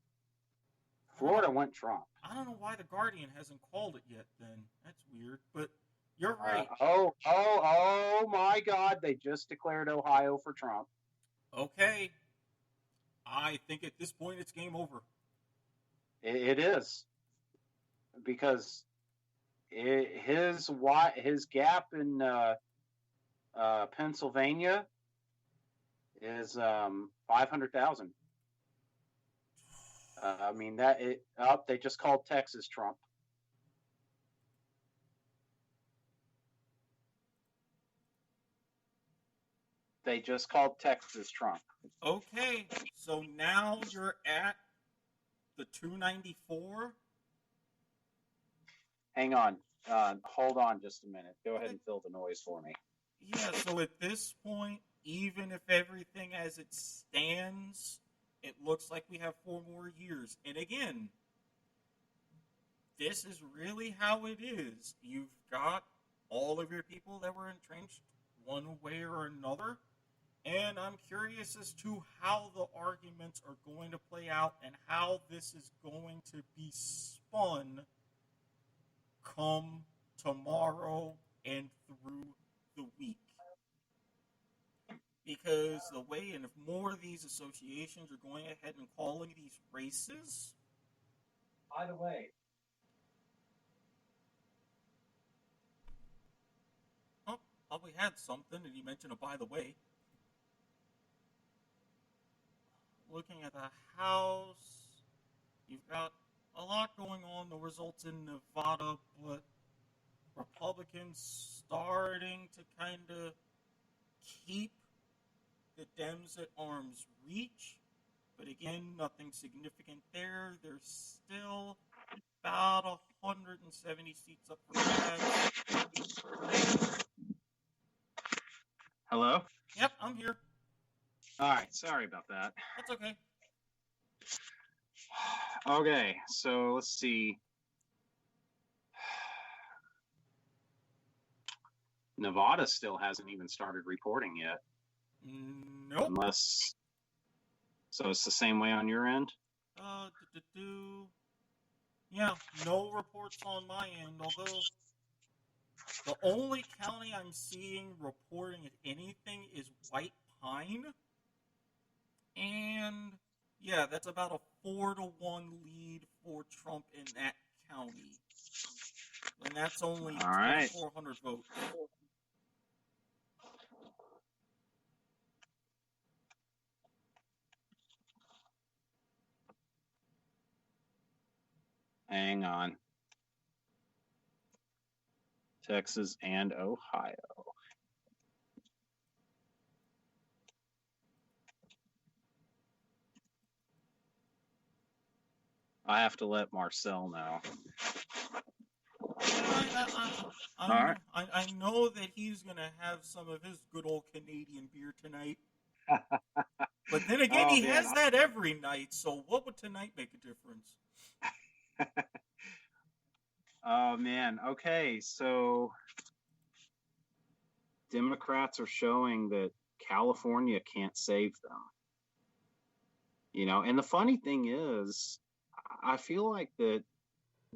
Florida went Trump. I don't know why the Guardian hasn't called it yet then. That's weird. But you're right. Oh my God. They just declared Ohio for Trump. Okay. I think at this point it's game over. It is. Because his gap in Pennsylvania is 500,000. I mean they just called Texas Trump. They just called Texas Trump. Okay, so now you're at the 294. Hang on. Hold on just a minute. Go ahead and fill the noise for me. Yeah, so at this point, even if everything as it stands, it looks like we have 4 more years. And again, this is really how it is. You've got all of your people that were entrenched one way or another. And I'm curious as to how the arguments are going to play out and how this is going to be spun come tomorrow and through the week. Because the way, and if more of these associations are going ahead and calling these races... By the way... Oh, probably had something, and he mentioned a by the way. Looking at the House, you've got a lot going on. The results in Nevada, but Republicans starting to kind of keep the Dems at arm's reach. But again, nothing significant there. There's still about 170 seats up for grabs. Hello? Yep, I'm here. All right, sorry about that. That's okay. Okay, so let's see. Nevada still hasn't even started reporting yet. Nope. Unless... So it's the same way on your end? Yeah, no reports on my end, although the only county I'm seeing reporting anything is White Pine. And, yeah, that's about a 4-1 lead for Trump in that county. And that's only 2,400 votes. Hang on. Texas and Ohio. I have to let Marcel know. I know that he's going to have some of his good old Canadian beer tonight. But then again, he has that every night, so what would tonight make a difference? Oh, man. Okay, so Democrats are showing that California can't save them. You know, and the funny thing is, I feel like that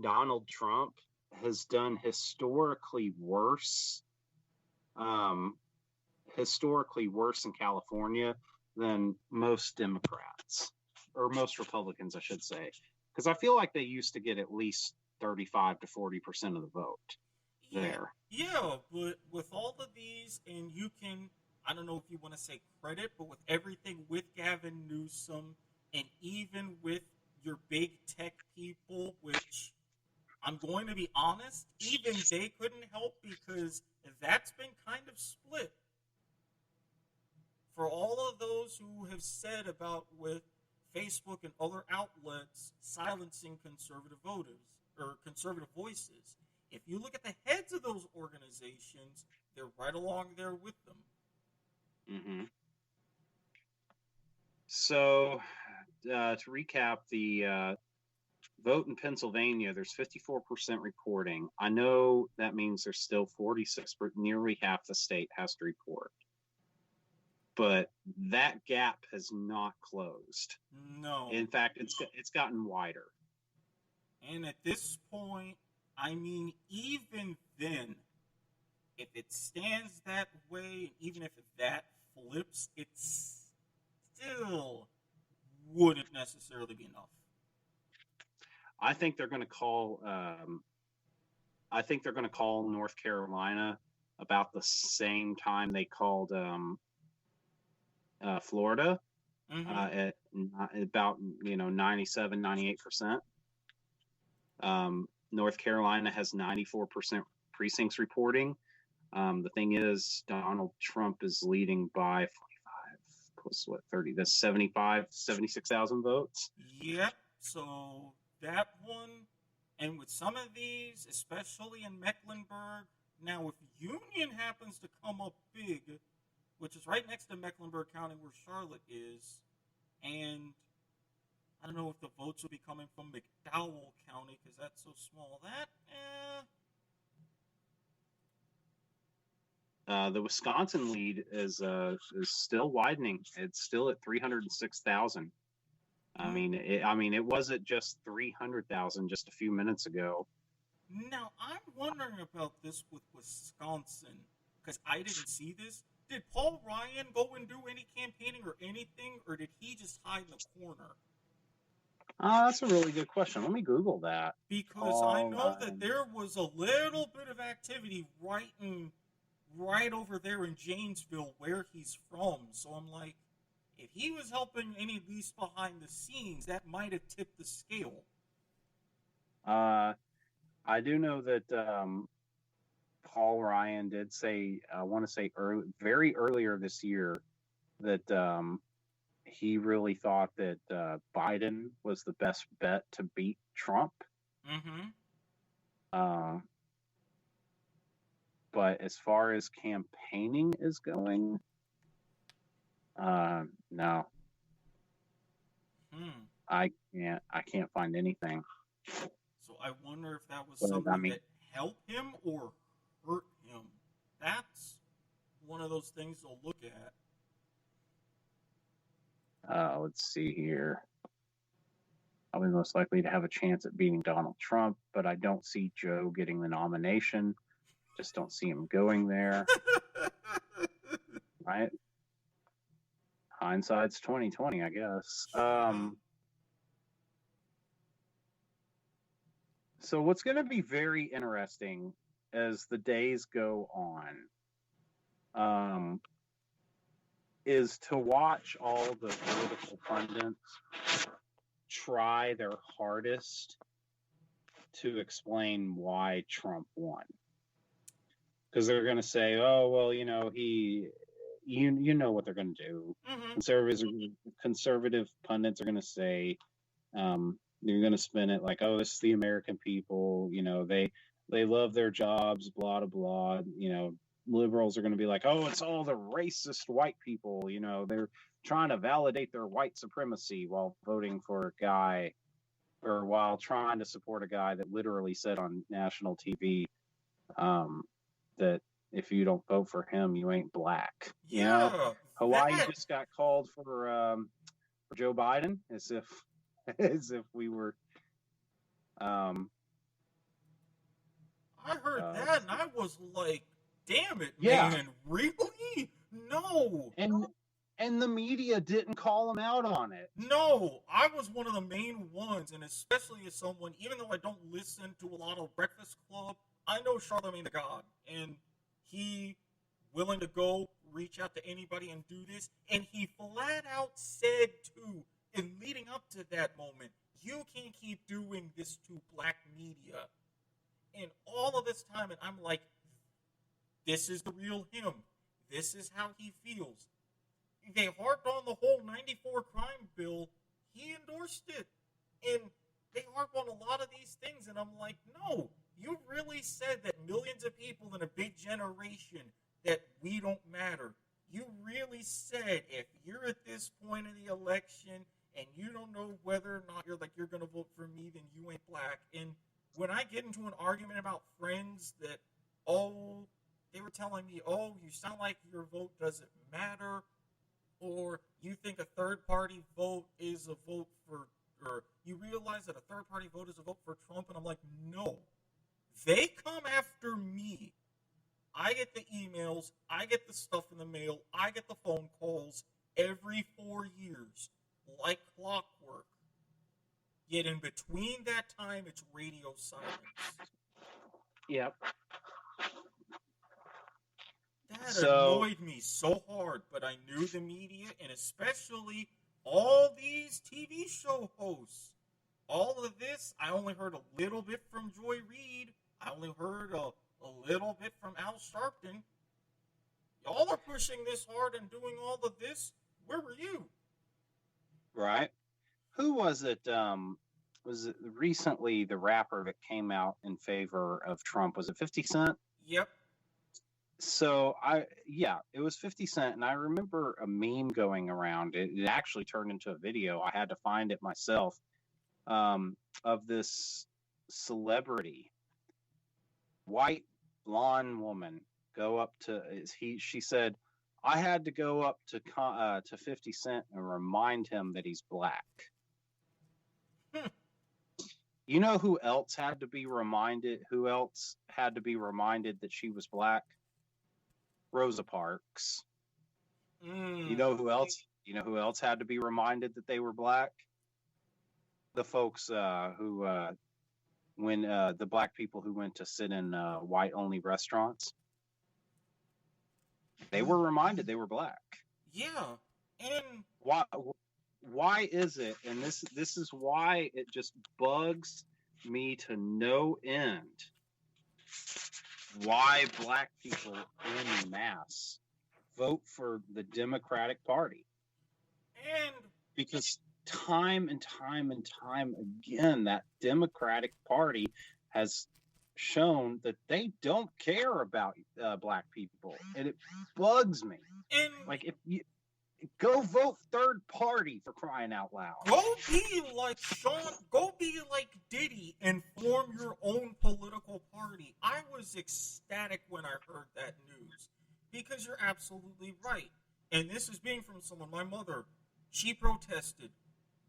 Donald Trump has done historically worse in California than most Democrats, or most Republicans, I should say. Because I feel like they used to get at least 35 to 40% of the vote there. Yeah, but with all of these, and you can, I don't know if you want to say credit, but with everything with Gavin Newsom, and even with your big tech people, which I'm going to be honest, even they couldn't help because that's been kind of split. For all of those who have said about with Facebook and other outlets silencing conservative voters or conservative voices. If you look at the heads of those organizations, they're right along there with them. Mm-hmm. So, to recap, the vote in Pennsylvania, there's 54% reporting. I know that means there's still 46%, nearly half the state has to report. But that gap has not closed. No. In fact, it's gotten wider. And at this point, I mean, even then, if it stands that way, even if that flips, it still wouldn't necessarily be enough. I think they're going to call. I think they're going to call North Carolina about the same time they called Florida, at about 97, 98%. North Carolina has 94% precincts reporting. The thing is, Donald Trump is leading by 45 plus 30. That's 76,000 votes. Yep. So that one, and with some of these, especially in Mecklenburg, now if Union happens to come up big, which is right next to Mecklenburg County where Charlotte is, and I don't know if the votes will be coming from McDowell County because that's so small. The Wisconsin lead is still widening. It's still at 306,000. I mean, it wasn't just 300,000 just a few minutes ago. Now I'm wondering about this with Wisconsin because I didn't see this. Did Paul Ryan go and do any campaigning or anything, or did he just hide in the corner? That's a really good question. Let me Google that. Because I know that there was a little bit of activity right over there in Janesville where he's from. So I'm like, if he was helping any of these behind the scenes, that might have tipped the scale. I do know that Paul Ryan did say, I want to say very earlier this year, that he really thought that Biden was the best bet to beat Trump. But as far as campaigning is going, no. I can't find anything. So I wonder if that was something that helped him or hurt him. That's one of those things they'll look at. Let's see here. Probably most likely to have a chance at beating Donald Trump, but I don't see Joe getting the nomination. Just don't see him going there. Right? Hindsight's 20/20, I guess. So what's going to be very interesting as the days go on, is to watch all the political pundits try their hardest to explain why Trump won. Because they're going to say, oh, well, you know what they're going to do. Conservative pundits are going to say, they're going to spin it like, oh, this is the American people. They love their jobs, blah, blah, blah. Liberals are going to be like, oh, it's all the racist white people. They're trying to validate their white supremacy while voting for a guy, or while trying to support a guy that literally said on national TV that if you don't vote for him, you ain't black. Hawaii just got called for Joe Biden, as if we were. I heard that, and I was like, "Damn it, man! Really? No!" And the media didn't call him out on it. No, I was one of the main ones, and especially as someone, even though I don't listen to a lot of Breakfast Club, I know Charlamagne the God, and he willing to go reach out to anybody and do this, and he flat out said too, in leading up to that moment, you can't keep doing this to black media. And all of this time, and I'm like, this is the real him. This is how he feels. They harped on the whole 94 crime bill. he endorsed it. And they harp on a lot of these things, and I'm like, no, you really said that millions of people in a big generation that we don't matter. You really said if you're at this point in the election and you don't know whether or not you're gonna vote for me, then you ain't black. And when I get into an argument about friends that, oh, they were telling me, oh, you sound like your vote doesn't matter, or you think a third party vote is a vote for, or you realize that a third party vote is a vote for Trump, and I'm like, no, they come after me. I get the emails, I get the stuff in the mail, I get the phone calls every 4 years, like clockwork. Yet in between that time, it's radio silence. Yep. That So- annoyed me so hard, but I knew the media, and especially all these TV show hosts. All of this, I only heard a little bit from Joy Reid. I only heard a little bit from Al Sharpton. Y'all are pushing this hard and doing all of this. Where were you? Right. Who was it? Was it recently the rapper that came out in favor of Trump? Was it 50 Cent? Yep. So it was 50 Cent, and I remember a meme going around. It actually turned into a video. I had to find it myself, of this celebrity, white blonde woman, go up to she said, I had to go up to 50 Cent and remind him that he's black. You know who else had to be reminded? Who else had to be reminded that she was black? Rosa Parks. You know who else? You know who else had to be reminded that they were black? The folks who when the black people who went to sit in white-only restaurants. They were reminded they were black. Yeah, and why is it? And this is why it just bugs me to no end. Why black people en masse vote for the Democratic Party? And because time and time and time again, that Democratic Party has shown that they don't care about black people, and it bugs me. And like, if you go vote third party, for crying out loud. go be like Sean, go be like Diddy and form your own political party. I was ecstatic when I heard that news, because you're absolutely right. And this is being from someone, my mother, she protested.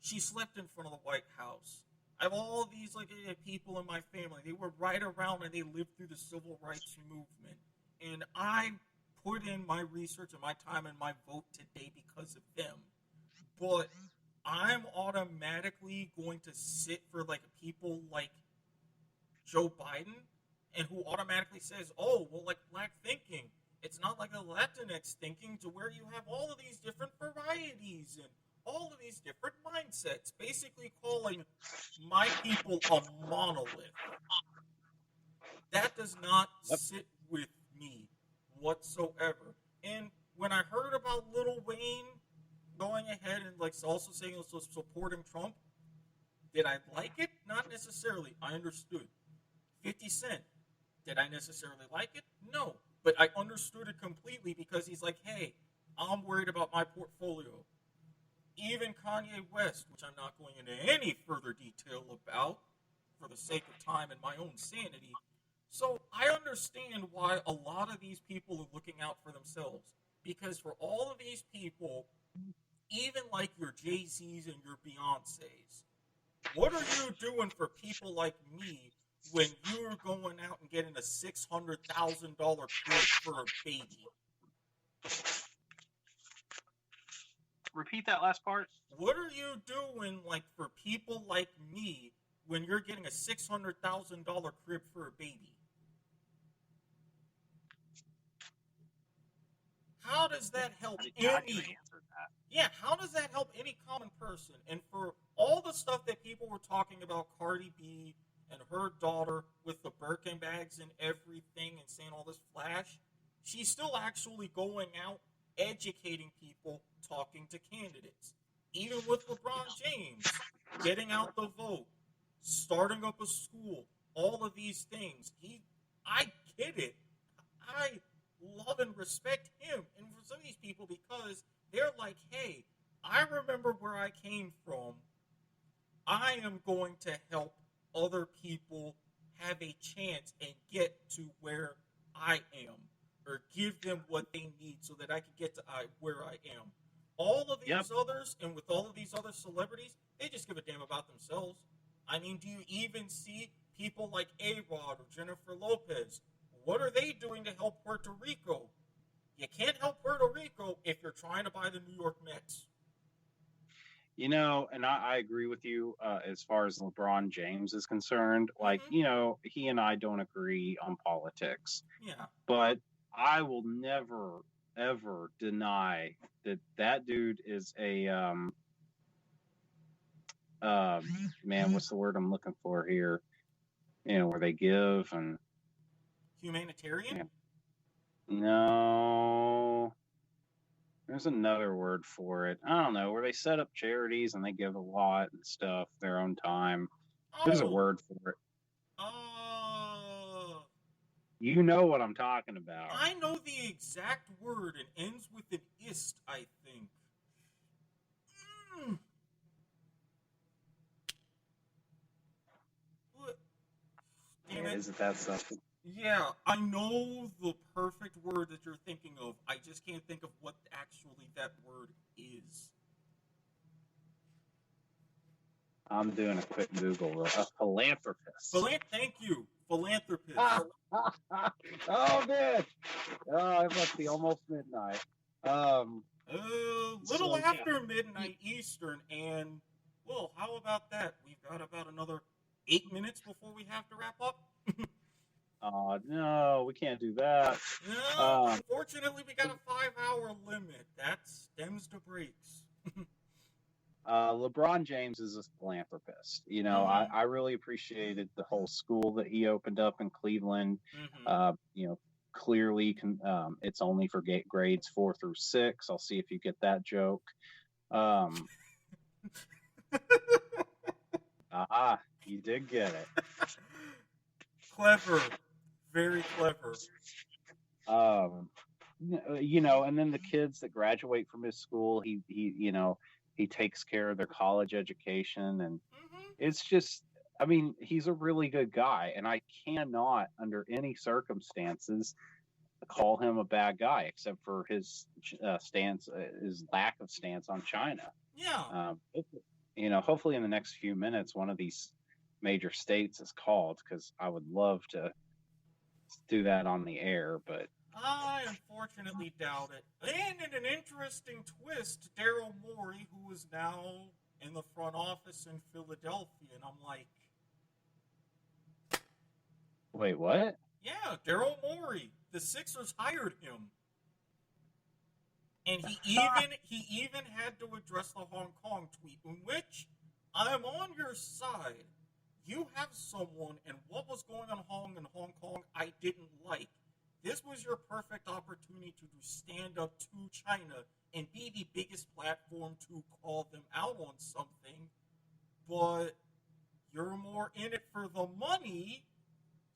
She slept in front of the White House. I have all these people in my family. They were right around and they lived through the civil rights movement. And I put in my research and my time and my vote today because of them. But I'm automatically going to sit for people like Joe Biden, and who automatically says, oh, well, like black thinking. It's not like a Latinx thinking, to where you have all of these different varieties and all of these different mindsets, basically calling my people a monolith. That does not sit with me whatsoever. And when I heard about Lil Wayne going ahead and also saying he was supporting Trump, did I like it? Not necessarily. I understood. 50 Cent, did I necessarily like it? No. But I understood it completely, because he's like, hey, I'm worried about my portfolio. Even Kanye West, which I'm not going into any further detail about for the sake of time and my own sanity. So I understand why a lot of these people are looking out for themselves. Because for all of these people, even like your Jay-Z's and your Beyoncé's, what are you doing for people like me when you're going out and getting a $600,000 crib for a baby? Repeat that last part. What are you doing for people like me when you're getting a $600,000 crib for a baby? How does that help any? Yeah, how does that help any common person? And for all the stuff that people were talking about Cardi B and her daughter with the Birkin bags and everything and saying all this flash, she's still actually going out, educating people, talking to candidates. Even with LeBron James getting out the vote, starting up a school, all of these things, I get it. I love and respect him. And for some of these people, because they're like, hey, I remember where I came from. I am going to help other people have a chance and get to where I am, or give them what they need so that I can get to where I am. All of Yep. these others, and with all of these other celebrities, they just give a damn about themselves. I mean, do you even see people like A-Rod or Jennifer Lopez? What are they doing to help Puerto Rico? You can't help Puerto Rico if you're trying to buy the New York Mets. And I agree with you as far as LeBron James is concerned. Like, Mm-hmm. he and I don't agree on politics, Yeah. but I will never, ever deny that that dude is a, man, what's the word I'm looking for here? Where they give and, Humanitarian? no, there's another word for it. I don't know, where they set up charities and they give a lot and stuff, their own time. There's a Oh, word for it. uh, You know what I'm talking about. I know the exact word. It ends with an ist, I think. Mm, what? Damn it. Isn't that something? Yeah, I know the perfect word that you're thinking of. I just can't think of what actually that word is. I'm doing a quick Google. A philanthropist. Thank you. Philanthropist. Oh, man. Oh, it must be almost midnight. Little So, yeah. after midnight Eastern, and, well, how about that? We've got about another 8 minutes before we have to wrap up. Oh, no, we can't do that. No, unfortunately, we got a 5-hour limit. That stems the breaks. LeBron James is a philanthropist. I really appreciated the whole school that he opened up in Cleveland. Clearly, it's only for grades 4 through 6. I'll see if you get that joke. You did get it. Clever. Very clever. And then the kids that graduate from his school, he takes care of their college education, and it's just, I mean, he's a really good guy, and I cannot, under any circumstances, call him a bad guy, except for his stance, his lack of stance on China. Yeah. Hopefully in the next few minutes, one of these major states is called, because I would love to do that on the air, but I unfortunately doubt it. And in an interesting twist, Daryl Morey, who is now in the front office in Philadelphia, and I'm like, wait, what? yeah, Daryl Morey. The Sixers hired him. And he even had to address the Hong Kong tweet, in which I'm on your side. You have someone, and what was going on in Hong Kong I didn't like. This was your perfect opportunity to stand up to China and be the biggest platform to call them out on something, but you're more in it for the money,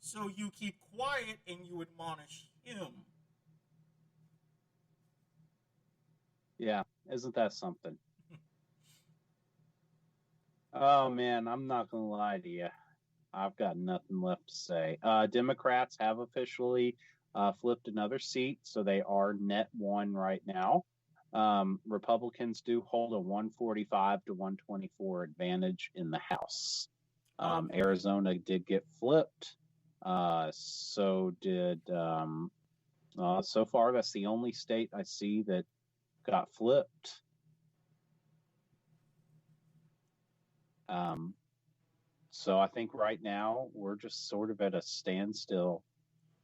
so you keep quiet and you admonish him. Yeah, isn't that something? Oh, man, I'm not going to lie to you. I've got nothing left to say. Democrats have officially flipped another seat, so they are net one right now. Republicans do hold a 145 to 124 advantage in the House. Okay. Arizona did get flipped. So did, so far, that's the only state I see that got flipped. So I think right now we're just sort of at a standstill,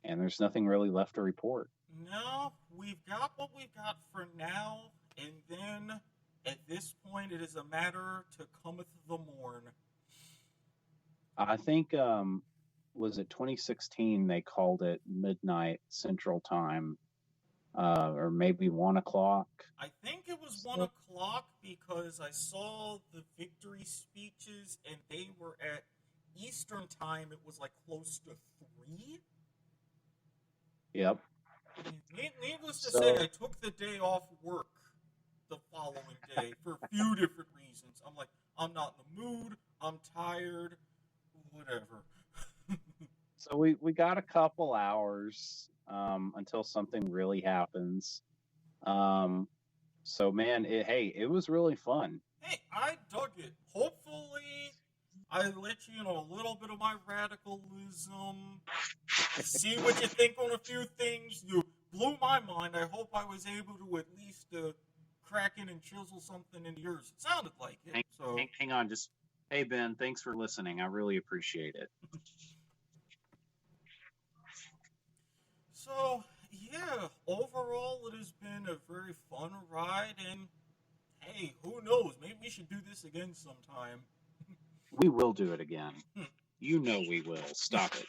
and there's nothing really left to report. No, we've got what we've got for now, and then at this point it is a matter to cometh the morn. I think, was it 2016 they called it midnight Central Time, or maybe 1 o'clock. I think it was 1 So, o'clock because I saw the victory speeches and they were at Eastern time. It was like close to 3. yep. Needless to say, I So took the day off work the following day for a few different reasons. I'm like, I'm not in the mood. I'm tired. Whatever. so we got a couple hours until something really happens. So man, it was really fun. Hey, I dug it. Hopefully, I let you know a little bit of my radicalism. See what you think on a few things. You blew my mind. I hope I was able to at least crack in and chisel something into yours. It sounded like it. So Hang on, just hey Ben, thanks for listening. I really appreciate it. So, yeah, overall, it has been a very fun ride, and hey, who knows? Maybe we should do this again sometime. We will do it again. You know we will. Stop it.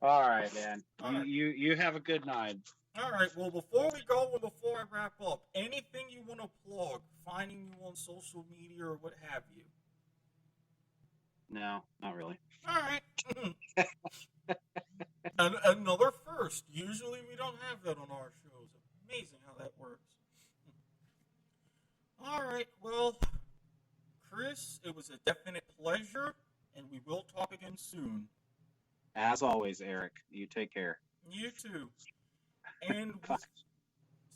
All right, man. All right. You have a good night. All right, well, before we go and before I wrap up, anything you want to plug, finding you on social media or what have you? No, not really. All right. And another first. Usually we don't have that on our shows. Amazing how that works. All right, well, Chris, it was a definite pleasure, and we will talk again soon. As always, Eric, you take care. You too. And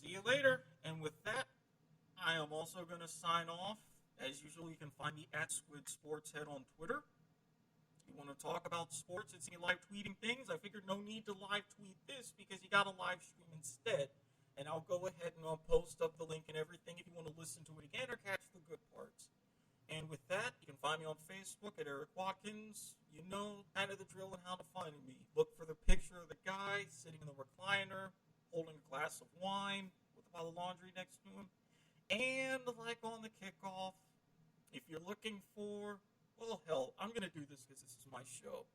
see you later. And with that, I am also going to sign off. As usual, you can find me at Squid Sportshead on Twitter. You want to talk about sports and see me live tweeting things? I figured no need to live tweet this because you got a live stream instead. And I'll go ahead and I'll post up the link and everything if you want to listen to it again or catch the good parts. And with that, you can find me on Facebook at Eric Watkins. You know kind of the drill on how to find me. Look for the picture of the guy sitting in the recliner, holding a glass of wine with a pile of laundry next to him. And like on the kickoff, if you're looking for, well, hell, I'm going to do this because this is my show.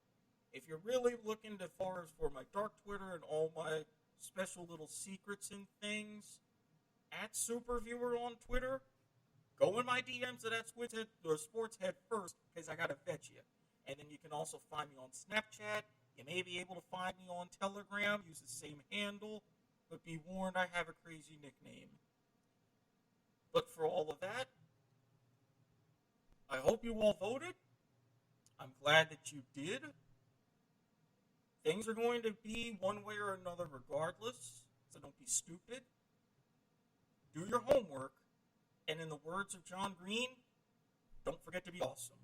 If you're really looking as far as for my dark Twitter and all my special little secrets and things, at Superviewer on Twitter, go in my DMs at Sportshead first because I got to vet you. And then you can also find me on Snapchat. You may be able to find me on Telegram. Use the same handle. But be warned, I have a crazy nickname. But for all of that, I hope you all voted. I'm glad that you did. Things are going to be one way or another regardless, so don't be stupid. Do your homework, and in the words of John Green, don't forget to be awesome.